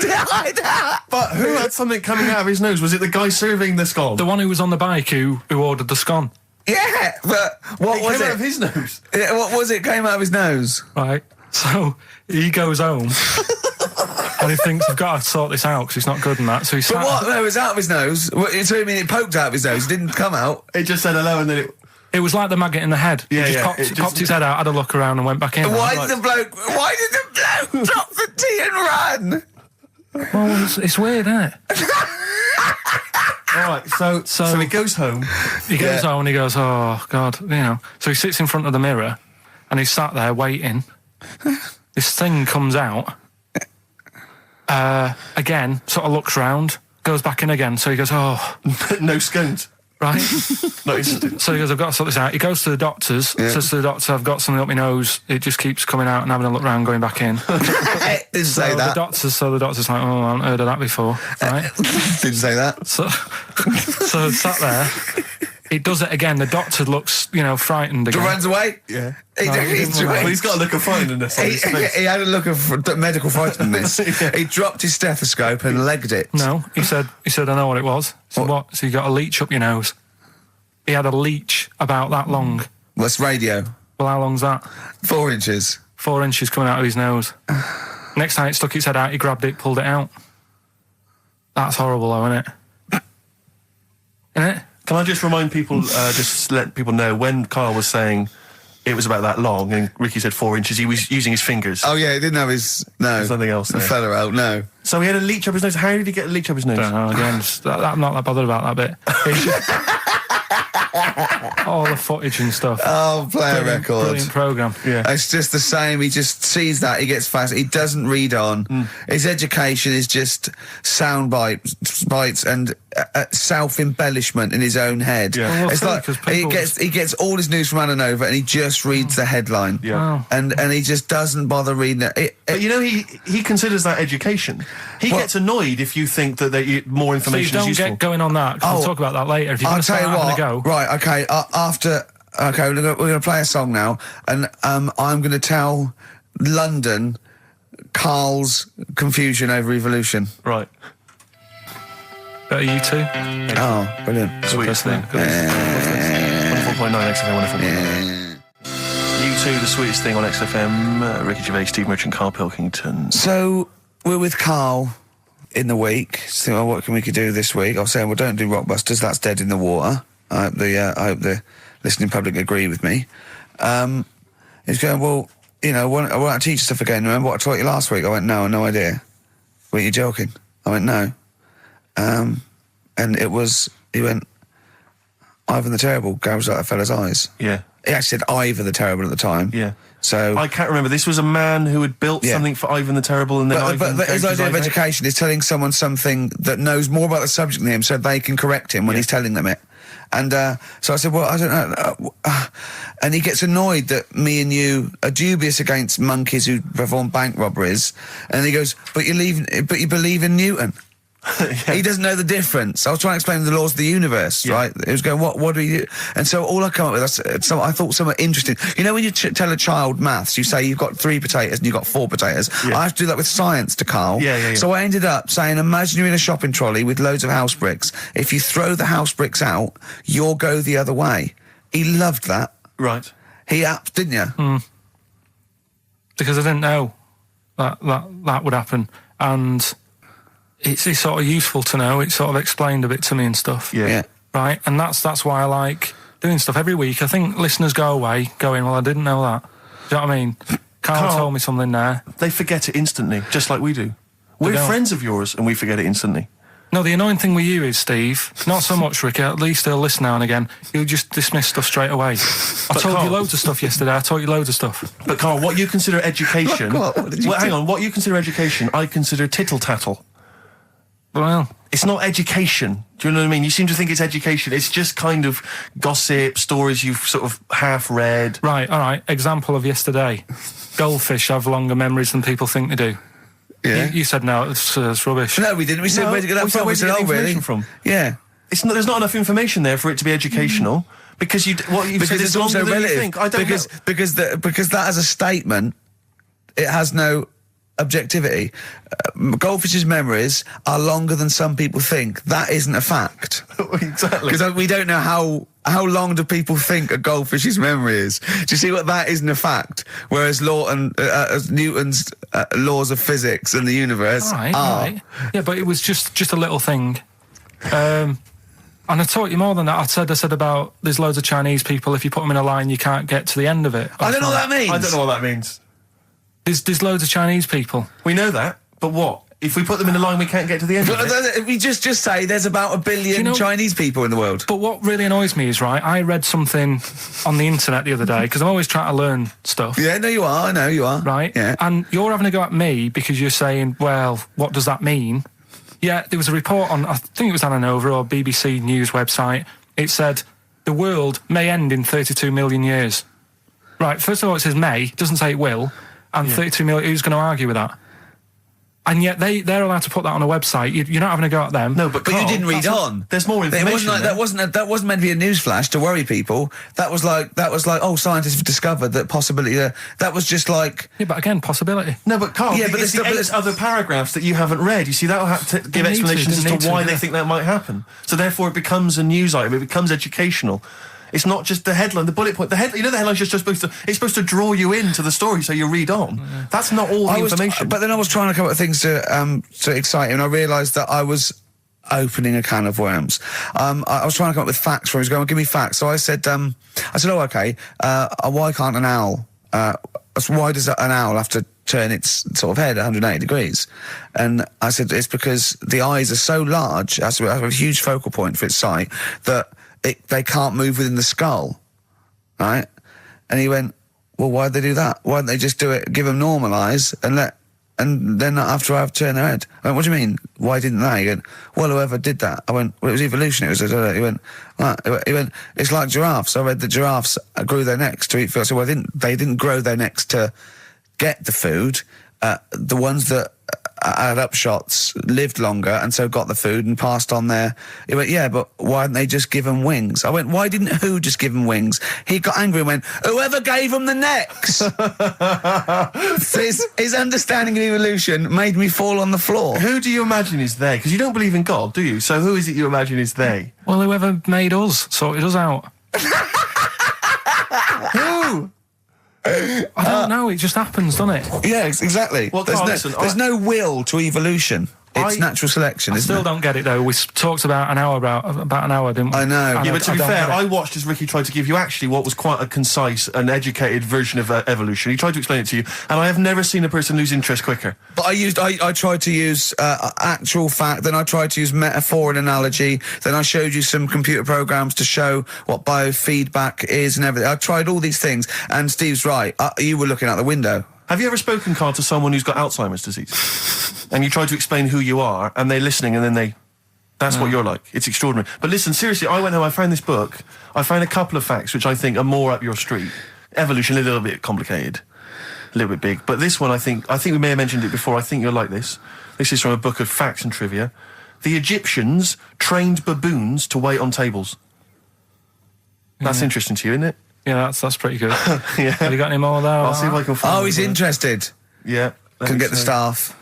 But who had something coming out of his nose? Was it the guy serving the scone? The one who was on the bike who ordered the scone. Yeah, but what was it? Came out of his nose. Yeah, what was it? Came out of his nose. Right. So he goes home and he thinks, I've got to sort this out because it's not good and that. So he But what? No, it was out of his nose. So you mean it poked out of his nose? It didn't come out. It just said hello and then it... It was like the maggot in the head. Yeah, he just popped his head out, had a look around and went back in. Why did the bloke drop the tea and run? Well, it's weird, isn't it? All right, so he goes home. He goes home and he goes, oh, God, you know. So he sits in front of the mirror and he's sat there waiting. This thing comes out. Again, sort of looks round, goes back in again. So he goes, oh. No scones. Right. Not interested. So he goes, I've got to sort this out. He goes to the doctors, says to the doctor, I've got something up my nose. It just keeps coming out and having a look round, going back in. Didn't say that. The doctor's like, oh, I haven't heard of that before. Right? Didn't say that. So sat there. It does it again. The doctor looks, you know, frightened again. Runs away? Yeah. He's got a look of frightenness on his face. He had a look of medical frightenness. He dropped his stethoscope and legged it. No, he said, I know what it was. So what? So you got a leech up your nose. He had a leech about that long. What's radio? Well, how long's that? 4 inches. 4 inches coming out of his nose. Next time it stuck its head out, he grabbed it, pulled it out. That's horrible, though, isn't it? Isn't it? Can I just remind people, just let people know, when Karl was saying it was about that long and Ricky said 4 inches, he was using his fingers. Oh, yeah, he didn't have his... No. There's nothing else there. Feather out, no. So he had a leech up his nose. How did he get a leech up his nose? Don't know, again, I'm not that bothered about that bit. All the footage and stuff. Oh, play a record. Brilliant programme. Yeah. It's just the same. He just sees that. He gets fast. He doesn't read on. His education is just sound bites and self-embellishment in his own head. Yeah. Well, it's like he gets all his news from Ananova and he just reads the headline. Yeah. And he just doesn't bother reading it. But you know, he considers that education. He gets annoyed if you think that more information is useful. Don't get going on that, 'cause we'll talk about that later. If you're going to start having a go. Right, okay, okay, we're going to play a song now, and I'm going to tell London Karl's confusion over evolution. Right. Better you two? Oh, brilliant. Sweetest thing. 104.9 XFM, 104.9. U2, the sweetest thing on XFM. Ricky Gervais, Steve Merchant, Karl Pilkington. So, we're with Karl in the week. So, what can we do this week? I was saying, well, don't do Rockbusters, that's dead in the water. I hope the listening public agree with me. He's going, well, you know, I want to teach stuff again. Remember what I taught you last week? I went, no, no idea. Were you joking? I went, no. And he went, Ivan the Terrible goes like a fella's eyes. Yeah. He actually said Ivan the Terrible at the time. Yeah. So I can't remember. This was a man who had built something for Ivan the Terrible, and then but his idea of education is telling someone something that knows more about the subject than him, so they can correct him when he's telling them it. And so I said, well, I don't know. And he gets annoyed that me and you are dubious against monkeys who perform bank robberies. And he goes, but you believe in Newton. He doesn't know the difference. I was trying to explain the laws of the universe, right? He was going, what do you do? And so all I come up with, I thought somewhat interesting. You know when you tell a child maths, you say you've got 3 potatoes and you've got 4 potatoes. I have to do that with science to Karl. So I ended up saying, imagine you're in a shopping trolley with loads of house bricks. If you throw the house bricks out, you'll go the other way. He loved that. Right. He upped, didn't you? Because I didn't know that would happen. And it's sort of useful to know. It sort of explained a bit to me and stuff. Yeah. Right? And that's why I like doing stuff every week. I think listeners go away going, well, I didn't know that. Do you know what I mean? Karl told me something there. They forget it instantly, just like we do. We're friends of yours and we forget it instantly. No, the annoying thing with you is, Steve, not so much, Ricky, at least he'll listen now and again, you'll just dismiss stuff straight away. I told you loads of stuff yesterday, I taught you loads of stuff. But Karl, what you consider education... hang on, what you consider education, I consider tittle-tattle. Well... It's not education. Do you know what I mean? You seem to think it's education. It's just kind of gossip, stories you've sort of half read. Right, all right. Example of yesterday. Goldfish have longer memories than people think they do. Yeah. You said no, it's rubbish. No, we didn't. We said, where'd you get that from? We said, information from? Yeah. There's not enough information there for it to be educational. Because what you've said is also relative. I don't know. Because that as a statement, it has no objectivity. Goldfish's memories are longer than some people think. That isn't a fact. Exactly. Because we don't know how long do people think a goldfish's memory is. Do you see what that isn't a fact? Whereas Newton's laws of physics and the universe are. Right. Yeah, but it was just a little thing. And I taught you more than that. I said about there's loads of Chinese people, if you put them in a line, you can't get to the end of it. I don't know what that means. I don't know what that means. There's loads of Chinese people. We know that, but what? If we put them in a line, we can't get to the end of it. We just say there's about 1 billion Chinese people in the world. But what really annoys me is, right, I read something on the internet the other day, because I'm always trying to learn stuff. Yeah, no, you are. I know you are. Right? Yeah. And you're having a go at me because you're saying, well, what does that mean? Yeah, there was a report on, I think it was Ananova or BBC News website. It said, the world may end in 32 million years. Right, first of all, it says may, it doesn't say it will, and 32 million, who's going to argue with that? And yet they're allowed to put that on a website. You're not having a go at them. No, but Carl, you didn't read on. There's more information. That wasn't meant to be a newsflash to worry people. That was like, oh, scientists have discovered that possibility. That was just like. Yeah, but again, possibility. No, but Carl, but there's other paragraphs that you haven't read. You see, that'll have to give explanations as to why they think that might happen. So therefore, it becomes a news item. It becomes educational. It's not just the headline, the bullet point. The headline's just supposed to draw you into the story so you read on. Yeah. That's not all the information. But then I was trying to come up with things to excite you, and I realised that I was opening a can of worms. I was trying to come up with facts for him. He was going, give me facts. So I said, oh, okay, why can't an owl, why does an owl have to turn its sort of head 180 degrees? And I said, it's because the eyes are so large, it has a huge focal point for its sight, that they can't move within the skull, right? And he went, well, why'd they do that? Why don't they just do it, give them normal eyes, and then not have to turn their head? I went, what do you mean? Why didn't they? He went, well, whoever did that. I went, well, it was evolution. He went, it's like giraffes. I read that giraffes grew their necks to eat food. So well, they didn't grow their necks to get the food. The ones that had upshots lived longer and so got the food and passed on their. He went, yeah, but why didn't they just give them wings? I went, why didn't who just give them wings? He got angry and went, whoever gave them the necks. his understanding of evolution made me fall on the floor. Who do you imagine is they? Because you don't believe in God, do you? So who is it you imagine is they? Well, whoever made us sorted us out. Who? I don't know, it just happens, doesn't it? Yeah, exactly. Well, there's no will to evolution. It's natural selection, isn't it? I still don't get it, though. We talked about an hour, didn't we? I know. Yeah, but to be fair, I watched as Ricky tried to give you actually what was quite a concise and educated version of evolution. He tried to explain it to you, and I have never seen a person lose interest quicker. But I tried to use actual fact, then I tried to use metaphor and analogy, then I showed you some computer programs to show what biofeedback is and everything. I tried all these things, and Steve's right. You were looking out the window. Have you ever spoken, Carl, to someone who's got Alzheimer's disease? And you try to explain who you are, and they're listening, and then that's what you're like. It's extraordinary. But listen, seriously, I went home, I found this book, I found a couple of facts which I think are more up your street. Evolution, a little bit complicated, a little bit big. But this one, I think we may have mentioned it before, I think you'll like this. This is from a book of facts and trivia. The Egyptians trained baboons to wait on tables. That's interesting to you, isn't it? Yeah, that's pretty good. Yeah. Have you got any more there? I'll see if I can find he's interested. Yeah. Can get the staff.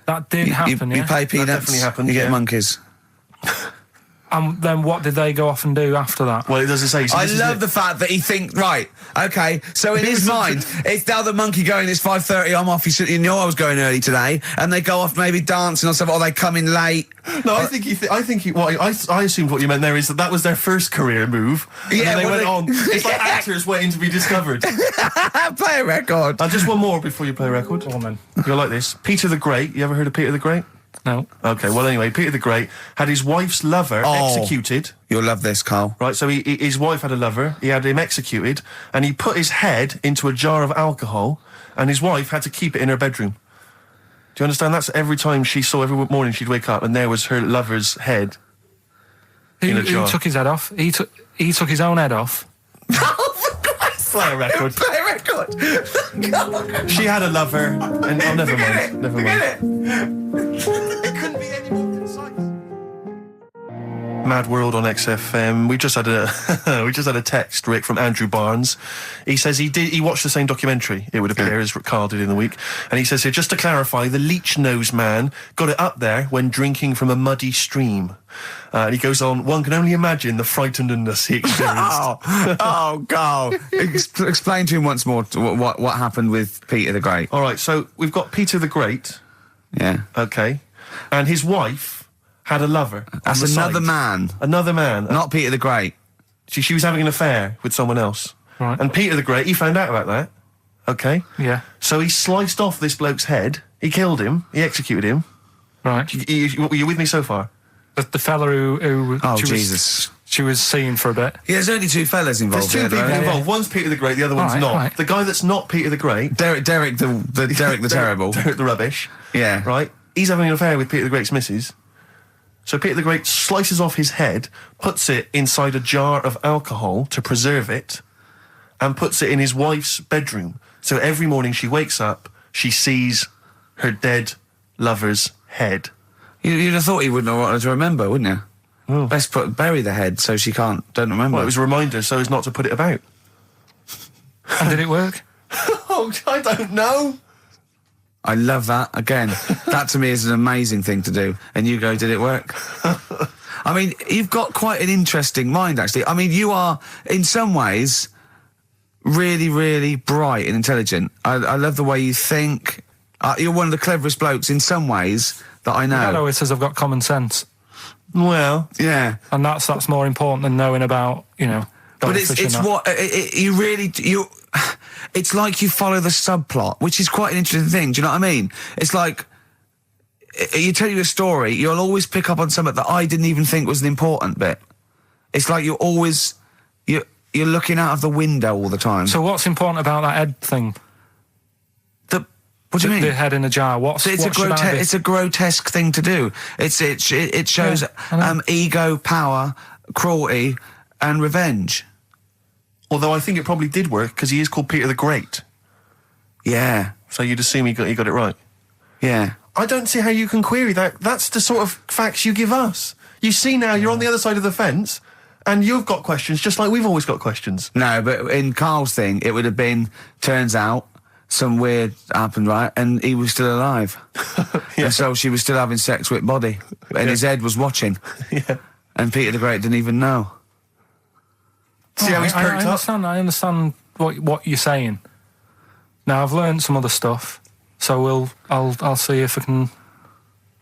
That did happen, You pay peanuts, that definitely happened, you get monkeys. And then what did they go off and do after that? Well, it doesn't say. So I love the fact that he thinks, right, okay, so in his mind, it's now the monkey going, it's 5:30, I'm off, you knew I was going early today, and they go off maybe dancing or something, or they come in late. No, I assumed what you meant there is that was their first career move. Yeah, and they went on. It's like actors waiting to be discovered. Play a record. Just one more before you play a record. Oh, man. You'll like this. Peter the Great. You ever heard of Peter the Great? No. Okay, well anyway, Peter the Great had his wife's lover executed. You'll love this, Carl. Right, so his wife had a lover, he had him executed, and he put his head into a jar of alcohol, and his wife had to keep it in her bedroom. Do you understand? That's every time every morning she'd wake up and there was her lover's head in a jar. Who took his head off? He took his own head off. Play a record. Play a record. She had a lover, and never mind. Never mind. It couldn't be any more concise. Mad World on XFM. We just had a text, Rick, from Andrew Barnes. He says he watched the same documentary, it would appear, as Carl did in the week. And he says here, just to clarify, the leech-nosed man got it up there when drinking from a muddy stream. And he goes on, one can only imagine the frightenedness he experienced. Carl. Explain to him once more what happened with Peter the Great. All right, so we've got Peter the Great. Yeah. Okay. And his wife had a lover. That's another man. Another man. Not Peter the Great. She was having an affair with someone else. Right. And Peter the Great, he found out about that. Okay? Yeah. So he sliced off this bloke's head He killed him. He executed him. Right. Were you with me so far? The fella who Jesus. She was seeing for a bit. Yeah, there's only two fellas involved. There's two people involved. One's Peter the Great, the other one's not. Right. The guy that's not Peter the Great, Derek the Terrible, Derek the Rubbish. Yeah, right. He's having an affair with Peter the Great's missus. So Peter the Great slices off his head, puts it inside a jar of alcohol to preserve it, and puts it in his wife's bedroom. So every morning she wakes up, she sees her dead lover's head. You'd have thought he wouldn't have wanted to remember, wouldn't you? Oh. Best bury the head so she don't remember. Well, it was a reminder so as not to put it about. And did it work? Oh, I don't know. I love that. Again, that to me is an amazing thing to do. And you go, did it work? I mean, you've got quite an interesting mind, actually. I mean, you are, in some ways, really, really bright and intelligent. I love the way you think. You're one of the cleverest blokes in some ways that I know. Hello, it says I've got common sense. Well, yeah, and that's more important than knowing about, you know. But it's you really. It's like you follow the subplot, which is quite an interesting thing. Do you know what I mean? It's like you tell you a story, you'll always pick up on something that I didn't even think was an important bit. It's like you're looking out of the window all the time. So what's important about that head thing? What do you mean? The head in a jar. It's a grotesque thing to do. It shows ego, power, cruelty, and revenge. Although I think it probably did work because he is called Peter the Great. Yeah. So you'd assume he got it right. Yeah. I don't see how you can query that. That's the sort of facts you give us. You see now you're on the other side of the fence, and you've got questions just like we've always got questions. No, but in Karl's thing, it would have been. Turns out. Some weird happened, right? And he was still alive. Yeah. And so she was still having sex with body. And his head was watching. Yeah. And Peter the Great didn't even know. See how he's perked up? I understand what you're saying. Now, I've learned some other stuff. So I'll see if I can,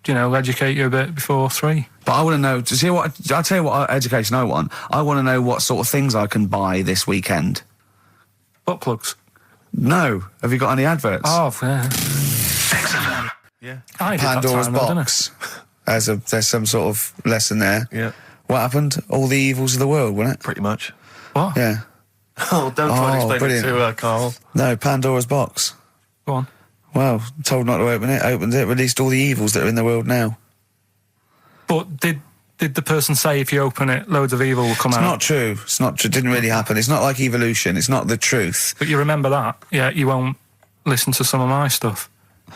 educate you a bit before 3. But I want to know, I'll tell you what education I want. I want to know what sort of things I can buy this weekend. Butt plugs. No. Have you got any adverts? Oh, yeah. XFM. Yeah. Pandora's box. There's some sort of lesson there. Yeah. What happened? All the evils of the world, wasn't it? Pretty much. What? Yeah. Oh, don't try to explain it to Karl. No, Pandora's box. Go on. Well, told not to open it, opened it, released all the evils that are in the world now. But did the person say if you open it, loads of evil will come out? It's not true. It's not true. It didn't really happen. It's not like evolution. It's not the truth. But you remember that? Yeah, you won't listen to some of my stuff,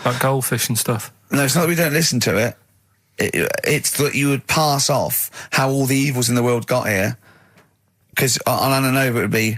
like goldfish and stuff. No, it's not that we don't listen to it. It's that you would pass off how all the evils in the world got here. Because on Ananova it would be,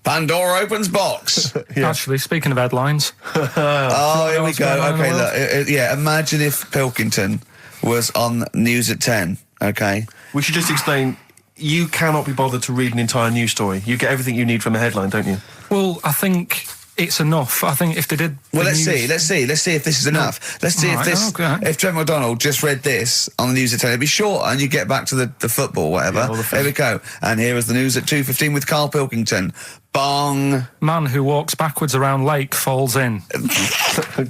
Pandora opens box. Yeah. Actually, speaking of headlines. Oh, here we go. Okay, look. Imagine if Pilkington was on News at 10, okay? We should just explain, you cannot be bothered to read an entire news story. You get everything you need from a headline, don't you? Well, I think it's enough. I think if they did... Well, let's see if this is enough. Let's see if Trevor McDonald just read this on the News at 10, it'd be shorter and you get back to the football, whatever. Yeah, here we go. And here is the News at 2:15 with Karl Pilkington. Bong. Man who walks backwards around lake falls in.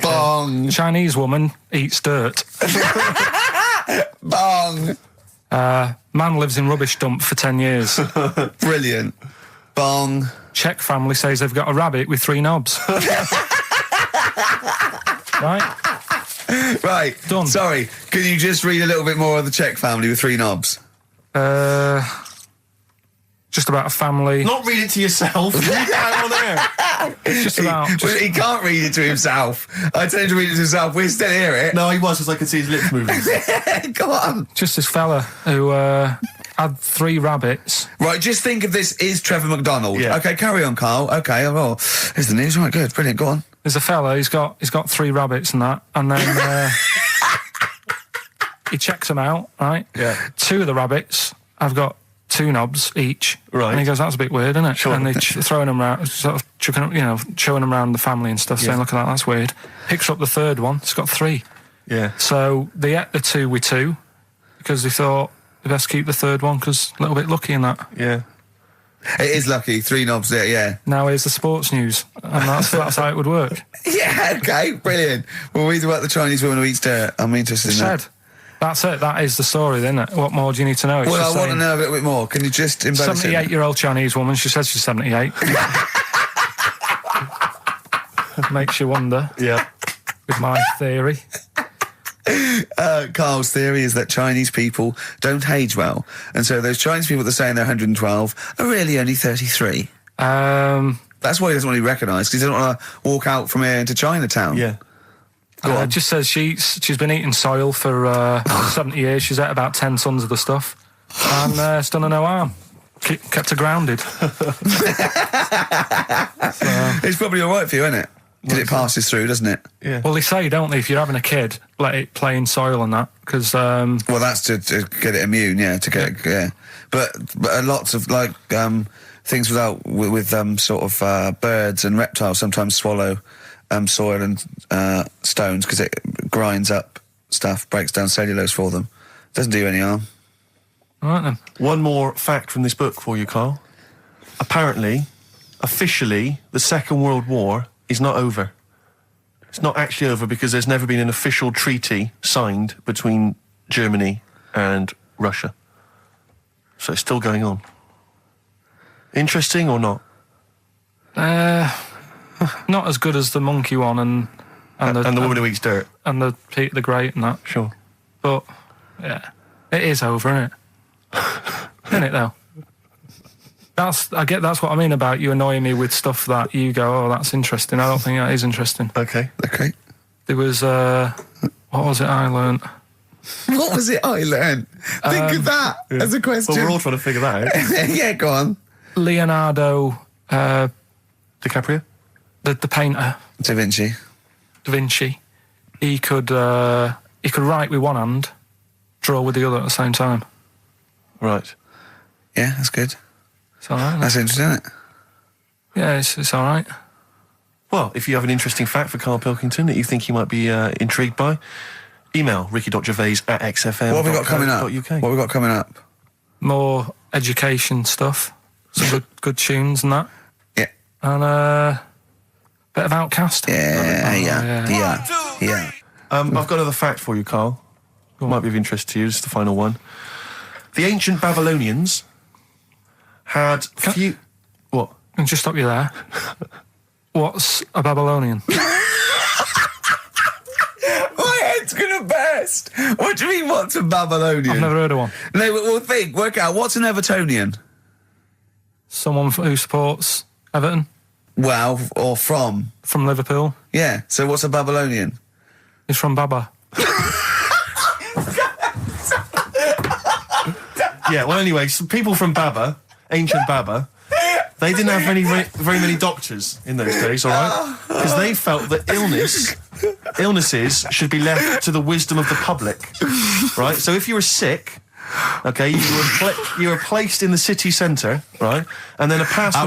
Bong. Chinese woman eats dirt. Bong. Man lives in rubbish dump for 10 years. Brilliant. Bong. Czech family says they've got a rabbit with 3 knobs. Right. Done. Sorry, can you just read a little bit more of the Czech family with 3 knobs? Just about a family. Not read it to yourself. Read it out on air. It's just about... He can't read it to himself. I tell him to read it to himself. We still hear it. No, he was, because I could see his lips moving. Go on. Just this fella who had 3 rabbits. Right, just think of this is Trevor McDonald. Yeah. Okay, carry on, Karl. Okay, oh, here's the news. Right, good, brilliant. Go on. There's a fella, he's got 3 rabbits and that, and then he checks them out, right? Yeah. 2 of the rabbits have got 2 knobs each. Right. And he goes, that's a bit weird, isn't it? Sure. And they're throwing them around, sort of chucking, showing them around the family and stuff, saying, look at that, that's weird. Picks up the 3rd one, it's got 3. Yeah. So they ate the 2 with 2, because they thought they best keep the 3rd one, because a little bit lucky in that. Yeah. It is lucky. 3 knobs there, yeah. Now here's the sports news, and that's how it would work. Yeah, okay, brilliant. Well, read about the Chinese woman who eats dirt. I'm interested in that. That's it. That is the story, isn't it? What more do you need to know? It's well, just I want to know a little bit more. Can you just embellish it? 78-year-old Chinese woman. She says she's 78. Makes you wonder. Yeah. With my theory. Carl's theory is that Chinese people don't age well, and so those Chinese people that are saying they're 112 are really only 33. That's why he doesn't want to be recognised, because he doesn't want to walk out from here into Chinatown. Yeah. It just says she's been eating soil for 70 years. She's ate about 10 tons of the stuff, and it's done her no harm. Kept her grounded. It's probably all right for you, isn't it? Because it passes through, doesn't it? Yeah. Well, they say, don't they, if you're having a kid, let it play in soil and that, because... well, that's to get it immune, yeah, to get it, yeah. But lots of, like, things with sort of birds and reptiles sometimes swallow soil and stones because it grinds up stuff, breaks down cellulose for them. Doesn't do you any harm. All right, then. One more fact from this book for you, Carl. Apparently, officially, the Second World War is not over. It's not actually over because there's never been an official treaty signed between Germany and Russia. So it's still going on. Interesting or not? Not as good as the monkey one and the woman who eats dirt. And the Peter the Great and that. Sure. But, yeah, it is over, isn't it? Isn't it, though? That's what I mean about you annoying me with stuff that you go, oh, that's interesting. I don't think that is interesting. Okay. There was, what was it I learnt? What was it I learned? Think of that as a question. Well, we're all trying to figure that out. Yeah, go on. Leonardo... DiCaprio? The painter. Da Vinci. He could write with one hand, draw with the other at the same time. Right. Yeah, that's good. It's all right. That's interesting, isn't it? Yeah, it's all right. Well, if you have an interesting fact for Karl Pilkington that you think he might be intrigued by, email ricky.gervais@xfm. What have we got coming up? What have we got coming up? More education stuff. Some good tunes and that. Yeah. And bit of Outcast. Yeah. I've got another fact for you, Carl. Might be of interest to you. This is the final one. The ancient Babylonians had What? Can I just stop you there? What's a Babylonian? My head's gonna burst. What do you mean, what's a Babylonian? I've never heard of one. No, but we'll work out. What's an Evertonian? Someone who supports Everton. Well, or from? From Liverpool. Yeah, so what's a Babylonian? It's from Baba. Yeah, well, anyway, some people from Baba, ancient Baba, they didn't have very many doctors in those days, all right? Because they felt that illnesses should be left to the wisdom of the public, right? So if you were sick, okay, you were placed in the city centre, right? And then a passerby...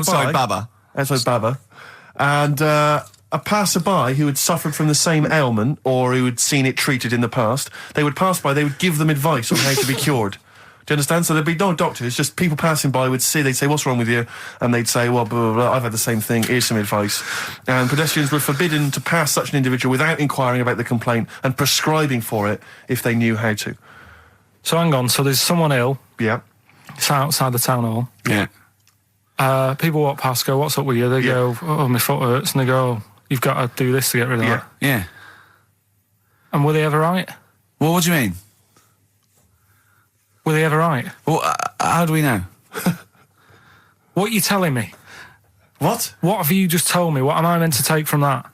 Outside Baba. And a passerby who had suffered from the same ailment or who had seen it treated in the past, they would pass by, they would give them advice on how to be cured. Do you understand? So there'd be no doctors, just people passing by would see, they'd say, what's wrong with you? And they'd say, well, blah, blah, blah, I've had the same thing, here's some advice. And pedestrians were forbidden to pass such an individual without inquiring about the complaint and prescribing for it if they knew how to. So hang on, so there's someone ill. Yeah. It's outside the town hall. Yeah. People walk past, go, what's up with you? They go, oh, my foot hurts. And they go, oh, you've got to do this to get rid of that. Yeah. And were they ever right? Well, what do you mean? Were they ever right? Well, how do we know? What are you telling me? What? What have you just told me? What am I meant to take from that?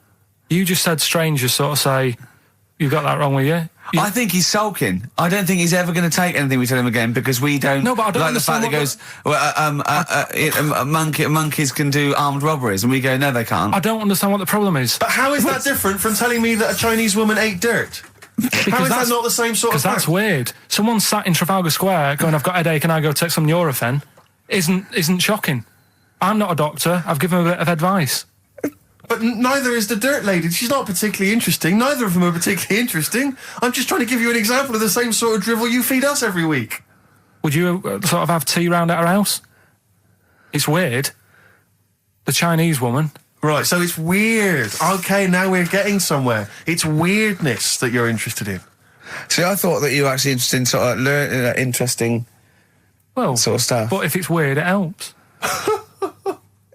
You just said strangers sort of say, you've got that wrong with you. I think he's sulking. I don't think he's ever going to take anything we tell him again because we don't. No, but I don't like the fact that he goes, monkeys can do armed robberies, and we go, no, they can't. I don't understand what the problem is. But how is that different from telling me that a Chinese woman ate dirt? How is that not the same sort of thing? Because that's weird. Someone sat in Trafalgar Square going, I've got a headache, and I go take some Nurofen, isn't shocking. I'm not a doctor. I've given him a bit of advice. But neither is the dirt lady. She's not particularly interesting. Neither of them are particularly interesting. I'm just trying to give you an example of the same sort of drivel you feed us every week. Would you sort of have tea round at her house? It's weird. The Chinese woman. Right, so it's weird. Okay, now we're getting somewhere. It's weirdness that you're interested in. See, I thought that you were actually interested in sort of interesting sort of stuff. But if it's weird, it helps.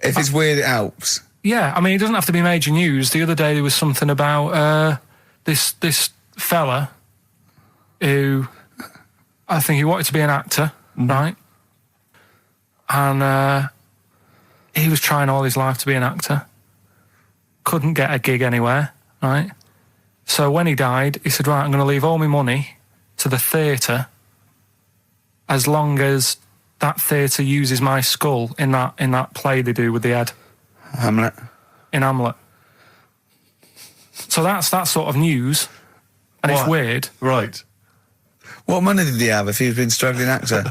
If it's weird, it helps. Yeah, I mean, it doesn't have to be major news. The other day there was something about this fella who I think he wanted to be an actor, right? And he was trying all his life to be an actor. Couldn't get a gig anywhere, right? So when he died, he said, right, I'm going to leave all my money to the theatre as long as that theatre uses my skull in that play they do with the head. Hamlet. In Hamlet. So that's that sort of news, and it's weird. Right. What money did he have if he'd been struggling actor?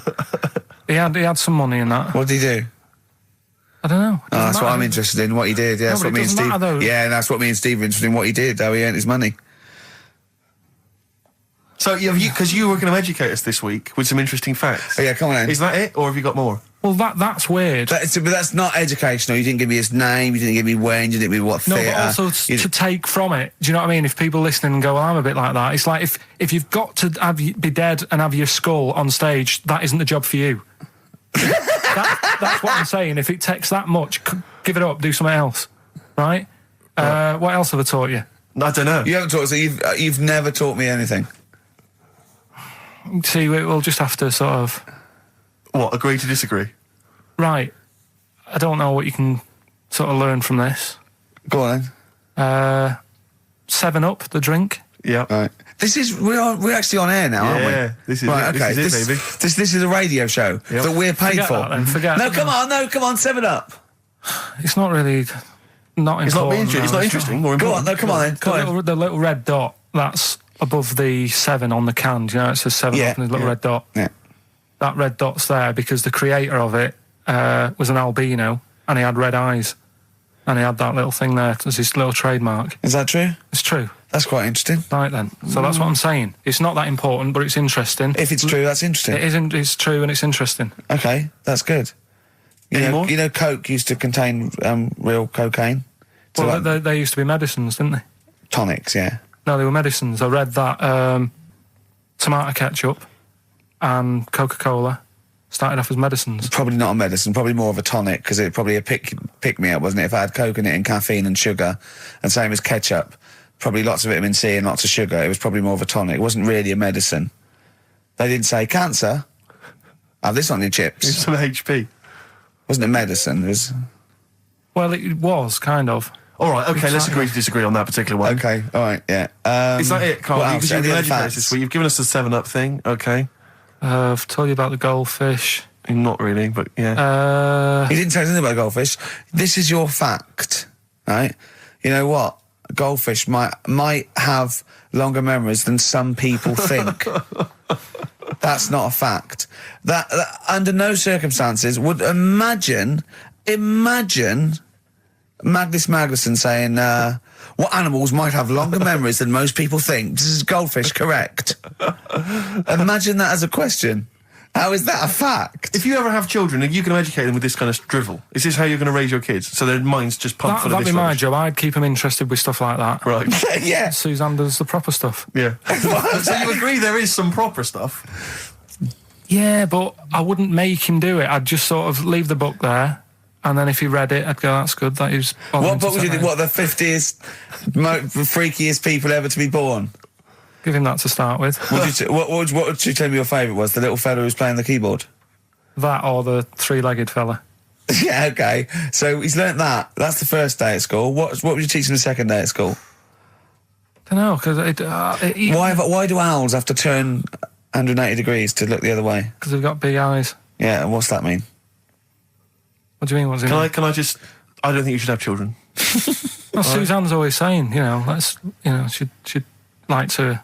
He had some money in that. What did he do? I don't know. Oh, that's what I'm interested in, what he did. Yeah, that's what me and Steve... Yeah, that's what me and Steve are interested in, what he did, how he earned his money. So, because you were going to educate us this week with some interesting facts. Oh, yeah, come on then. Is that it, or have you got more? Well, that's weird. But that's not educational. You didn't give me his name, you didn't give me when, you didn't give me what theatre. No, but also to take from it. Do you know what I mean? If people listening and go, well, I'm a bit like that, it's like if you've got to be dead and have your skull on stage, that isn't the job for you. That's what I'm saying. If it takes that much, give it up, do something else. Right? What else have I taught you? I don't know. You haven't taught us, so you've never taught me anything. See, we'll just have to sort of... What, agree to disagree? Right. I don't know what you can sort of learn from this. Go on then. 7-Up, the drink. Yeah. Right. We're actually on air now, aren't we? Yeah, this is right, it. Okay. This is it, baby. This is a radio show that we're paid Forget for. That, then. Forget no, come on, 7-Up. It's not really... Not important. It's not interesting. More important. Go on, come on then. The little red dot, that's above the 7 on the can. Do you know, it says 7 up and there's a little red dot. Yeah. That red dot's there because the creator of it was an albino and he had red eyes. And he had that little thing there as his little trademark. Is that true? It's true. That's quite interesting. Right then. So that's what I'm saying. It's not that important, but it's interesting. If it's true, that's interesting. It isn't. It's true and it's interesting. Okay, that's good. You know, Coke used to contain real cocaine. So well, they used to be medicines, didn't they? Tonics, yeah. No, they were medicines. I read that tomato ketchup and Coca-Cola started off as medicines. Probably not a medicine, probably more of a tonic, because it probably a pick-me-up, wasn't it? If I had Coke in it and caffeine and sugar, and same as ketchup, probably lots of vitamin C and lots of sugar, it was probably more of a tonic. It wasn't really a medicine. They didn't say, cancer, have this on your chips. It's some HP. Wasn't a medicine, it was... Well, it was, kind of. All right, okay, let's agree to disagree on that particular one. Okay, all right, yeah. Is that it, Carl? Because you've been educated this week. You've given us the 7-Up thing, okay. I've told you about the goldfish. Not really, but yeah. He didn't tell us anything about goldfish. This is your fact, right? You know what? Goldfish might have longer memories than some people think. That's not a fact. That under no circumstances would imagine Magnus Magnusson saying, what animals might have longer memories than most people think? This is goldfish correct. Imagine that as a question. How is that a fact? If you ever have children, are you going to educate them with this kind of drivel? Is this how you're going to raise your kids? So their minds just pumped full of this That'd be my job. I'd keep them interested with stuff like that. Right. Yeah. Suzanne does the proper stuff. Yeah. So you agree there is some proper stuff? Yeah, but I wouldn't make him do it. I'd just sort of leave the book there. And then if he read it, I'd go, that's good. That is. What book would you think? What, the 50th, freakiest people ever to be born? Give him that to start with. What would you tell me your favourite was? The little fella who was playing the keyboard? That or the three-legged fella. Yeah, okay. So he's learnt that. That's the first day at school. What would you teach him the second day at school? I don't know, because why do owls have to turn 180 degrees to look the other way? Because they've got big eyes. Yeah, and what's that mean? What do you mean? What's it mean? Can I just... I don't think you should have children. Well, Suzanne's always saying, she'd like to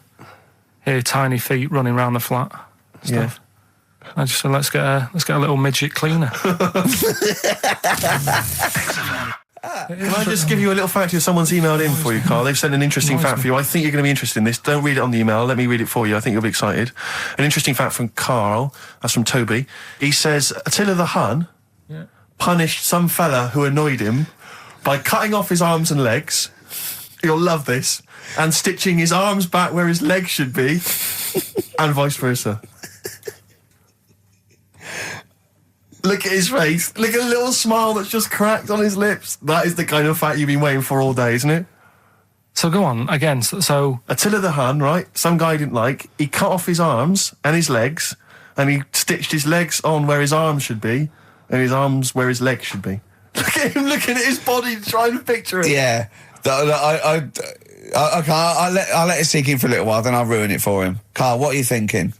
hear tiny feet running around the flat. Stuff. Yeah. I just said, let's get a little midget cleaner. Can I just give you a little fact here? Someone's emailed in for you, Carl. They've sent an interesting fact for you. I think you're going to be interested in this. Don't read it on the email. Let me read it for you. I think you'll be excited. An interesting fact from Carl. That's from Toby. He says, Attila the Hun punished some fella who annoyed him by cutting off his arms and legs. You'll love this. And stitching his arms back where his legs should be, and vice versa. Look at his face. Look at a little smile that's just cracked on his lips. That is the kind of fact you've been waiting for all day, isn't it? So go on, again, so... Attila the Hun, right? Some guy didn't like. He cut off his arms and his legs, and he stitched his legs on where his arms should be, and his arms where his legs should be. Look at him looking at his body, trying to picture it. Yeah. I'll let it sink in for a little while, then I'll ruin it for him. Carl, what are you thinking?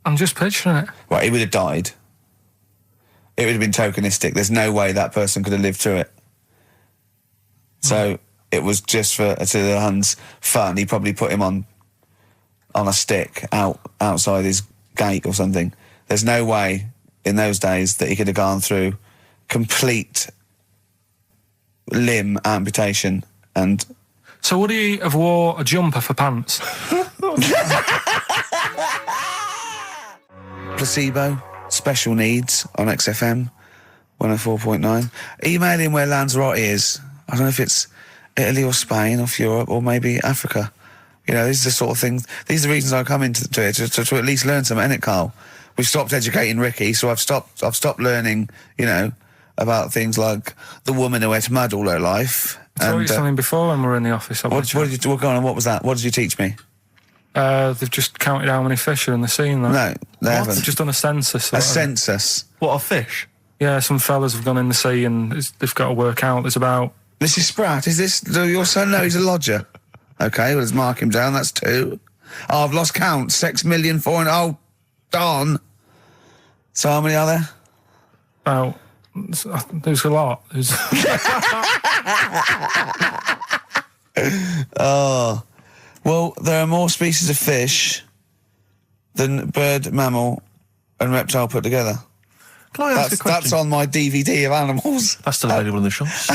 I'm just picturing it. Right, he would have died. It would have been tokenistic. There's no way that person could have lived through it. So it was just for Attila the Hun's fun. He probably put him on a stick outside his gate or something. There's no way in those days that he could have gone through complete limb amputation and... So would he have wore a jumper for pants? Placebo, Special Needs on XFM 104.9. Email in where Lanzarote is. I don't know if it's Italy or Spain or Europe or maybe Africa. You know, these are the sort of things, these are the reasons I come into it, to at least learn something, innit, Carl? We've stopped educating Ricky, so I've stopped learning, you know, about things like the woman who ate mud all her life. I told you something before when we were in the office. What was that? What did you teach me? They've just counted how many fish are in the sea and that. No, they haven't. They've just done a census. A census? What, of fish? Yeah, some fellas have gone in the sea and they've got to work out. There's about... Mrs. Spratt, is this your son? No, he's a lodger. Okay, well, let's mark him down. That's 2. Oh, I've lost count. 6,400,000. Oh, darn. So how many are there? About... There's a lot. Oh. Well, there are more species of fish than bird, mammal and reptile put together. Can I ask a question? That's on my DVD of animals. That's still available in the shops.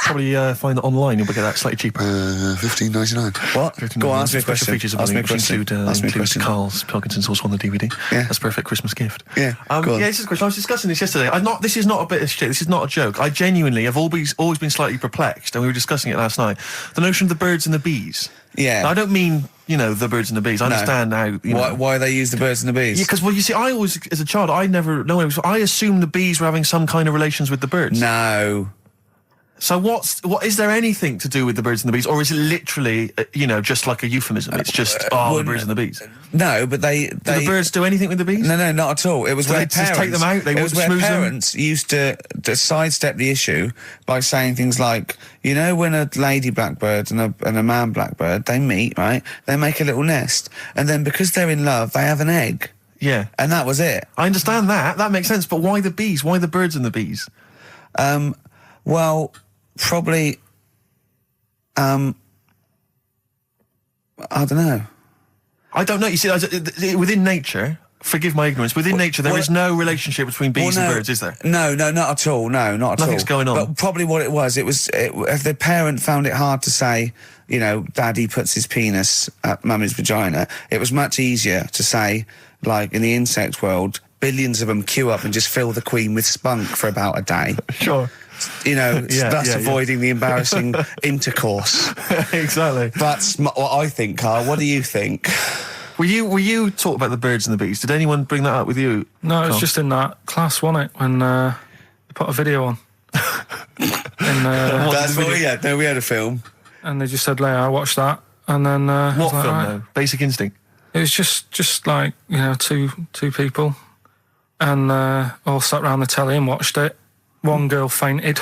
Probably find that online. You'll get that slightly cheaper. $15.99. What? Go on, ask me a question. Ask me a question. Includes Karl Pilkington's also on the DVD. Yeah. That's a perfect Christmas gift. Yeah. Yeah, this is a question. I was discussing this yesterday. This is not a bit of shit. This is not a joke. I genuinely have always been slightly perplexed, and we were discussing it last night. The notion of the birds and the bees. Yeah. Now, I don't mean, you know, the birds and the bees. I understand how... Why they use the birds and the bees? Yeah, because, well, you see, I always, as a child, I never... No, I assumed the bees were having some kind of relations with the birds. No. So what is there anything to do with the birds and the bees, or is it literally, just like a euphemism? It's just, the birds and the bees. No, but they... Do the birds do anything with the bees? No, not at all. It was where parents... just take them out? It was where parents used to sidestep the issue by saying things like, you know, when a lady blackbird and a man blackbird, they meet, right? They make a little nest. And then because they're in love, they have an egg. Yeah. And that was it. I understand that. That makes sense. But why the bees? Why the birds and the bees? Well... Probably, I don't know. I don't know. You see, within nature, forgive my ignorance, within nature there is no relationship between bees and birds, is there? No, not at all. No, not at all. Nothing's going on. But probably what it was, if the parent found it hard to say, you know, Daddy puts his penis at Mummy's vagina, it was much easier to say, like in the insect world, billions of them queue up and just fill the queen with spunk for about a day. Sure. You know, that's avoiding the embarrassing intercourse. Exactly. That's what I think, Carl. What do you think? Were you taught about the birds and the bees? Did anyone bring that up with you? No, it was just in that class, wasn't it? When they put a video on. That's what we had. No, we had a film. And they just said, "Leia, I watched that." And then what film though? Basic Instinct. It was just like, you know, two people, and all sat around the telly and watched it. One girl fainted.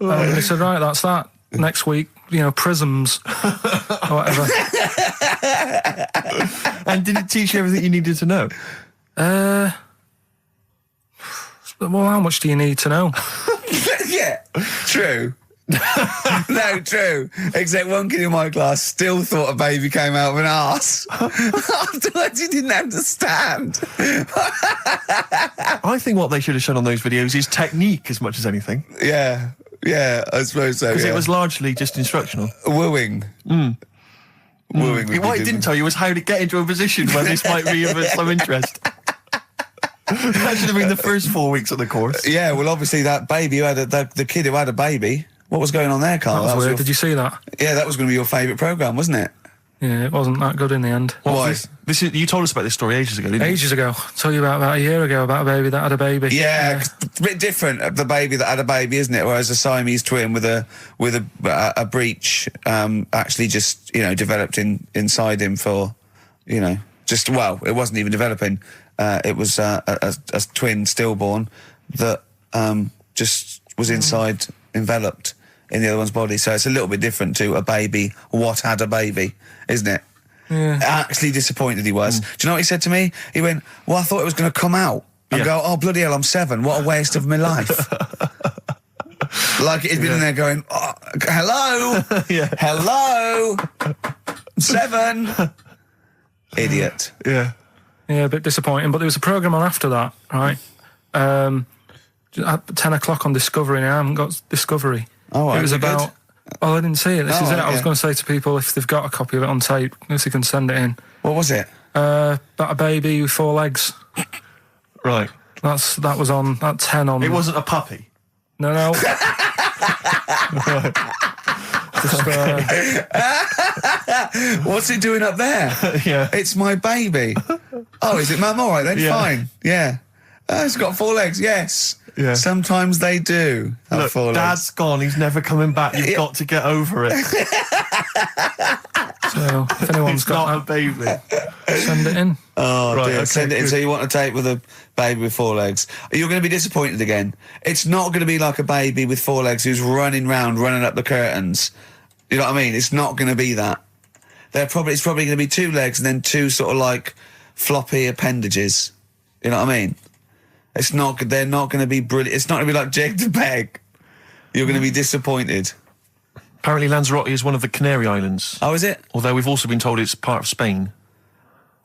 And they said, right, that's that. Next week, you know, prisms or whatever. And did it teach you everything you needed to know? Well, how much do you need to know? Yeah, true. No, true. Except one kid in my class still thought a baby came out of an arse. Afterwards, he didn't understand. I think what they should have shown on those videos is technique as much as anything. Yeah, I suppose so. Because it was largely just instructional. Wooing. wooing with What me, he didn't tell you was how to get into a position where this might be of some interest. That should have been the first 4 weeks of the course. Yeah, well, obviously that baby who had the kid who had a baby. What was going on there, Carl? That was weird. Did you see that? Yeah, that was going to be your favourite programme, wasn't it? Yeah, it wasn't that good in the end. Why? You told us about this story ages ago, didn't you? Ages ago. I told you about a year ago about a baby that had a baby. Yeah, it's a bit different, the baby that had a baby, isn't it? Whereas a Siamese twin with a breech actually just, developed inside him for, it wasn't even developing. It was a twin stillborn that just was enveloped in the other one's body. So it's a little bit different to a baby what had a baby, isn't it? Yeah. Actually disappointed he was. Do you know what he said to me? He went, well, I thought it was going to come out. And go, oh, bloody hell, I'm 7. What a waste of my life. Like he'd been in there going, oh, hello? Hello? 7? Idiot. Yeah. Yeah, a bit disappointing. But there was a programme on after that, right? At 10 o'clock on Discovery, and I haven't got Discovery. Oh, it was about... good? Oh, I didn't see it. This is it. okay. I was going to say to people, if they've got a copy of it on tape, if they can send it in. What was it? About a baby with 4 legs. Right. That was on at 10 on... It wasn't a puppy? No. Just, What's it doing up there? Yeah. It's my baby. Oh, is it, Mum? All right then, fine. Yeah. It's got 4 legs, yes. Yeah. Sometimes they do have Look, 4 legs. Dad's gone, he's never coming back, you've got to get over it. So, if anyone's got not a baby. send it in. Oh, Right, dear. okay, Send it in. good. So you want a tape with a baby with 4 legs. You're going to be disappointed again. It's not going to be like a baby with 4 legs who's running up the curtains. You know what I mean? It's not going to be that. It's probably going to be 2 legs and then 2 sort of like floppy appendages. You know what I mean? They're not going to be brilliant. It's not going to be like Jake the Peg. You're going to be disappointed. Apparently Lanzarote is one of the Canary Islands. Oh, is it? Although we've also been told it's part of Spain.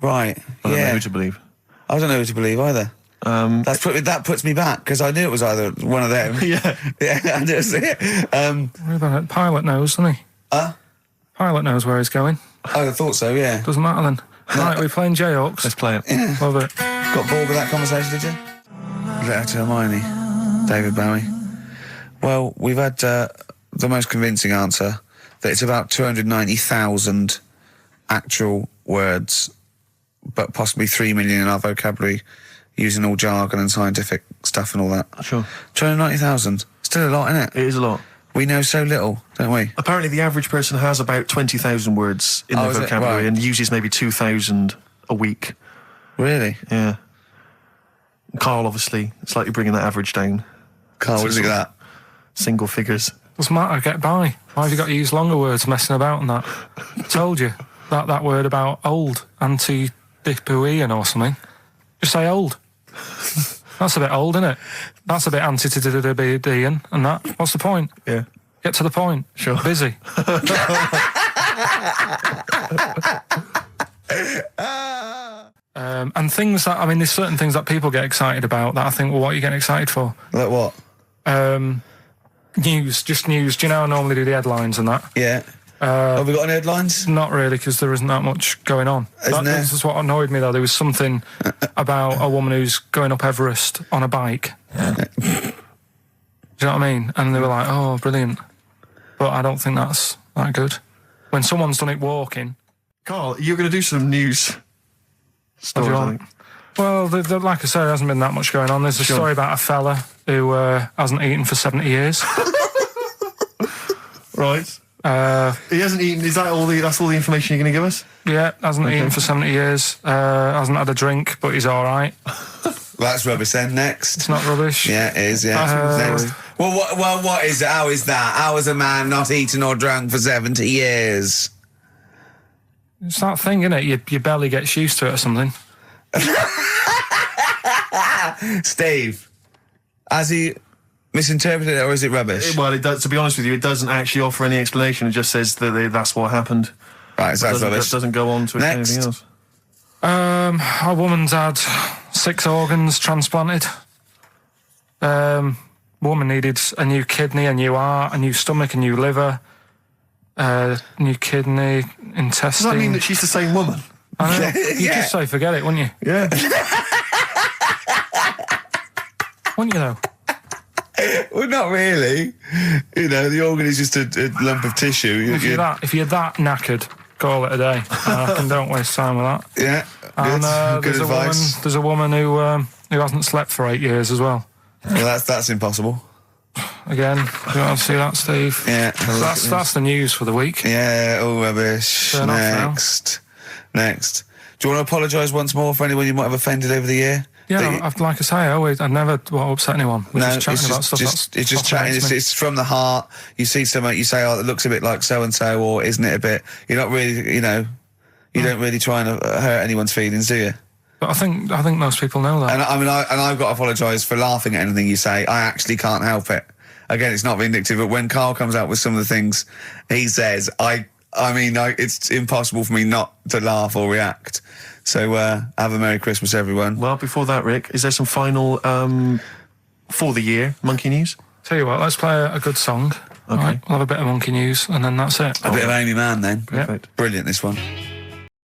Right. I don't know yeah. who to believe. I don't know who to believe either. That puts me back because I knew it was either one of them. Yeah. Yeah, I just see it. What about it? Pilot knows, doesn't he? Pilot knows where he's going. Oh, I thought so, yeah. Doesn't matter then. Right, we're playing Jayhawks. Let's play it. Yeah. Love it. Got bored with that conversation, did you? Letter to Hermione. David Bowie. Well, we've had the most convincing answer that it's about 290,000 actual words, but possibly 3 million in our vocabulary, using all jargon and scientific stuff and all that. Sure. 290,000. Still a lot, isn't it? It is a lot. We know so little, don't we? Apparently the average person has about 20,000 words in their is it? vocabulary Right. and uses maybe 2,000 a week. Really? Yeah. Carl, obviously, slightly bringing that average down. Carl, what do you think of that? Single figures. Doesn't matter, get by. Why have you got to use longer words messing about and that? Told you. That word about old, anti-dipuian or something. Just say old. That's a bit old, isn't it? That's a bit anti-dipuian and that. What's the point? Yeah. Get to the point. Sure. Busy. And things that, there's certain things that people get excited about that I think, well, what are you getting excited for? Like what? News, just news. Do you know I normally do the headlines and that? Yeah. Have we got any headlines? Not really, because there isn't that much going on. Isn't there? This is what annoyed me, though. There was something about a woman who's going up Everest on a bike. Do you know what I mean? And they were like, oh, brilliant. But I don't think that's that good. When someone's done it walking... Carl, you're going to do some news stories, I think. Well, like I said, there hasn't been that much going on. There's a story about a fella who hasn't eaten for 70 years. Right. He hasn't eaten. Is that all that's all the information you're going to give us? Yeah, hasn't eaten for 70 years. Hasn't had a drink, but he's all right. That's rubbish then. Next. It's not rubbish. Yeah, it is, yeah. Next. Well, what is it? How is that? How is a man not eaten or drunk for 70 years? It's that thing, isn't it? Your belly gets used to it or something. Steve, has he misinterpreted it or is it rubbish? Well, it does. To be honest with you, it doesn't actually offer any explanation. It just says that that's what happened. Right, so that's rubbish. It doesn't go on to explain anything else. A woman's had 6 organs transplanted. Woman needed a new kidney, a new heart, a new stomach, a new liver. New kidney, intestine. Does that mean that she's the same woman? I know. You'd just say forget it, wouldn't you? Yeah. Wouldn't you, though? Well, not really. You know, the organ is just a lump of tissue. If you're that knackered, call it a day. I don't waste time with that. Yeah, and good advice. There's a woman who hasn't slept for 8 years as well. Well, that's impossible. Again, you want to see that, Steve? Yeah. So that's the news for the week. Yeah, all rubbish. Turn Next. Do you want to apologise once more for anyone you might have offended over the year? Yeah, like I say, I never upset anyone. We're just chatting about stuff. It's just chatting. It's from the heart. You see something, you say, "Oh, it looks a bit like so and so," or "Isn't it a bit?" You're not really, you don't really try and hurt anyone's feelings, do you? But I think most people know that. And I've got to apologise for laughing at anything you say. I actually can't help it. Again, it's not vindictive, but when Karl comes out with some of the things he says, it's impossible for me not to laugh or react. So, have a Merry Christmas, everyone. Well, before that, Rick, is there some final, for the year, Monkey News? Tell you what, let's play a good song. Okay. Right, we'll have a bit of Monkey News, and then that's it. A bit of Amy Mann, then. Perfect. Brilliant, this one.